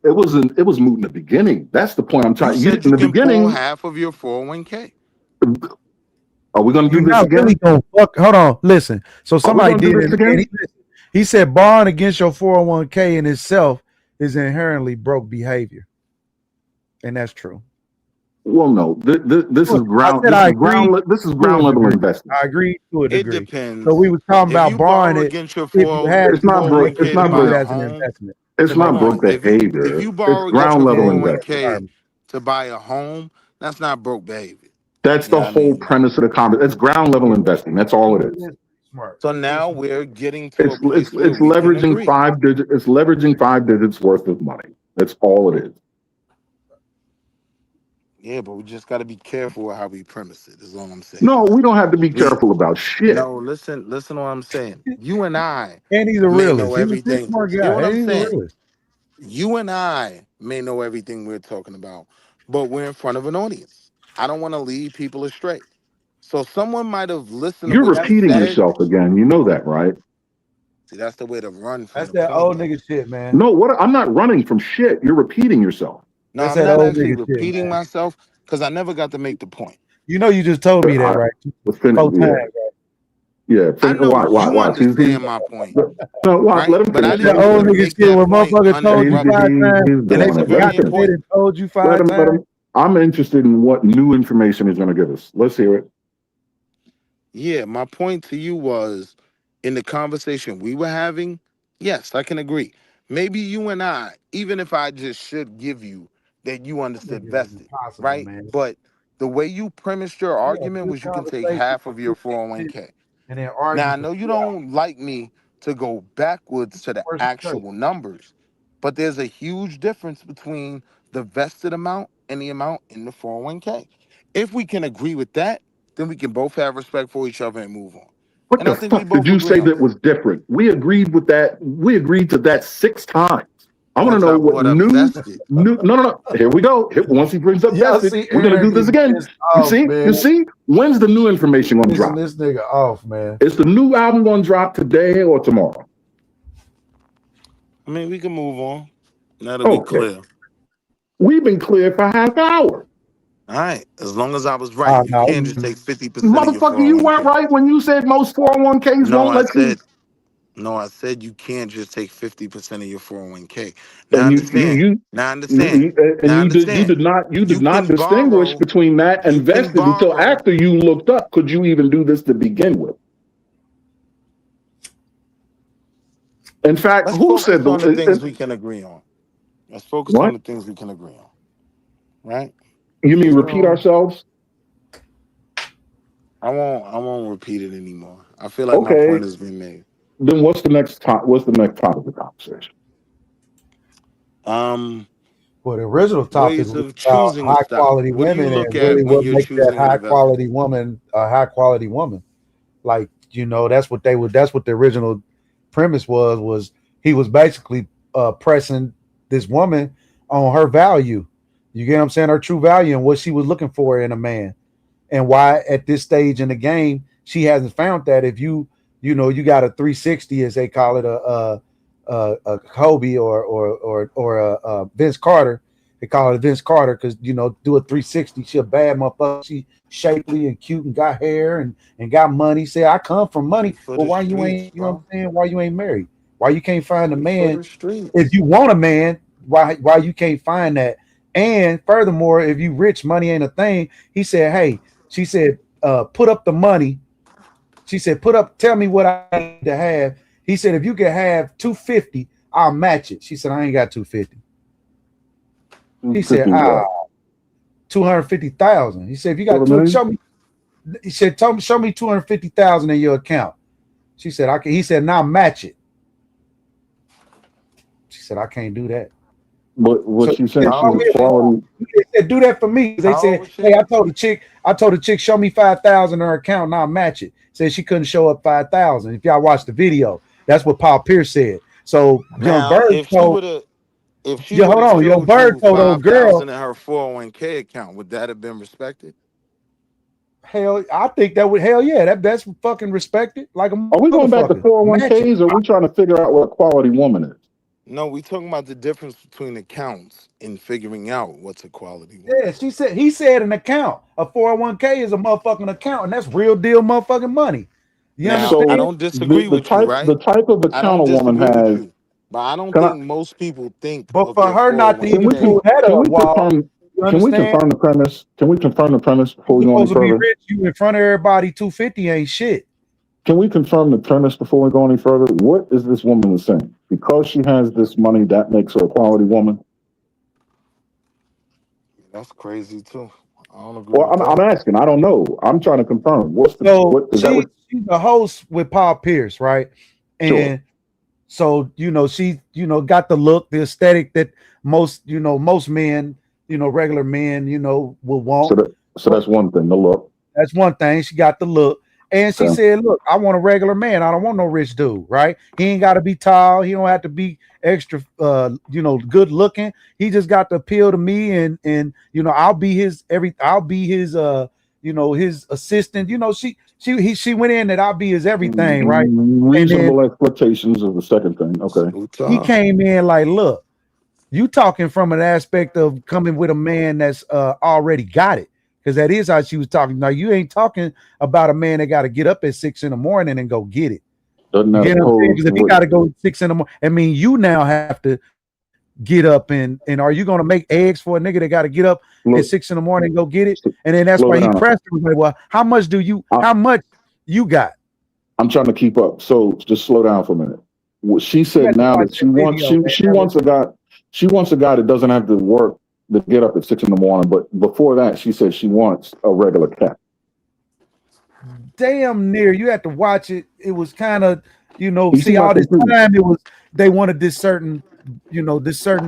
It was moot in the beginning. That's the point I'm You trying. said In you the can pull beginning, half of your 401k. are we going to You're do this not really again? gonna fuck. Hold on, listen. So Are we somebody going to did do it, this and again? he said borrowing against your 401k in itself is inherently broke behavior, and that's true. Well, no. This is Look, I ground. said I agree This is to a ground level degree. investing. I agree to a It degree. So depends. we was talking If about you borrowing borrow it against your if you had It's to, not so broke. you It's could 401k to not use buy it broke. a as an home, investment It's to make not hold money. broke on. If behavior. you It's borrow against ground your level Being in that investing. 401k environment. to buy a home, that's not broke behavior. That's the whole premise of the conversation. It's ground level investing. That's all it is. Smart. So now we're getting to a It's place where we can leveraging agree. 5 digits. It's leveraging 5 digits worth of money. That's all it is. Yeah, but we just got to be careful with how we premise it. Is all I'm saying. No, we don't have to be careful about shit. No, listen to what I'm saying. You and I And he's a may realist. know He's a everything. smart Hear guy. what I'm He's a saying? realist. You and I may know everything we're talking about, but we're in front of an audience. I don't want to lead people astray. So someone might have listened to You're what you repeating said. yourself again. You know that, right? See, that's the way to run from That's the that point, old though. nigga shit, man. No, what? I'm not running from shit. You're repeating yourself. No, That's I'm that not old actually nigga shit, repeating man. myself because I never got to make the point. You know, you just told me that, right? Let's finish. 4 times, Yeah, right? yeah. I know Watch. you He's understand my point, no, watch. right? Let him But I finish. didn't The know old to nigga make shit that when point motherfucker told you 5 He's times doing and they it's a it. Let him very got the finish. bit important. and told you 5 Let him. times. I'm interested in what new information he's going to give us. Let's hear it. Yeah, my point to you was in the conversation we were having, yes, I can agree. Maybe you and I, even if I just should give you that you understood Nigga, that's vested, impossible, right? man. But the way you premised your We had a argument good was you can take conversation half for of your 15 minutes 401k. and then Now, argue I for know you 2 hours. don't like me to go backwards to the Where's the church? actual numbers, but there's a huge difference between the vested amount and the amount in the 401k. If we can agree with that, then we can both have respect for each other and move on. What And the I think we fuck did both you agree say on that that. was different? We agreed with that. We agreed to that 6 times. I want to Once know I what brought up vested, new. No. Here we go. Once he brings up Y'all vested, see we're gonna do Aaron this getting again. pissed off, man. You see. When's the new information gonna Pissing drop? this nigga off, man. Is the new album gonna drop today or tomorrow? I mean, we can move on. That'll be Okay. clear. We've been clear for half hour. All right. As long as I was right, you No, can't just take 50% of your Motherfucker, you weren't 401k. right when you said most 401ks No, won't I let you. said No, I said you can't just take 50% of your 401k. Now And understand. Now understand. Now you understand. did You not can distinguish borrow. between that You and can vested until borrow. after you looked up. Could you even do this to begin with? In fact, Let's who said focus on the things we can agree on. Let's focus on what? the things we can agree on. Right? You mean repeat So ourselves? I won't repeat it anymore. I feel like my Okay. point has been made. Then what's the next top? What's the next topic of the conversation? Well, the original topic Ways was of about choosing a high stock. quality What do you women and look really at when what you're makes that choosing an high investment? quality woman a high quality woman. Like, that's what that's what the original premise was he was basically pressing this woman on her value. You get what I'm saying? Her true value and what she was looking for in a man. And why at this stage in the game she hasn't found that. If you got a 360, as they call it, a Kobe or a Vince Carter. They call it a Vince Carter because do a 360. She a bad motherfucker. She shapely and cute and got hair and got money. Say I come from money. For Well, the why you streets, ain't? You know what bro. I'm saying? Why you ain't married? Why you can't find a For man? the streets. If you want a man, why you can't find that? And furthermore, if you rich, money ain't a thing. He said, hey, she said, put up the money. She said, tell me what I need to have. He said, if you can have 250, I'll match it. She said, I ain't got 250. He said, 250,000. He said, if you got show me. He said, show me 250,000 in your account. She said, I can. He said, now match it. She said, I can't do that. But what So she said, How she old was was she? quality. they said, do that for me. They How old said, was hey, she? I told the chick, show me 5,000 in her account, and I'll match it. Said she couldn't show up 5,000. If y'all watch the video, that's what Paul Pierce said. So Young Now, Bird told, if she hold would have on, Young showed Bird you told old girl, 5,000 in her 401k account, would that have been respected? I think that would, that's fucking respected. Like a Are we going back to motherfucker. Match it. 401ks or are we trying to figure out what a quality woman is? No, we talking about the difference between accounts in figuring out what's a quality woman. Yeah, he said an account. A 401k is a motherfucking account, and that's real deal motherfucking money. You Now, understand? I So don't disagree with you, the right? type of I account don't a woman disagree with has. you, but I don't Can I? think most people think But of for their her not to even pull 401k. that Can up, we Wall, confirm? you Can we understand? confirm the premise? Can we confirm the premise before You we go any supposed to be further? rich. You in front of everybody. 250 ain't shit. Can we confirm the premise before we go any further? What is this woman saying? Because she has this money, that makes her a quality woman. That's crazy too. I don't agree Well, with I'm that. asking. I don't know. I'm trying to confirm. I don't agree with I'm that. asking. I don't know. What's the So what is that? What? she's the host with Paul Pierce, right? Sure. And so she got the look, the aesthetic that most men, regular men, will want. So that's one thing. The look. That's one thing. She got the look. And she Okay. said, look, I want a regular man. I don't want no rich dude, right? He ain't got to be tall. He don't have to be extra good looking. He just got to appeal to me and I'll be his his assistant. She went in that I'll be his everything, right? And then Reasonable expectations is the second thing. Okay. he came in like, look, you talking from an aspect of coming with a man that's already got it. Because that is how she was talking. Now you ain't talking about a man that got to get up at 6 a.m. and go get it. Doesn't You that get what I'm saying? pose Because if he got to go at 6 a.m, I mean, you now have to get up and are you going to make eggs for a nigga that got to get up at 6 a.m. and go get it? And then that's why he pressed her. Like, well, how much you got? I'm trying to keep up. So just slow down for a minute. What she said now that she wants a guy that doesn't have to work to get up at 6 a.m. But before that, she said she wants a regular cat. Damn near. You have to watch it. It was kind of, You see all like this time they wanted this certain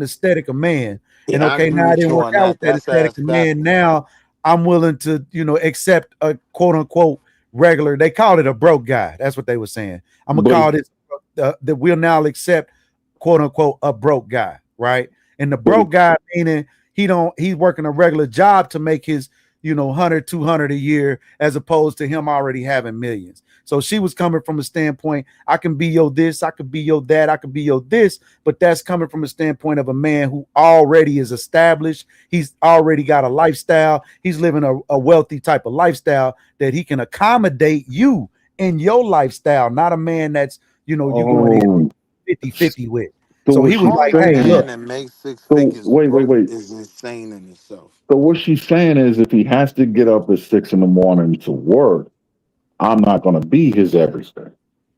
aesthetic of man. And Yeah, I okay, agree now it with didn't you work on out that. with that That's aesthetic ass of man. backwards. Now I'm willing to, accept a quote unquote regular. They called it a broke guy. That's what they were saying. I'm gonna call this that we'll now accept quote unquote a broke guy, right? And the broke guy meaning he's working a regular job to make his 100 200 a year as opposed to him already having millions. So she was coming from a standpoint, I can be your this, I could be your that, I could be your this, but that's coming from a standpoint of a man who already is established. He's already got a lifestyle. He's living a wealthy type of lifestyle that he can accommodate you in your lifestyle, not a man that's you going in 50-50 with. So he was like, hey, Man look, that makes six So figures wait. broke is insane in itself. So what she's saying is, if he has to get up at 6 a.m. to work, I'm not going to be his everything.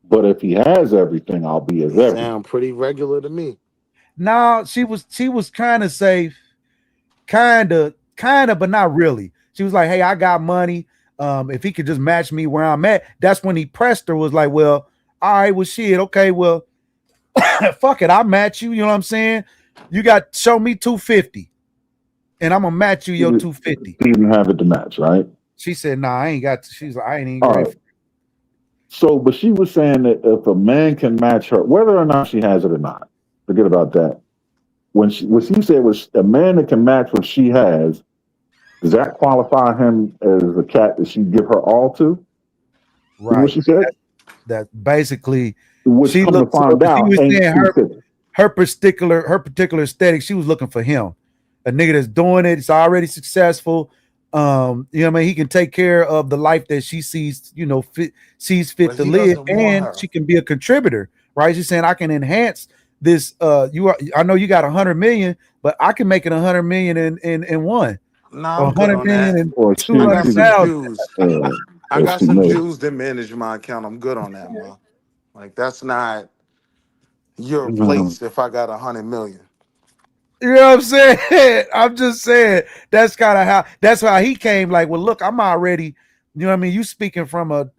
But if he has everything, I'll be his everything. Sound pretty regular to me. no, she was trying to say kind of, but not really. She was like, hey, I got money. If he could just match me where I'm at, that's when he pressed her, was like, well, all right, well, shit, okay, well, fuck it, I'll match you. You know what I'm saying? You got show me 250, and I'm gonna match you your 250. He didn't have it to match, right? She said, nah, I ain't got. She's like, I ain't even All ready. right. So, but she was saying that if a man can match her, whether or not she has it or not, forget about that. What she said was a man that can match what she has, does that qualify him as a cat that she give her all to? Right. Is what she said? That basically Which she come to looked. find out, she was ain't saying her particular aesthetic. She was looking for him, a nigga that's doing it. It's already successful. You know what I mean? He can take care of the life that she sees, sees fit But to he live, doesn't want and her. she can be a contributor, right? She's saying I can enhance this. I know you got 100 million, but I can make it 100 million in one. Nah, I'm good on that. And I got some 200,000. Jews. I got some Jews that manage my account. I'm good on that, man. Like that's not your place if I got 100 million. You know what I'm saying? I'm just saying that's kind of that's how he came. Like, well, look, I'm already, you know what I mean? You speaking from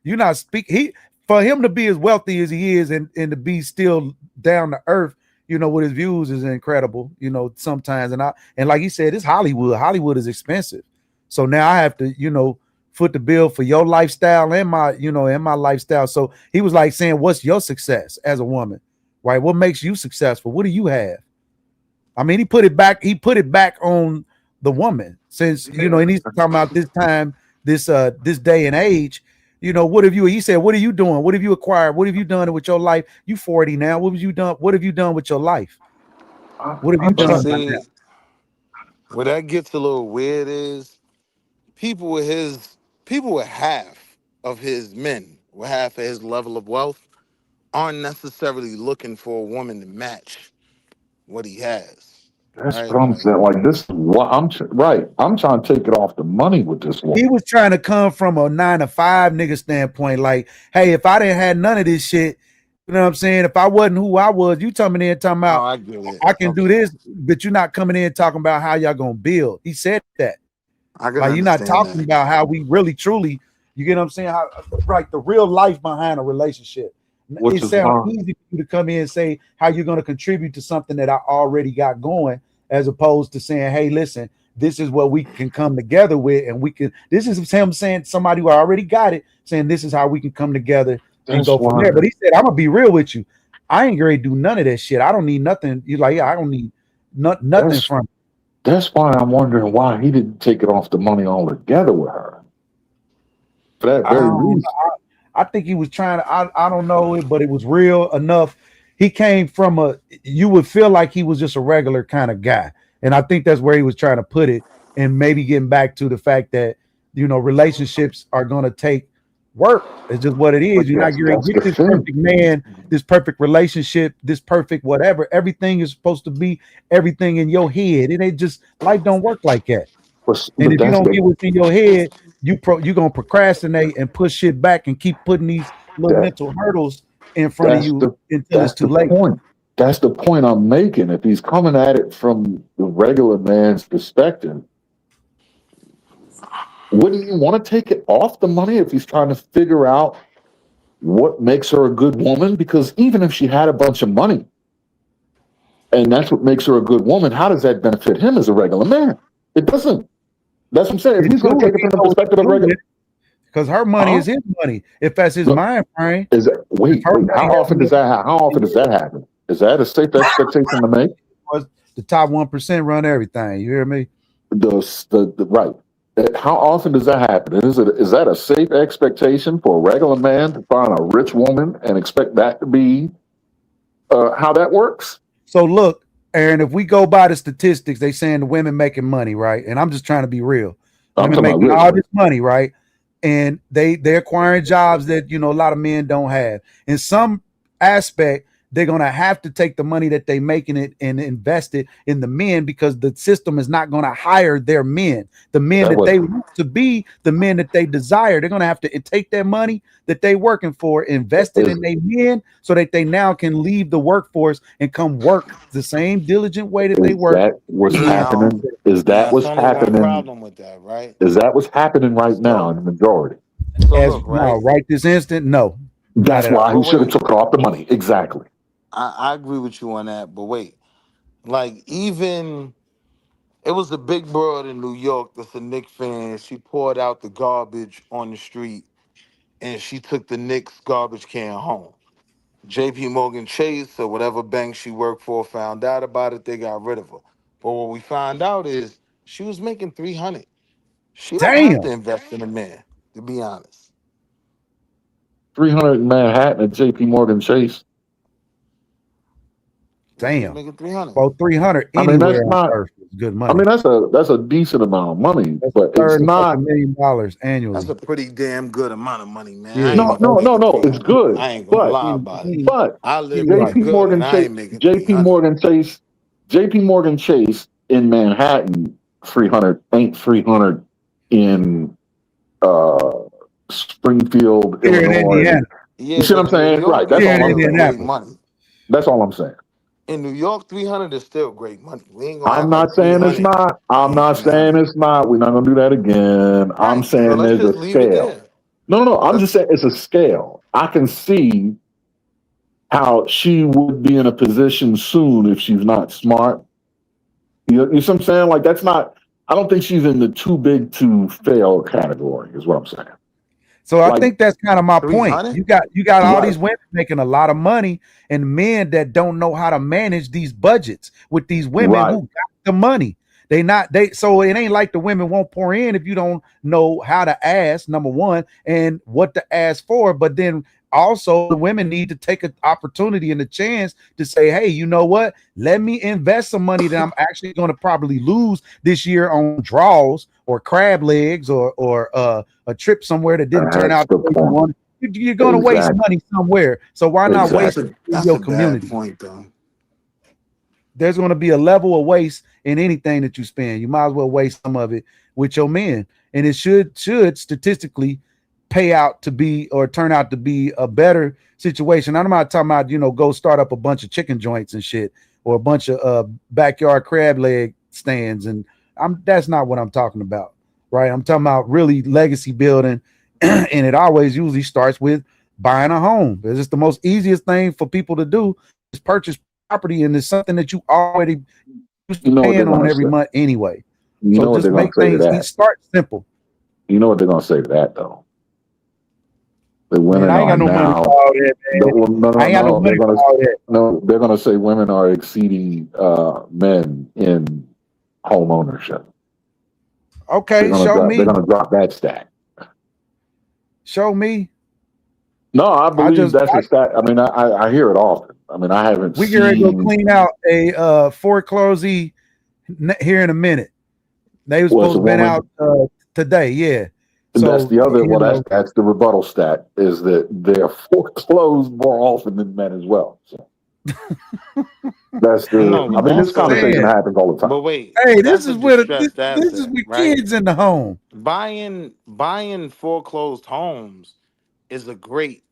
you're not speaking. For him to be as wealthy as he is and to be still down to earth, with his views is incredible, sometimes. And like he said, it's Hollywood. Hollywood is expensive. So now I have to, foot the bill for your lifestyle and my lifestyle. So he was like saying, what's your success as a woman? Right? What makes you successful? What do you have? I mean, he put it back on the woman, since and he's talking about this time, this day and age. He said, what are you doing? What have you acquired? What have you done with your life? You 40 now. What have you done? What have you done with your life? What have you done? See, where that gets a little weird is people with half of his men, with half of his level of wealth, aren't necessarily looking for a woman to match what he has. That's Right? what I'm saying. Like this, what I'm right. I'm trying to take it off the money with this one. He was trying to come from a 9-to-5 nigga standpoint. Like, hey, if I didn't have none of this shit, you know what I'm saying? If I wasn't who I was, you coming in talking about I can do this, but you're not coming in talking about how y'all gonna build. He said that. I can Like you're not understand talking that. about how we really truly, you get what I'm saying? How like the real life behind a relationship. Which It is sounds fine. easy for you to come in and say how you're going to contribute to something that I already got going, as opposed to saying, hey, listen, this is what we can come together with, and we can. This is him saying somebody who already got it, saying this is how we can come together and That's go from why. there. But he said, I'm gonna be real with you. I ain't gonna do none of that shit. I don't need nothing. You're like, yeah, I don't need nothing That's from you. that's why I'm wondering why he didn't take it off the money altogether with her. For that I very don't. reason. I think he was trying to. I don't know it, but it was real enough. He came from a. You would feel like he was just a regular kind of guy, and I think that's where he was trying to put it, and maybe getting back to the fact that relationships are going to take work. It's just what it But is. You're not going that's to the get this thing. perfect man, this perfect relationship, this perfect whatever. Everything is supposed to be everything in your head. It ain't just life don't work like that. And But if you that's don't the get what's in your head, you gonna procrastinate and push shit back and keep putting these little that mental hurdles in front of that's you the until it's that's too the late. point. That's the point I'm making. If he's coming at it from the regular man's perspective, wouldn't you want to take it off the money if he's trying to figure out what makes her a good woman? Because even if she had a bunch of money and that's what makes her a good woman, how does that benefit him as a regular man? It doesn't. That's what I'm saying. If It he's do going to if take it he from the know what perspective to of do with regular, it, because her money huh? is his money. If that's his Look, mind frame, is that if her wait? money has more How often does that happen? Is that a safe expectation to make? the top 1% run everything. You hear me? The right. How often does that happen? Is that a safe expectation for a regular man to find a rich woman and expect that to be how that works? So look, Aaron, if we go by the statistics, they saying the women making money, right? And I'm just trying to be real. I'm Women talking about making rich. all this money, right? And they're acquiring jobs that a lot of men don't have. In some aspect, they're gonna have to take the money that they making it and invest it in the men, because the system is not gonna hire their men, the men That that was they want to be, the men that they desire. They're gonna have to take that money that they working for, invest it is in their men, so that they now can leave the workforce and come work the same diligent way that they is work. that what's Now, happening? Is that now it's what's only one happening? problem with that, right? Is that what's happening right now So, in the majority? so As look, no, right? right this instant, no, not That's at all. why But he should have wait, took it off the money. Exactly. I agree with you on that. But wait, like even it was a big broad in New York that's a Knicks fan. She poured out the garbage on the street and she took the Knicks garbage can home. JP Morgan Chase or whatever bank she worked for found out about it. They got rid of her. But what we found out is she was making 300. She don't have to Damn, invest in a man, to be honest. 300 in Manhattan at J.P. Morgan Chase. She was damn. making 300. Well, 300 I mean, anywhere that's on not. earth is good I money. mean, that's a decent amount of money, That's but a it's third of not. fucking $1 million That's annually. a pretty damn good amount of money, man. I ain't Yeah, No, even no, no, making no. It's 300. good, I ain't gonna but lie any, about it. any, but I live any pretty right. J.P. good and Morgan I Chase, ain't making J.P. 300. Morgan Chase, J.P. Morgan Chase in Manhattan, 300 ain't 300 in uh Springfield, Here in Illinois. Indiana, You Yeah, see what but I'm in New saying? Right. York, That's it's here all in I'm still saying. great Indianapolis. money. That's all I'm saying. In New York, 300 is still great money. We ain't gonna I'm act not like saying it's 300 not. I'm ain't not saying 300. it's not. We're not gonna do that again. I'm Right. So saying let's there's just a leave it scale. there. No, no, no. I'm Let's just saying it's a scale. I can see how she would be in a position soon if she's not smart. You see what I'm saying? Like that's not. I don't think she's in the too big to fail category. Is what I'm saying. So I Like think that's kind of my point. 300? You got all right, these women making a lot of money, and men that don't know how to manage these budgets with these women right. who got the money. They so it ain't like the women won't pour in if you don't know how to ask, number one, and what to ask for. But then also the women need to take an opportunity and a chance to say, hey, you know what? Let me invest some money that I'm actually going to probably lose this year on draws or crab legs or a trip somewhere that didn't turn That's out the the way you point. wanted. You're going to waste Exactly. money somewhere. So why not waste Exactly. it in That's your a bad community? point though. There's going to be a level of waste in anything that you spend. You might as well waste some of it with your men. And it should statistically pay out to be or turn out to be a better situation. I'm not talking about, go start up a bunch of chicken joints and shit or a bunch of backyard crab leg stands. And that's not what I'm talking about. right? I'm talking about really legacy building, and it always usually starts with buying a home. It's just the most easiest thing for people to do is purchase property, and it's something that you already used You to know what they're paying on gonna every say. month anyway. You So know what just they're gonna make say to things that. start simple. You know what they're gonna say to that though. The Man, women I ain't are got no money for now. all that, man. I ain't got no They're money gonna for all that. no. They're gonna say women are exceeding men in home ownership. Okay, show They're me. gonna drop that stat. Show me. No, I I believe just that's a stat. I mean, I hear it often. I mean, I haven't we get ready to go seen. clean out a foreclosee here in a minute. They were Well, it's supposed a to been woman. out today, yeah. And that's So the other. you Well, know, that's the rebuttal stat is that they're foreclosed more often than men as well. So that's the. No, I but mean, this that's conversation saying, happens all the time. but wait, hey, this that's a is where this, distressed this is asset, with right? kids in the home. Buying foreclosed homes is a great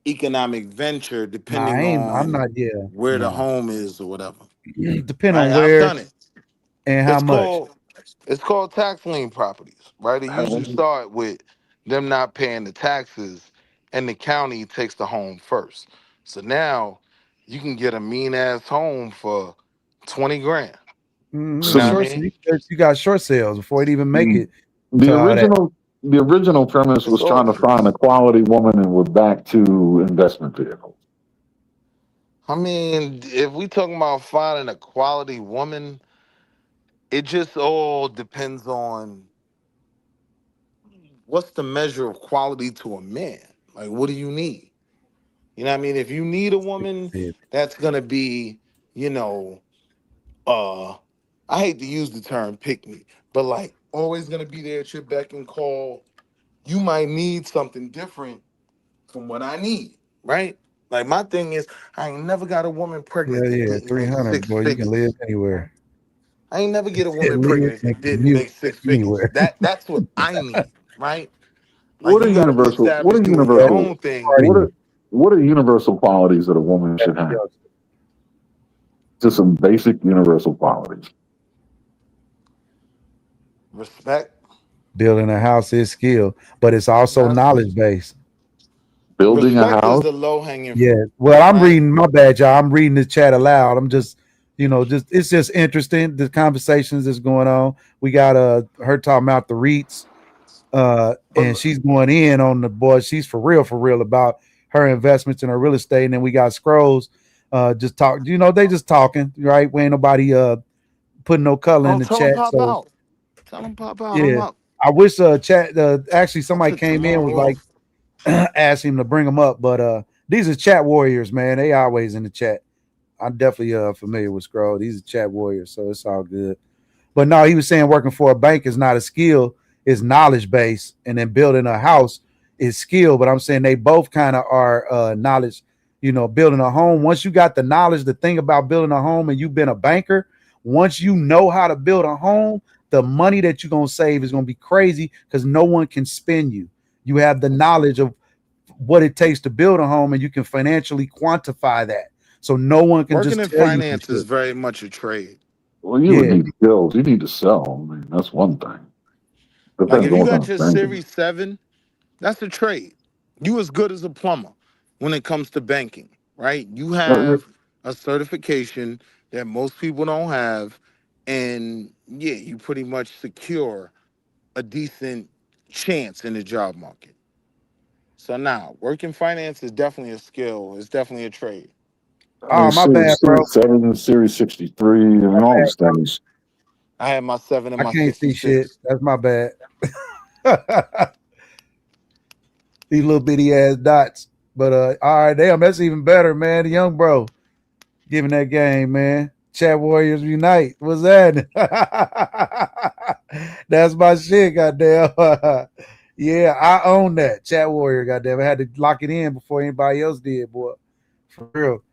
economic venture Nah, depending I'm on not. Yeah, where the no. home is or whatever. Depend on Right? I've where done it. and how It's much. called it's called tax lien properties, right? It usually start with them not paying the taxes and the county takes the home first. So now you can get a mean ass home for 20 grand. You So know what I Short, mean? you got short sales before it even make it the to all that. original the original premise It's was trying to find a auctions. quality woman, and we're back to investment vehicles. I mean, if we talking about finding a quality woman, it just all depends on what's the measure of quality to a man. Like, what do you need? You know what I mean? If you need a woman that's gonna be, you know, uh, I hate to use the term pick me, but like always gonna be there at your beck and call. You might need something different from what I need, right? Like my thing is, I ain't never got a woman pregnant that Yeah, didn't make 300, six boy. You can live figures. anywhere. I ain't never get a woman Live pregnant and that didn't commute make six figures. anywhere. That's what I need, right? Like you got to be What established are doing your universal? own thing. What are universal qualities that a woman should have? Just some basic universal qualities. Respect. Building a house is skill, but it's also That's knowledge based. Building a respect is house. the low hanging Yeah. fruit, Well, I'm right? reading my bad, y'all. I'm reading the chat aloud. I'm just, just it's just interesting. The conversations that's going on. We got her talking about the REITs, But and she's going in on the boy. She's for real about her investments in her real estate. And then we got Scrolls, just talk. They just talking, right? We ain't nobody putting no color in oh, the tell them chat. pop So out. Tell them pop out. I'm yeah, up. I wish chat. Actually, I somebody took came in tomorrow was like off. asked him to bring them up, but these are chat warriors, man. They always in the chat. I'm definitely familiar with Scroll. These are chat warriors, so it's all good. But no, he was saying working for a bank is not a skill, it's knowledge based, and then building a house is skill. But I'm saying they both kind of are knowledge. Building a home. Once you got the knowledge, the thing about building a home, and you've been a banker, once you know how to build a home, the money that you're gonna save is gonna be crazy because no one can spin you. You have the knowledge of what it takes to build a home, and you can financially quantify that. So no one can Working just in tell you some finance is shit. very much a trade. Well, you would Yeah, need skills. You need to sell. I mean, that's one thing. Like Depends if on you what kind got of your banking. Series 7, that's a trade. You as good as a plumber when it comes to banking, right? You Uh, have a certification that most people don't have, and yeah, you pretty much secure a decent chance in the job market. So now, working finance is definitely a skill. It's definitely a trade. I mean, oh my bad, bro. Series 7, Series 63, and all these things. I had my 7 and I my can't see shit. 66. That's my bad. These little bitty ass dots. But all right, damn, that's even better, man. The young bro giving that game, man. Chat Warriors Unite. What's that? That's my shit, goddamn. Yeah, I own that. Chat Warrior, goddamn. I had to lock it in before anybody else did, boy. For real.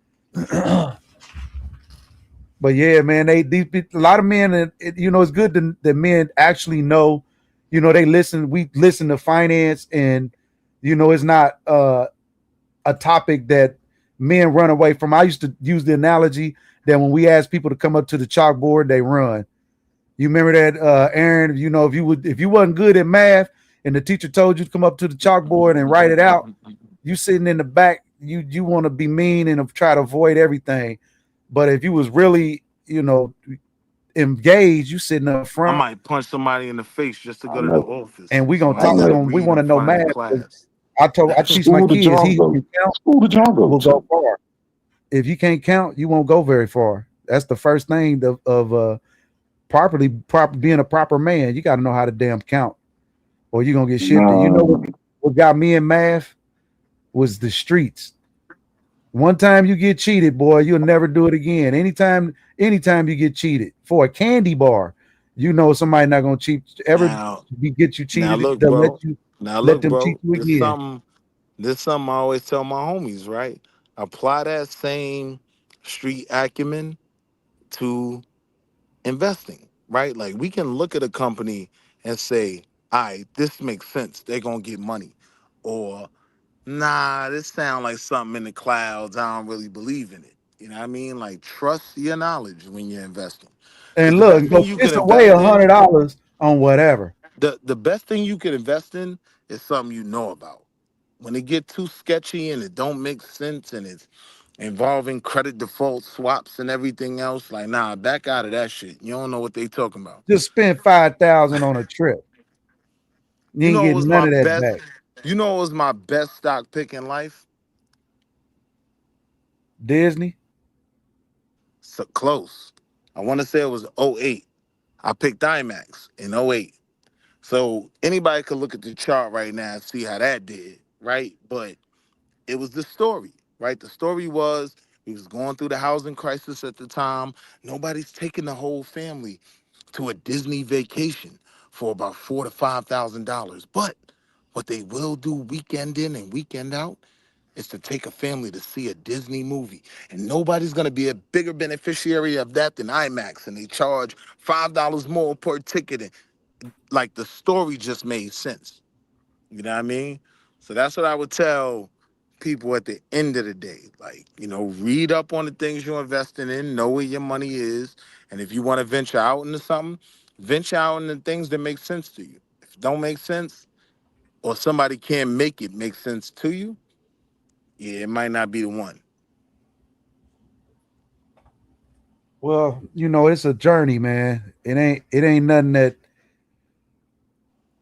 But yeah, man, a lot of men, it's good that men actually know, they listen. We listen to finance, and it's not a topic that men run away from. I used to use the analogy that when we ask people to come up to the chalkboard, they run. You remember that, Aaron? You know, if you wasn't good at math and the teacher told you to come up to the chalkboard and write it out, you sitting in the back, you want to be mean and try to avoid everything. But if you was really, engaged, you sitting up I front, might punch somebody in the face just to I go to the know. office. and we So gonna I I ain't talk got to to know. them. We read want to and know find the math. class. I teach my School did kids, y'all he who go? can count School did y'all go will go to? far. If you can't count, you won't go very far. That's the first thing of being a proper man. You got to know how to damn count, or you're gonna get shifted. You know No. what got me in math was the streets. One time you get cheated, boy, you'll never do it again. Anytime you get cheated for a candy bar, you know somebody not gonna cheat Now, get you now cheated. look, They'll bro. Now let look, them cheat bro. you again. This something I always tell my homies, right? Apply that same street acumen to investing, right? Like we can look at a company and say, all right, this makes sense. They're gonna get money. Or nah, this sounds like something in the clouds. I don't really believe in it. You know what I mean? Like trust your knowledge when you're investing. Because And the look, best thing go you piss could away invest in, $100 on whatever. the best thing you could invest in is something you know about. When it get too sketchy and it don't make sense and it's involving credit default swaps and everything else, like nah, back out of that shit. You don't know what they talking about. Just spend 5,000 on a trip. You You ain't know it getting was none my of that best. back. You know it was my best stock pick in life. Disney. So close. I want to say it was '08. I picked IMAX in '08. So anybody could look at the chart right now and see how that did, right? But it was the story, right? The story was we was going through the housing crisis at the time. Nobody's taking the whole family to a Disney vacation for about $4,000 to $5,000. But what they will do weekend in and weekend out is to take a family to see a Disney movie. And nobody's gonna be a bigger beneficiary of that than IMAX. And they charge $5 more per ticket. And like the story just made sense. You know what I mean? So that's what I would tell people at the end of the day. Like, read up on the things you're investing in, know where your money is. And if you want to venture out into something, venture out into things that make sense to you. If it don't make sense, or somebody can't make it make sense to you, yeah, it might not be the one. Well, it's a journey, man. It ain't nothing that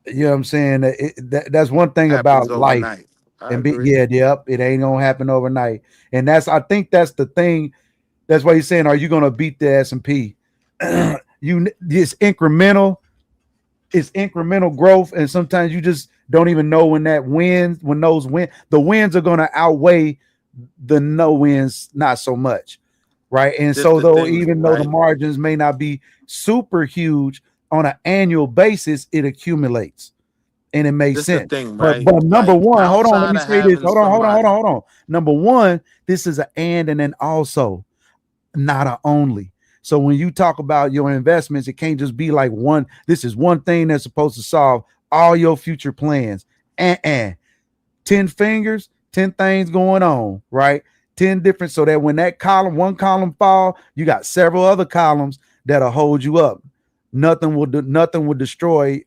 you know what I'm saying. That's one thing Happens about life. overnight. I And agree. yeah, yep, it ain't gonna happen overnight. And I think that's the thing. That's why he's saying, are you gonna beat the S&P? It's incremental. It's incremental growth, and sometimes you just don't even know when the wins are gonna outweigh the no wins, not so much, right? And This so the though, thing, even though the right? margins may not be super huge on an annual basis, it accumulates and it makes This the sense. thing, But right? number Like one, hold on, let outside me of say this. having Hold on, somebody, hold on. Number one, this is an and then also, not a only. So when you talk about your investments, it can't just be like one. This is one thing that's supposed to solve all your future plans. And 10 fingers, 10 things going on, right? 10 different, so that when one column fall, you got several other columns that'll hold you up. Nothing will destroy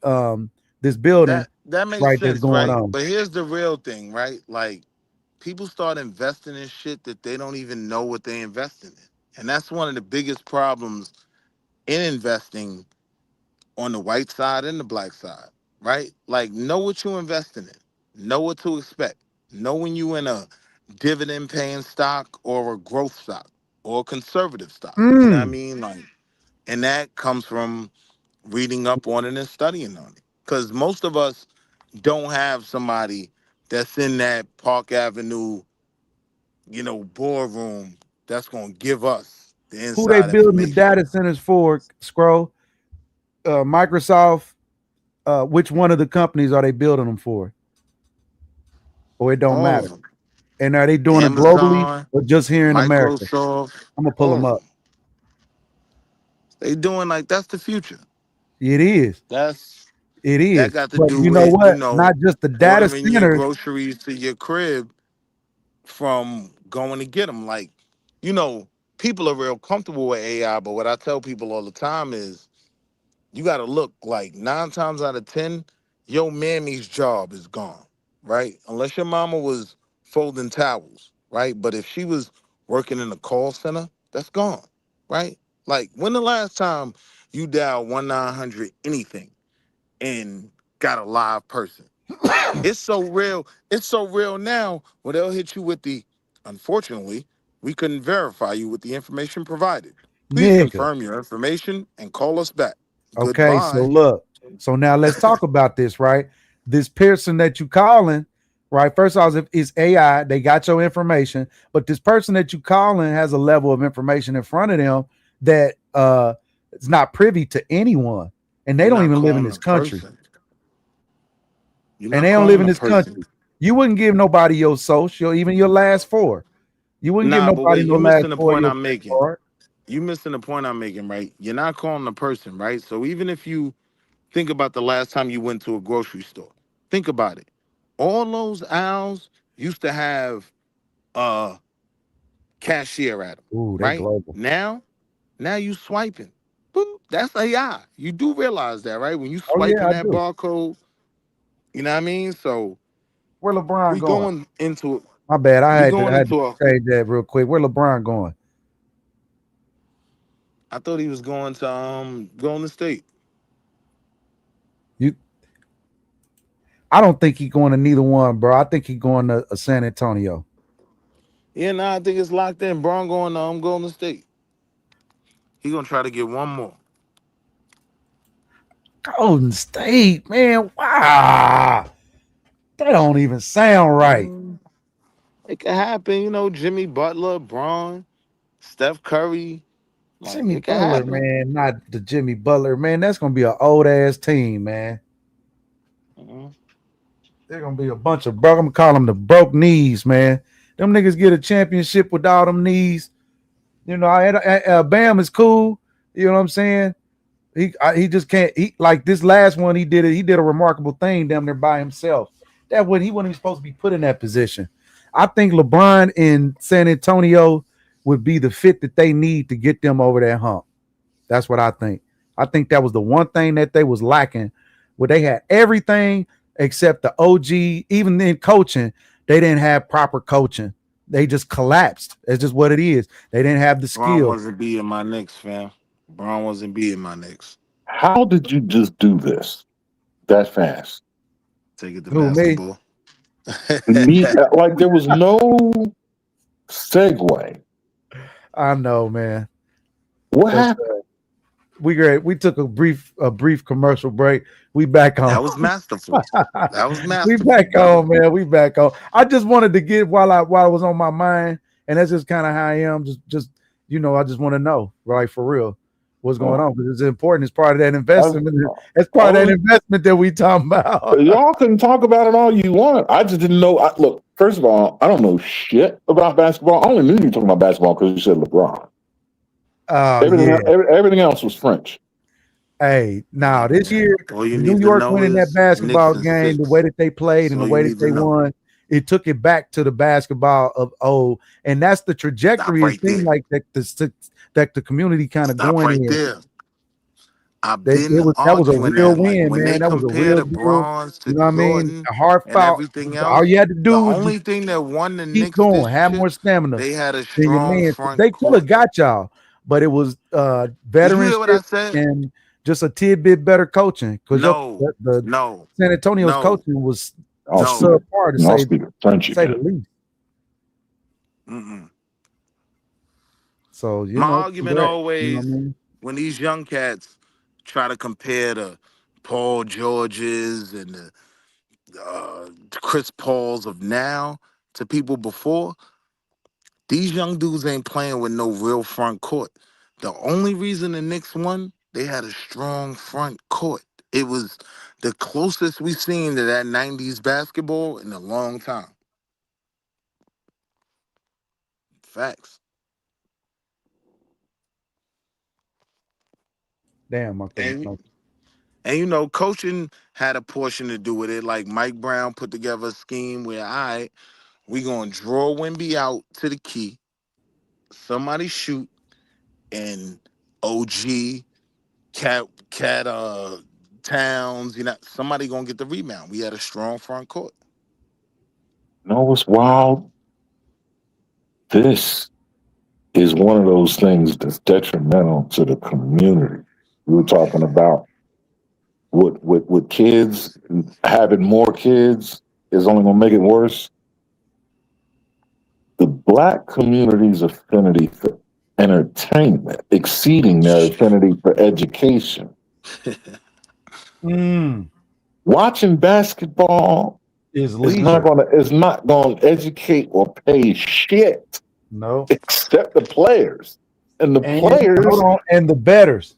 this building, that makes right? That's sense, going right? on. But here's the real thing, right? Like people start investing in shit that they don't even know what they investing in. And that's one of the biggest problems in investing on the white side and the black side, right? Like know what you're investing in, know what to expect, know when you in a dividend paying stock or a growth stock or a conservative stock. You know what I Mm. mean? Like, and that comes from reading up on it and studying on it. Because most of us don't have somebody that's in that Park Avenue, boardroom that's gonna give us the Who they inside building the information. data centers for? Scroll. Microsoft. Which one of the companies are they building them for? Or it don't All of matter. them. And are they doing it globally Amazon, or just here in America? Microsoft, I'm gonna pull all them of up. them. They doing like that's the future. It is. That's It that is. got to But do you know with, what? Not just the data ordering your centers. groceries to your crib from going to get them. Like, you know, people are real comfortable with AI, but what I tell people all the time is you got to look like 9 times out of 10, your mammy's job is gone, right? Unless your mama was folding towels, right? But if she was working in a call center, that's gone, right? Like, when the last time you dialed 1-900 anything and got a live person? It's so real. It's so real now where they'll hit you with the, unfortunately, we couldn't verify you with the information provided. Please Nigga. confirm your information and call us back. Okay, so Goodbye. look. So now let's talk about this, right? This person that you calling, right? First off, if it's AI, they got your information, but this person that you calling has a level of information in front of them that is not privy to anyone, and they You're don't not even live in calling this a country. person. You're And not they don't live calling in a this person. country. You wouldn't give nobody your social, even your last four. You wouldn't give Nah, but nobody wait, no you last missing the four of point your I'm credit making. card. You missing the point I'm making, right? You're not calling a person, right? So even if you think about the last time you went to a grocery store, think about it. All those aisles used to have a cashier at them, Ooh, they right? global. Now you swiping. Boop, that's AI. You do realize that, right? When you Oh yeah, swiping I that do. barcode, you know what I mean? So Where LeBron we going? going into My bad. I we had to going I had to into a change that real quick. Where LeBron going? I thought he was going to Golden State. You, I don't think he's going to neither one, bro. I think he's going to San Antonio. Yeah, nah, I think it's locked in. Braun going to Golden State. He gonna try to get one more. Golden State, man. Wow. That don't even sound right. Mm, it could happen, Jimmy Butler, Braun, Steph Curry. Like, Jimmy it could Butler, happen. man. Not the Jimmy Butler, man. That's gonna be an old ass team, man. Mhm. They're gonna be a bunch of broke. I'm gonna call them the broke knees, man. Them niggas get a championship with all them knees. Bam is cool. You know what I'm saying? He just can't. He like this last one. He did it. He did a remarkable thing down there by himself. That when he wasn't even supposed to be put in that position. I think LeBron in San Antonio would be the fit that they need to get them over that hump. That's what I think. I think that was the one thing that they was lacking, where they had everything except the OG. Even in coaching, they didn't have proper coaching. They just collapsed. That's just what it is. They didn't have the Braun skill. wasn't beating my Knicks, fam. Braun wasn't beating my Knicks. How did you just do this that fast? Take it to Who, me? basketball. Me, like there was no segue. I know, man. What But happened? we took a brief commercial break. We back on. That was masterful. That was We masterful, back brother. on, man. We back on. I just wanted to get while I was on my mind, and that's just kind of how I am. Just I just want to know, right, for real, what's going Oh, on, because it's important. It's part of that I, investment. It's part of that all, investment that we talking about. y'all can talk about it all you want. I just didn't know. Look, first of all, I don't know shit about basketball. I only knew you were talking about basketball because you said LeBron. Oh Everything, yeah. everything else was French. Hey, now Yeah, this man. year, All you New need to York know winning that is Knicks basketball and game, the way six. that they played That's and the all you way that need to they know. won, it took it back to the basketball of old, and that's the Stop trajectory. It right seemed there. like that the community kind of Stop going right in. there. I've They been it was That was a arguing real that. Like, win, when man. they That was a compare real the deal. Bronze to You know what I mean? Jordan A hard and foul. everything All else, you had to the do was just only thing that won the keep Knicks going, this have chip, more stamina they had a than your strong man. front They could have court. got y'all, but it was Did you hear what I veteranship said? and just a tidbit better coaching, because No, the no, San Antonio's no, coaching was I'll just speak. no. subpar to I'll say speak French the again. least. Mm-mm. So My argument congrats. You know what I always, mean? when these young cats try to compare the Paul Georges and the Chris Pauls of now to people before, these young dudes ain't playing with no real front court. The only reason the Knicks won, they had a strong front court. It was the closest we seen to that 90s basketball in a long time. Facts. Damn, I couldn't And smoke. coaching had a portion to do with it. Like, Mike Brown put together a scheme where, all right, we gonna draw Wemby out to the key, somebody shoot, and OG Cat Towns, somebody gonna get the rebound. We had a strong front court. You know what's wild? This is one of those things that's detrimental to the community. We were talking about with kids, having more kids is only gonna make it worse. The Black community's affinity for entertainment exceeding their affinity for education. Watching basketball is not gonna educate or pay shit. No, except the players and the players. Hold on, and the betters.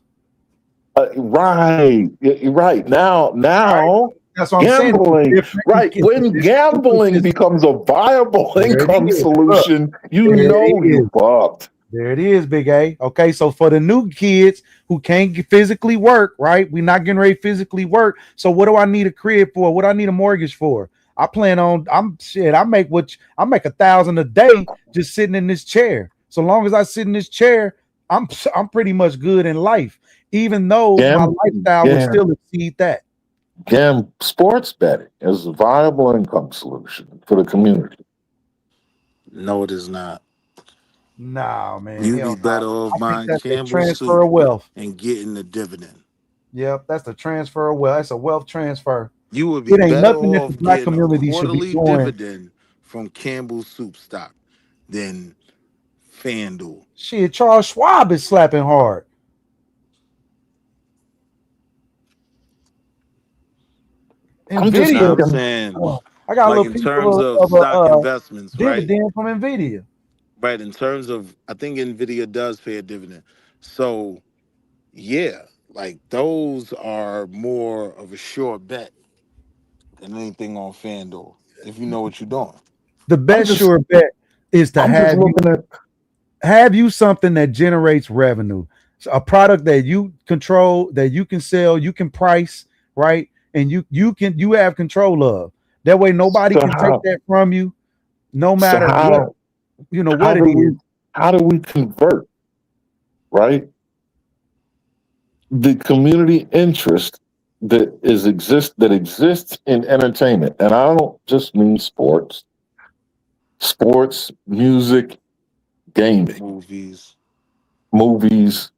Right, you're right. Now, Right. That's what gambling. I'm saying. Right, when gambling becomes a viable income solution, you fucked. There it is, Big A. Okay, so for the new kids who can't physically work, right? We're not getting ready to physically work. So what do I need a crib for? What do I need a mortgage for? I make $1,000 a day just sitting in this chair. So long as I sit in this chair, I'm pretty much good in life, even though my lifestyle would still exceed that. Sports betting is a viable income solution for the community. No, it is not. Nah, man. You'd be better off buying Campbell's transfer of soup wealth and getting the dividend. Yep, that's the transfer of wealth. That's a wealth transfer. You would be it ain't better nothing that off the Black getting community a should be quarterly doing. dividend from Campbell's soup stock than FanDuel. Shit, Charles Schwab is slapping hard. I'm Nvidia. saying, I got a like little in piece terms of a stock investments, right? dividend from Nvidia. Right. In terms of, I think Nvidia does pay a dividend. So, yeah, like those are more of a sure bet than anything on FanDuel, if you know what you're doing. The best sure bet is to have you something that generates revenue, so a product that you control, that you can sell, you can price, right, and you have control of. That way, nobody can take that from you, no matter what what it is. How do we convert, right? The community interest that exists in entertainment, and I don't just mean sports, music, gaming, movies,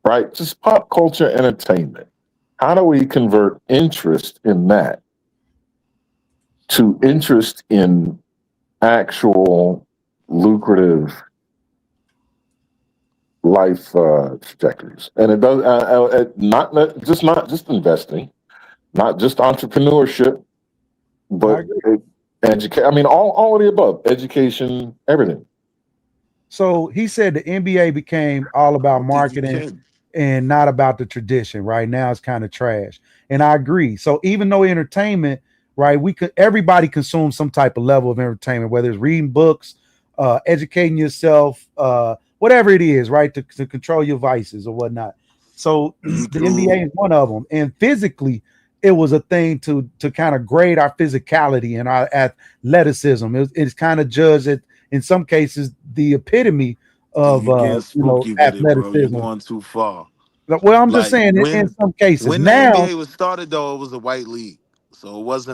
right? Just pop culture entertainment. How do we convert interest in that to interest in actual lucrative life trajectories? And it does not just investing, not just entrepreneurship, but education. I mean, all of the above: education, everything. So he said the NBA became all about marketing and not about the tradition. Right now, it's kind of trash, and I agree. So even though entertainment, right, everybody consumes some type of level of entertainment, whether it's reading books, educating yourself, whatever it is, right, to control your vices or whatnot. So the NBA is one of them, and physically, it was a thing to kind of grade our physicality and our athleticism. It's kind of judged at, in some cases, the epitome of athleticism. You're going too far. Well, I'm just saying, in some cases. When now, the NBA was started, though, it was a white league, so it was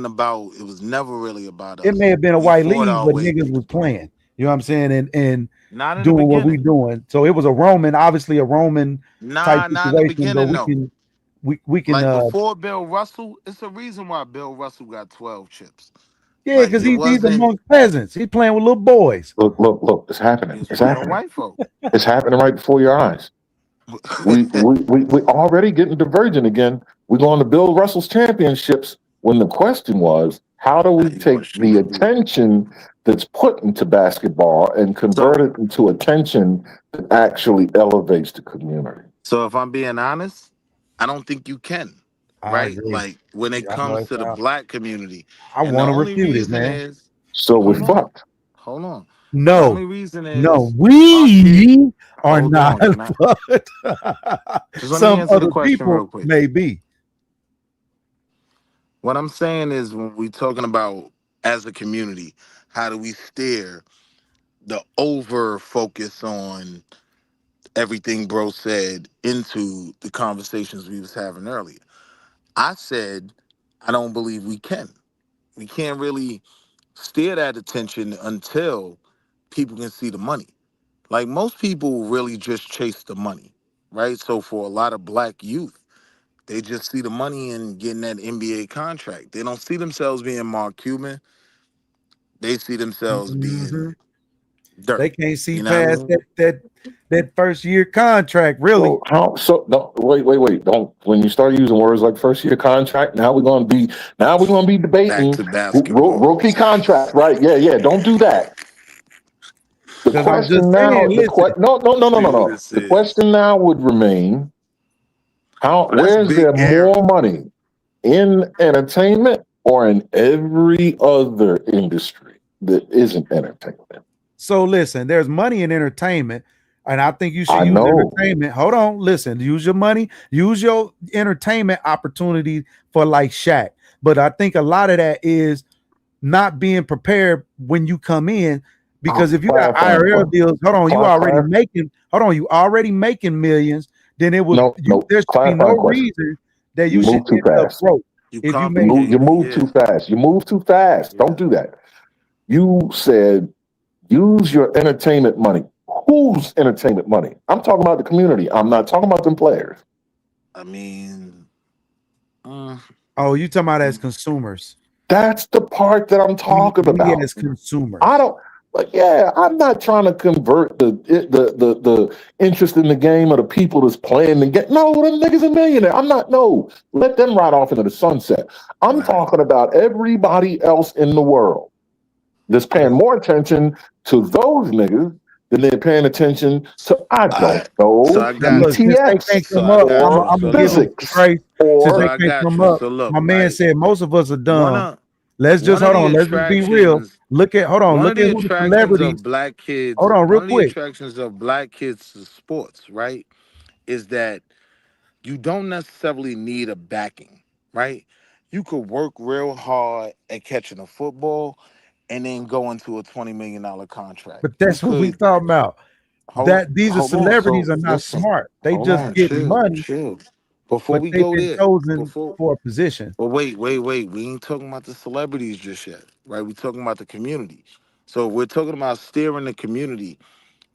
never really about us. It may have been a white league, but niggas was playing. You know what I'm saying, and not in doing the what we doing. So it was obviously a Roman type situation. Not in the beginning, though. We can like before Bill Russell. It's a reason why Bill Russell got 12 chips. Yeah, because he's amongst peasants. He's playing with little boys. Look! It's happening. It's happening. White folk. It's happening right before your eyes. we already getting divergent again. We're going to Bill Russell's championships when the question was, how do we take the attention that's put into basketball and convert it into attention that actually elevates the community? So if I'm being honest, I don't think you can. Right? Like when it comes to the Black community. I want to refute it, man. So we're fucked. Hold on. No. The only reason is we are not fucked. Some other people may be. What I'm saying is, when we're talking about as a community, how do we steer the over focus on everything bro said into the conversations we was having earlier. I said, I don't believe we can. We can't really steer that attention until people can see the money. Like most people really just chase the money, right? So for a lot of black youth, they just see the money and getting that NBA contract. They don't see themselves being Mark Cuban. They see themselves Mhm. being Dirk. They can't see You know what I past mean? that first year contract, really. So how? So no, wait. Don't. When you start using words like first year contract, now we're gonna be Back debating to basketball. rookie contract, right? Yeah. Don't do that. The Because I'm just question saying, now, listen, See what no. this The is. question now would remain: how? Oh, that's Where is there Big Aaron. more money in entertainment or in every other industry that isn't entertainment? so listen, there's money in entertainment, and I think you should I use know. entertainment. Hold on, listen, use your money, use your entertainment opportunity for like Shaq. But I think a lot of that is not being prepared when you come in, because if you got Clarifying IRL point. deals, you already making millions, then it would No. there should be no Clarifying question. reason that You you should move too end up fast. broke You if you You make move, you complicating, move too yeah. fast. You move too fast. Yeah. Don't do that. You said use your entertainment money. Whose entertainment money? I'm talking about the community. I'm not talking about them players. I mean, uh, Oh, you talking about as consumers. That's the part that I'm talking We about. as I consumers. don't. But yeah, I'm not trying to convert the interest in the game of the people that's playing the game. No, them niggas a millionaire. I'm not. No, let them ride off into the sunset. I'm right. talking about everybody else in the world that's paying more attention to those niggas than they're paying attention to, I All don't right. So know, I Now got look, you. since they ETFs can't So come I up, got or you. I'm So gonna give them look. to physics Trey. Since So they or I can't got come you. up, So look, my man right. said most of us are One dumb. of Let's just one of hold the on. Let's just be real. attractions, Hold on. one of Look at the who the attractions celebrities. of black kids, Hold on, real one of the quick. attractions of black kids to sports, right, is that you don't necessarily need a backing, right? You could work real hard at catching a football and then go into a $20 million contract. But You that's what we could talking about. That these are hold on. celebrities So are not listen, smart. They hold just on, get chill, money, chill. Before but we they've go been there, chosen before for a position. But wait. We ain't talking about the celebrities just yet, right? We talking about the community. So if we're talking about steering the community,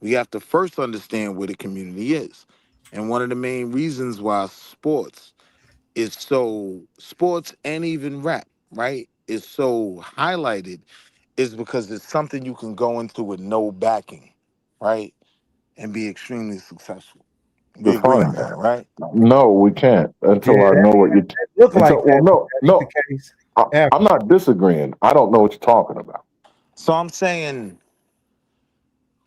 we have to first understand where the community is. And one of the main reasons why sports and even rap, right, is so highlighted is because it's something you can go into with no backing, right? And be extremely successful. We agree define on that. that, right? No, we can't Yeah, until I know what you. that look like Until well, that, but no, that ain't the no, case I'm ever. not disagreeing. I don't know what you're talking about. So I'm saying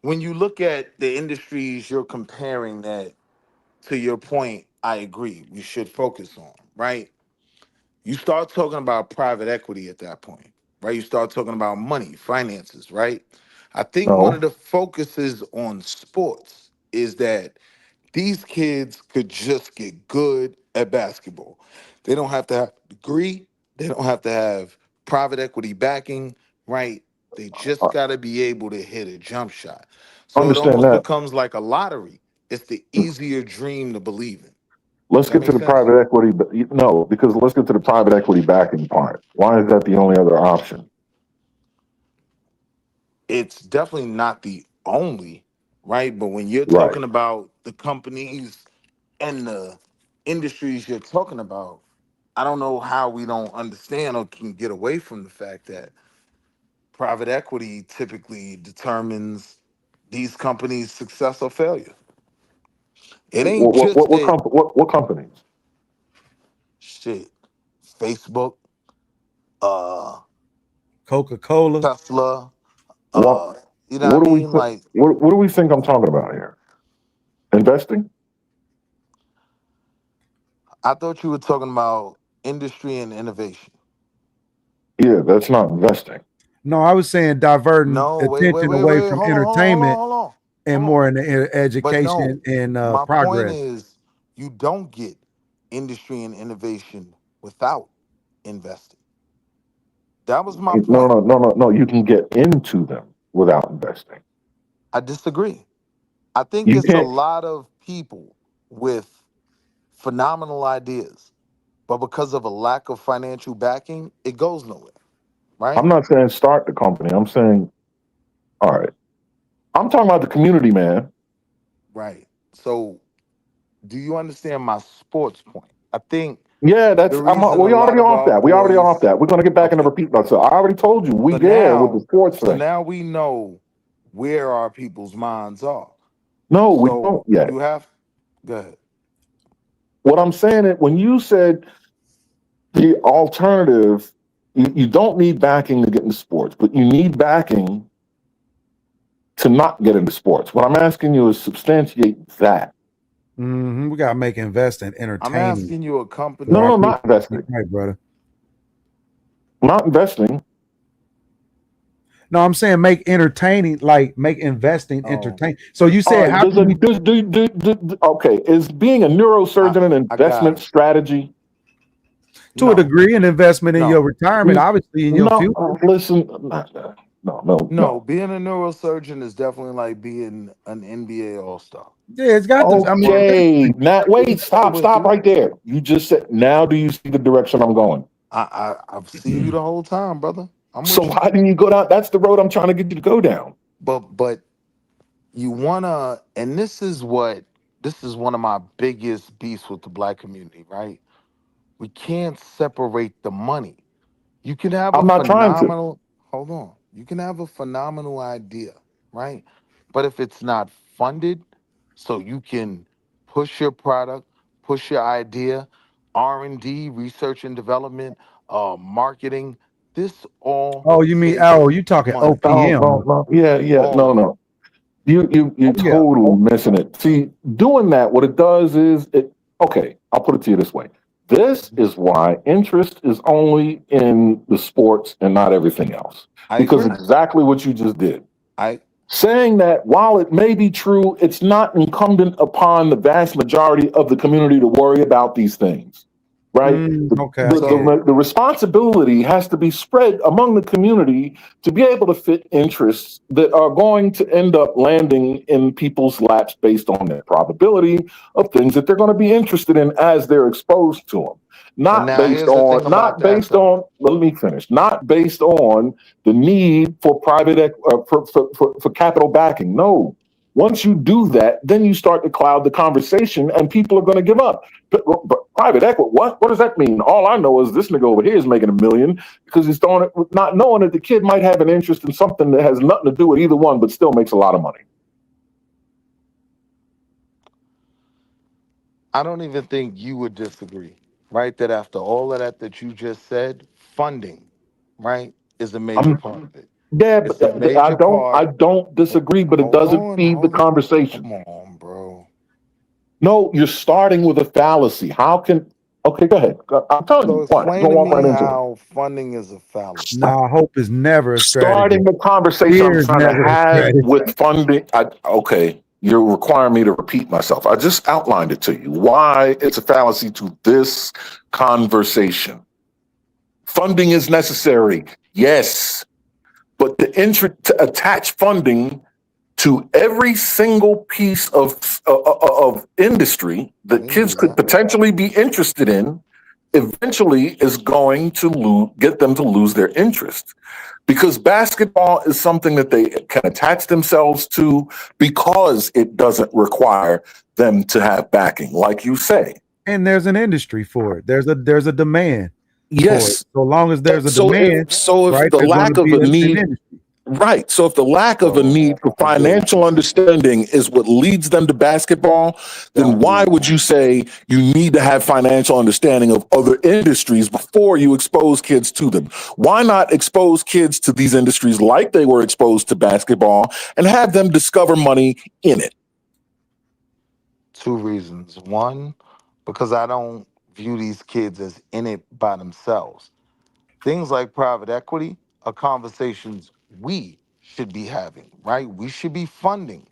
when you look at the industries you're comparing that to your point, I agree. We should focus on, right? You start talking about private equity at that point, right? You start talking about money, finances, right? I think one of No, the focuses on sports is that these kids could just get good at basketball. They don't have to have a degree, they don't have to have private equity backing, right? They just I got to be able to hit a jump shot. So it understand almost that. becomes like a lottery. It's the easier dream to believe in. Let's That get to makes the sense? private equity, but no, because let's get to the private equity backing part. Why is that the only other option? It's definitely not the only, right? But when you're Right. talking about the companies and the industries you're talking about, I don't know how we don't understand or can get away from the fact that private equity typically determines these companies' success or failure. It ain't just that What companies? shit. Facebook, uh, Coca-Cola. Tesla, What you know what I what do we mean? th- Like, what do we think I'm talking about here? Investing? I thought you were talking about industry and innovation. Yeah, that's not investing. No, I was saying diverting No, attention away from entertainment and hold on. more in the But no, education and my point progress. is you don't get industry and innovation without investing. That was my No, point. no. You can get into them without investing. I disagree. I think You it's a can't. lot of people with phenomenal ideas, but because of a lack of financial backing, it goes nowhere, I'm right? not saying start the company. I'm saying, all right. I'm talking about the community, man. Right. So, do you understand my sports point? I think Yeah, the that's. reason a We lot already of off our that. We already off boys, that. We're gonna get back into okay, repeat myself. I already told you we so there with the now, sports so thing. now we know where our people's minds are. No, we So don't yet. you have, go ahead. What I'm saying is when you said the alternative, you don't need backing to get into sports, but you need backing to not get into sports. What I'm asking you is substantiate that. We gotta make investing I'm entertaining asking you a for No, our company. no, people. not investing. Right, brother. Not investing. No, I'm saying make entertaining, like make investing Oh, entertaining. So you All said right. how can we Okay. Is being a I, neurosurgeon an I got investment it. strategy? to a No, degree an investment in your no, retirement, obviously in your No, future. listen. No, no, no. no. Being a neurosurgeon is definitely like being an NBA All Star. Yeah, it's got to. I mean, But Okay. Now, wait, I'm stop, with stop you. right there. You just said, now do you see the direction I'm going? I've seen you the whole time, brother. I'm So with you. why didn't you go down? That's the road I'm trying to get you to go down. But you wanna, and this is one of my biggest beefs with the black community, right? We can't separate the money. You can have a I'm not trying to. phenomenal, hold on. You can have a phenomenal idea, right? But if it's not funded, so you can push your product, push your idea, R&D, research and development, marketing, this all oh, you mean takes you talking money. No, OPM? no, no. Yeah, yeah. All No, of it. no. You're Oh yeah. totally missing it. See, doing that, what it does is it. Okay, I'll put it to you this way. This is why interest is only in the sports and not everything else. I Because agree. exactly what you just did. I Saying that while it may be true, it's not incumbent upon the vast majority of the community to worry about these things, right? Okay, I get it. The responsibility has to be spread among the community to be able to fit interests that are going to end up landing in people's laps based on their probability of things that they're going to be interested in as they're exposed to them. but now here's the thing about Not that based though. on, let me finish, not based on the need for for capital backing. No. Once you do that, then you start to cloud the conversation and people are going to give up. But private equity, what does that mean? All I know is this nigga over here is making a million because he's throwing it, not knowing that the kid might have an interest in something that has nothing to do with either one, but still makes a lot of money. I don't even think you would disagree, right? That after all of that you just said, funding, right, is a major I'm, part of it. yeah, It's a but major I part. don't disagree, but it Hold doesn't on, feed the hold on. conversation. Come on, bro. No, you're starting with a fallacy. How can? Okay, go ahead. I'm telling So you, what? We're explain gonna to walk me right into it. how funding is a fallacy. No, hope is never a strategy. Starting the conversation I'm Fear is trying to never a have strategy. with funding. Okay, you're requiring me to repeat myself. I just outlined it to you. Why it's a fallacy to this conversation. Funding is necessary, yes, but to attach funding to every single piece of industry I that didn't kids do could that. potentially be interested in eventually is going to get them to lose their interest because basketball is something that they can attach themselves to because it doesn't require them to have backing, like you say. And there's an industry for it. There's a demand for it. Yes. So long as there's a demand, So if right, the there's going to lack of be a an need, industry. right. So if the lack of a So need for I get what you're financial saying. understanding is what leads them to basketball, then Got it. why would you say you need to have financial understanding of other industries before you expose kids to them? Why not expose kids to these industries like they were exposed to basketball and have them discover money in it? Two reasons. One, because I don't view these kids as in it by themselves. Things like private equity are conversations we should be having, right? We should be funding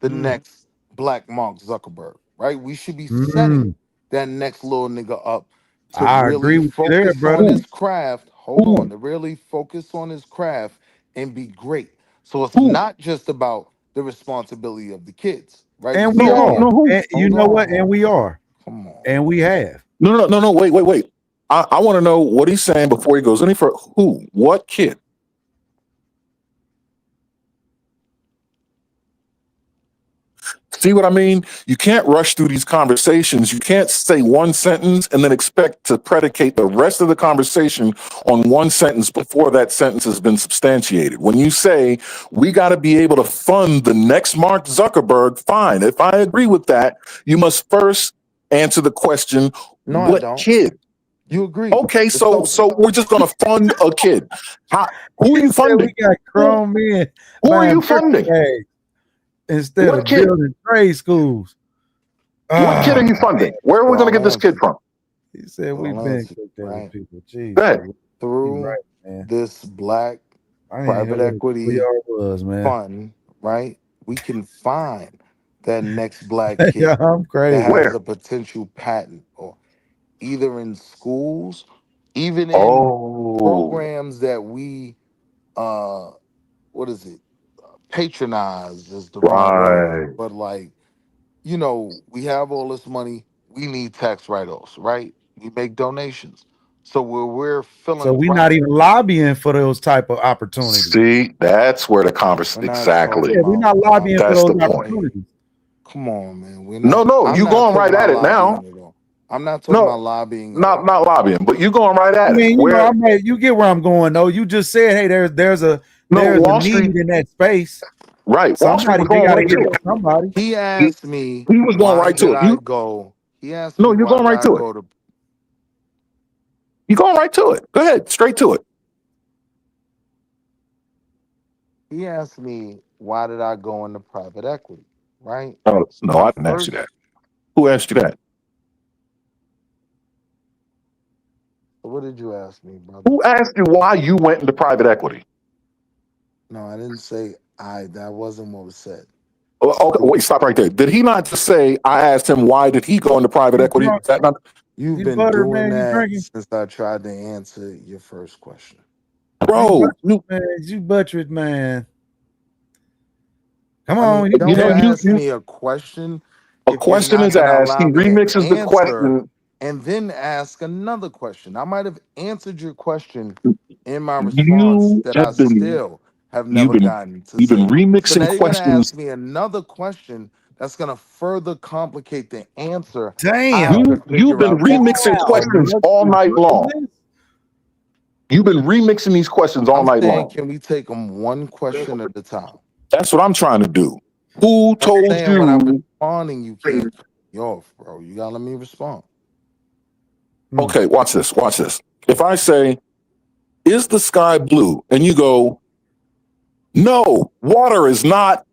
the next Black Mark Zuckerberg, right? We should be setting Mm, that next little nigga up to I really agree with you there, focus on brother. Who? his craft. Hold on, Who? to really focus on his craft and be great. So it's Who? not just about the responsibility of the kids, right? And Because we you are. can't. And you Hold know what? on. And we are. Come on. And we have. No. Wait. I want to know what he's saying before he goes any further. Who? What kid? See what I mean? You can't rush through these conversations. You can't say one sentence and then expect to predicate the rest of the conversation on one sentence before that sentence has been substantiated. When you say we got to be able to fund the next Mark Zuckerberg, fine. If I agree with that, you must first answer the question, No, I what don't. kid? You agree. Okay, It's so over. we're just gonna fund a kid. Who are you funding? We got grown men Who are buying you birthday funding? bags instead What of kid? building trade schools. What kid are you funding? Where are we Well, gonna get this kid from? He said we've I'll been answer you, cooking right? with people. Jeez, Go ahead. Through right, man. this black I didn't private know what equity was, man. fund, right? We can find that next black Yeah, kid I'm crazy. that has Where? a potential patent, or either in schools, even in Oh, programs that we what is it? Patronize is the wrong word, right. but like, you know, we have all this money, we need tax write-offs, right? We make donations. So where we're So we're not philanthropic, even lobbying for those type of opportunities. See, that's where the we're conversation not exactly. talking Yeah, we're not about lobbying for That's those the point. opportunities. Come on, man. We're No, not. I'm you not going talking right about at it now. lobbying at all. I'm not talking No, about lobbying at all. not lobbying, but you going right I at it. mean, you know, Where? you get where I'm going though. You just said, hey, there's a No, Wall need Street. in that space. Right, Wall Street was They going got to right get to it it. to somebody. He asked me, He was going why right to did it. I go? He asked No, me, you're why going did right I to it. go to? You're going right to it. Go ahead, straight to it. He asked me, why did I go into private equity? Right. Oh, So no, my I didn't ask you first. that. Who asked you that? What did you ask me, brother? Who asked you why you went into private equity? No, I didn't say I. That wasn't what was said. Oh, okay, wait, stop right there. Did he not just say, I asked him why did he go into private You equity? drunk? Is that not? You've You been butter, doing man. You that drinking? since I tried to answer your first question. Bro, You butchered, man. Come I mean, on, you know, don't ask me a question a if you're question not is gonna asked. He allow me to remixes the answer, question. and then ask another question. I might have answered your question in my response You that I have been, still have you've never been, gotten to you've been say. So remixing now you're gonna questions. ask me another question that's gonna further complicate the answer I damn. have to You've figure been out to give remixing you. questions all night long. You've been remixing these questions all I'm night saying, long. can we take them one question at a time? That's what I'm trying to do. Who I'm told saying when I'm you? responding, you can't cut me off, bro. You gotta let me respond. Okay, watch this. Watch this. If I say, is the sky blue? And you go, no, water is not.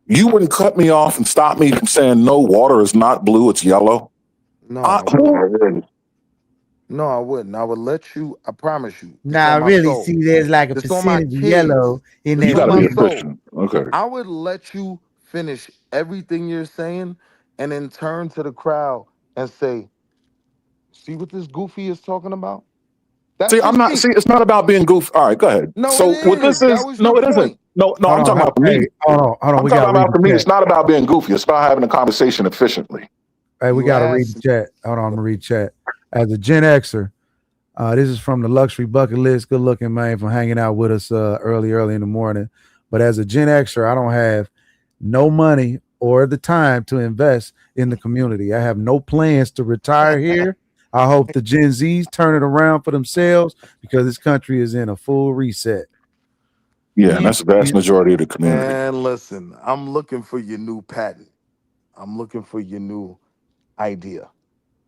You wouldn't cut me off and stop me from saying, no, water is not blue, it's yellow. No, I wouldn't. No, I wouldn't. I would let you. I promise you. It's Now, on I my really soul. see there's like a It's on my percentage of kids. yellow in It's You that on got to my be a blue. soul. Christian. Okay. I would let you finish everything you're saying, and then turn to the crowd and say, "See what this goofy is talking about?" That's See, I'm just not, me. see, it's not about being goofy. All right, go ahead. No, it So what this is. That is, was your no, it isn't. point. No, Hold I'm talking on. about for Hey, me. hold on. I'm We talking got to read about for the me. chat. It's not about being goofy. It's about having a conversation efficiently. Hey, we You got to read asked the chat. Hold on, I'm gonna read chat. As a Gen Xer, this is from the Luxury Bucket List. Good looking man for hanging out with us early in the morning. But as a Gen Xer, I don't have no money or the time to invest in the community. I have no plans to retire here. I hope the Gen Zs turn it around for themselves because this country is in a full reset. Yeah, and that's the vast majority of the community. And listen, I'm looking for your new patent. I'm looking for your new idea.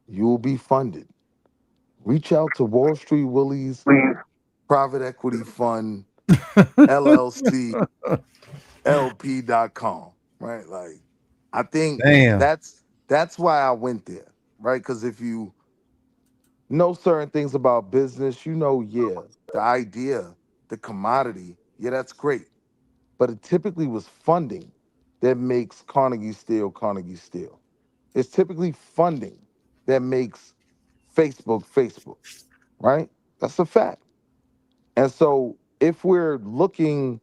You'll be funded. Reach out to Wall Street Willie's Private Equity Fund LLC LP.com. Right? Like, I think Damn. that's why I went there. Right? Because if you know certain things about business, you know, yeah, the idea, the commodity, yeah, that's great. But it typically was funding that makes Carnegie Steel Carnegie Steel. It's typically funding that makes Facebook Facebook, right? That's a fact. And so if we're looking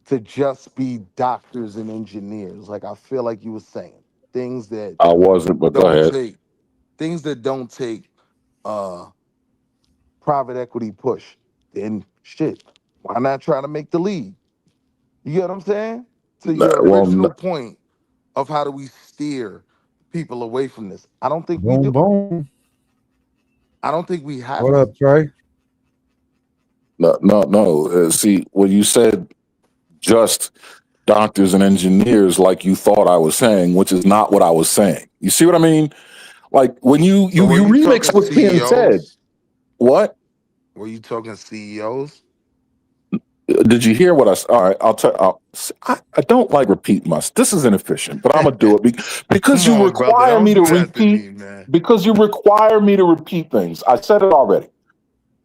to just be doctors and engineers. Like I feel like you were saying things that I wasn't, but go don't ahead. take uh private equity push. Then shit, why not try to make the league? You get what I'm saying? To your Well, original point of how do we steer people away from this? I don't think we Boom, do. boom. I don't think we have What to. up, Trey? no. See, when you said just doctors and engineers, like you thought I was saying, which is not what I was saying. You see what I mean? Like when you So were you remix talking what's being said. CEOs? What Were you talking CEOs? did you hear? What all right, I'll tell. I don't like repeat myself. This is inefficient, but I'm gonna do it because Come you on, brother. require Don't me to do that to repeat. me, man. Because you require me to repeat things. I said it already.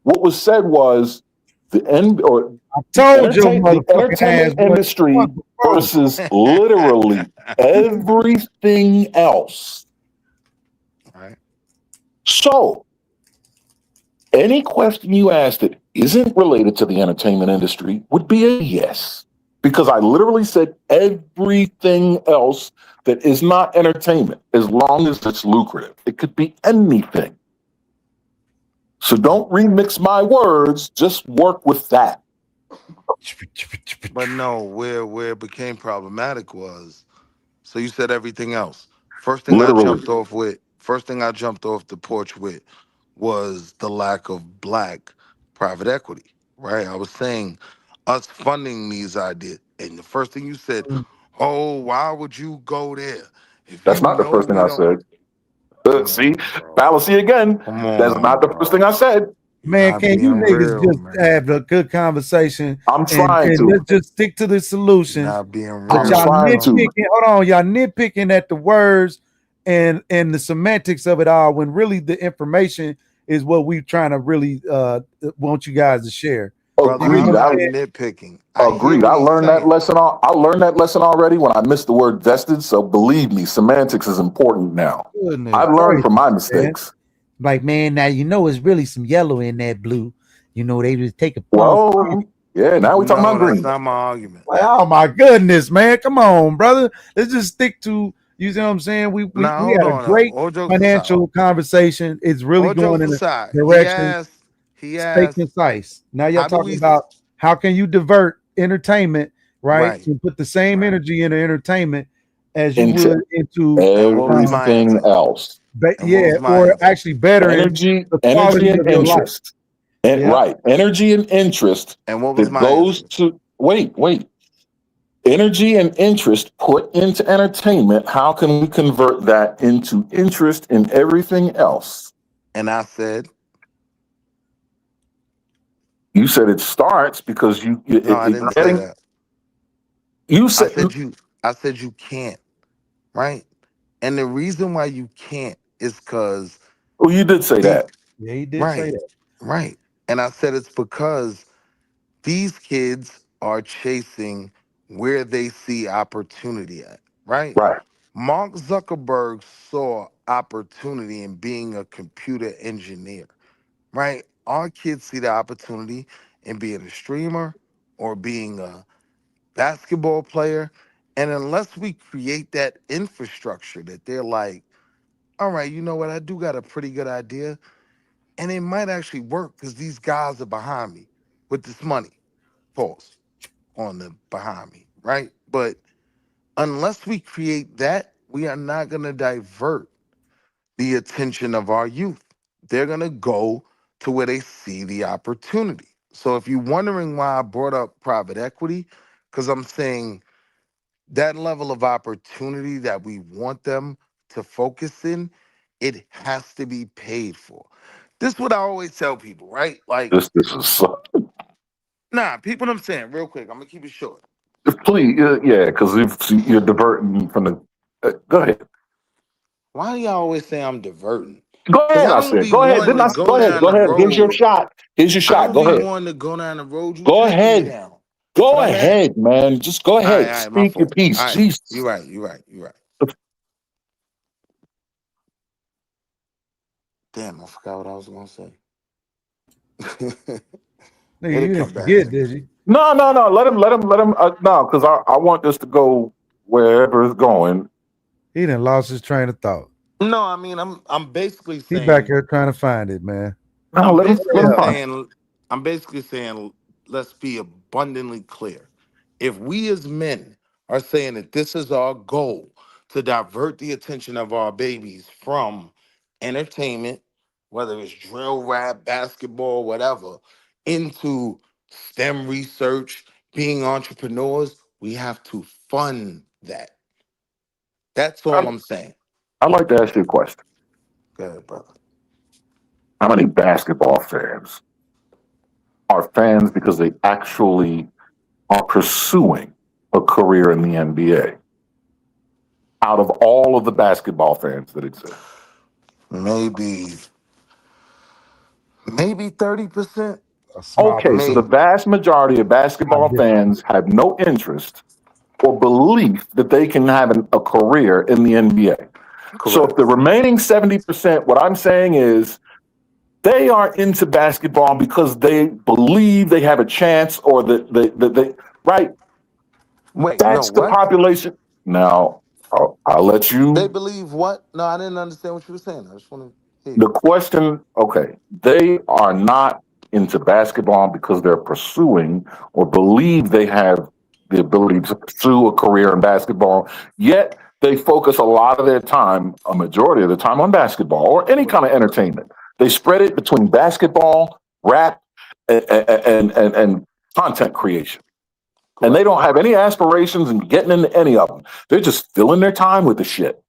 What was said was the end or I told your the motherfucking ass entertainment what industry the fuck before. versus literally everything else. All right. So any question you ask that isn't related to the entertainment industry would be a yes. Because I literally said everything else that is not entertainment, as long as it's lucrative. It could be anything. So don't remix my words, just work with that. But no, where it became problematic was, so you said everything else. Literally. First thing I jumped off the porch with was the lack of black private equity, right? I was saying us funding these ideas. And the first thing you said, oh, why would you go there? If That's you not the know first thing we I don't. said. Come See, on, bro. fallacy again. Come That's on, not the first thing I bro. said. You're Man, not can you being niggas real, just man. have a good conversation I'm trying and to. let's just stick to the You're solution? not being But I'm real, y'all trying bro. to. nitpicking, hold on, y'all nitpicking at the words and the semantics of it all when really the information is what we trying to really want you guys to share. Brother, You get I'm Agreed. what I'm not saying? nitpicking. I hear Agreed. what he's saying. I learned that lesson already when I missed the word vested. So believe me, semantics is important now. Goodness I've learned from gracious, my man. mistakes. Like, man, now you know it's really some yellow in that blue. You know, they just take a pump. Well, yeah, now we're talking about No, that's green. not my argument. Like, oh my goodness, man. Come on, brother. Let's just stick to, you see what I'm saying? Now, We hold had a on now. great All jokes aside. financial conversation. It's really All going jokes in a aside. direction. He Stay asked, concise. Now y'all how do talking we about how can you divert entertainment, right? right, And put the same right. energy into entertainment as you Into would into And what was my everything answer? else. And what yeah, was my or answer? actually bettering the Energy quality and of your life. interest. And Yeah. right. Energy and interest And what was that my goes answer? to wait. Energy and interest put into entertainment. How can we convert that into interest in everything else? And I said, You said it starts because no, I didn't say getting. that. You I said said you can't, right? And the reason why you can't is because oh, you did say the that. Yeah, he did say right, that. right. And I said it's because these kids are chasing where they see opportunity at, right? Right. Mark Zuckerberg saw opportunity in being a computer engineer, right? Our kids see the opportunity in being a streamer or being a basketball player. And unless we create that infrastructure that they're like, all right, you know what? I do got a pretty good idea. And it might actually work because these guys are behind me with this money. Pause on the behind me, right? But unless we create that, we are not going to divert the attention of our youth. They're going to go to where they see the opportunity. So if you're wondering why I brought up private equity, because I'm saying that level of opportunity that we want them to focus in, it has to be paid for. This is what I always tell people, right? Like, This is so, nah, people, what I'm saying, real quick, I'm gonna keep it short. please, yeah, because you're diverting from the. Go ahead. Why do y'all always say I'm diverting? Go Because ahead. I I don't said. be Go ahead. wanting Didn't to I say? go Go ahead. down Go the ahead. Here's your road. shot. Here's your I shot. don't Go be ahead. wanting to go down the road you Go taking me ahead. down. Go But I'm at. ahead, man. Just go All ahead. right, my Speak your fault. piece. All right, Jesus. you're right, you're right, you're right. Damn, I forgot what I was gonna say. Nigga, It'll you didn't come back forget, to me. did you? No. Let him. No, because I want this to go wherever it's going. He done lost his train of thought. No, I mean I'm basically He back saying here trying to find it, man. No, I'm let basically him find. saying I'm basically saying let's be abundantly clear. If we as men are saying that this is our goal to divert the attention of our babies from entertainment, whether it's drill rap, basketball, whatever, into STEM research, being entrepreneurs, we have to fund that. That's all I'm saying. I'd like to ask you a question. Go ahead, brother. How many basketball fans are fans because they actually are pursuing a career in the NBA? Out of all of the basketball fans that exist, Maybe 30%. A small okay, so the Maybe. percentage. vast majority of basketball fans have no interest or belief that they can have a career in the NBA. So if Correct. the remaining 70%, what I'm saying is they are into basketball because they believe they have a chance or that they right. Wait, no, That's the what? population. Now, I'll let They you. believe what? No, I didn't understand what you were saying. I just want to hear The you. question, okay, they are not into basketball because they're pursuing or believe they have the ability to pursue a career in basketball, yet they focus a lot of their time, a majority of the time, on basketball or any kind of entertainment. They spread it between basketball, rap, and content creation. And they Correct. don't have any aspirations in getting into any of them. They're just filling their time with the shit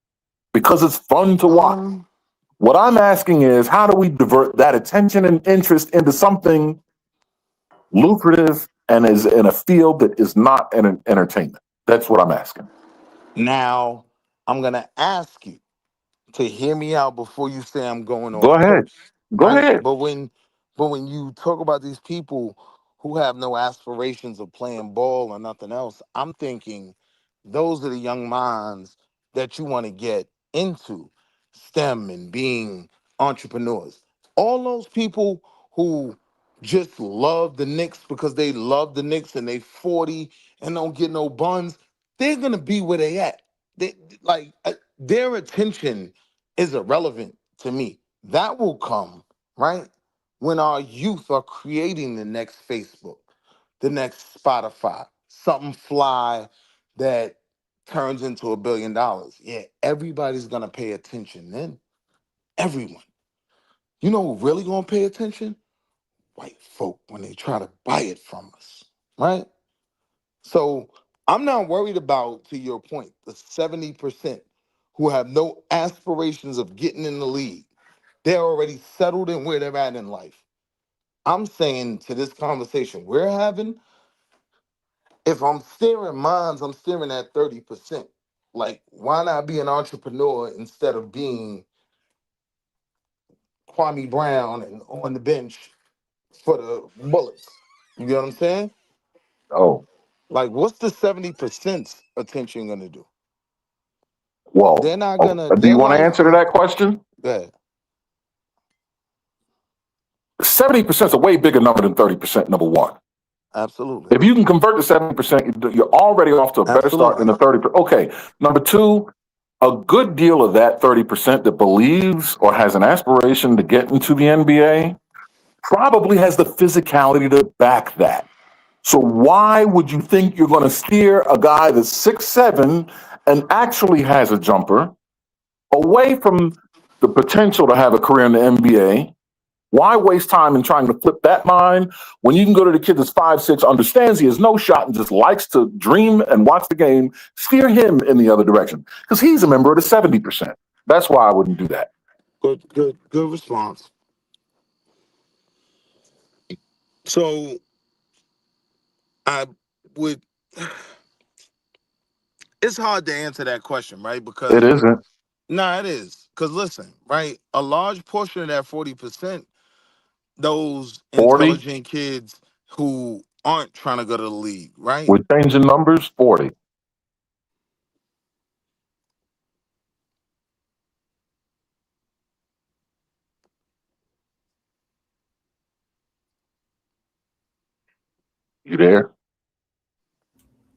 because it's fun to watch. Um, What I'm asking is, how do we divert that attention and interest into something lucrative and is in a field that is not an entertainment? That's what I'm asking. Now, I'm going to ask you to hear me out before you say I'm going Go off ahead. course, Go right? ahead. But when you talk about these people who have no aspirations of playing ball or nothing else, I'm thinking those are the young minds that you want to get into STEM and being entrepreneurs. All those people who just love the Knicks because they love the Knicks and they 40 and don't get no buns, they're gonna be where they at. They like their attention is irrelevant to me. That will come, right? When our youth are creating the next Facebook, the next Spotify, something fly that turns into $1 billion. Yeah, everybody's gonna pay attention then. Everyone. You know who really gonna pay attention? White folk when they try to buy it from us, right? So I'm not worried about, to your point, the 70% who have no aspirations of getting in the league. They're already settled in where they're at in life. I'm saying to this conversation we're having, if I'm steering minds, I'm steering at 30%. Like, why not be an entrepreneur instead of being Kwame Brown and on the bench for the Bullets? You get what I'm saying? Oh, Like, what's the 70% attention gonna do? well, They're not gonna, do their you want to life answer to is that question? bad. 70% is a way bigger number than 30%, number one. Absolutely. If you can convert to 70%, you're already off to a better start than Absolutely. the 30%. Okay. Number two, a good deal of that 30% that believes or has an aspiration to get into the NBA probably has the physicality to back that. So why would you think you're going to steer a guy that's 6'7" and actually has a jumper away from the potential to have a career in the NBA? Why waste time in trying to flip that mind when you can go to the kid that's 5'6", understands he has no shot and just likes to dream and watch the game, steer him in the other direction? Because he's a member of the 70%. That's why I wouldn't do that. Good response. So I would, it's hard to answer that question, right? It Because isn't. it is. Because listen, right? A large portion of that 40%, those 40, intelligent kids who aren't trying to go to the league, right? we're changing numbers, 40. You there?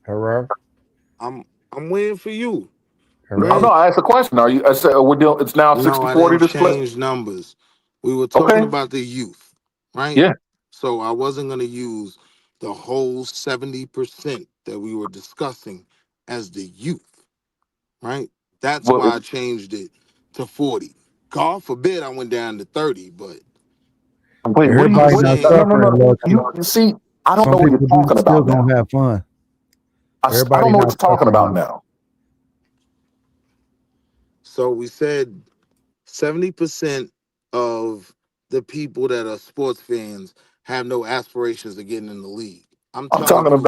Herrera. I'm waiting for you. Oh, no, I asked a question. Are you? I said we're dealing. It's now No, I 60-40 didn't to split. change numbers. We were talking Okay. about the youth, right? Yeah. So I wasn't going to use the whole 70% that we were discussing as the youth, right? That's Well, why I changed it to 40. God forbid I went down to 30, but wait, what are you? I'm Everybody What, not saying, suffering, no. Lucky. You see, I don't know Some what you're people talking still about now. gonna have fun. I Everybody don't know what not you're talking suffering. about now. so we said 70% of the people that are sports fans have no aspirations of getting in the league. I'm I'm telling talking you,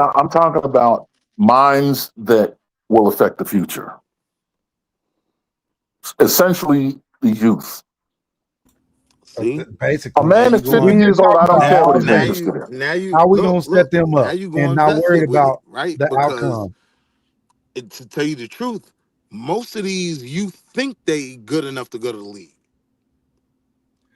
about minds that will affect the future. Essentially, the youth. see? A Basically, Now man you is 50 we're going just years old. I talking don't about care what he's outcomes. interested in. now you How we gonna look, set them now up you and going not worried vested with it, about right? the Because outcome? to tell you the truth, most of these you think they good enough to go to the league.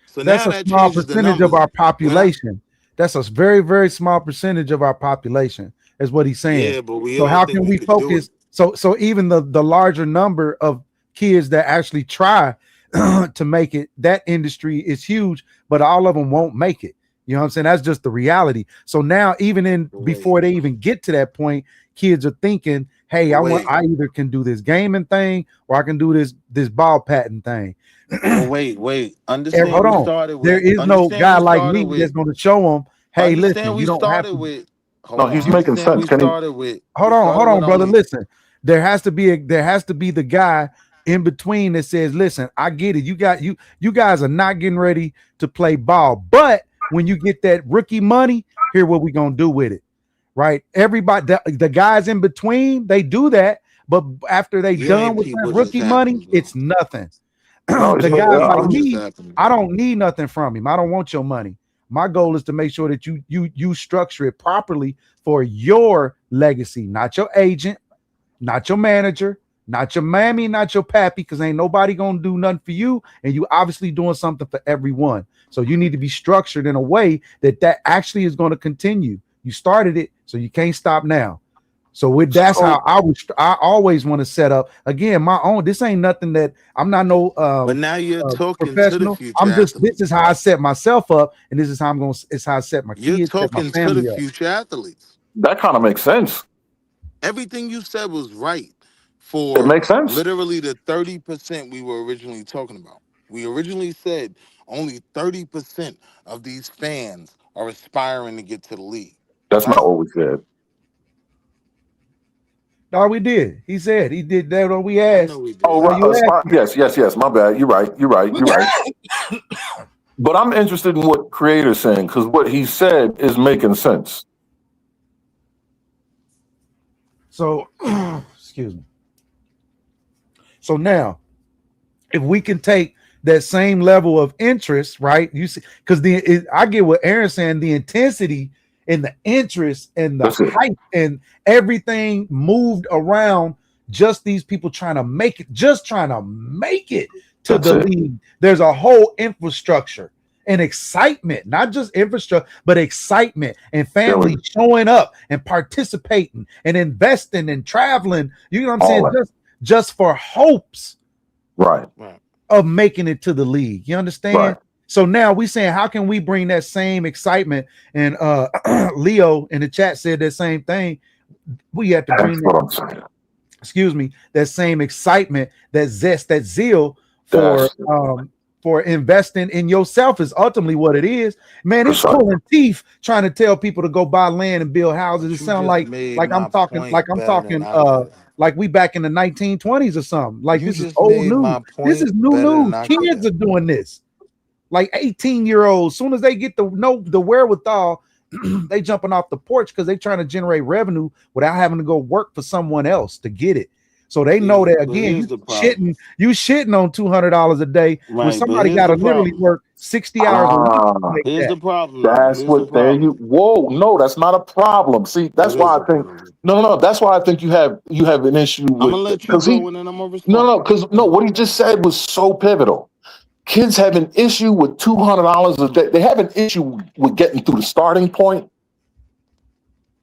So That's now a that small changes the percentage of numbers. our When I population. That's a very, very small percentage of our population, is what he's saying. yeah, but we So all how think can we we could do it. focus? So even the larger number of kids that actually try to make it, that industry is huge, but all of them won't make it. You know what I'm saying? That's just the reality. So now, even in before they even get to that point, kids are thinking, hey, I either can do this gaming thing or I can do this ball patting thing. But wait. Hold on. There is no Understand guy we like started me with that's going to show them, hey, understand listen, we you don't have started to. with No, hold he's on. making Understand sense. we Can he? started with Hold on, brother. only Listen, there has to be the guy in between that says, listen, I get it. You guys are not getting ready to play ball. But when you get that rookie money, here what we gonna do with it. Right? Everybody, the guys in between, they do that, but after they you done ain't with peep that what just rookie money, happened, bro. it's nothing. No, The You guy ain't peep like what just me, happened, I bro. don't need nothing from him. I don't want your money. My goal is to make sure that you structure it properly for your legacy, not your agent, not your manager, not your mammy, not your pappy, because ain't nobody gonna do nothing for you, and you obviously doing something for everyone. So you need to be structured in a way that actually is going to continue. You started it, so you can't stop now. So that's how I always want to set up again my own. This ain't nothing that I'm not no But now you're talking to the professional. future I'm just, this is athletes. how I set myself up, and this is how it's how I set my You're kids, set my talking to the family up. future athletes. That kind of makes sense. Everything you said was right It for makes sense. literally the 30% we were originally talking about. We originally said only 30% of these fans are aspiring to get to the league, That's not right? what we said. No, we did. He said he did that when we I asked. know we Oh, did. No, you asked. yes. My bad. You're right. But I'm interested in what Creator's saying because what he said is making sense. So, excuse me. So now, if we can take that same level of interest, right? You see, because I get what Aaron's saying, the intensity and the interest and the That's it. hype and everything moved around just these people trying to make it to That's the it. league. There's a whole infrastructure and excitement, not just infrastructure, but excitement and families showing up and participating and investing and traveling. You know what I'm All saying? that. Just for hopes Right. of making it to the league. You understand? Right. So now we saying, how can we bring that same excitement? And Leo in the chat said that same thing. We have to bring That's what I'm saying. excuse me, that same excitement, that zest, that zeal That's for investing in yourself is ultimately what it is. Man, it's precisely. pulling teeth trying to tell people to go buy land and build houses. It You sounds just made like I'm my talking point better than I could. like we back in the 1920s or something. Like You this is just old made news. my This is point new better than news. I could Kids have. are doing this. Like 18-year-olds, soon as they get the wherewithal, they jumping off the porch because they trying to generate revenue without having to go work for someone else to get it. So they know that But again, here's the problem. you shitting on $200 a day when Right, but somebody here's got the to literally problem. work 60 hours a week to make Here's that. the problem, though. That's Here's the what there you. problem. Whoa, no, that's not a problem. See, That that's is why I a think. problem. No. That's why I think you have an issue I'm with gonna let you because go and then I'm gonna no, respond. because no, what he just said was so pivotal. Kids have an issue with $200 a day. They have an issue with getting through the starting point.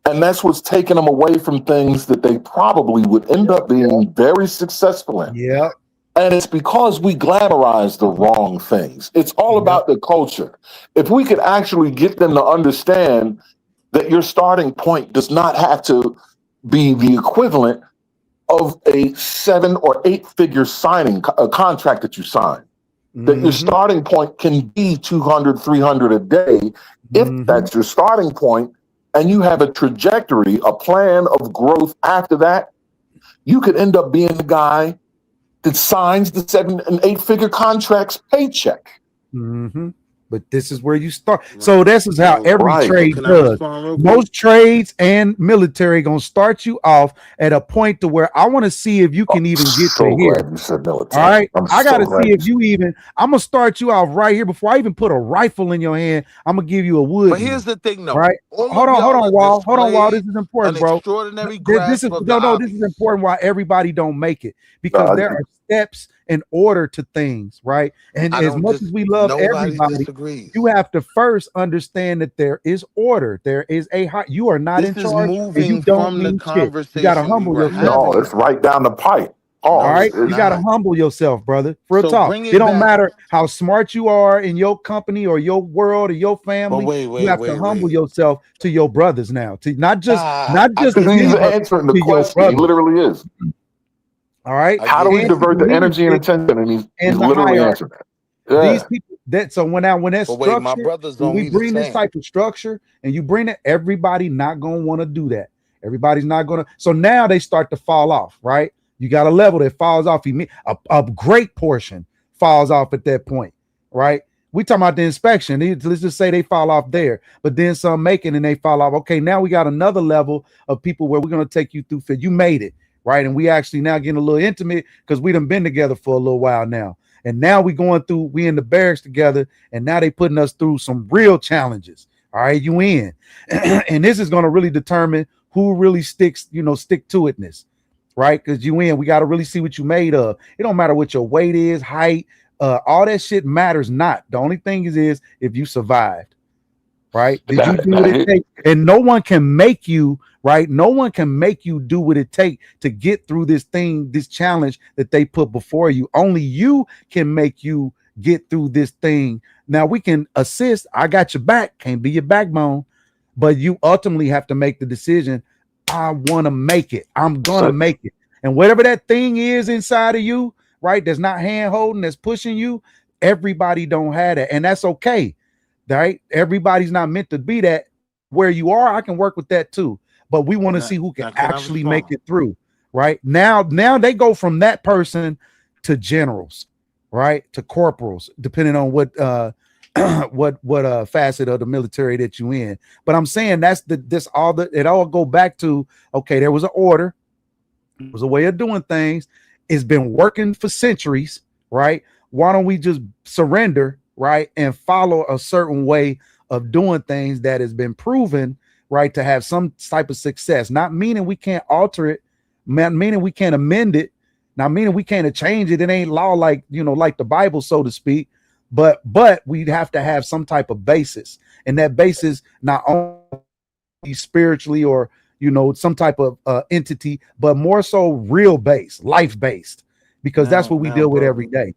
And that's what's taking them away from things that they probably would end up being very successful in. Yeah. And it's because we glamorize the wrong things. It's all about the culture. If we could actually get them to understand that your starting point does not have to be the equivalent of a 7 or 8 figure signing a contract that you sign. That your starting point can be 200, 300 a day if that's your starting point, and you have a trajectory, a plan of growth after that. You could end up being the guy that signs the 7 and 8 figure contracts paycheck. But this is where you start. So this is how every Right. trade Can I does. respond real quick? Most trades and military gonna start you off at a point to where I want to see if you can even get So to here. glad you said military. All right, I'm I so gotta glad see you if you even. I'm gonna start you off right here before I even put a rifle in your hand. I'm gonna give you a wood. But here's the thing, though. Right? All Hold of on, y'all Wall. Hold on, Wall. This displayed is important, an bro. extraordinary This grasp is of the no. This obvious. is important. Why everybody don't make it, because there are steps in order to things, right? And I as don't much as we love nobody everybody, disagrees. you have to first understand that there is order. There is a high. You are not This in is charge, and you moving don't from the mean shit. You gotta conversation we humble were yourself. No, having. it's right down the pipe. All Oh, right, it's you gotta not. humble yourself, brother. Real So talk. bring It it don't back. matter how smart you are in your company or your world or your But family. wait, You have to humble yourself to your brothers now. To not just I to get me, He's but answering the to your question. He brothers. literally is. All right. I How do get we that. divert the energy and Leadership attention? And he's and the literally hierarchy. answering that. These Yeah. people that so when that's But wait, my structure, brothers when don't we be the bring this same. type of structure and you bring it, everybody not gonna want to do that. Everybody's not gonna. So now they start to fall off, right? You got a level that falls off. A great portion falls off at that point, right? We talking about the inspection. Let's just say they fall off there, but then some make it and they fall off. Okay, now we got another level of people where we're gonna take you through. You made it, right? And we actually now getting a little intimate because we done been together for a little while now. And now we in the barracks together, and now they putting us through some real challenges. All right, you in. And this is going to really determine who really stick to itness, right? Because you in, we got to really see what you made of. It don't matter what your weight is, height, all that shit matters not. The only thing is if you survived, right? Did you do what it takes? And no one can make you, right? No one can make you do what it takes to get through this challenge that they put before you. Only you can make you get through this thing. Now we can assist. I got your back. Can't be your backbone, but you ultimately have to make the decision. I want to make it. I'm gonna make it. And whatever that thing is inside of you, right? That's not hand holding, that's pushing you. Everybody don't have that, and that's okay. Right? Everybody's not meant to be that. Where you are, I can work with that too. But we want to see who can actually make it through. Right? Now they go from that person to generals, right? To corporals, depending on what facet of the military that you in. But I'm saying it all go back to, okay, there was an order, it was a way of doing things. It's been working for centuries, right? Why don't we just surrender, right, and follow a certain way of doing things that has been proven, right, to have some type of success? Not meaning we can't alter it, meaning we can't amend it, not meaning we can't change it. It ain't law like the Bible, so to speak. But we'd have to have some type of basis, and that basis not only spiritually or some type of entity, but more so real based, life based, because that's what we deal with every day.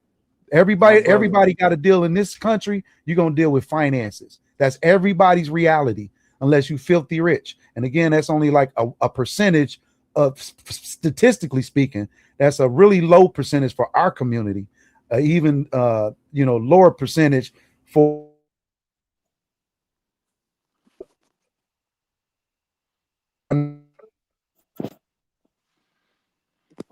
Everybody got to deal in this country. You're gonna deal with finances. That's everybody's reality, unless you filthy rich. And again, that's only like a percentage of, statistically speaking, that's a really low percentage for our community. Even lower percentage for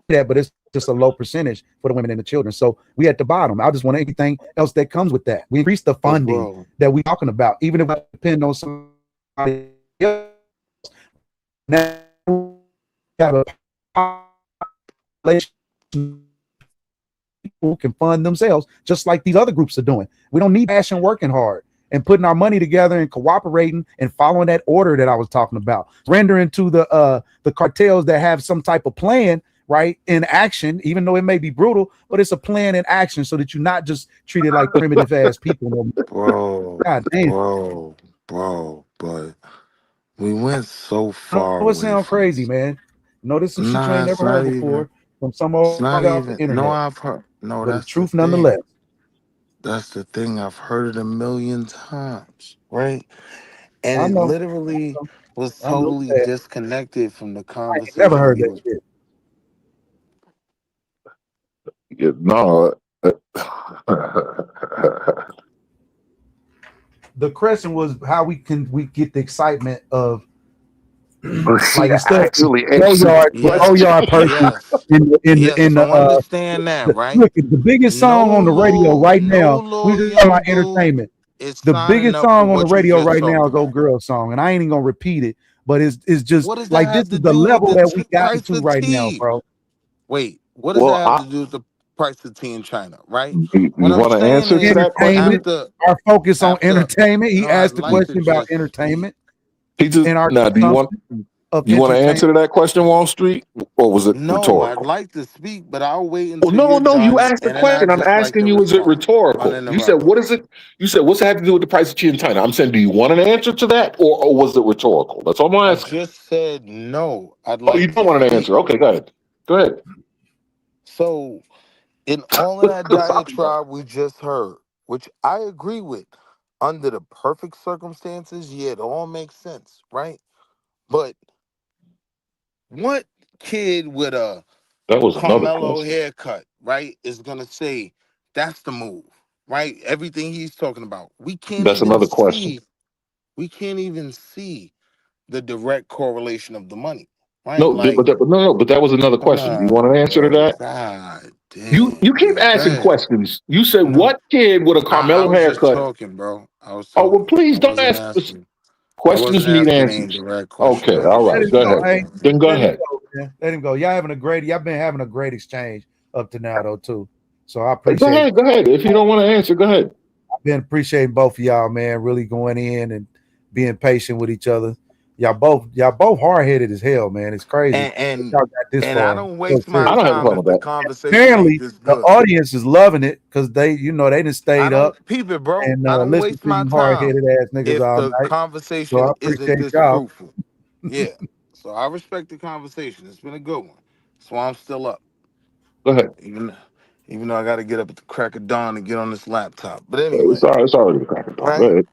that, but it's just a low percentage for the women and the children. So we at the bottom. I just want anything else that comes with that. We increase the funding that we're talking about, even if I depend on somebody else. Now we have a population who can fund themselves just like these other groups are doing. We don't need passion working hard and putting our money together and cooperating and following that order that I was talking about. Rendering to the cartels that have some type of plan, right, in action, even though it may be brutal, but it's a plan in action so that you're not just treated like primitive ass people. Bro, God damn. bro, but We went so I far know it away sound from crazy, this. man. No, this is some shit you Nah, ain't it's never not heard even. before from some It's old not nigga off the even. No, internet, I've heard. No, but it's that's the truth nonetheless. thing. That's the thing. I've heard it a million times, right? And I it know, literally was I know, totally man. disconnected from the I ain't never conversation heard he that was. shit. Yeah, no. The question was how we get the excitement of She like instead of actually answered the the Yes, go-yard question. person yes, in yes. the So understand that, right? look, the biggest No song on the radio little, right no now, we're little just talking about young dude entertainment. is The signing biggest up for song on the what you radio just right now talked is "Old about. Girl Song," and I ain't even gonna repeat it, but it's just What does that like this have to is the do with level the that we gotten price to of right now, tea? bro. Wait, what does that Well, have to do with the price of tea in China, right? What you I'm want to saying answer to is that question? Entertainment, after our focus on after entertainment. He no, I'd asked the like to question about just speak. entertainment He just and our now. Do consumption of you want to answer entertainment. to that question, Wall Street, or was it No, I'd rhetorical? like to speak, but I'll wait Well, until no, you're no. You done, asked the and then I'd question. I'm just like asking to you, is it respond rhetorical? You said, uninterrupted. what is it? You said, what's it have to do with the price of tea in China? I'm saying, do you want an answer to that, or was it rhetorical? That's all I'm I asking. just said no. I'd Oh, you like don't to want an speak. answer. Okay, go ahead. Go ahead. So, in all of that diatribe we just heard, which I agree with, under the perfect circumstances, yeah, it all makes sense, right? But what kid with a That was another Carmelo question. haircut, right, is gonna say that's the move, right? Everything he's talking about. That's another question. We can't even see the direct correlation of the money, right? No, Like, but that was another come question. Do you want on, an answer to bro. that? God You damn. keep Yeah, go asking ahead. questions. You said No. what kid with a I Carmelo was just haircut? talking, bro. I was Oh well, talking. please I don't wasn't ask asking. I questions wasn't need asking any answers. direct question. Okay, I all was Let right, him just go go. ahead. Hey, talking. Then go let him ahead. go, man. Let him go. Y'all been having a great exchange up to now though too. So I Go appreciate ahead, go ahead. If you don't want to answer, go ahead. I've been appreciating both of y'all, man. Really going in and being patient with each other. Y'all both hard headed as hell, man. It's crazy And that and y'all got this and I far don't so waste my I serious. don't have a time problem if with the that. conversation ain't Apparently, this the good. audience is loving it because they done I stayed up don't peep it, bro. and I don't listened waste to my you hard headed time ass niggas if all the night. So I conversation isn't appreciate this y'all. fruitful. Yeah. So I respect the conversation. It's been a good one. That's why I'm still up. Go ahead. Even even though I gotta get up at the crack of dawn to get on this laptop. But anyway, It's already the crack of dawn. Go right? ahead.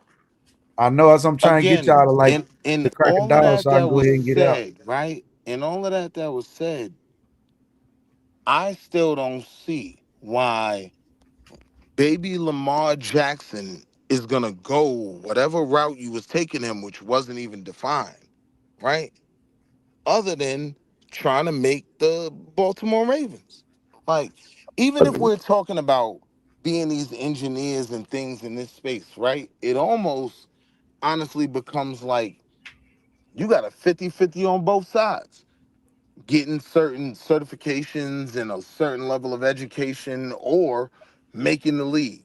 I know as I'm trying to get y'all Again, to like in the crack of all of dawn so that I can that go was ahead and get out. said, right? In all of that was said, I still don't see why baby Lamar Jackson is gonna go whatever route you was taking him, which wasn't even defined, right? Other than trying to make the Baltimore Ravens. Like, even if we're talking about being these engineers and things in this space, right? It almost honestly becomes like you got a 50-50 on both sides. Getting certain certifications and a certain level of education or making the league,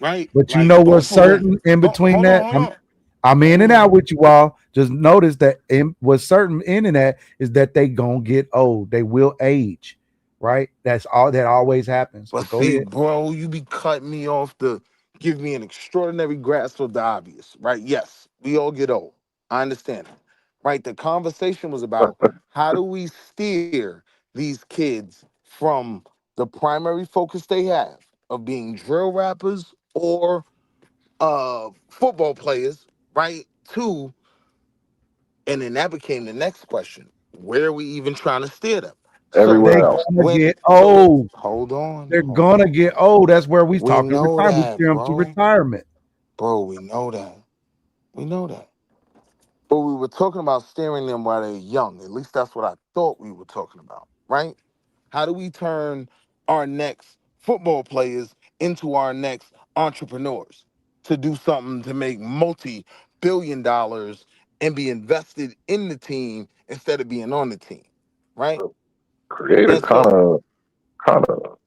right? But you Like know what's both of them. certain in between Hold on, that? hold on, I'm in hold and out on. with you all. Just notice that what's certain in and that is that they gonna get old. They will age, right? That's all that always happens. But But go see, ahead. bro, you be cutting me off to give me an extraordinary grasp of the obvious, right? Yes, we all get old. I understand that, right? The conversation was about how do we steer these kids from the primary focus they have of being drill rappers or football players, right? To, and then that became the next question. Where are we even trying to steer them? So Everywhere They else. gonna when get so old. hold on, They're hold gonna on. get old. That's where we We talking know retirement. We that, steer them to bro. retirement. Bro, we know that. We know that. But we were talking about steering them while they're young. At least that's what I thought we were talking about, right? How do we turn our next football players into our next entrepreneurs to do something to make multi-billion dollars and be invested in the team instead of being on the team, right? Creator And so, kind of,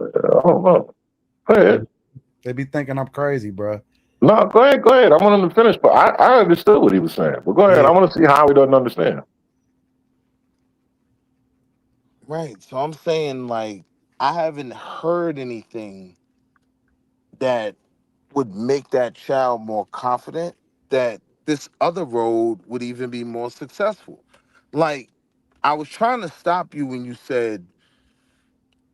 I don't know. Go ahead. They be thinking I'm crazy, bro. No, go ahead, go ahead. I want him to finish, but I understood what he was saying. But go ahead. Yeah. I want to see how he doesn't understand. right. So I'm saying, like, I haven't heard anything that would make that child more confident that this other road would even be more successful. Like, I was trying to stop you when you said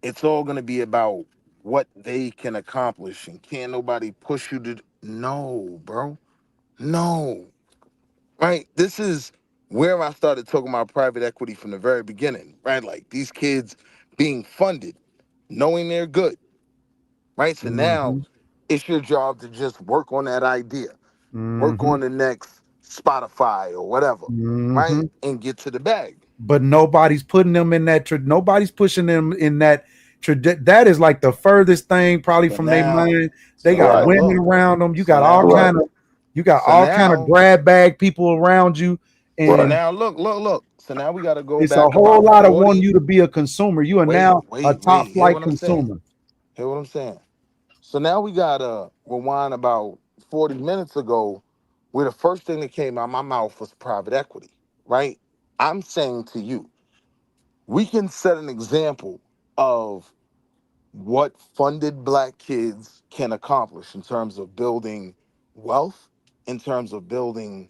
it's all going to be about what they can accomplish and can't nobody push you to. No, bro. No. Right? This is where I started talking about private equity from the very beginning, right? Like these kids being funded, knowing they're good, right? So now it's your job to just work on that idea, work on the next Spotify or whatever, right? And get to the bag. But nobody's putting them in that. Nobody's pushing them in that. That is like the furthest thing probably So from their now, mind. They so got now women look. around them. You So got all now, kind of. You got so all kind of now, grab bag people around you, so and now look. So now we got to go it's a back whole about lot of wanting 40. you to be a consumer. You are now a top Hear flight what I'm saying. consumer. Hear what I'm saying. So now we got to rewind about 40 minutes ago, where the first thing that came out of my mouth was private equity, right? I'm saying to you, we can set an example of what funded black kids can accomplish in terms of building wealth, in terms of building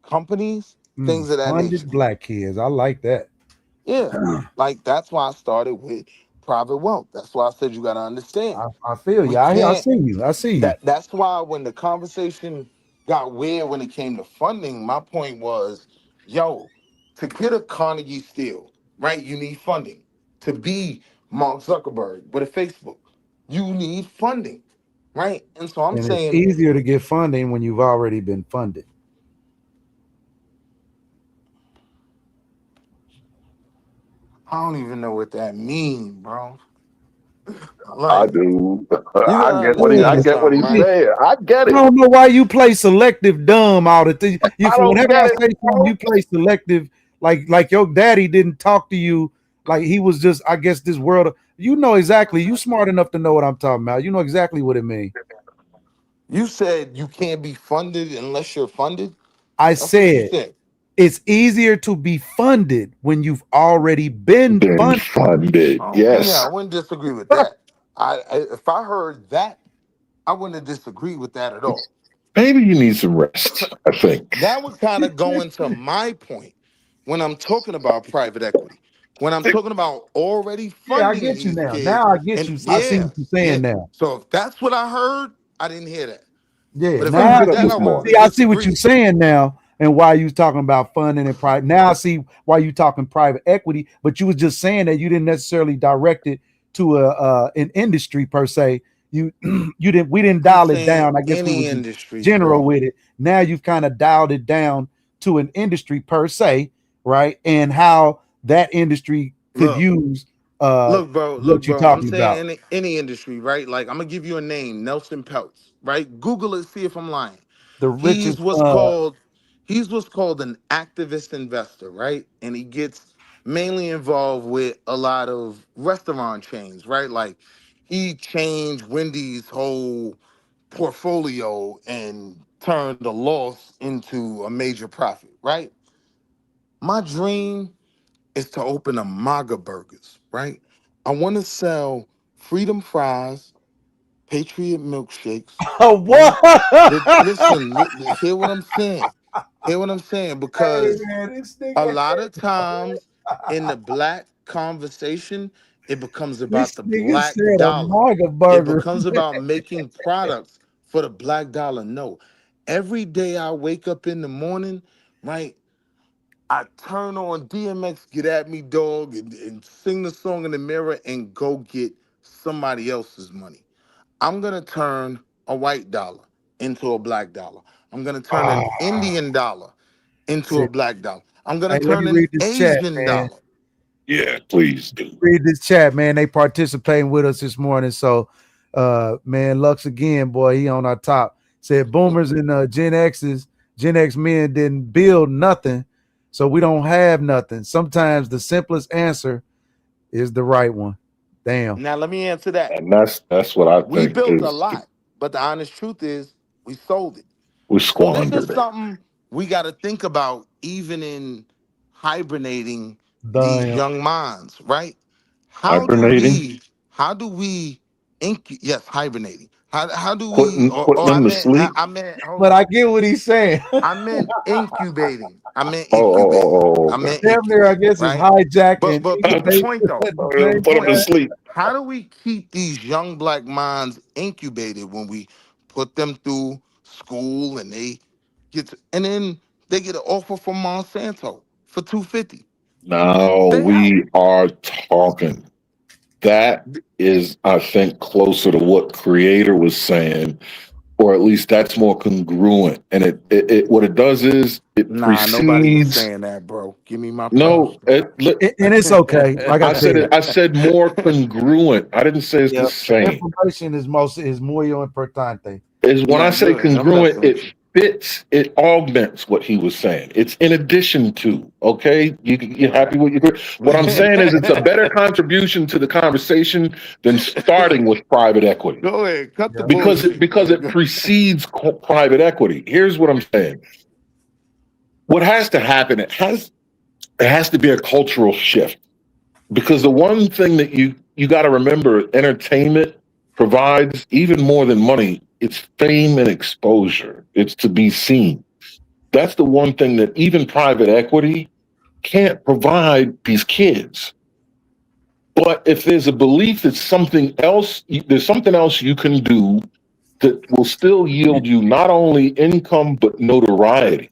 companies, things of that nature. Funded black kids. I like that. Yeah, like that's why I started with private wealth. That's why I said you got to understand. I feel We you. I can't. see you. I see you. That's why when the conversation got weird when it came to funding, my point was, yo, to get a Carnegie Steel, right? You need funding. To be Mark Zuckerberg with a Facebook, you need funding, right? And so I'm And it's saying, easier to get funding when you've already been funded. I don't even know what that means, bro. I Like, do. you I gotta get what he. I understand get what something, he's right? saying. I get I it. don't know why you play selective dumb all the thing. You I don't whenever get I it, say something, bro. you play selective. Like your daddy didn't talk to you. Like he was just, I guess, this world. You know exactly. You smart enough to know what I'm talking about. You know exactly what it means. You said you can't be funded unless you're funded. I That's what you said said. it's easier to be funded when you've already been Been funded. funded. Yeah, I Yes. wouldn't disagree with that. If I heard that, I wouldn't disagree with that at all. Maybe you need some rest. I think. That would kind of go into my point when I'm talking about private equity. When I'm talking about already Yeah, I funding get you these now. kids, Now I get and you. I see yeah, what you're yeah. saying now. So if that's what I heard, I didn't hear that. Yeah, But if I Say a now heard little that, bit I more. wouldn't see, have I see what you're disagreed. saying now, and why you talking about funding and private. Now I see why you talking private equity, but you was just saying that you didn't necessarily direct it to an industry per se. You you didn't. We didn't I'm dial it saying down. I guess we any was just industry, general bro. with it. Now you've kind of dialed it down to an industry per se, right? And how that industry could Look, use look, what you're bro. I'm talking saying about. any industry, right? Like I'm gonna give you a name, Nelson Peltz, right? Google it, see if I'm lying. The He's richest. what's called he's what's called an activist investor, right? And he gets mainly involved with a lot of restaurant chains, right? Like he changed Wendy's whole portfolio and turned a loss into a major profit, right? My dream is to open a MAGA burgers, right? I want to sell freedom fries, Patriot milkshakes, Oh, right? what? Listen, hear what I'm saying. Hear what I'm saying, Hey because man, this a nigga, lot of times in the black conversation, it becomes about this the nigga black said a dollar. MAGA It burger. becomes about making products for the black dollar. No, every day I wake up in the morning, right? I turn on DMX, Get At Me Dog, and sing the song in the mirror and go get somebody else's money. I'm gonna turn a white dollar into a black dollar. I'm gonna turn an Indian dollar into a Shit. black dollar. I'm gonna Hey, let turn me an read this chat, Asian man. dollar. Yeah, please do. Read this chat, man. They participating with us this morning. So man, Lux again, boy, he on our top. Said boomers and Gen X men didn't build nothing, so we don't have nothing. Sometimes the simplest answer is the right one. Damn. Now let me answer that. And that's what I We think built a is lot, but the honest truth is we sold it. we This is squandered it. something we got to think about even in hibernating these Damn. young minds, right? Hibernating. How do we Yes, hibernating. How do we? Putting them to sleep. I meant. Hold But on. I get what he's saying. I meant incubating. I meant incubating. Oh, I okay. meant Damn near, I incubating. guess, is Right. hijack and But the incubation point though. at the The same Put them to point. time. sleep. How do we keep these young black minds incubated when we put them through school and they and then they get an offer from Monsanto for $250? Now They out. we are talking. That is, I think, closer to what Creator was saying, or at least that's more congruent. And it what it does is it Nah, nobody was precedes. saying that, bro. Give me my No, props, And it's okay. Like I I said said, it. I said more congruent. I didn't say it's the yeah, same. information is muy importante. Is when I Yeah, say good. I'm congruent, listening. it fits, it augments what he was saying. It's in addition to, okay? You're happy with your what I'm saying is it's a better contribution to the conversation than starting with private equity. Go ahead, cut the Because bullshit, it man. precedes private equity. Here's what I'm saying. What has to happen, it has to be a cultural shift. Because the one thing that you got to remember, entertainment provides even more than money. It's fame and exposure. It's to be seen. That's the one thing that even private equity can't provide these kids. But if there's a belief that there's something else you can do that will still yield you not only income but notoriety.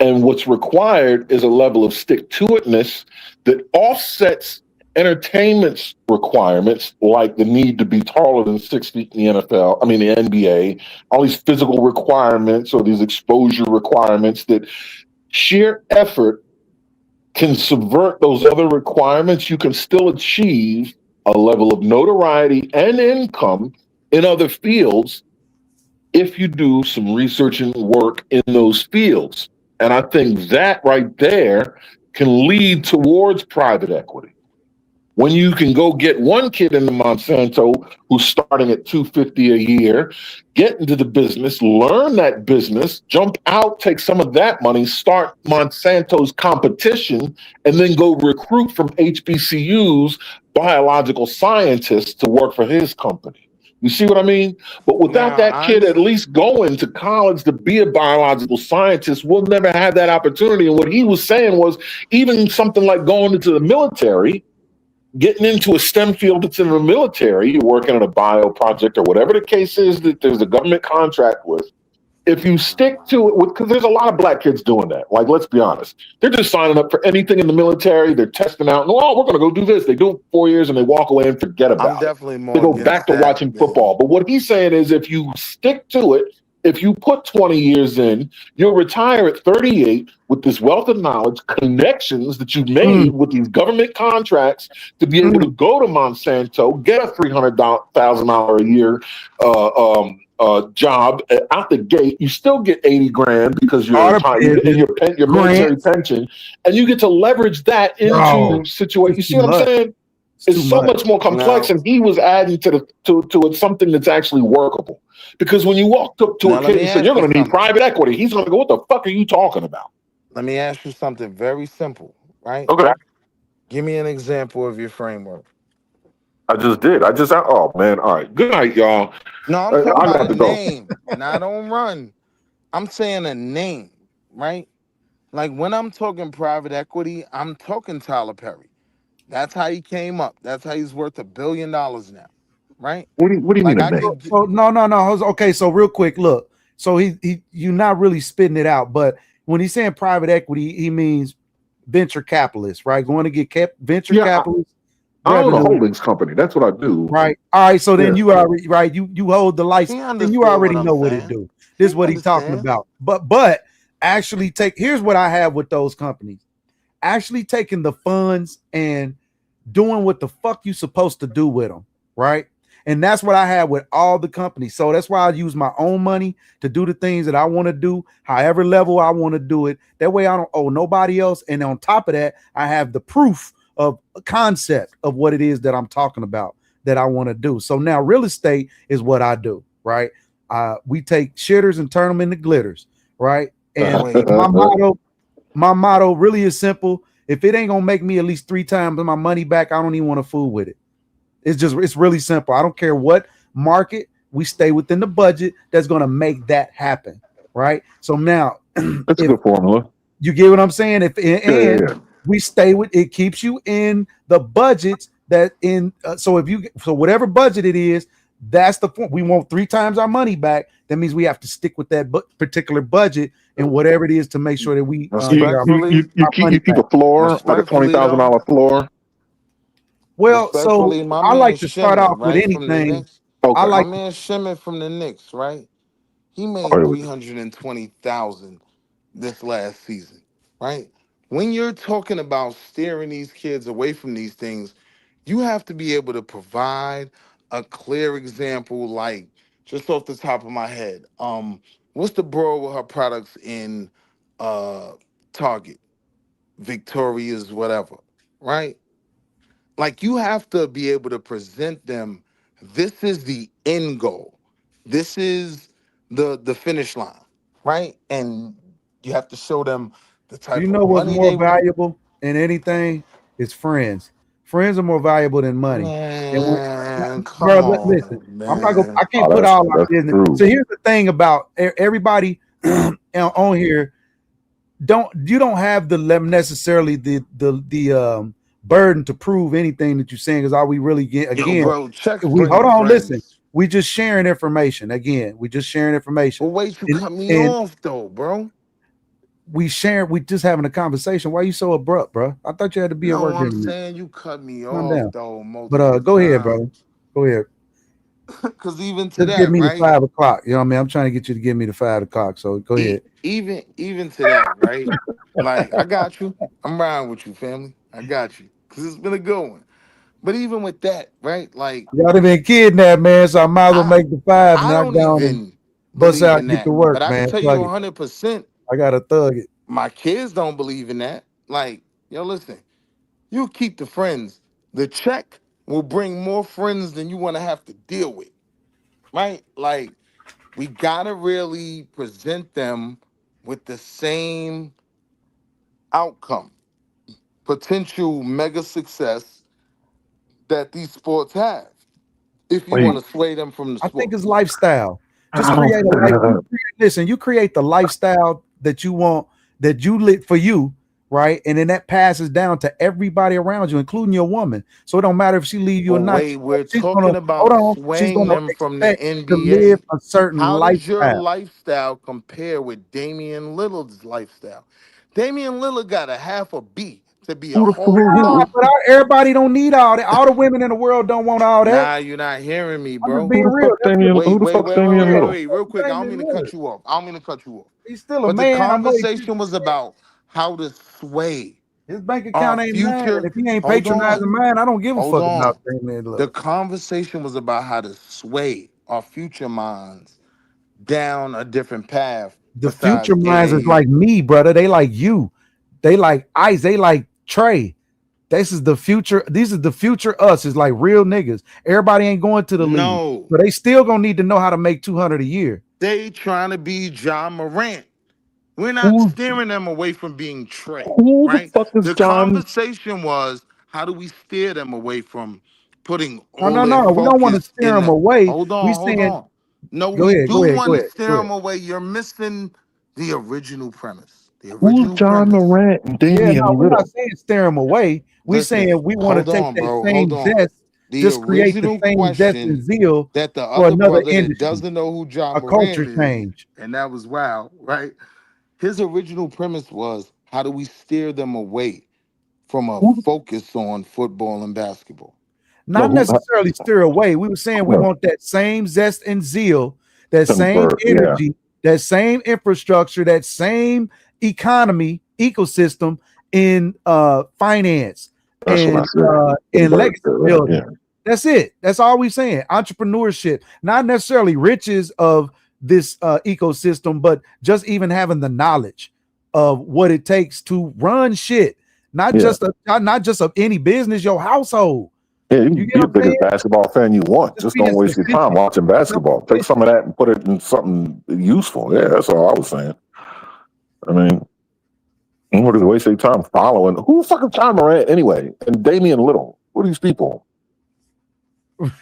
And what's required is a level of stick-to-itness that offsets entertainment's requirements, like the need to be taller than 6 feet in the NFL, the NBA, all these physical requirements or these exposure requirements that sheer effort can subvert those other requirements. You can still achieve a level of notoriety and income in other fields if you do some research and work in those fields. And I think that right there can lead towards private equity. When you can go get one kid in the Monsanto who's starting at $250 a year, get into the business, learn that business, jump out, take some of that money, start Monsanto's competition, and then go recruit from HBCUs biological scientists to work for his company. You see what I mean? But without Now, that kid at least going to college to be a biological scientist, we'll never have that opportunity. And what he was saying was even something like going into the military, getting into a STEM field that's in the military, you're working on a bio project or whatever the case is that there's a government contract with. If you stick to it, because there's a lot of black kids doing that. Like, let's be honest. They're just signing up for anything in the military. They're testing out. Oh, we're going to go do this. They do it 4 years and they walk away and forget about I'm definitely it. more They go against back to that watching than football. But what he's saying is if you stick to it, if you put 20 years in, you'll retire at 38 with this wealth of knowledge, connections that you've made with these government contracts to be able to go to Monsanto, get a $300,000 a year job out the gate. You still get 80 grand because you're retired. You get in your military pension, and you get to leverage that into situation. You see what I'm saying? It's so much more complex, and he was adding to it something that's actually workable. Because when you walk up to a kid and say, "You're going to need private equity," he's going to go, "What the fuck are you talking about?" Let me ask you something very simple, right? Okay. Give me an example of your framework. I just did. Oh man. All right. Good night, y'all. No, I'm talking I about got a to go. name. Now, don't run. I'm saying a name, right? Like when I'm talking private equity, I'm talking Tyler Perry. That's how he came up. That's how he's worth $1 billion now, right? What do you Like mean a I name? could. So no. Okay, so real quick, look. So he you're not really spitting it out, but when he's saying private equity, he means venture capitalists, right? Going to get venture capitalists. I own a holdings company. That's what I do. Right. All right. So then you already right. You hold the license, He and you understand already what I'm know what it saying. do. This is what he's talking about. But actually here's what I have with those companies. Actually taking the funds and doing what the fuck you supposed to do with them, right? And that's what I have with all the companies. So that's why I use my own money to do the things that I want to do, however level I want to do it. That way I don't owe nobody else. And on top of that, I have the proof of a concept of what it is that I'm talking about that I want to do. So now real estate is what I do, right? We take shitters and turn them into glitters, right? And my motto really is simple. If it ain't gonna make me at least 3 times my money back, I don't even want to fool with it. It's really simple. I don't care what market, we stay within the budget that's going to make that happen, right? So now, That's a if good formula. you get what I'm saying, if and Yeah. we stay with it, keeps you in the budgets that in. So whatever budget it is, that's the point. We want 3 times our money back. That means we have to stick with that particular budget and whatever it is to make sure that we get our Respectfully, money You keep back. a floor, like a respectfully though, $20,000 floor. Well, so respectfully, my I man like to start Shimon, off with right, from the anything. Knicks. I Okay. My like man Shimon from the Knicks, right? He Oh, made here we go. 320,000 this last season, right? When you're talking about steering these kids away from these things, you have to be able to provide a clear example, like just off the top of my head. What's the bro with her products in Target? Victoria's whatever, right? Like you have to be able to present them, this is the end goal. This is the finish line, right? And you have to show them the You type of know what's money more they want. valuable than anything? It's friends. Friends are more valuable than money. And when, Man, bro, come listen, on, I'm not gonna. man. I can't Oh, put all our that's business. true. So here's the thing about everybody on here. You don't have the necessarily the burden to prove anything that you're saying, because all we really get Yo, again, bro, checks we bring hold on, listen. friends. We just sharing information. Again, we just sharing information. But wait, you And, cut me and off though, bro. we just having a conversation. Why you so abrupt, bro? I thought you had to be at No, work in I'm a minute. saying you cut me Calm off down. though But multiple go ahead, brother. times. Go ahead. Cause even to Just give that, me the right? 5 o'clock. You know what I mean? I'm trying to get you to give me the 5 o'clock. So go ahead. Even to that, right? Like I got you. I'm riding with you, family. I got you. Cause it's been a good one. But even with that, right? Like Y'all done been kidnapped, man. So I might as well I make the 5 and I knock don't down and even bust believe out in and get to that. work, But I can man. tell you Fuck it. 100%, I gotta thug it. my kids don't believe in that. Like, yo, listen, you keep the friends. The check will bring more friends than you want to have to deal with. Right? Like, we gotta really present them with the same outcome, potential mega success that these sports have. If you I want Wait, to sway them from the I think sport. it's lifestyle. Just I don't. create a life. Listen, you create the lifestyle that you want, that you lit for you, right? And then that passes down to everybody around you, including your woman. So it don't matter if she leave you But or not. wait, we're She's gonna talking hold about on. She's swaying gonna them from the expect to live NBA. a certain How does your lifestyle. lifestyle compare with Damian Lillard's lifestyle? Damian Lillard got a half a B to be a Who the whole who, Nah, thug. but everybody don't need all that. All the women in the world don't want all that. Nah, you're not hearing me, I'm just bro. who being the real. fuck That's what Damian? Wait, Who the wait, fuck's wait, wait, Damian wait, Little? wait, real quick. I don't Damian mean to Lillard. cut you off. I don't mean to cut you off. He's still a But the man. I know he conversation was about how to sway his bank our account ain't mine. And future. if he ain't Hold on. patronizing mine, I don't give a Hold fuck about on. Damian The Lillard. conversation was about how to sway our future minds down a different path The future besides minds is AAU. like me, brother. They like you. They like Ice. They like Trey. This is the future. These is the future us. Is like real niggas. Everybody ain't going to the league, No, but they still gonna need to know how to make 200 a year. they trying to be John Morant. We're not Who steering them away from being Trey, who the right? fuck is The John? conversation was how do we steer them away from putting No, all no, their no. We don't want to focus steer in them the. away. Hold We on, hold saying, on. No, go we ahead, do go ahead, go want to ahead, steer go them ahead. away. You're missing the original premise. The Who's original John premise. Morant and Yeah, no, Damian we're not Little? saying steer them away. We Listen, saying we want to hold take on, that bro. Hold same on. zest, The just create the original same zest and question zeal that the for other another brother that industry, doesn't know who John a culture Moran is, change. and that was wild, right? His original premise was how do we steer them away from a Who? focus on football and basketball? No, Not who? necessarily steer away. We were saying we No, want that same zest and zeal, that same convert. Yeah, energy, that same infrastructure, that same economy ecosystem in finance that's what I and said. in Convert. legacy building. Yeah. That's it. That's all we're saying. Entrepreneurship, not necessarily riches of this ecosystem, but just even having the knowledge of what it takes to run shit. Not Yeah. not just of any business, your household. Yeah, you You can get be what the I'm saying? biggest basketball fan you want. Just Just being don't waste your time sufficient. watching basketball. Take some Self-sufficient. of that and put it in something useful. Yeah, that's all I was saying. I mean, you want to waste your time following who the fuck is John Morant anyway? And Damian Little. Who are these people?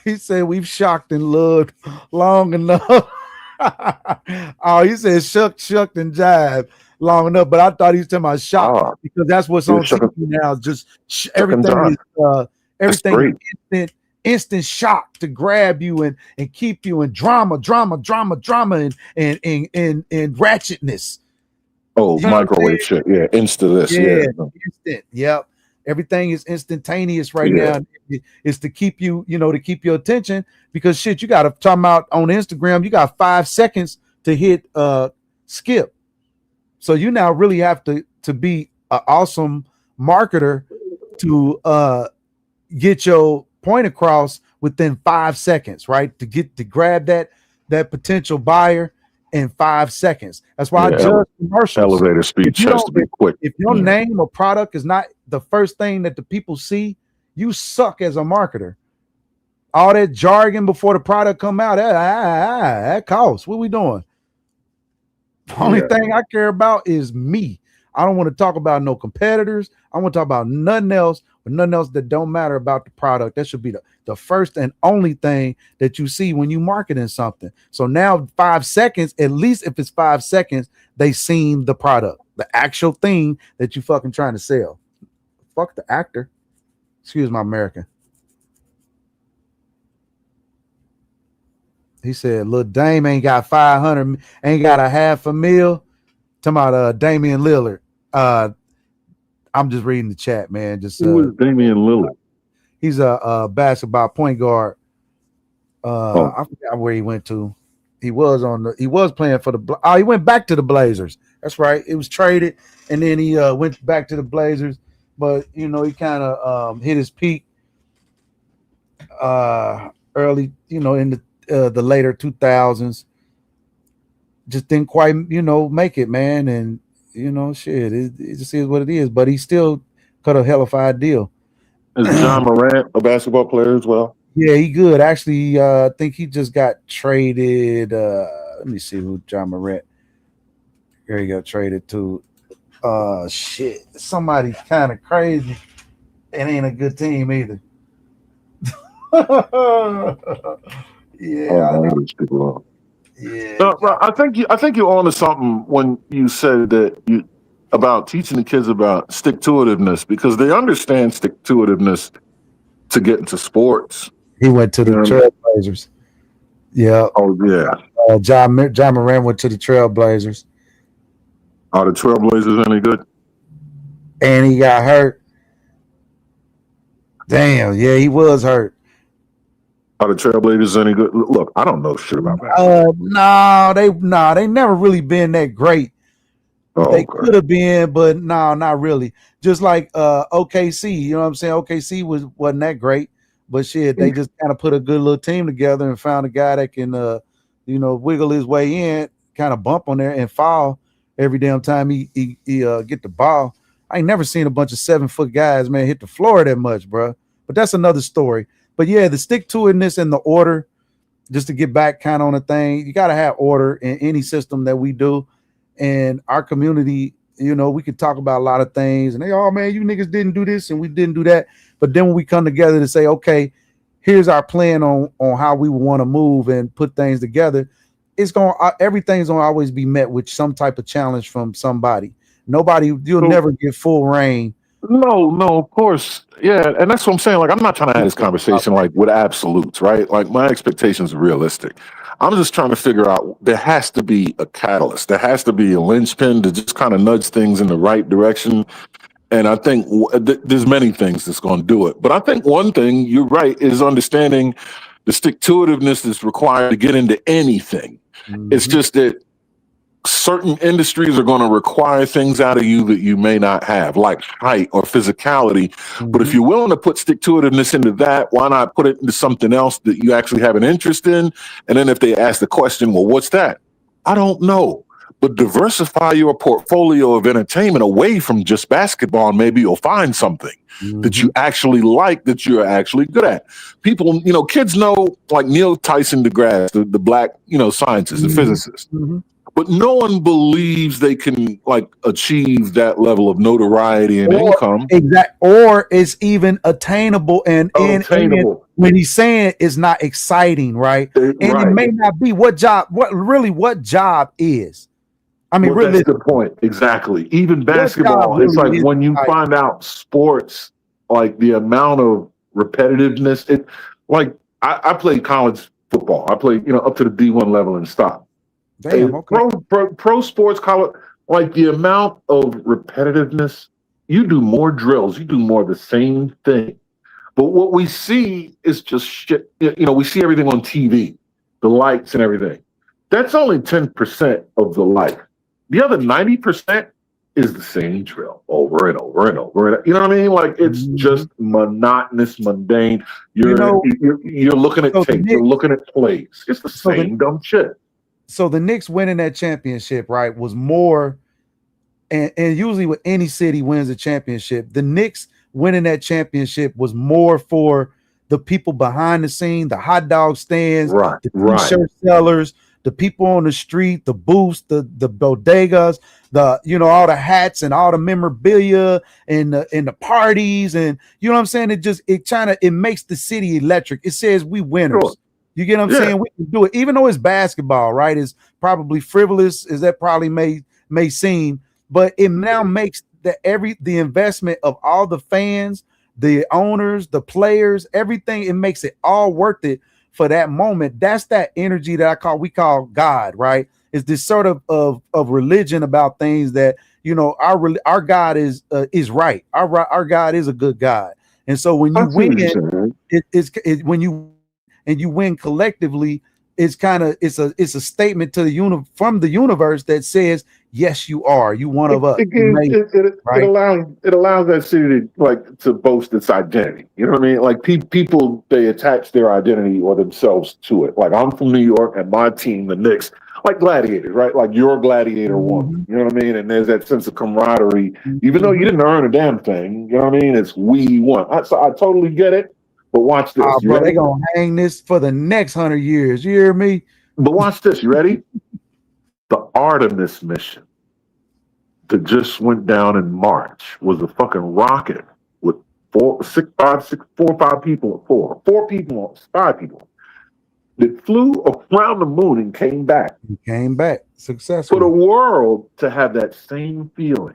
He said we've shocked and loved long enough. Oh, he said shucked and jive long enough, but I thought he was talking about shock because that's what's on TV now. Just everything is everything is instant shock to grab you and keep you in drama and ratchetness. Oh, you microwave shit. Yeah, instant. Instant. Yep. Everything is instantaneous right now. It's to keep you, to keep your attention because shit, you got to talk about on Instagram. You got 5 seconds to hit skip. So you now really have to be an awesome marketer to get your point across within 5 seconds, right? To grab that potential buyer in 5 seconds. That's why I judge commercials. Elevator speech has to be quick. If your name or product is not the first thing that the people see, you suck as a marketer. All that jargon before the product come out, that costs. What we doing? The only thing I care about is me. I don't want to talk about no competitors. I want to talk about nothing else, but nothing else that don't matter about the product. That should be the first and only thing that you see when you marketing something. So now 5 seconds, at least if it's 5 seconds, they seen the product, the actual thing that you fucking trying to sell. Fuck the actor. Excuse my American. He said, "Lil Dame ain't got 500, ain't got a $500,000." Talking about Damian Lillard. I'm just reading the chat, man. Just who is Damian Lillard? He's a basketball point guard. I forgot where he went to. He was playing for he went back to the Blazers. That's right. It was traded, and then he went back to the Blazers. But he kind of hit his peak early, in the later 2000s. Just didn't quite, make it, man. And shit, it just is what it is. But he still cut a hellified deal. Is John Morant a basketball player as well? Yeah, he good. Actually, I think he just got traded. Let me see who John Morant. Here he got traded to. Shit, somebody kind of crazy. It ain't a good team either. I think you're onto something when you said that about teaching the kids about stick-to-itiveness because they understand stick-to-itiveness to get into sports. He went to the Trailblazers. Yeah. Oh yeah. John Morant went to the Trailblazers. Are the Trailblazers any good? And he got hurt. Damn, yeah, he was hurt. Are the Trailblazers any good? Look, I don't know shit about that. They never really been that great. They could have been, but not really. Just like OKC, you know what I'm saying? OKC wasn't that great, but shit, they just kind of put a good little team together and found a guy that can, wiggle his way in, kind of bump on there and foul every damn time he get the ball. I ain't never seen a bunch of 7-foot guys, man, hit the floor that much, bro. But that's another story. But yeah, the stick-to-itiveness and the order, just to get back kind of on the thing, you got to have order in any system that we do. And our community, we could talk about a lot of things. And oh, man, you niggas didn't do this and we didn't do that. But then when we come together to say, okay, here's our plan on how we want to move and put things together, everything's going to always be met with some type of challenge from somebody. You'll never get full reign. No, of course. Yeah, and that's what I'm saying. Like, I'm not trying to have this conversation like with absolutes, right? Like, my expectations are realistic. I'm just trying to figure out there has to be a catalyst. There has to be a linchpin to just kind of nudge things in the right direction. And I think there's many things that's going to do it. But I think one thing, you're right, is understanding the stick-to-itiveness that's required to get into anything. Mm-hmm. It's just that certain industries are going to require things out of you that you may not have, like height or physicality. Mm-hmm. But if you're willing to put stick-to-itiveness into that, why not put it into something else that you actually have an interest in? And then if they ask the question, well, what's that? I don't know. But diversify your portfolio of entertainment away from just basketball, and maybe you'll find something that you actually like, that you're actually good at. People, kids know, like Neil Tyson deGrasse, the black, scientist, the physicist. but no one believes they can like achieve that level of notoriety and income. Or it's even attainable and Unattainable. when he's saying it's not exciting, right? And it may not be what job is. I mean, well, that's the point. Exactly. Even basketball, it's like when you find out sports, like the amount of repetitiveness. It like I played college football. I played, up to the D1 level and stopped. Damn, okay. Pro sports college, like the amount of repetitiveness. You do more drills, you do more of the same thing. But what we see is just shit. We see everything on TV, the lights and everything. That's only 10% of the life. The other 90% is the same drill over and over and over. You know what I mean? Like it's just monotonous, mundane. You're looking at tapes, you're looking at plays. It's the same dumb shit. So the Knicks winning that championship, right, was more, and usually with any city wins a championship, the Knicks winning that championship was more for the people behind the scene, the hot dog stands, the t-shirt sellers, the people on the street, the booths, the bodegas, all the hats and all the memorabilia and the parties, and you know what I'm saying? It makes the city electric. It says we winners. Sure. You get what I'm saying? We can do it, even though it's basketball, right? It's probably frivolous, as that probably may seem, but it now makes the investment of all the fans, the owners, the players, everything. It makes it all worth it for that moment. That's that energy that we call God, right? It's this sort of religion about things that our God is right. Our God is a good God, and so when you win, when you win collectively, it's a statement to from the universe that says, yes, you are. You one of us. It allows that city to boast its identity. You know what I mean? Like people, they attach their identity or themselves to it. Like I'm from New York, and my team, the Knicks, like gladiators, right? Like your gladiator won. You know what I mean? And there's that sense of camaraderie, even though you didn't earn a damn thing. You know what I mean? It's we won. So I totally get it. But watch this. Bro, they're gonna hang this for the next 100 years. You hear me? But watch this. You ready? The Artemis mission that just went down in March was a fucking rocket with four or five people that flew around the moon and came back. Successful. For the world to have that same feeling.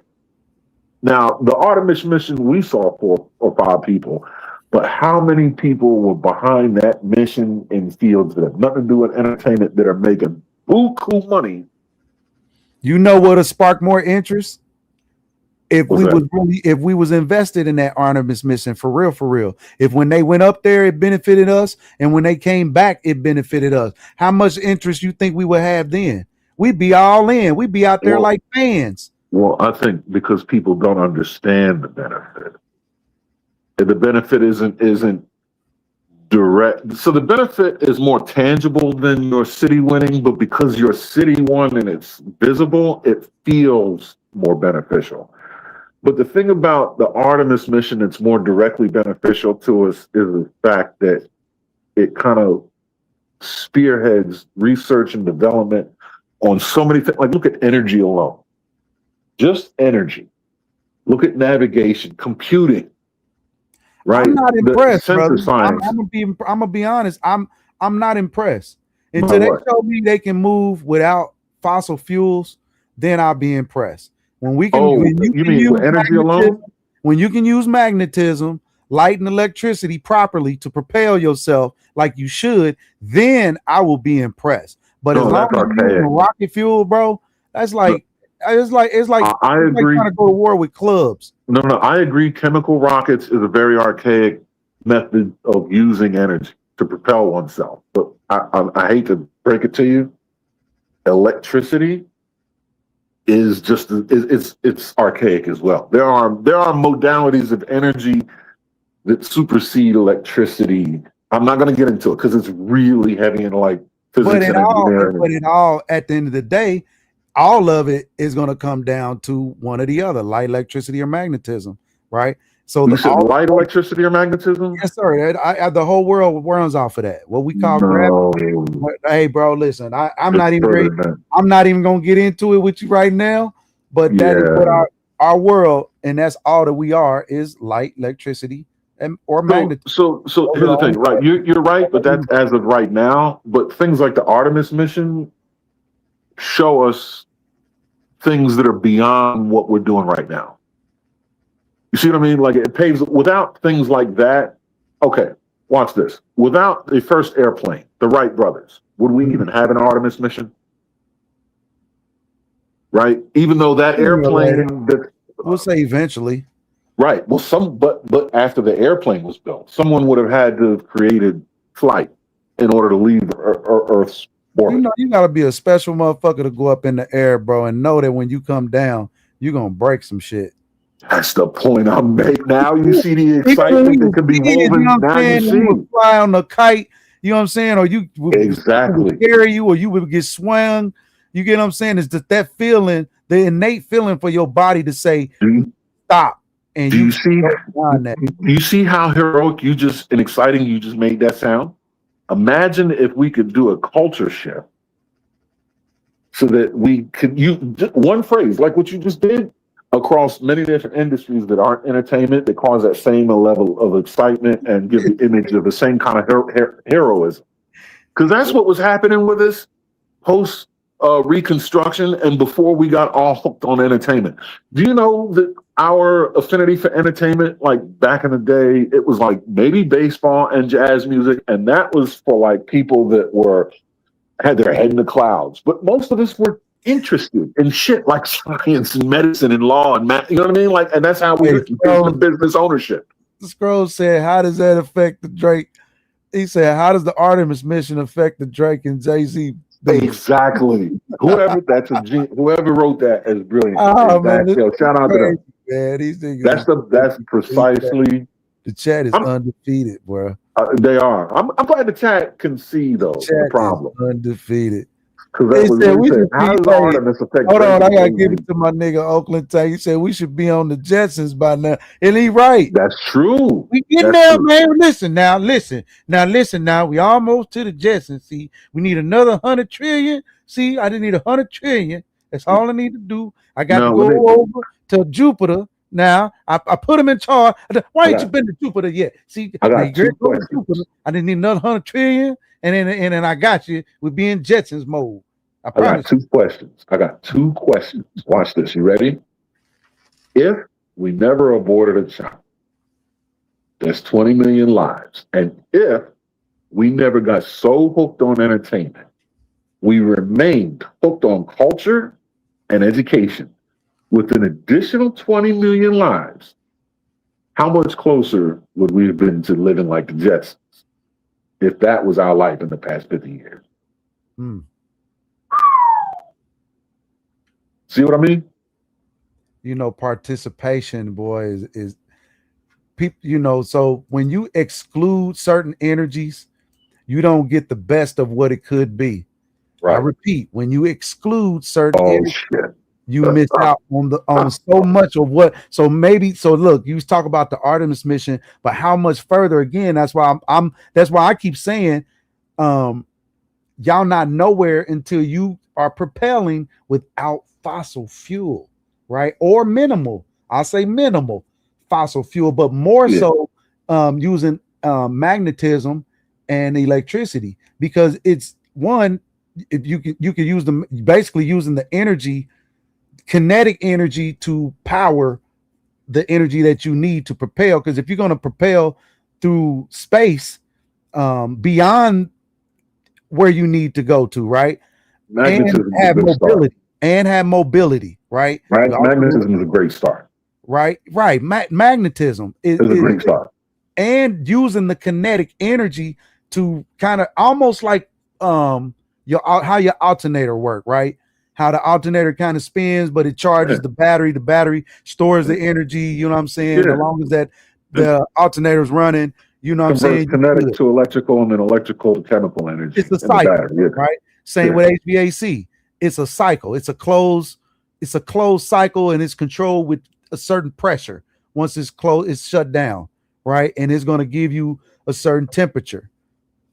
Now, the Artemis mission, we saw 4 or 5 people. But how many people were behind that mission in fields that have nothing to do with entertainment that are making buku money? You know what would spark more interest? If we was invested in that Artemis mission for real. If when they went up there, it benefited us, and when they came back, it benefited us. How much interest you think we would have then? We'd be all in. We'd be out there like fans. Well, I think because people don't understand the benefit. The benefit isn't direct. So the benefit is more tangible than your city winning, but because your city won and it's visible, it feels more beneficial. But the thing about the Artemis mission that's more directly beneficial to us is the fact that it kind of spearheads research and development on so many things. Like look at energy alone. Just energy. Look at navigation, computing. Right. I'm not impressed, brother. I'm gonna be honest. I'm not impressed. Until they show me they can move without fossil fuels, then I'll be impressed. When we can, you mean energy alone? When you can use magnetism, light, and electricity properly to propel yourself like you should, then I will be impressed. But as long as you're using rocket fuel, bro, that's like it's like I agree. Trying to go to war with clubs. No, I agree. Chemical rockets is a very archaic method of using energy to propel oneself. But I hate to break it to you, electricity is just it's archaic as well. There are modalities of energy that supersede electricity. I'm not going to get into it because it's really heavy in like physics and engineering. But it all, at the end of the day, all of it is going to come down to one or the other, light, electricity, or magnetism, right? So You said light electricity or magnetism? Yes, sir. The whole world runs off of that. What we call gravity. Hey, bro, listen. I'm not even gonna get into it with you right now. But that is what our world, and that's all that we are, is light, electricity, or magnetism. So here's the thing, right? You're right, but that's as of right now. But things like the Artemis mission show us things that are beyond what we're doing right now. You see what I mean? Like it paves without things like that. Okay, watch this. Without the first airplane, the Wright brothers, would we even have an Artemis mission? Right? Even though that airplane, we'll say eventually. Right. Well, but after the airplane was built, someone would have had to have created flight in order to leave Earth's orbit. You got to be a special motherfucker to go up in the air, bro, and know that when you come down, you're gonna break some shit. That's the point I'm making. Now you see the excitement that could be woven. Now you see. You would fly on a kite, you know what I'm saying? Or you would carry you, or you would get swung. You get what I'm saying? It's just that feeling, the innate feeling for your body to say, stop. And do you see how heroic and exciting you just made that sound? Imagine if we could do a culture shift so that we could use one phrase like what you just did across many different industries that aren't entertainment, that cause that same level of excitement and give the image of the same kind of heroism. Because that's what was happening with us post Reconstruction and before we got all hooked on entertainment. Do you know that our affinity for entertainment, like back in the day, it was like maybe baseball and jazz music, and that was for like people that had their head in the clouds. But most of us were interested in shit like science and medicine and law and math. You know what I mean? Like, and that's how we get business ownership. The scroll said, "How does that affect the Drake?" He said, "How does the Artemis mission affect the Drake and Jay-Z?" Exactly. Whoever wrote that is brilliant. Shout out to them. Man, these niggas that's precisely the chat is undefeated, bro. They are. I'm glad the chat can see though the problem. Undefeated. How does Artemis affect? Hold on, I gotta give it to my nigga Oakland Tank. He said we should be on the Jetsons by now, and he right. That's true. We getting there, man. Listen now. We almost to the Jetsons. See, we need another 100 trillion. See, I didn't need 100 trillion. That's all I need to do. I got to go over to Jupiter. Now I put him in charge. Why ain't you been to Jupiter yet? See, I got Jupiter. I didn't need another 100 trillion. And then I got you. We'll be in Jetsons mode. I got two questions. Watch this. You ready? If we never aborted a child, there's 20 million lives. And if we never got so hooked on entertainment, we remained hooked on culture and education with an additional 20 million lives, how much closer would we have been to living like the Jetsons? If that was our life in the past 50 years. See what I mean? You know, participation, boy, is people, you know, so when you exclude certain energies, you don't get the best of what it could be. Right. I repeat, when you exclude certain energies, you miss out on so much of what. So look, you talk about the Artemis mission, but how much further? Again, that's why that's why I keep saying, y'all not nowhere until you are propelling without fossil fuel, right? Or minimal. I'll say minimal fossil fuel, but more so using magnetism and electricity, because it's one. If you can use them, basically using the energy. Kinetic energy to power the energy that you need to propel. Because if you're going to propel through space beyond where you need to go to, right? Magnetism and have mobility, right? Magnetism is a great start. Right. Magnetism is a great start. And using the kinetic energy to kind of almost like how your alternator work, right? How the alternator kind of spins, but it charges the battery. The battery stores the energy. You know what I'm saying? As long as that the alternator's running, you know what I'm saying? Kinetic to electrical and then electrical to chemical energy. It's a cycle, right? Same with HVAC. It's a cycle. It's a closed cycle, and it's controlled with a certain pressure, once it's closed, it's shut down, right? And it's going to give you a certain temperature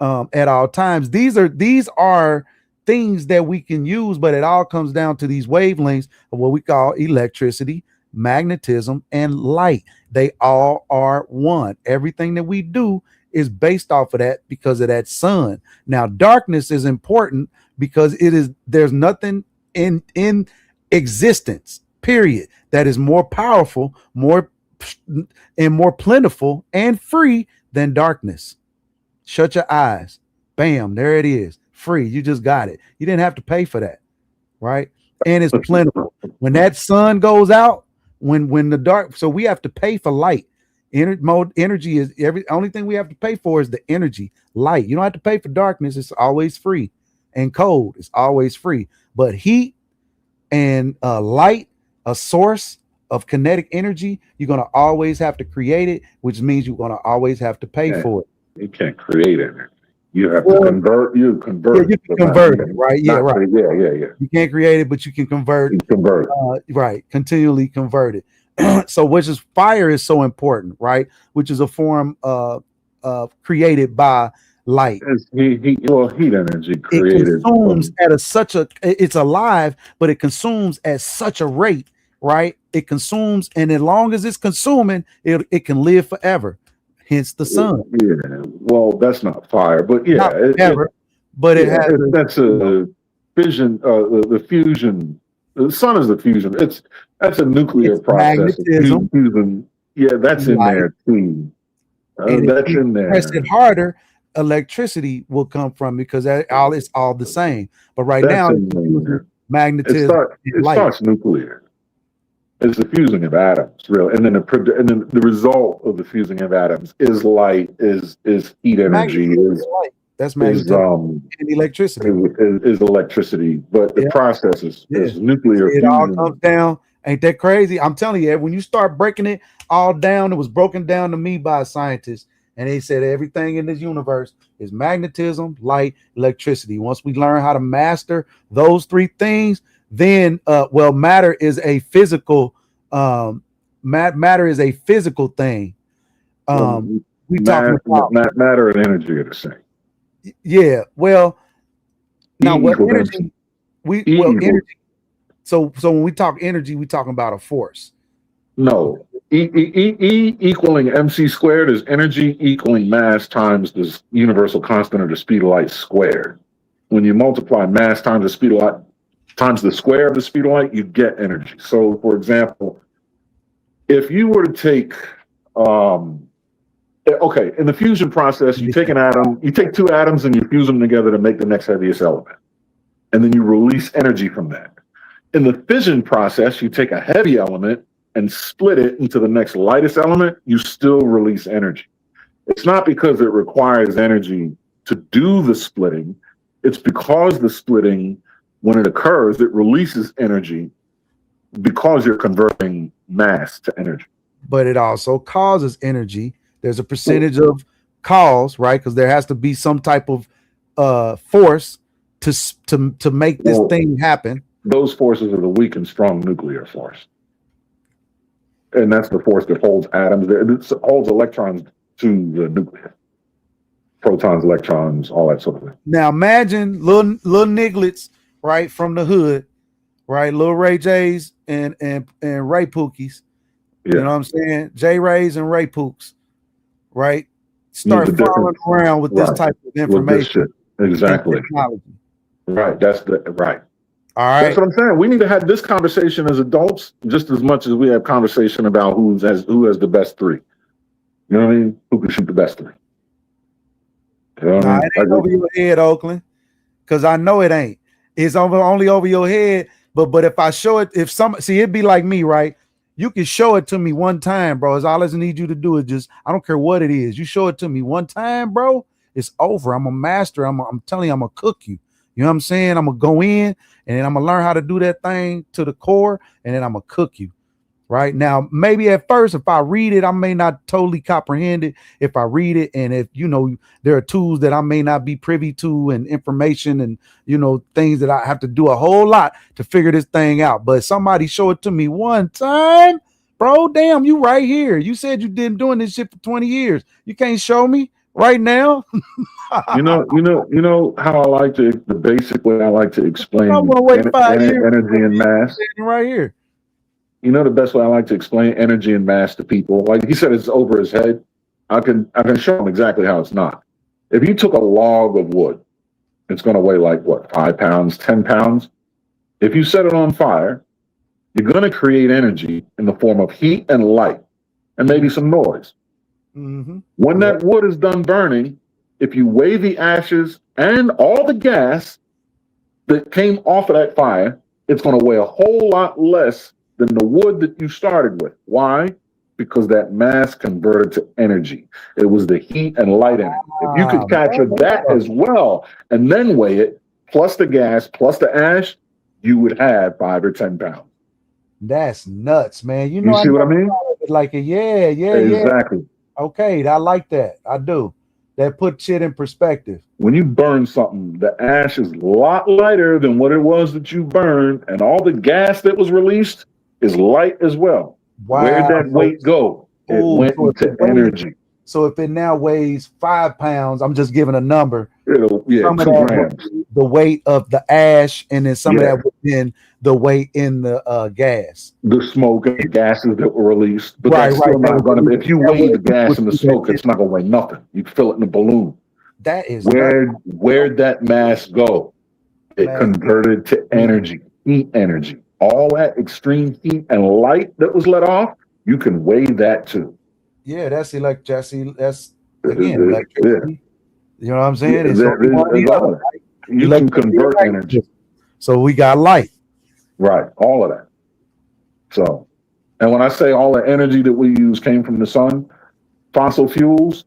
at all times. These are things that we can use, but it all comes down to these wavelengths of what we call electricity, magnetism, and light. They all are one. Everything that we do is based off of that because of that sun. Now, darkness is important because there's nothing in existence, period, that is more powerful, more plentiful and free than darkness. Shut your eyes. Bam, there it is. Free. You just got it. You didn't have to pay for that, right? And it's plentiful. When that sun goes out, when the dark, so we have to pay for light. Energy is only thing we have to pay for is the energy, light. You don't have to pay for darkness. It's always free. And cold is always free. But heat and light, a source of kinetic energy, you're going to always have to create it, which means you're going to always have to pay for it. You can't create it. You have to convert. You can convert it, right? Yeah, right. Yeah. You can't create it, but you can convert. Right? Continually convert it. So, which is fire is so important, right? Which is a form of created by light. Heat energy created. It consumes it's alive, but it consumes at such a rate, right? It consumes, and as long as it's consuming, it can live forever. Hence the sun. Yeah, well, that's not fire, but yeah, that's a fission. The fusion. The sun is the fusion. That's a nuclear process. Fusion. Yeah, that's in there too. That's in there. Press it harder, electricity will come from because it's all the same. But now, magnetism. It starts nuclear. It's the fusing of atoms, really, and then the result of the fusing of atoms is light, is heat energy, that's magnetism and electricity. Is electricity, but the process is nuclear. It all comes down. Ain't that crazy? I'm telling you, when you start breaking it all down, it was broken down to me by a scientist, and they said everything in this universe is magnetism, light, electricity. Once we learn how to master those three things, then matter is a physical matter is a physical thing. We talking about matter and energy are the same. Yeah, well, now what energy energy. So when we talk energy, we talking about a force. No, E equaling mc squared is energy equaling mass times the universal constant of the speed of light squared. When you multiply mass times the speed of light times the square of the speed of light, you get energy. So, for example, if you were to take, in the fusion process, you take an atom, you take two atoms and you fuse them together to make the next heaviest element. And then you release energy from that. In the fission process, you take a heavy element and split it into the next lightest element, you still release energy. It's not because it requires energy to do the splitting. It's because the splitting, when it occurs, it releases energy because you're converting mass to energy. But it also causes energy. There's a percentage of cause, right? Because there has to be some type of force to make this thing happen. Those forces are the weak and strong nuclear force. And that's the force that holds atoms. It holds electrons to the nucleus. Protons, electrons, all that sort of thing. Now imagine little nigglets, right, from the hood, right? Little Ray J's and Ray Pookies. Yeah. You know what I'm saying? J Rays and Ray Pooks, right? Start following around with this type of information. Exactly. Right. That's right. All right. That's what I'm saying. We need to have this conversation as adults just as much as we have conversation about who has the best three. You know what I mean? Who can shoot the best three? You know what I mean? It ain't over your head, Oakland, because I know it ain't. It's only over your head. But if I show it, it'd be like me, right? You can show it to me one time, bro. It's all I need you to do is just, I don't care what it is. You show it to me one time, bro, it's over. I'm a master. I'm telling you, I'm gonna cook you. You know what I'm saying? I'm gonna go in and then I'm gonna learn how to do that thing to the core, and then I'm gonna cook you. Right now, maybe at first, if I read it, I may not totally comprehend it. If I read it, and if there are tools that I may not be privy to, and information, and things that I have to do a whole lot to figure this thing out. But somebody show it to me one time, bro. Damn, you right here. You said you been doing this shit for 20 years. You can't show me right now. You know how I like to, the basic way I like to explain I'm gonna wait 5 years. energy and mass. Right here. You know the best way I like to explain energy and mass to people. Like he said, it's over his head. I can show him exactly how it's not. If you took a log of wood, it's going to weigh like what, 5 pounds, 10 pounds. If you set it on fire, you're going to create energy in the form of heat and light, and maybe some noise. Mm-hmm. When that wood is done burning, if you weigh the ashes and all the gas that came off of that fire, it's going to weigh a whole lot less than the wood that you started with. Why? Because that mass converted to energy. It was the heat and light energy. If you could capture that as well and then weigh it, plus the gas, plus the ash, you would have 5 or 10 pounds. That's nuts, man. You know, you see what I mean? Like, yeah. Exactly. Okay, I like that. I do. That puts shit in perspective. When you burn something, the ash is a lot lighter than what it was that you burned, and all the gas that was released is light as well. Wow. Where'd that weight go? It went into energy. So if it now weighs 5 pounds, I'm just giving a number. It'll, 2 grams. The weight of the ash, and then some of that within the weight in the gas. The smoke and the gases that were released. But that's still not going to be, if you weigh the gas and the smoke, it's not going to weigh nothing. You fill it in a balloon. That is where'd that mass go? It converted to energy, heat energy. All that extreme heat and light that was let off, you can weigh that too. Yeah, that's electricity. That's again electricity. You know what I'm saying? You can convert energy. So we got light. Right, all of that. So, and when I say all the energy that we use came from the sun, fossil fuels,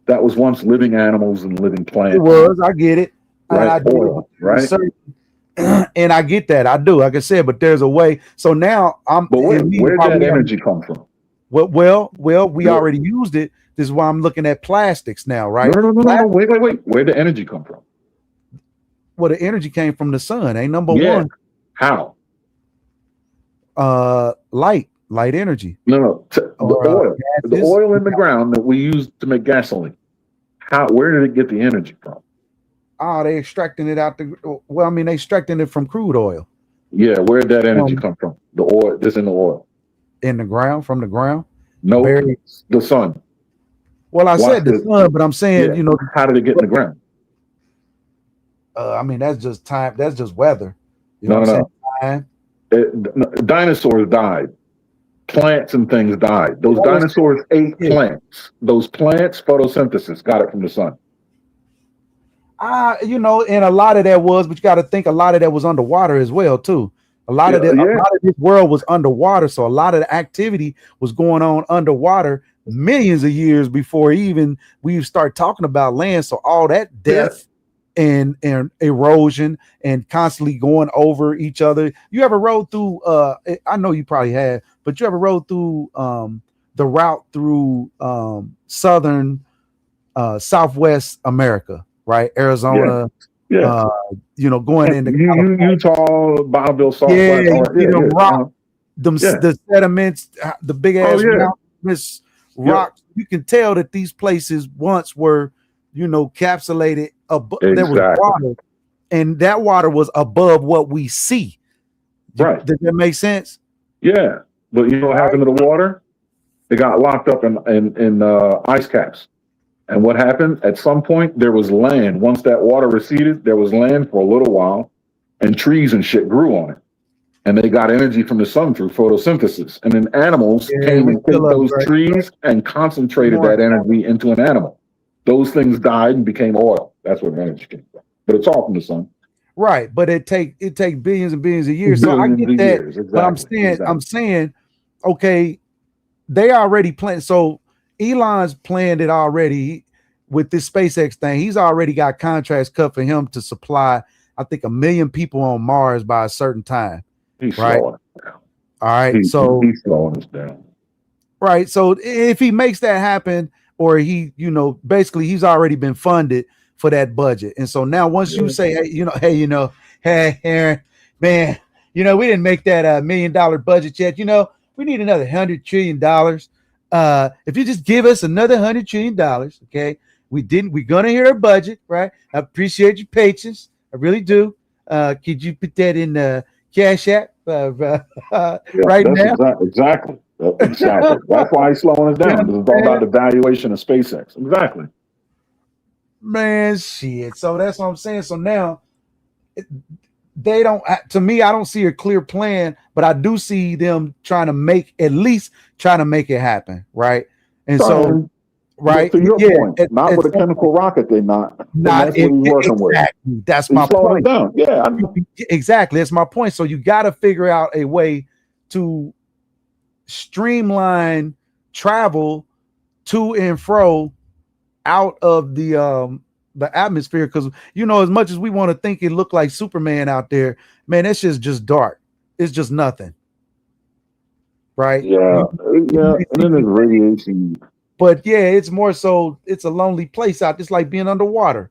that was once living animals and living plants. It was, I get it. Right, oil, right? And I get that. I do, like I said, but there's a way. So now I'm. But where did that energy come from? Well, we already used it. This is why I'm looking at plastics now, right? No. Wait. Where did the energy come from? Well, the energy came from the sun. Ain't number one. How? Light energy. No. The oil in the ground that we use to make gasoline. Where did it get the energy from? Oh, they extracting it out they extracting it from crude oil. Yeah, where did that energy come from? The oil, this in the oil. In the ground, from the ground? No, the sun. Well, I said the sun, but I'm saying, how did it get in the ground? That's just time. That's just weather. No. Dinosaurs died. Plants and things died. Those dinosaurs ate plants. Those plants, photosynthesis, got it from the sun. And a lot of that was, but you got to think a lot of that was underwater as well, too. A lot of this world was underwater, so a lot of the activity was going on underwater millions of years before even we start talking about land. So all that death and erosion and constantly going over each other. You ever rode through? I know you probably have, but you ever rode through the route through southern Southwest America, right? Arizona. Yeah. Going into Utah, Bonneville, Salt rock, the sediments, the big ass mountainous rocks. You can tell that these places once were, capsulated. There was water, and that water was above what we see. Right? Does that make sense? Yeah, but you know what happened to the water? It got locked up in ice caps. And what happened? At some point, there was land. Once that water receded, there was land for a little while, and trees and shit grew on it. And they got energy from the sun through photosynthesis. And then animals came and took those trees and concentrated that energy into an animal. Those things died and became oil. That's where energy came from. But it's all from the sun. Right, but it take billions and billions of years. So I get that. Exactly. But I'm saying, okay, they already planned. So Elon's planned it already with this SpaceX thing. He's already got contracts cut for him to supply, I think, 1 million people on Mars by a certain time. He's right. Slowing it down. All right. He's slowing us down. Right. So if he makes that happen, or he, basically he's already been funded for that budget. And so now once you say, hey, Aaron, man, we didn't make that $1 million budget yet. We need another $100 trillion. If you just give us another $100 trillion, okay? We're gonna hear a budget, right? I appreciate your patience. I really do. Could you put that in the Cash App right now? Exactly. That's why he's slowing us down. This is all about the valuation of SpaceX. Exactly. Man, shit. So that's what I'm saying. So now they don't, to me, I don't see a clear plan, but I do see them trying to make it happen, right? And so, right, to your point, not with a chemical rocket, they're not. That's what he's working with. That's he's my slowing point. It down. Yeah, exactly. That's my point. So you got to figure out a way to streamline travel to and fro out of the atmosphere, because as much as we want to think it looked like Superman out there, man, that's just dark. It's just nothing, right? Yeah. And then there's radiation. But yeah, it's more so it's a lonely place out. It's like being underwater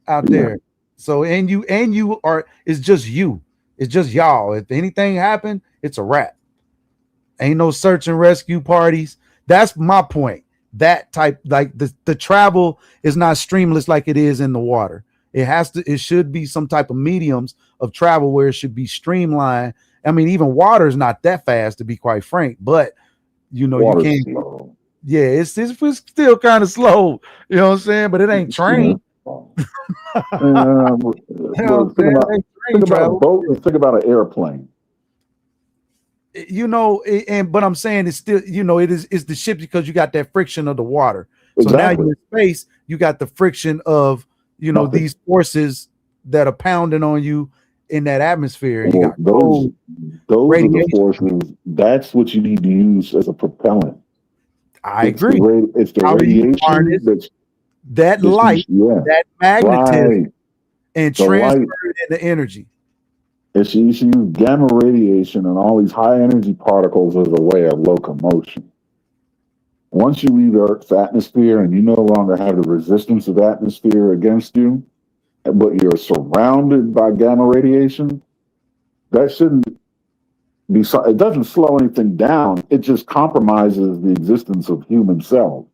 out there. So and you are, it's just you. It's just y'all. If anything happened, it's a wrap. Ain't no search and rescue parties. That's my point. That type, like the travel is not streamless like it is in the water. It should be some type of mediums of travel where it should be streamlined. I mean, even water is not that fast, to be quite frank, but you can't. Slow. Yeah, it's still kind of slow. You know what I'm saying? But it ain't train. Think about a boat and think about an airplane. But I'm saying it's still, it's the ship, because you got that friction of the water. Exactly. So now you're in space, you got the friction of, these forces that are pounding on you in that atmosphere. And you got those are the forces. That's what you need to use as a propellant. I agree. It's the radiation that light, that magnetism, and transfer it into energy. It's you use gamma radiation and all these high energy particles as a way of locomotion. Once you leave Earth's atmosphere and you no longer have the resistance of the atmosphere against you, but you're surrounded by gamma radiation, that shouldn't be. It doesn't slow anything down. It just compromises the existence of human cells.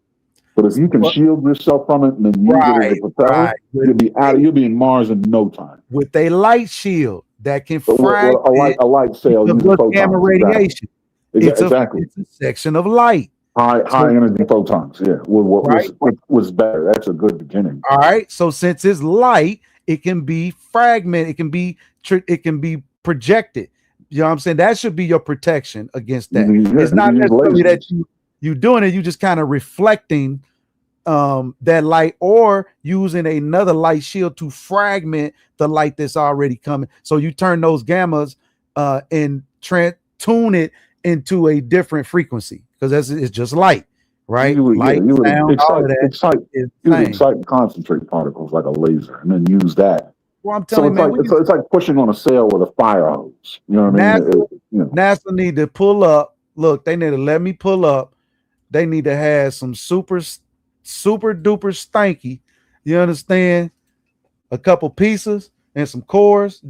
But if you can shield yourself from it and then use it as a propeller, you'll be in Mars in no time. With a light shield that can fragment a light sail uses gamma radiation. Exactly. It's a section of light. High energy photons. Yeah. Was better. That's a good beginning. All right. So since it's light, it can be fragmented. It can be projected. You know what I'm saying? That should be your protection against that. It's not necessarily that you doing it. You just kind of reflecting that light, or using another light shield to fragment the light that's already coming. So you turn those gammas and tune it into a different frequency, because it's just light, right? You Sound, excite and concentrate particles like a laser, and then use that. Well, I'm telling you, it's like pushing on a sail with a fire hose. You know what I mean? NASA need to pull up. Look, they need to let me pull up. They need to have some super duper stanky. You understand? A couple pieces and some cores.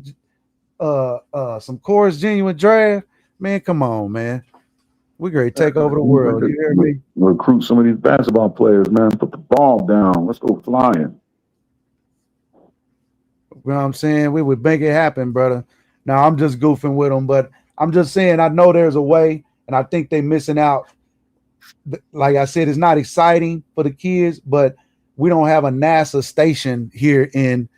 Some cores genuine draft. Man, come on, man. We're going to take over the world. You hear me? Recruit some of these basketball players, man. Put the ball down. Let's go flying. You know what I'm saying? We would make it happen, brother. Now, I'm just goofing with them, but I'm just saying I know there's a way, and I think they're missing out. Like I said, it's not exciting for the kids, but we don't have a NASA station here in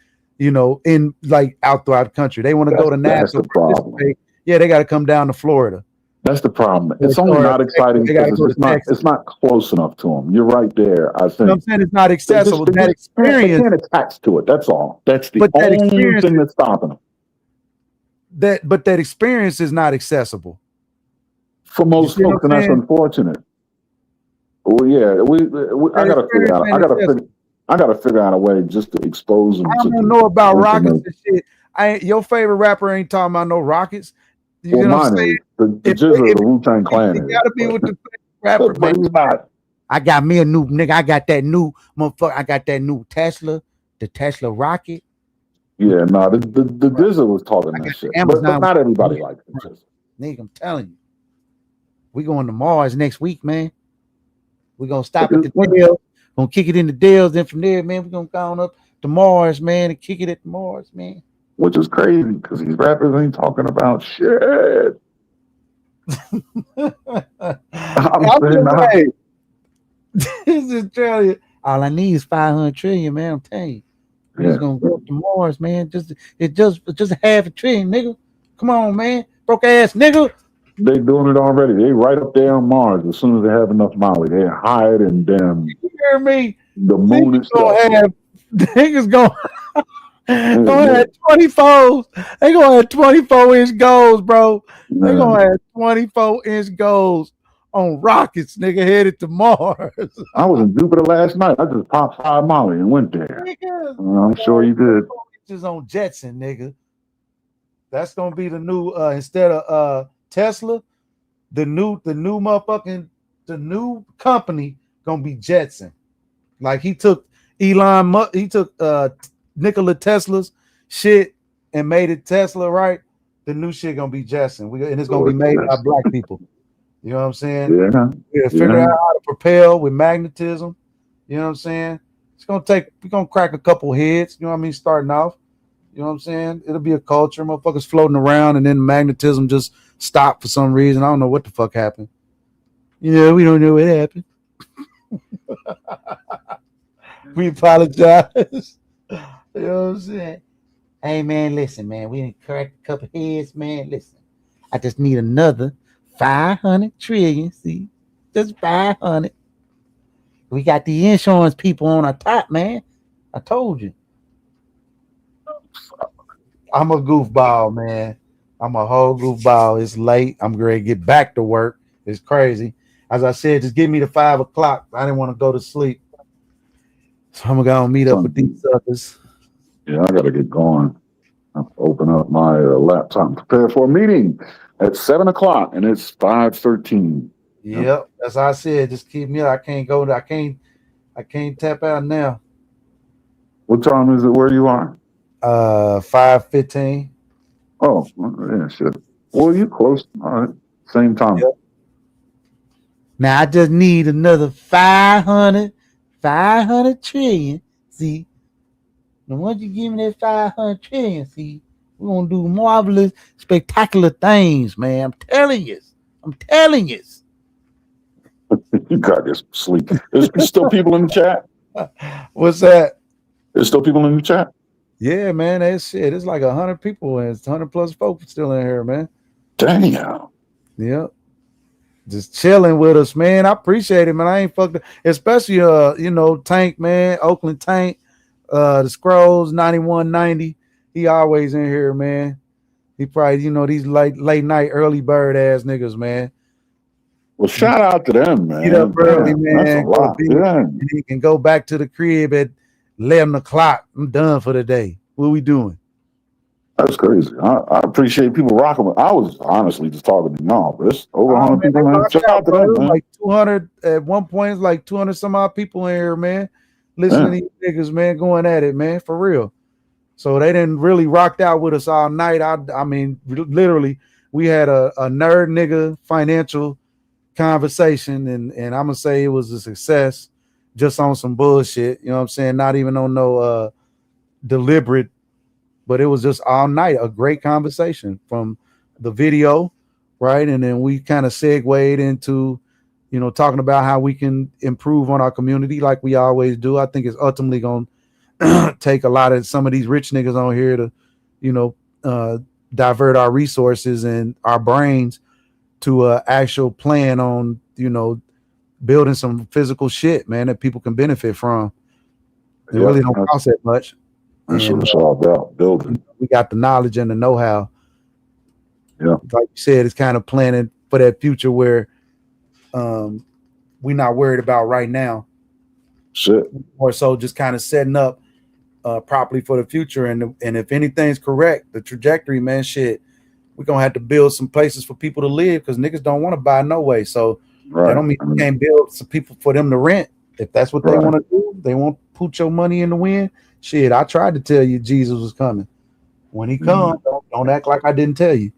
like out throughout the country. They want to go to NASA. That's the problem. Yeah, they got to come down to Florida. That's the problem. It's only not exciting because it's not close enough to them. You're right there. I think. I'm saying it's not accessible. That experience, they can't attach to it. That's all. That's the only thing that's stopping them. But that experience is not accessible for most folks, and that's unfortunate. Well, yeah, I gotta figure out. I gotta figure out a way just to expose them. I don't know about rockets and shit. Your favorite rapper ain't talking about no rockets. You know what I'm saying? The Jizzle of the Wu-Tang Clan. You gotta be with the rapper, man. I got me a new nigga. I got that new motherfucker. I got that new Tesla, the Tesla rocket. Yeah, no, the Jizzle was talking that shit. But not everybody likes the Jizzle. Nigga, I'm telling you. We going to Mars next week, man. We're gonna stop at the Dells, gonna kick it in the Dells, then from there, man, we're gonna go on up to Mars, man, and kick it at Mars, man. Which is crazy because these rappers ain't talking about shit. I'm saying, this is trillion. All I need is 500 trillion, man. I'm telling you. We're just gonna go up to Mars, man. It's just half a trillion, nigga. Come on, man. Broke ass nigga. They doing it already. They right up there on Mars as soon as they have enough Molly. They hide and damn. You hear me? The moon niggas and stuff. Niggas gonna have 24s. They gonna have 24-inch goals, bro. They gonna have 24-inch goals on rockets, nigga, headed to Mars. I was in Jupiter last night. I just popped 5 Molly and went there. I'm sure you did. Inches on Jetson, nigga. That's gonna be the new instead of Tesla, the new company gonna be Jetson. Like he took Nikola Tesla's shit and made it Tesla, right? The new shit gonna be Jetson. And it's gonna be made by black people. You know what I'm saying? Yeah. We'll figure out how to propel with magnetism. You know what I'm saying? We're gonna crack a couple heads, you know what I mean, starting off. You know what I'm saying? It'll be a culture, motherfuckers floating around, and then magnetism just stopped for some reason. I don't know what the fuck happened. Yeah, we don't know what happened. We apologize. You know what I'm saying? Hey man, listen, man. We didn't crack a couple heads, man. Listen, I just need another 500 trillion. See, just 500. We got the insurance people on our top, man. I told you. I'm a goofball, man. I'm a whole goofball. It's late. I'm ready to get back to work. It's crazy. As I said, just give me the 5 o'clock. I didn't want to go to sleep. So I'm going to meet up with these suckers. Yeah, I got to get going. I'll open up my laptop and prepare for a meeting at 7 o'clock, and it's 5:13. Yep, as I said, just keep me up. I can't tap out now. What time is it where you are? 5:15. Oh, yeah, shit. Well, you close. All right, same time. Yep. Now I just need another 500 trillion. See, now once you give me that 500 trillion, see, we're gonna do marvelous, spectacular things, man. I'm telling you. You got this sleep. There's still people in the chat. What's that? There's still people in the chat. Yeah, man, that's shit. It's like 100 people and it's 100 plus folks still in here, man. Damn. Yep. Just chilling with us, man. I appreciate it, man. I ain't fucked up. Especially Tank, man, Oakland Tank, the Scrolls 9190. He always in here, man. He probably, these late night, early bird ass niggas, man. Well, shout out to them, man. Get up early, man. That's a lot. And he can go back to the crib at 11 o'clock. I'm done for the day. What we doing? That's crazy. I appreciate people rocking with. I was honestly just talking to y'all, but it's over 100 people, man. Shout out to them, man. Like 200 at one point. It's like 200 some odd people in here, man. Listening to these niggas, man, going at it, man, for real. So they didn't really rocked out with us all night. I mean, literally, we had a nerd nigga financial conversation, and I'm gonna say it was a success, just on some bullshit. You know what I'm saying? Not even on no deliberate. But it was just all night, a great conversation from the video, right? And then we kind of segued into, talking about how we can improve on our community like we always do. I think it's ultimately going to take a lot of some of these rich niggas on here to, divert our resources and our brains to an actual plan on, building some physical shit, man, that people can benefit from. It really don't cost that much. That's what it's all about, building. We got the knowledge and the know-how. Yeah. Like you said, it's kind of planning for that future where we're not worried about right now. Shit. Or so just kind of setting up properly for the future. And if anything's correct, the trajectory, man, shit, we're going to have to build some places for people to live because niggas don't want to buy no way. So that don't mean you can't build some people for them to rent. If that's what they want to do, they want to put your money in the wind. Shit, I tried to tell you Jesus was coming. When he comes, don't act like I didn't tell you.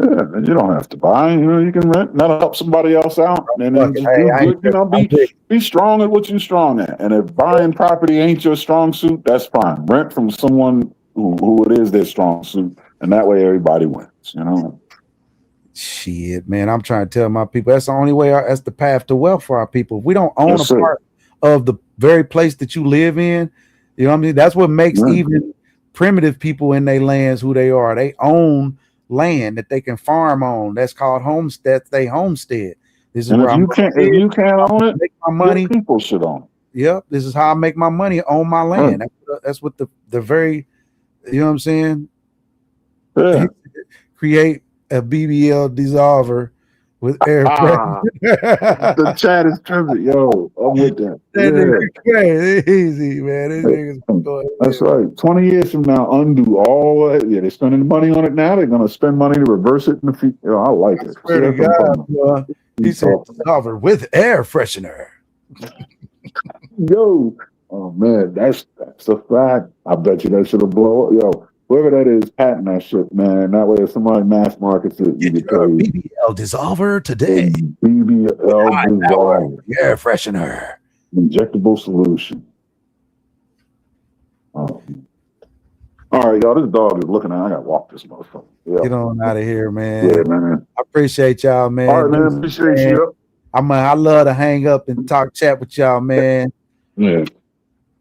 Yeah, you don't have to buy. You can rent. That'll help somebody else out, and then just Hey, do good. Be strong at what you're strong at. And if buying property ain't your strong suit, that's fine. Rent from someone who it is their strong suit, and that way everybody wins. Shit, man, I'm trying to tell my people that's the only way. That's the path to wealth for our people. If we don't own a part of the very place that you live in, you know what I mean. That's what makes even primitive people in their lands who they are. They own land that they can farm on. That's called homestead. They homestead. This is and where if you can't own it, make my money. People should own it. Yep, this is how I make my money on my land. That's what the very, you know what I'm saying. Yeah. Create a BBL dissolver with air pressure. The chat is tripping. Yo, I'm with that. Crazy. Easy, man. That's right. 20 years from now, undo all that. Yeah, they're spending money on it now. They're going to spend money to reverse it in the future. I like it. Swear to God, he said dissolver with air freshener. Yo, oh man, that's a fact. I bet you that should have blow up. Yo, whoever that is, patent that shit, man. That way, if somebody mass markets it, you get paid. BBL dissolver today. BBL dissolver, air freshener, injectable solution. All right, y'all. This dog is looking at. I gotta walk this motherfucker. Yeah. Get on out of here, man. Yeah, man. I appreciate y'all, man. All right, man. Appreciate you. I love to hang up and chat with y'all, man. Yeah.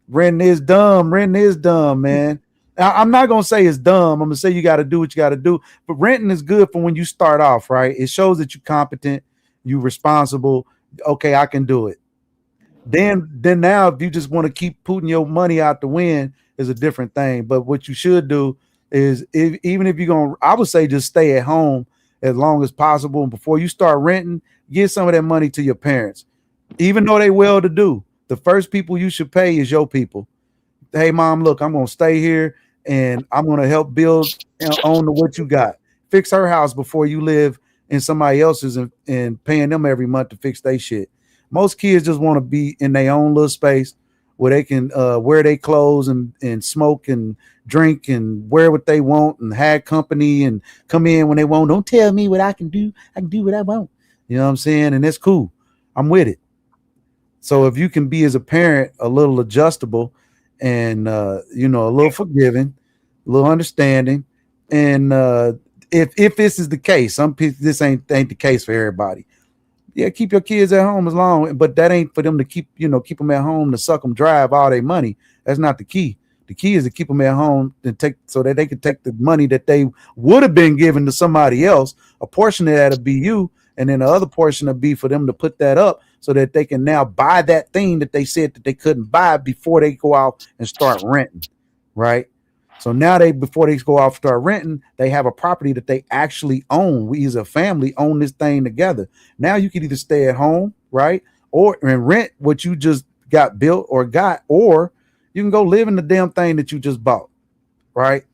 Renting is dumb, man. I'm not gonna say it's dumb. I'm gonna say you got to do what you got to do. But renting is good for when you start off, right? It shows that you're competent, you're responsible. Okay, I can do it. Then now, if you just want to keep putting your money out the wind, is a different thing. But what you should do is, even if you're gonna, I would say just stay at home as long as possible. And before you start renting, give some of that money to your parents, even though they well to do. The first people you should pay is your people. Hey, mom, look, I'm gonna stay here and I'm gonna help build and own what you got. Fix her house before you live in somebody else's and paying them every month to fix their shit. Most kids just want to be in their own little space where they can wear their clothes and smoke and drink and wear what they want and have company and come in when they want. Don't tell me what I can do. I can do what I want. You know what I'm saying? And that's cool. I'm with it. So if you can be as a parent a little adjustable and a little forgiving, a little understanding, and if this is the case, some people, this ain't the case for everybody. Yeah, keep your kids at home as long, but that ain't for them to keep them at home to suck them dry of all their money. That's not the key. The key is to keep them at home and so that they can take the money that they would have been given to somebody else. A portion of that'll be you, and then the other portion will be for them to put that up so that they can now buy that thing that they said that they couldn't buy before they go out and start renting, right? So now before they go off start renting, they have a property that they actually own. We as a family own this thing together. Now you can either stay at home, right, and rent what you just got built or you can go live in the damn thing that you just bought, right?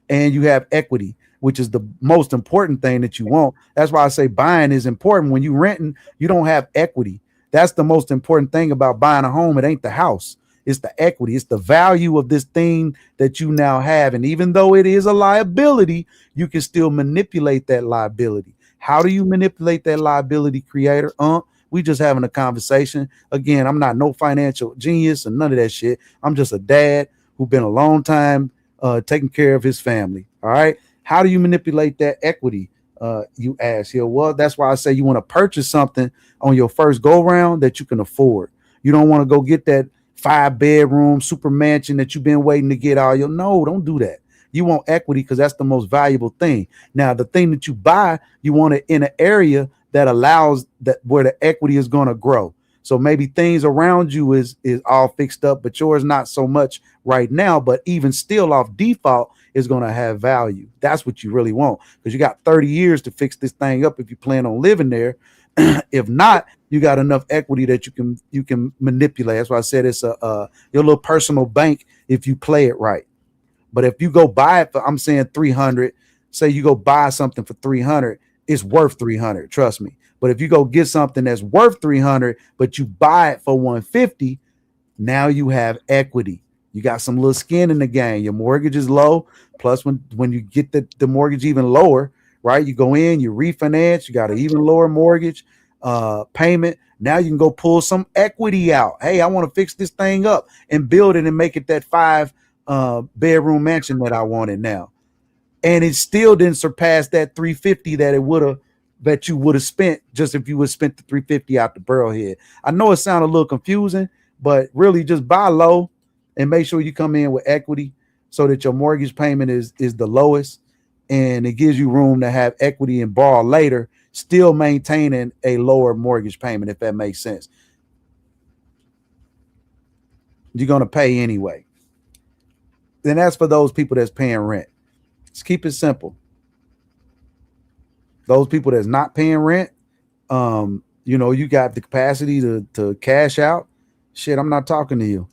And you have equity, which is the most important thing that you want. That's why I say buying is important. When you renting, you don't have equity. That's the most important thing about buying a home. It ain't the house. It's the equity. It's the value of this thing that you now have. And even though it is a liability, you can still manipulate that liability. How do you manipulate that liability, creator? We just having a conversation. Again, I'm not no financial genius and none of that shit. I'm just a dad who been a long time taking care of his family. All right. How do you manipulate that equity? You ask here. Well, that's why I say you want to purchase something on your first go round that you can afford. You don't want to go get that 5-bedroom super mansion that you've been waiting to get no, don't do that. You want equity because that's the most valuable thing. Now, the thing that you buy, you want it in an area that allows that where the equity is going to grow. So maybe things around you is all fixed up, but yours not so much right now, but even still off default is going to have value. That's what you really want, because you got 30 years to fix this thing up if you plan on living there. If not, you got enough equity that you can manipulate. That's why I said it's your little personal bank if you play it right. But if you go buy it for, I'm saying 300, say you go buy something for 300, it's worth 300. Trust me. But if you go get something that's worth 300, but you buy it for 150, now you have equity. You got some little skin in the game. Your mortgage is low. Plus, when you get the mortgage even lower, right? You go in, you refinance, you got an even lower mortgage payment. Now you can go pull some equity out. Hey, I want to fix this thing up and build it and make it that 5 bedroom mansion that I wanted now. And it still didn't surpass that 350 that you would have spent just if you would have spent the 350 out the Burrowhead. I know it sounded a little confusing, but really just buy low and make sure you come in with equity so that your mortgage payment is the lowest, and it gives you room to have equity and borrow later, still maintaining a lower mortgage payment, if that makes sense. You're going to pay anyway. Then that's for those people that's paying rent. Let's keep it simple. Those people that's not paying rent, you got the capacity to cash out. Shit, I'm not talking to you.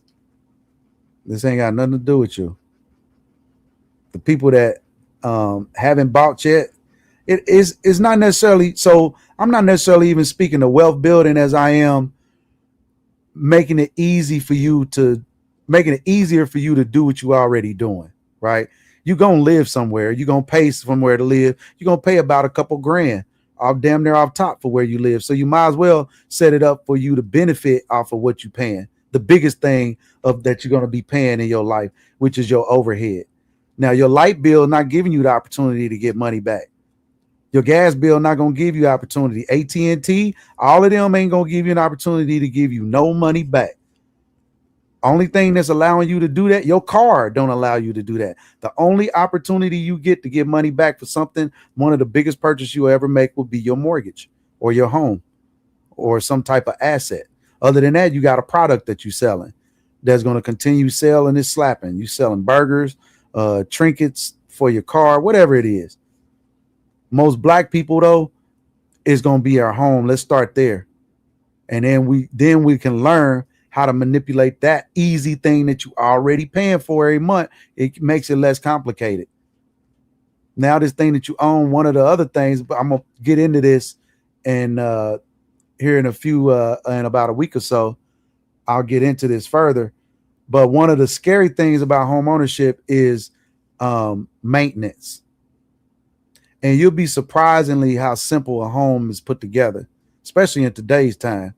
This ain't got nothing to do with you. The people that haven't bought yet, it's not necessarily. So I'm not necessarily even speaking of wealth building as I am making it easier for you to do what you already doing, right? You're going to live somewhere. You're going to pay somewhere to live. You're going to pay about a couple grand damn near off top for where you live. So you might as well set it up for you to benefit off of what you're paying. The biggest thing that you're going to be paying in your life, which is your overhead. Now, your light bill not giving you the opportunity to get money back. Your gas bill not going to give you opportunity. AT&T, all of them ain't going to give you an opportunity to give you no money back. Only thing that's allowing you to do that, your car don't allow you to do that. The only opportunity you get to get money back for something, one of the biggest purchases you'll ever make will be your mortgage or your home or some type of asset. Other than that, you got a product that you're selling that's going to continue selling and slapping. You selling burgers, trinkets for your car, whatever it is. Most black people, though, is going to be our home. Let's start there. And then we can learn how to manipulate that easy thing that you already paying for every month. It makes it less complicated. Now, this thing that you own, one of the other things, but I'm going to get into this and here in about a week or so, I'll get into this further. But one of the scary things about home ownership is maintenance. And you'll be surprisingly how simple a home is put together, especially in today's time.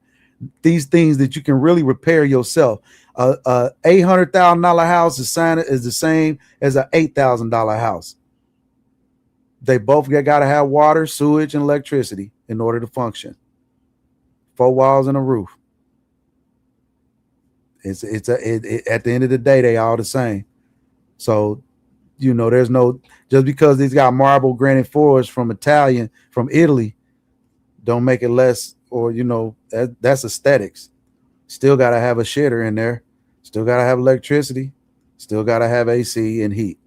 These things that you can really repair yourself. A $800,000 house is the same as an $8,000 house. They both got to have water, sewage, and electricity in order to function. 4 walls and a roof. At the end of the day, they all the same. So, there's no, just because it's got marble granite floors from Italy, don't make it less, or that's aesthetics. Still got to have a shitter in there. Still got to have electricity. Still got to have AC and heat.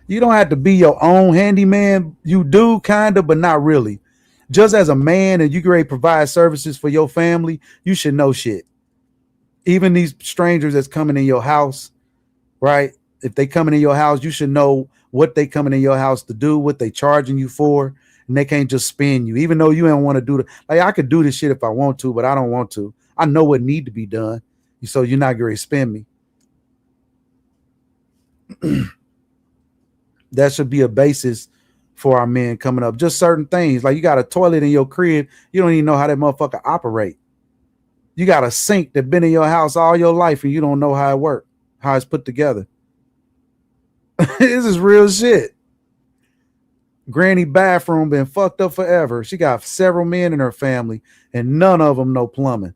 You don't have to be your own handyman. You do kind of, but not really. Just as a man, and you can ready to provide services for your family, you should know shit. Even these strangers that's coming in your house, right? If they coming in your house, you should know what they coming in your house to do, what they charging you for, and they can't just spin you. Even though you don't want to do it. Like, I could do this shit if I want to, but I don't want to. I know what need to be done, so you're not going to spin me. That should be a basis for our men coming up. Just certain things. Like, you got a toilet in your crib, you don't even know how that motherfucker operate. You got a sink that been in your house all your life and you don't know how it works, how it's put together. This is real shit. Granny bathroom been fucked up forever. She got several men in her family and none of them know plumbing.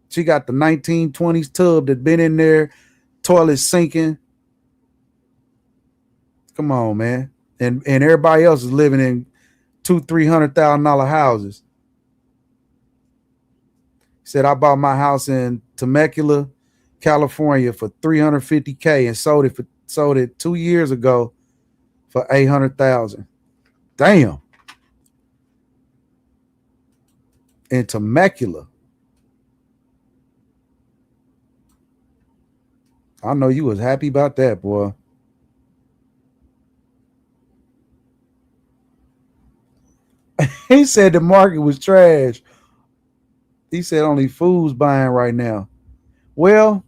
She got the 1920s tub that been in there, toilet sinking. Come on, man. And everybody else is living in $200,000-$300,000 houses. He said, I bought my house in Temecula, California for $350K and sold it 2 years ago for $800,000. Damn. In Temecula. I know you was happy about that, boy. He said the market was trash. He said only fools buying right now. Well,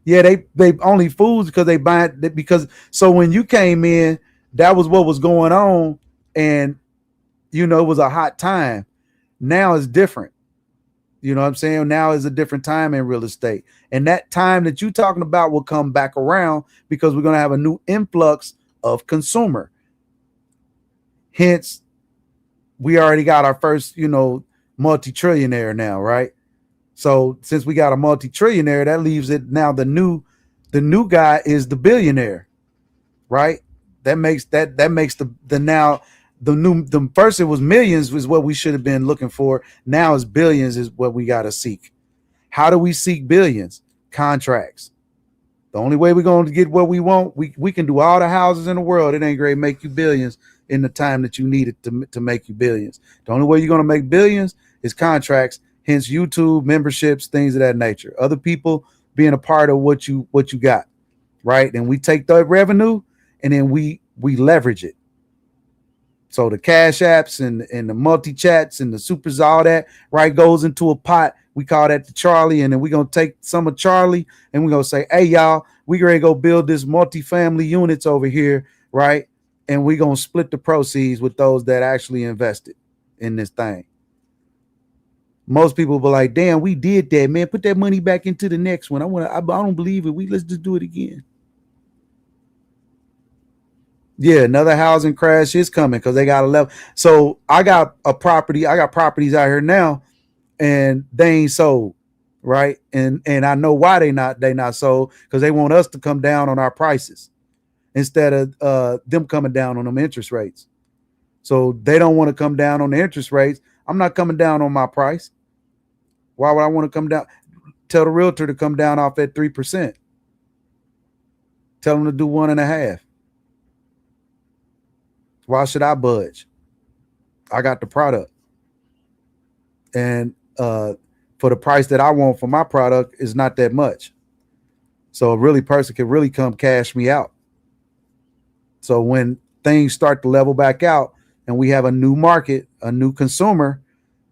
Yeah, they only fools because they buy it because so when you came in, that was what was going on, and it was a hot time. Now it's different. You know what I'm saying? Now is a different time in real estate. And that time that you're talking about will come back around because we're going to have a new influx of consumer. Hence, we already got our first, multi-trillionaire now, right? So since we got a multi-trillionaire, that leaves it now the new guy is the billionaire, right? That makes the now the first it was millions was what we should have been looking for. Now it's billions is what we got to seek. How do we seek billions? Contracts. The only way we're going to get what we want, we can do all the houses in the world. It ain't great make you billions in the time that you need it to make you billions. The only way you're going to make billions is contracts, hence YouTube, memberships, things of that nature. Other people being a part of what you got, right? And we take that revenue and then we leverage it. So the cash apps and the multi-chats and the supers, all that, right, goes into a pot. We call that the Charlie, and then we're going to take some of Charlie and we're going to say, hey, y'all, we're going to go build this multifamily units over here, right? And we're going to split the proceeds with those that actually invested in this thing. Most people be like, damn, we did that, man. Put that money back into the next one. I don't believe it. Let's just do it again. Yeah, another housing crash is coming because they got 11. So I got properties out here now, and they ain't sold, right? And I know why they not sold, because they want us to come down on our prices instead of them coming down on them interest rates. So they don't want to come down on the interest rates. I'm not coming down on my price. Why would I want to come down? Tell the realtor to come down off at 3%. Tell them to do 1.5%. Why should I budge? I got the product. And for the price that I want for my product is not that much. So a really person can really come cash me out. So when things start to level back out and we have a new market, a new consumer,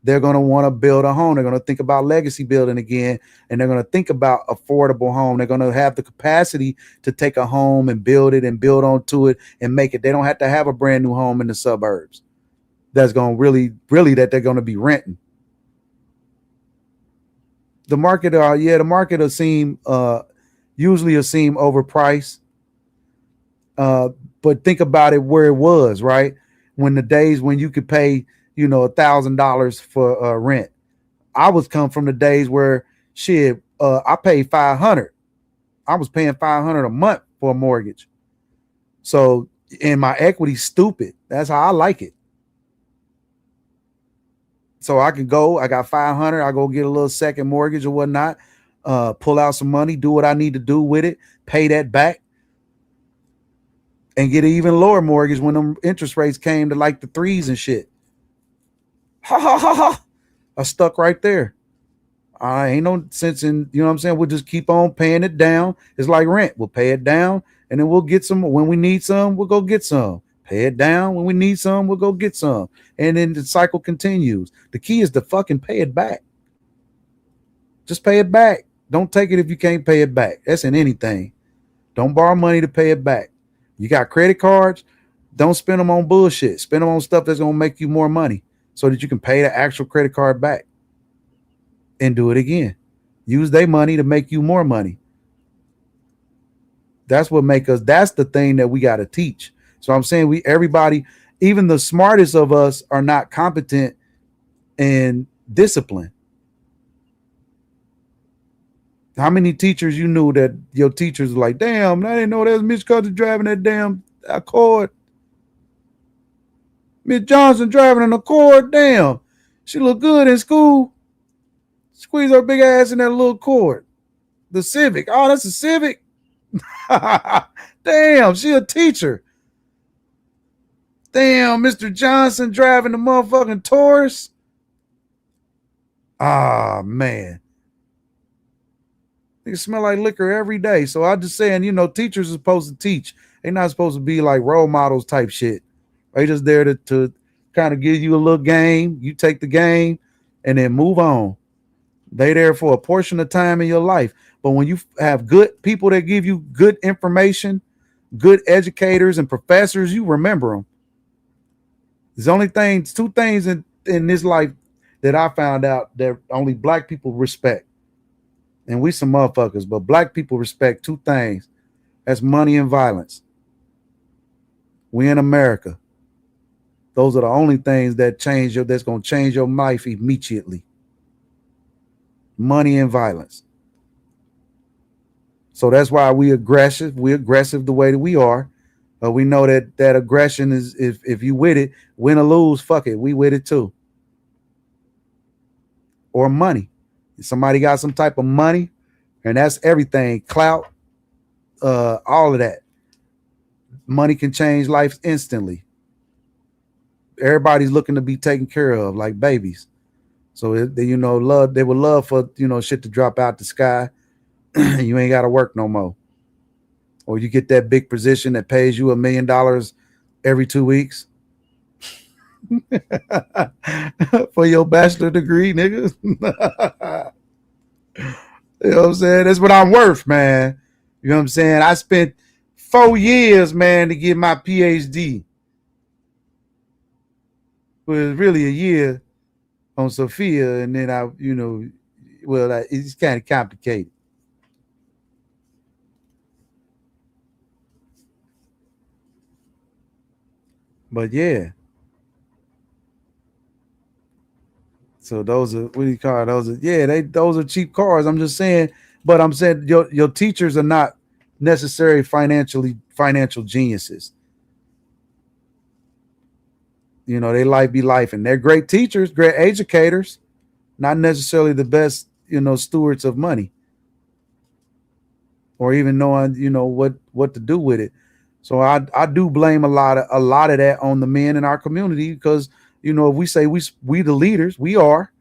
they're going to want to build a home. They're going to think about legacy building again, and they're going to think about affordable home. They're going to have the capacity to take a home and build it and build onto it and make it. They don't have to have a brand new home in the suburbs. That's going to really that they're going to be renting. The market, the market will seem usually overpriced. But think about it where it was, right? When the days when you could pay, $1,000 for rent. I was come from the days where I paid $500. I was paying $500 a month for a mortgage. So, and my equity's stupid. That's how I like it. So I got $500. I go get a little second mortgage or whatnot, pull out some money, do what I need to do with it, pay that back, and get an even lower mortgage when them interest rates came to like the 3s and shit. Ha ha ha ha. I stuck right there. I ain't no sense in, you know what I'm saying? We'll just keep on paying it down. It's like rent. We'll pay it down and then we'll get some. When we need some, we'll go get some. Pay it down. When we need some, we'll go get some. And then the cycle continues. The key is to fucking pay it back. Just pay it back. Don't take it if you can't pay it back. That's in anything. Don't borrow money to pay it back. You got credit cards, don't spend them on bullshit. Spend them on stuff that's going to make you more money so that you can pay the actual credit card back and do it again. Use their money to make you more money. That's the thing that we got to teach. So I'm saying everybody, even the smartest of us, are not competent in discipline. How many teachers you knew that your teachers were like, damn, I didn't know that was Miss Cutter driving that damn Accord. Miss Johnson driving an Accord, damn. She look good in school. Squeeze her big ass in that little Accord. The Civic. Oh, that's a Civic. Damn, she a teacher. Damn, Mr. Johnson driving the motherfucking Taurus. Ah, man. They smell like liquor every day. So I'm just saying, teachers are supposed to teach. They're not supposed to be like role models type shit. They just there to kind of give you a little game. You take the game and then move on. They there for a portion of time in your life. But when you have good people that give you good information, good educators and professors, you remember them. There's only two things in this life that I found out that only black people respect. And we some motherfuckers, but black people respect two things. That's money and violence. We in America. Those are the only things that's gonna change your life immediately. Money and violence. So that's why we're aggressive. We're aggressive the way that we are. We know that aggression is, if you with it, win or lose, fuck it. We with it too. Or money. If somebody got some type of money, and that's everything. Clout, all of that. Money can change life instantly. Everybody's looking to be taken care of like babies. So they would love for shit to drop out the sky. You ain't got to work no more. Or you get that big position that pays you $1 million every 2 weeks for your bachelor degree, nigga. You know what I'm saying? That's what I'm worth, man. You know what I'm saying? I spent 4 years, man, to get my PhD. It was really a year on Sophia, and then it's kind of complicated. But yeah. So those are, what do you call it? Those are cheap cars. I'm just saying, but I'm saying your teachers are not necessarily financial geniuses. They be life, and they're great teachers, great educators, not necessarily the best, stewards of money, or even knowing, what to do with it. So I do blame a lot of that on the men in our community, because if we say we the leaders, we are,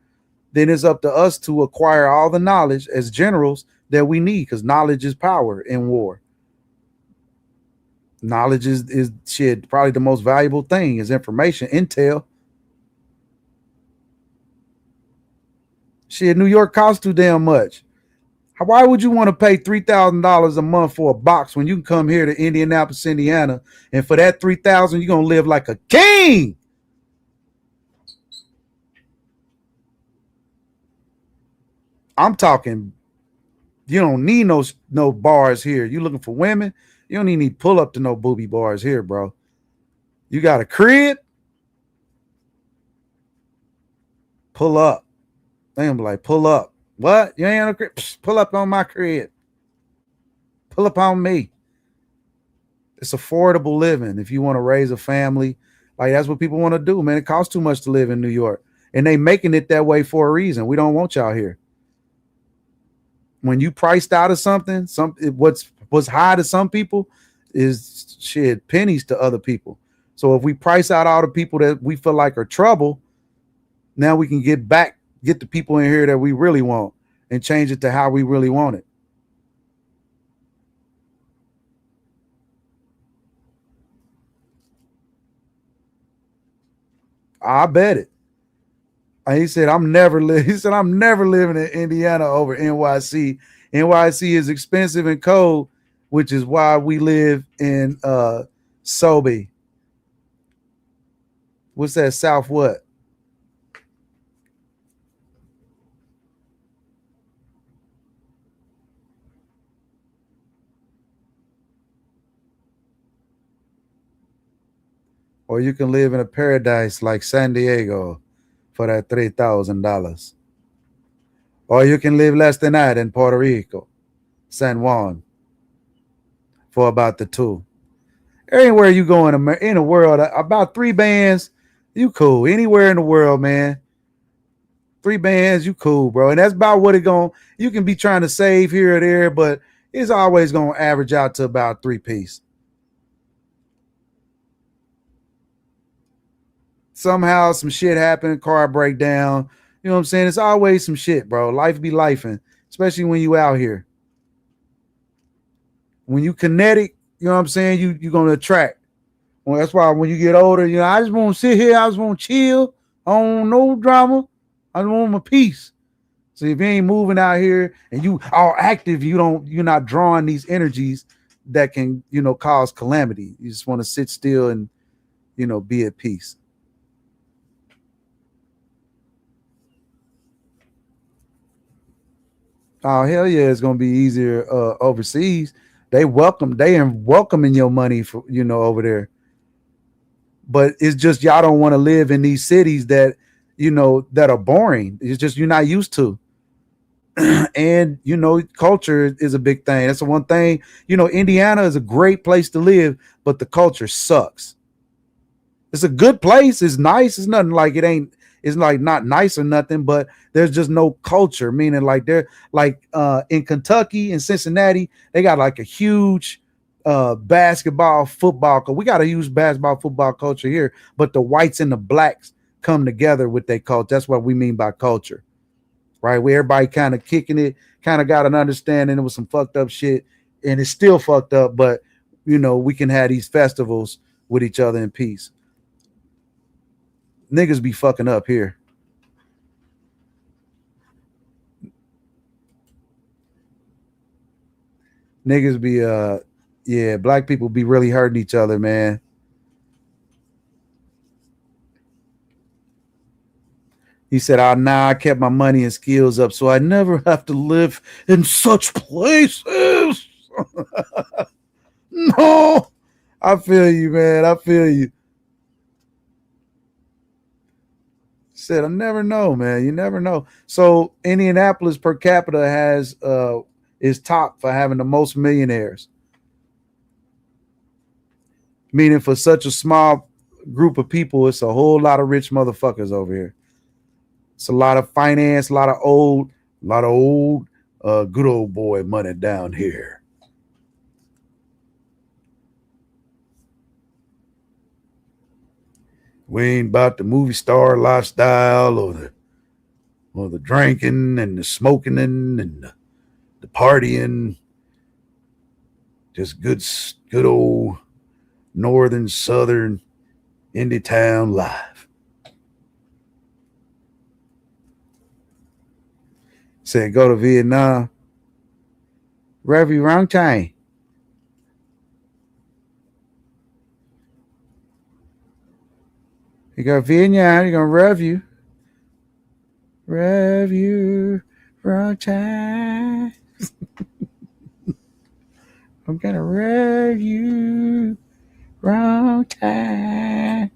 then it's up to us to acquire all the knowledge as generals that we need, because knowledge is power in war. Knowledge is shit. Probably the most valuable thing is information, intel. Shit, New York costs too damn much. Why would you want to pay $3,000 a month for a box when you can come here to Indianapolis, Indiana, and for that $3,000 you're gonna live like a king? I'm talking. You don't need no bars here. You looking for women? You don't even need pull up to no booby bars here, bro. You got a crib? Pull up. They gonna be like, pull up. What? You ain't on a crib? Psh, pull up on my crib. Pull up on me. It's affordable living if you want to raise a family. Like, that's what people want to do, man. It costs too much to live in New York, and they making it that way for a reason. We don't want y'all here. When you priced out of something, what's high to some people is shit pennies to other people. So if we price out all the people that we feel like are trouble, now we can get the people in here that we really want and change it to how we really want it. I bet it. He said, I'm never living in Indiana over NYC. NYC is expensive and cold, which is why we live in Sobey. What's that? South what? Or you can live in a paradise like San Diego for that $3,000. Or you can live less than that in Puerto Rico, San Juan, for about the two. Anywhere you go in the world, about 3 bands, you cool. Anywhere in the world, man. 3 bands, you cool, bro. And that's about what you can be trying to save here or there, but it's always going to average out to about 3-piece. Somehow some shit happened, car breakdown. You know what I'm saying? It's always some shit, bro. Life be lifing, especially when you out here. When you kinetic, you know what I'm saying? You're going to attract. Well, that's why when you get older, I just want to sit here. I just want to chill. I don't want no drama. I just want my peace. So if you ain't moving out here and you are active, you're not drawing these energies that can, cause calamity. You just want to sit still and, be at peace. Oh, hell yeah, it's gonna be easier overseas. They are welcoming your money for, over there. But it's just y'all don't want to live in these cities that, that are boring. It's just you're not used to. And culture is a big thing. That's the one thing. Indiana is a great place to live, but the culture sucks. It's a good place. It's nice. It's nothing like it ain't. It's like not nice or nothing, but there's just no culture. Meaning, like they're like in Kentucky and Cincinnati, they got like a huge basketball, football. We got a huge basketball, football culture here, but the whites and the blacks come together with their culture. That's what we mean by culture, right? Where everybody kind of kicking it, kind of got an understanding. It was some fucked up shit, and it's still fucked up, but we can have these festivals with each other in peace. Niggas be fucking up here. Niggas be black people be really hurting each other, man. He said, I kept my money and skills up so I never have to live in such places. No, I feel you, man. I feel you. Said, I never know, man. You never know. So Indianapolis per capita is top for having the most millionaires. Meaning for such a small group of people, it's a whole lot of rich motherfuckers over here. It's a lot of finance, a lot of old, good old boy money down here. We ain't about the movie star lifestyle or the drinking and the smoking and the partying. Just good old northern, southern, indie town life. Said go to Vietnam. Review wrong time. You go Vietnam, you're gonna review. Review wrong time. I'm gonna review wrong time.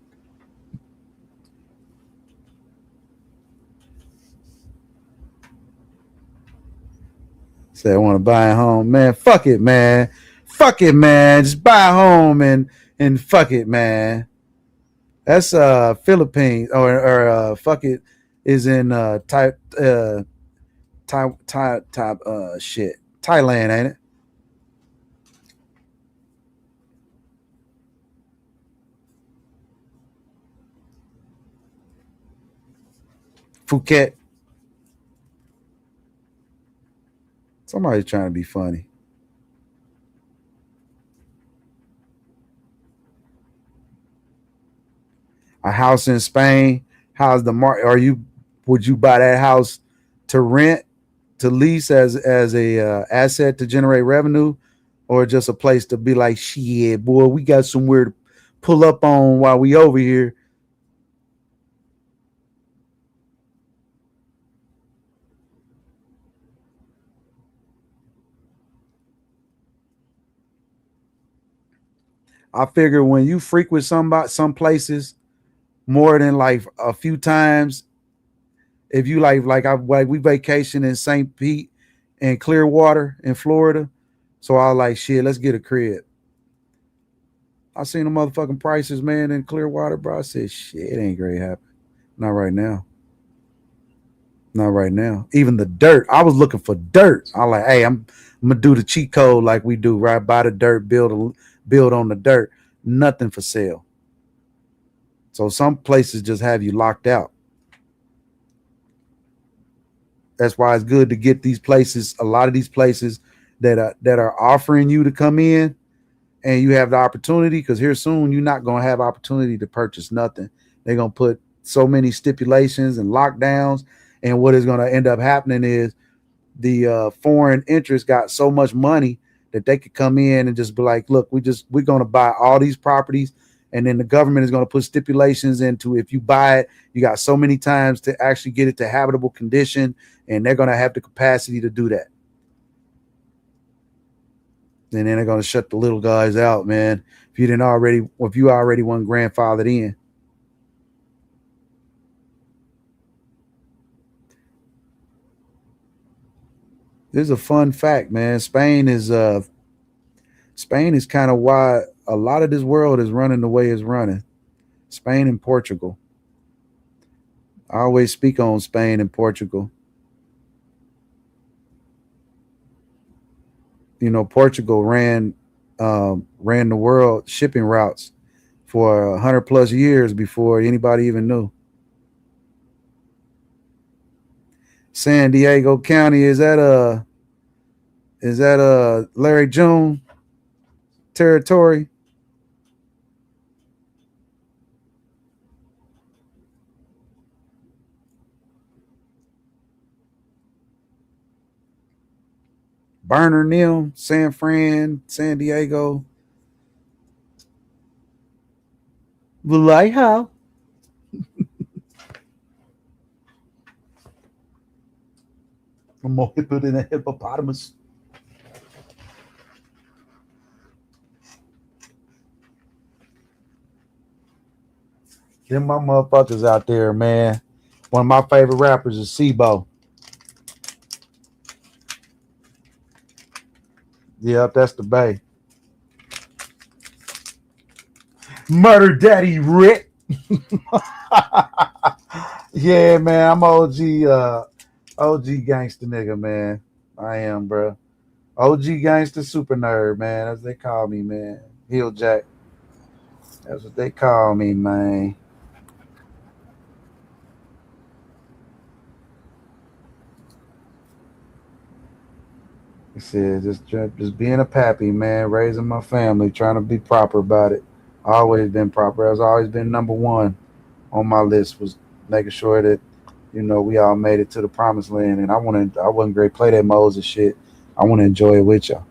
Say I want to buy a home, man. Fuck it, man. Fuck it, man. Just buy a home and fuck it, man. That's Philippines or fuck it is in Thailand, ain't it? Phuket. Somebody's trying to be funny. A house in Spain. How's the market? Would you buy that house to rent, to lease as a asset to generate revenue, or just a place to be like, shit, boy, we got somewhere to pull up on while we over here? I figure when you frequent some places more than like a few times, if you like we vacation in St. Pete and Clearwater in Florida, so I was like, shit, let's get a crib. I seen the motherfucking prices, man, in Clearwater, bro. I said, shit, it ain't great happening. Not right now. Not right now. Even the dirt. I was looking for dirt. I like, hey, I'm gonna do the cheat code like we do, right? Buy the dirt, build on the dirt. Nothing for sale. So some places just have you locked out. That's why it's good to get these places, a lot of these places that are offering you to come in and you have the opportunity, because here soon you're not going to have opportunity to purchase nothing. They're going to put so many stipulations and lockdowns, And what is going to end up happening is the foreign interests got so much money that they could come in and just be like, look, we're going to buy all these properties. And then the government is going to put stipulations into if you buy it, you got so many times to actually get it to habitable condition. And they're going to have the capacity to do that. And then they're going to shut the little guys out, man. If you already weren't grandfathered in. This is a fun fact, man. Spain is kind of why a lot of this world is running the way it's running. Spain and Portugal. I always speak on Spain and Portugal. You know, Portugal ran the world shipping routes for 100 plus years before anybody even knew. San Diego County, is that Larry June territory? Bernardino, San Fran, San Diego. Vallejo. I'm more hipper than a hippopotamus. Them my motherfuckers out there, man. One of my favorite rappers is Sibo. Yep, that's the Bay. Murder Daddy Rick. Yeah, man. I'm OG gangster nigga, man. I am, bro. OG gangster super nerd, man. That's what they call me, man. Heel Jack. That's what they call me, man. He said, just being a pappy, man, raising my family, trying to be proper about it. Always been proper. That's always been number one on my list, was making sure that, you know, we all made it to the promised land. And I wasn't great play that Moses shit. I want to enjoy it with y'all.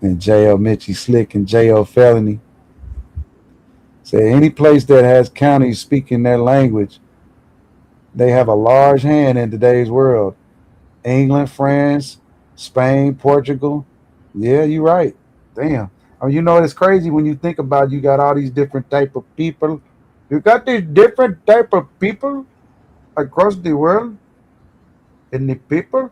And J.L. Mitchie Slick and J.L. Felony say any place that has counties speaking their language, they have a large hand in today's world. England, France, Spain, Portugal. Yeah, you're right. Damn. I mean, you know, it's crazy when you think about you got all these different type of people. You got these different type of people across the world. And the people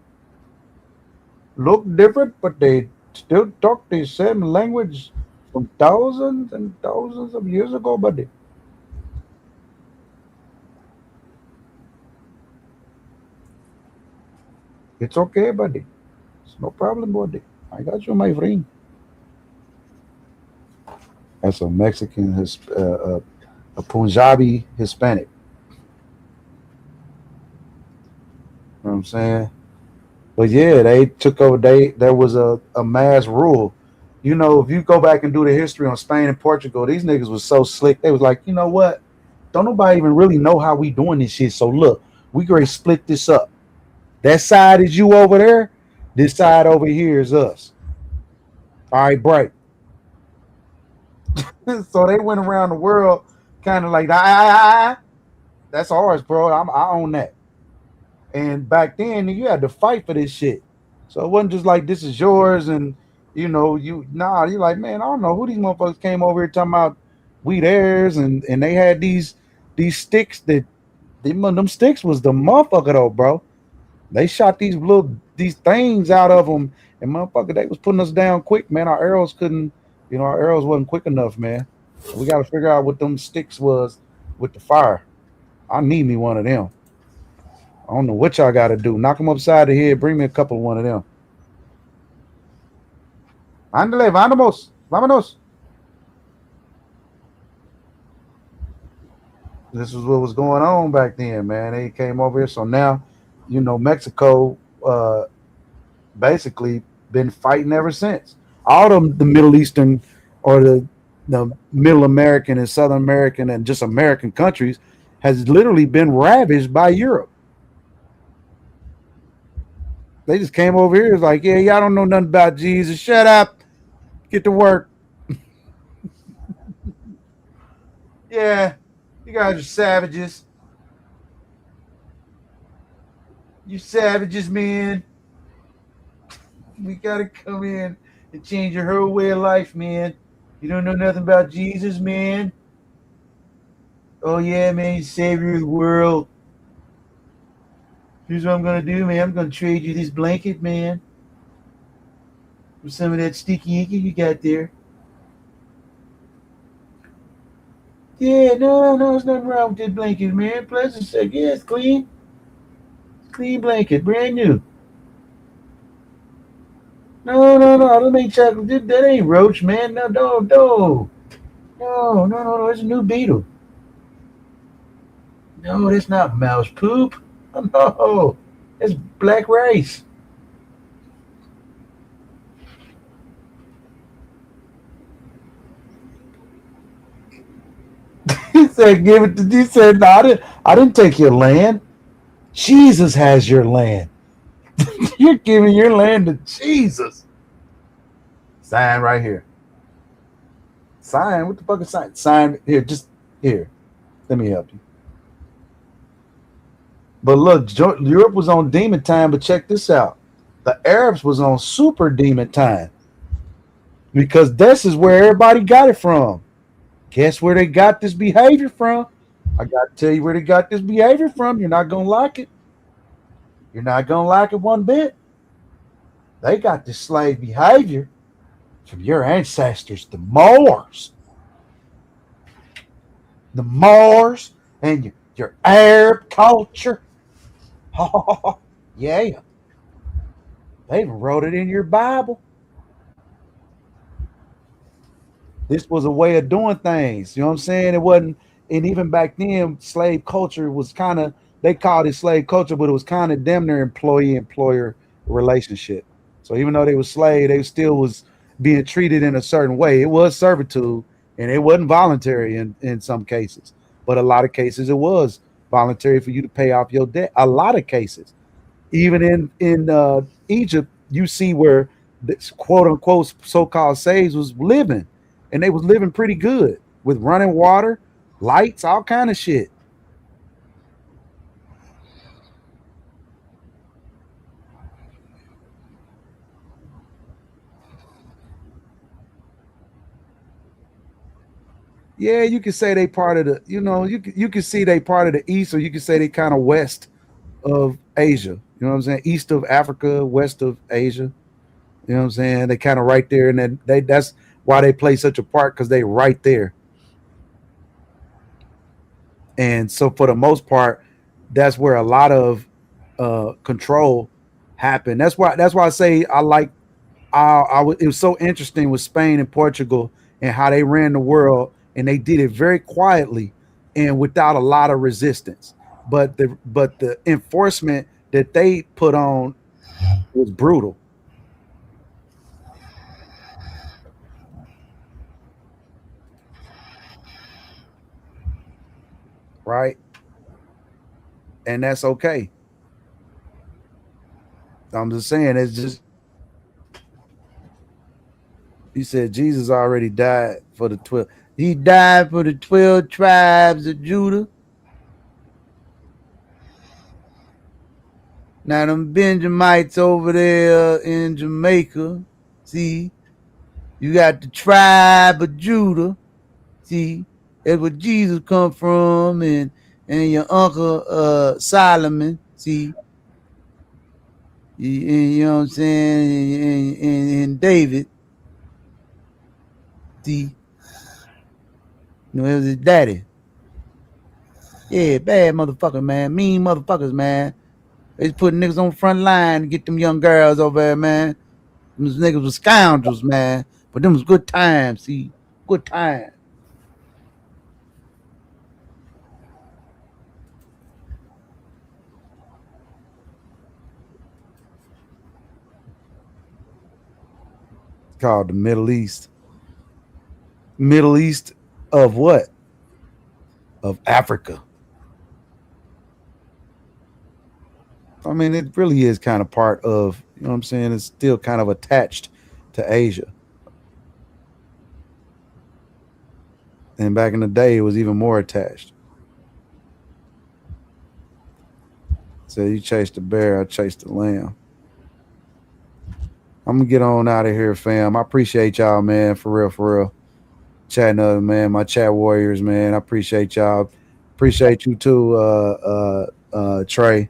look different, but they still talk the same language from thousands and thousands of years ago, buddy. It's okay, buddy. It's no problem, buddy. I got you, my friend. That's a Mexican, a Punjabi Hispanic. You know what I'm saying? But yeah, they took over. There was a mass rule. You know, if you go back and do the history on Spain and Portugal, these niggas was so slick. They was like, you know what? Don't nobody even really know how we doing this shit. So look, we gonna split this up. That side is you over there. This side over here is us. All right, break. So they went around the world kind of like, that's ours, bro. I own that. And back then, you had to fight for this shit. So it wasn't just like this is yours, and you know, you're like, man, I don't know who these motherfuckers came over here talking about we theirs, and they had these sticks that them sticks was the motherfucker though, bro. They shot these things out of them, and motherfucker, they was putting us down quick, man. Our arrows wasn't quick enough, man. We got to figure out what them sticks was with the fire. I need me one of them. I don't know what y'all got to do. Knock them upside the head. Bring me a couple of one of them. Ándale, vámonos. This is what was going on back then, man. They came over here. So now, you know, Mexico basically been fighting ever since. All the Middle Eastern or the the Middle American and Southern American and just American countries has literally been ravaged by Europe. They just came over here. It's like, yeah, y'all don't know nothing about Jesus. Shut up. Get to work. Yeah, you guys are savages. You savages, man. We gotta come in and change your whole way of life, man. You don't know nothing about Jesus, man. Oh yeah, man, he's savior of the world. Here's what I'm gonna do, man. I'm gonna trade you this blanket, man, for some of that sticky icky you got there. Yeah, no, there's nothing wrong with this blanket, man. Plus, it's like, yeah, it's clean. Clean blanket, brand new. No, that ain't chocolate. That ain't roach, man. No, it's a new beetle. No, that's not mouse poop. No, it's black rice. He said, "Give it to." He said, "No, I didn't take your land. Jesus has your land. You're giving your land to Jesus." Sign right here. Sign. What the fuck is sign? Sign here. Just here. Let me help you. But look, Europe was on demon time. But check this out. The Arabs was on super demon time because this is where everybody got it from. Guess where they got this behavior from? I got to tell you where they got this behavior from. You're not gonna like it. You're not gonna like it one bit. They got this slave behavior from your ancestors, the Moors. The Moors and your Arab culture. Yeah, they even wrote it in your Bible. This was a way of doing things. You know what I'm saying? It wasn't, and even back then, slave culture was kind of, they called it slave culture, but it was kind of damn near employee employer relationship. So even though they were slave, they still was being treated in a certain way. It was servitude, and it wasn't voluntary in some cases, but a lot of cases it was voluntary for you to pay off your debt. A lot of cases, even in Egypt, you see where this quote unquote so-called slaves was living, and they was living pretty good with running water, lights, all kind of shit. Yeah, you could say they part of the, you could see they part of the east, or you could say they kind of west of Asia. You know what I'm saying? East of Africa, west of Asia. You know what I'm saying? They kind of right there, and then that's why they play such a part, because they right there. And so for the most part, that's where a lot of control happened. That's why I say I like, it was so interesting with Spain and Portugal and how they ran the world, and they did it very quietly and without a lot of resistance. But the enforcement that they put on was brutal, right? And that's okay. I'm just saying, it's just, he said Jesus already died for the 12. He died for the 12 tribes of Judah. Now them Benjamites over there in Jamaica, see, you got the tribe of Judah. See, that's where Jesus come from, and your uncle Solomon. See, you know what I'm saying, and David. See, it was his daddy. Yeah, bad motherfucker, man. Mean motherfuckers, man. They just putting niggas on the front line to get them young girls over there, man. Them niggas was scoundrels, man. But them was good times, see. Good times. Called the Middle East. Middle East of what? Of Africa. I mean, it really is kind of part of, you know what I'm saying? It's still kind of attached to Asia. And back in the day, it was even more attached. So you chase the bear, I chase the lamb. I'm gonna get on out of here, fam. I appreciate y'all, man. For real, for real. Chatting up, man. My chat warriors, man. I appreciate y'all. Appreciate you too, Trey.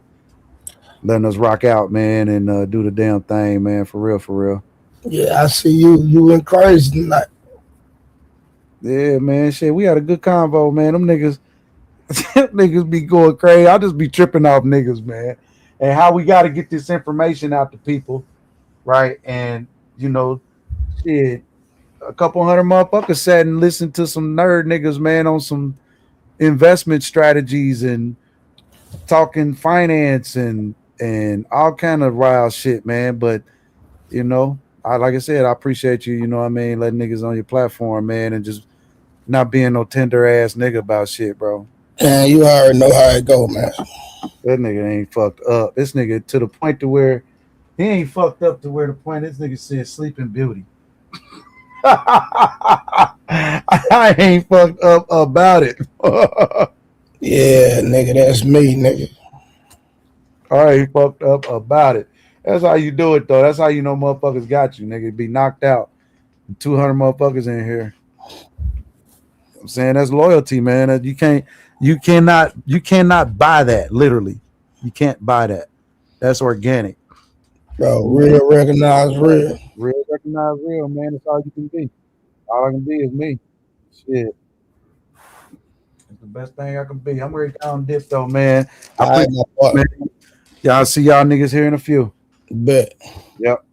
Letting us rock out, man, and do the damn thing, man. For real, for real. Yeah, I see you went crazy tonight. Yeah, man. Shit, we had a good convo, man. Them niggas, niggas be going crazy. I just be tripping off niggas, man. And how we got to get this information out to people, right? And you know, shit, a couple hundred motherfuckers sat and listened to some nerd niggas, man, on some investment strategies and talking finance and all kind of wild shit, man. But you know, like I said, I appreciate you. You know what I mean? Letting niggas on your platform, man, and just not being no tender ass nigga about shit, bro. And you already know how it go, man. That nigga ain't fucked up. This nigga to the point to where he ain't fucked up to where the point this nigga said Sleeping Beauty. I ain't fucked up about it. Yeah, nigga, that's me, nigga. I ain't fucked up about it. That's how you do it, though. That's how you know motherfuckers got you, nigga. Be knocked out. 200 motherfuckers in here. I'm saying that's loyalty, man. You cannot buy that. Literally, you can't buy that. That's organic. Bro, real recognize real. Real recognize real, man. That's all you can be. All I can be is me. Shit. It's the best thing I can be. I'm ready down dip though, man. I appreciate it, man. Y'all see y'all niggas here in a few. Bet. Yep.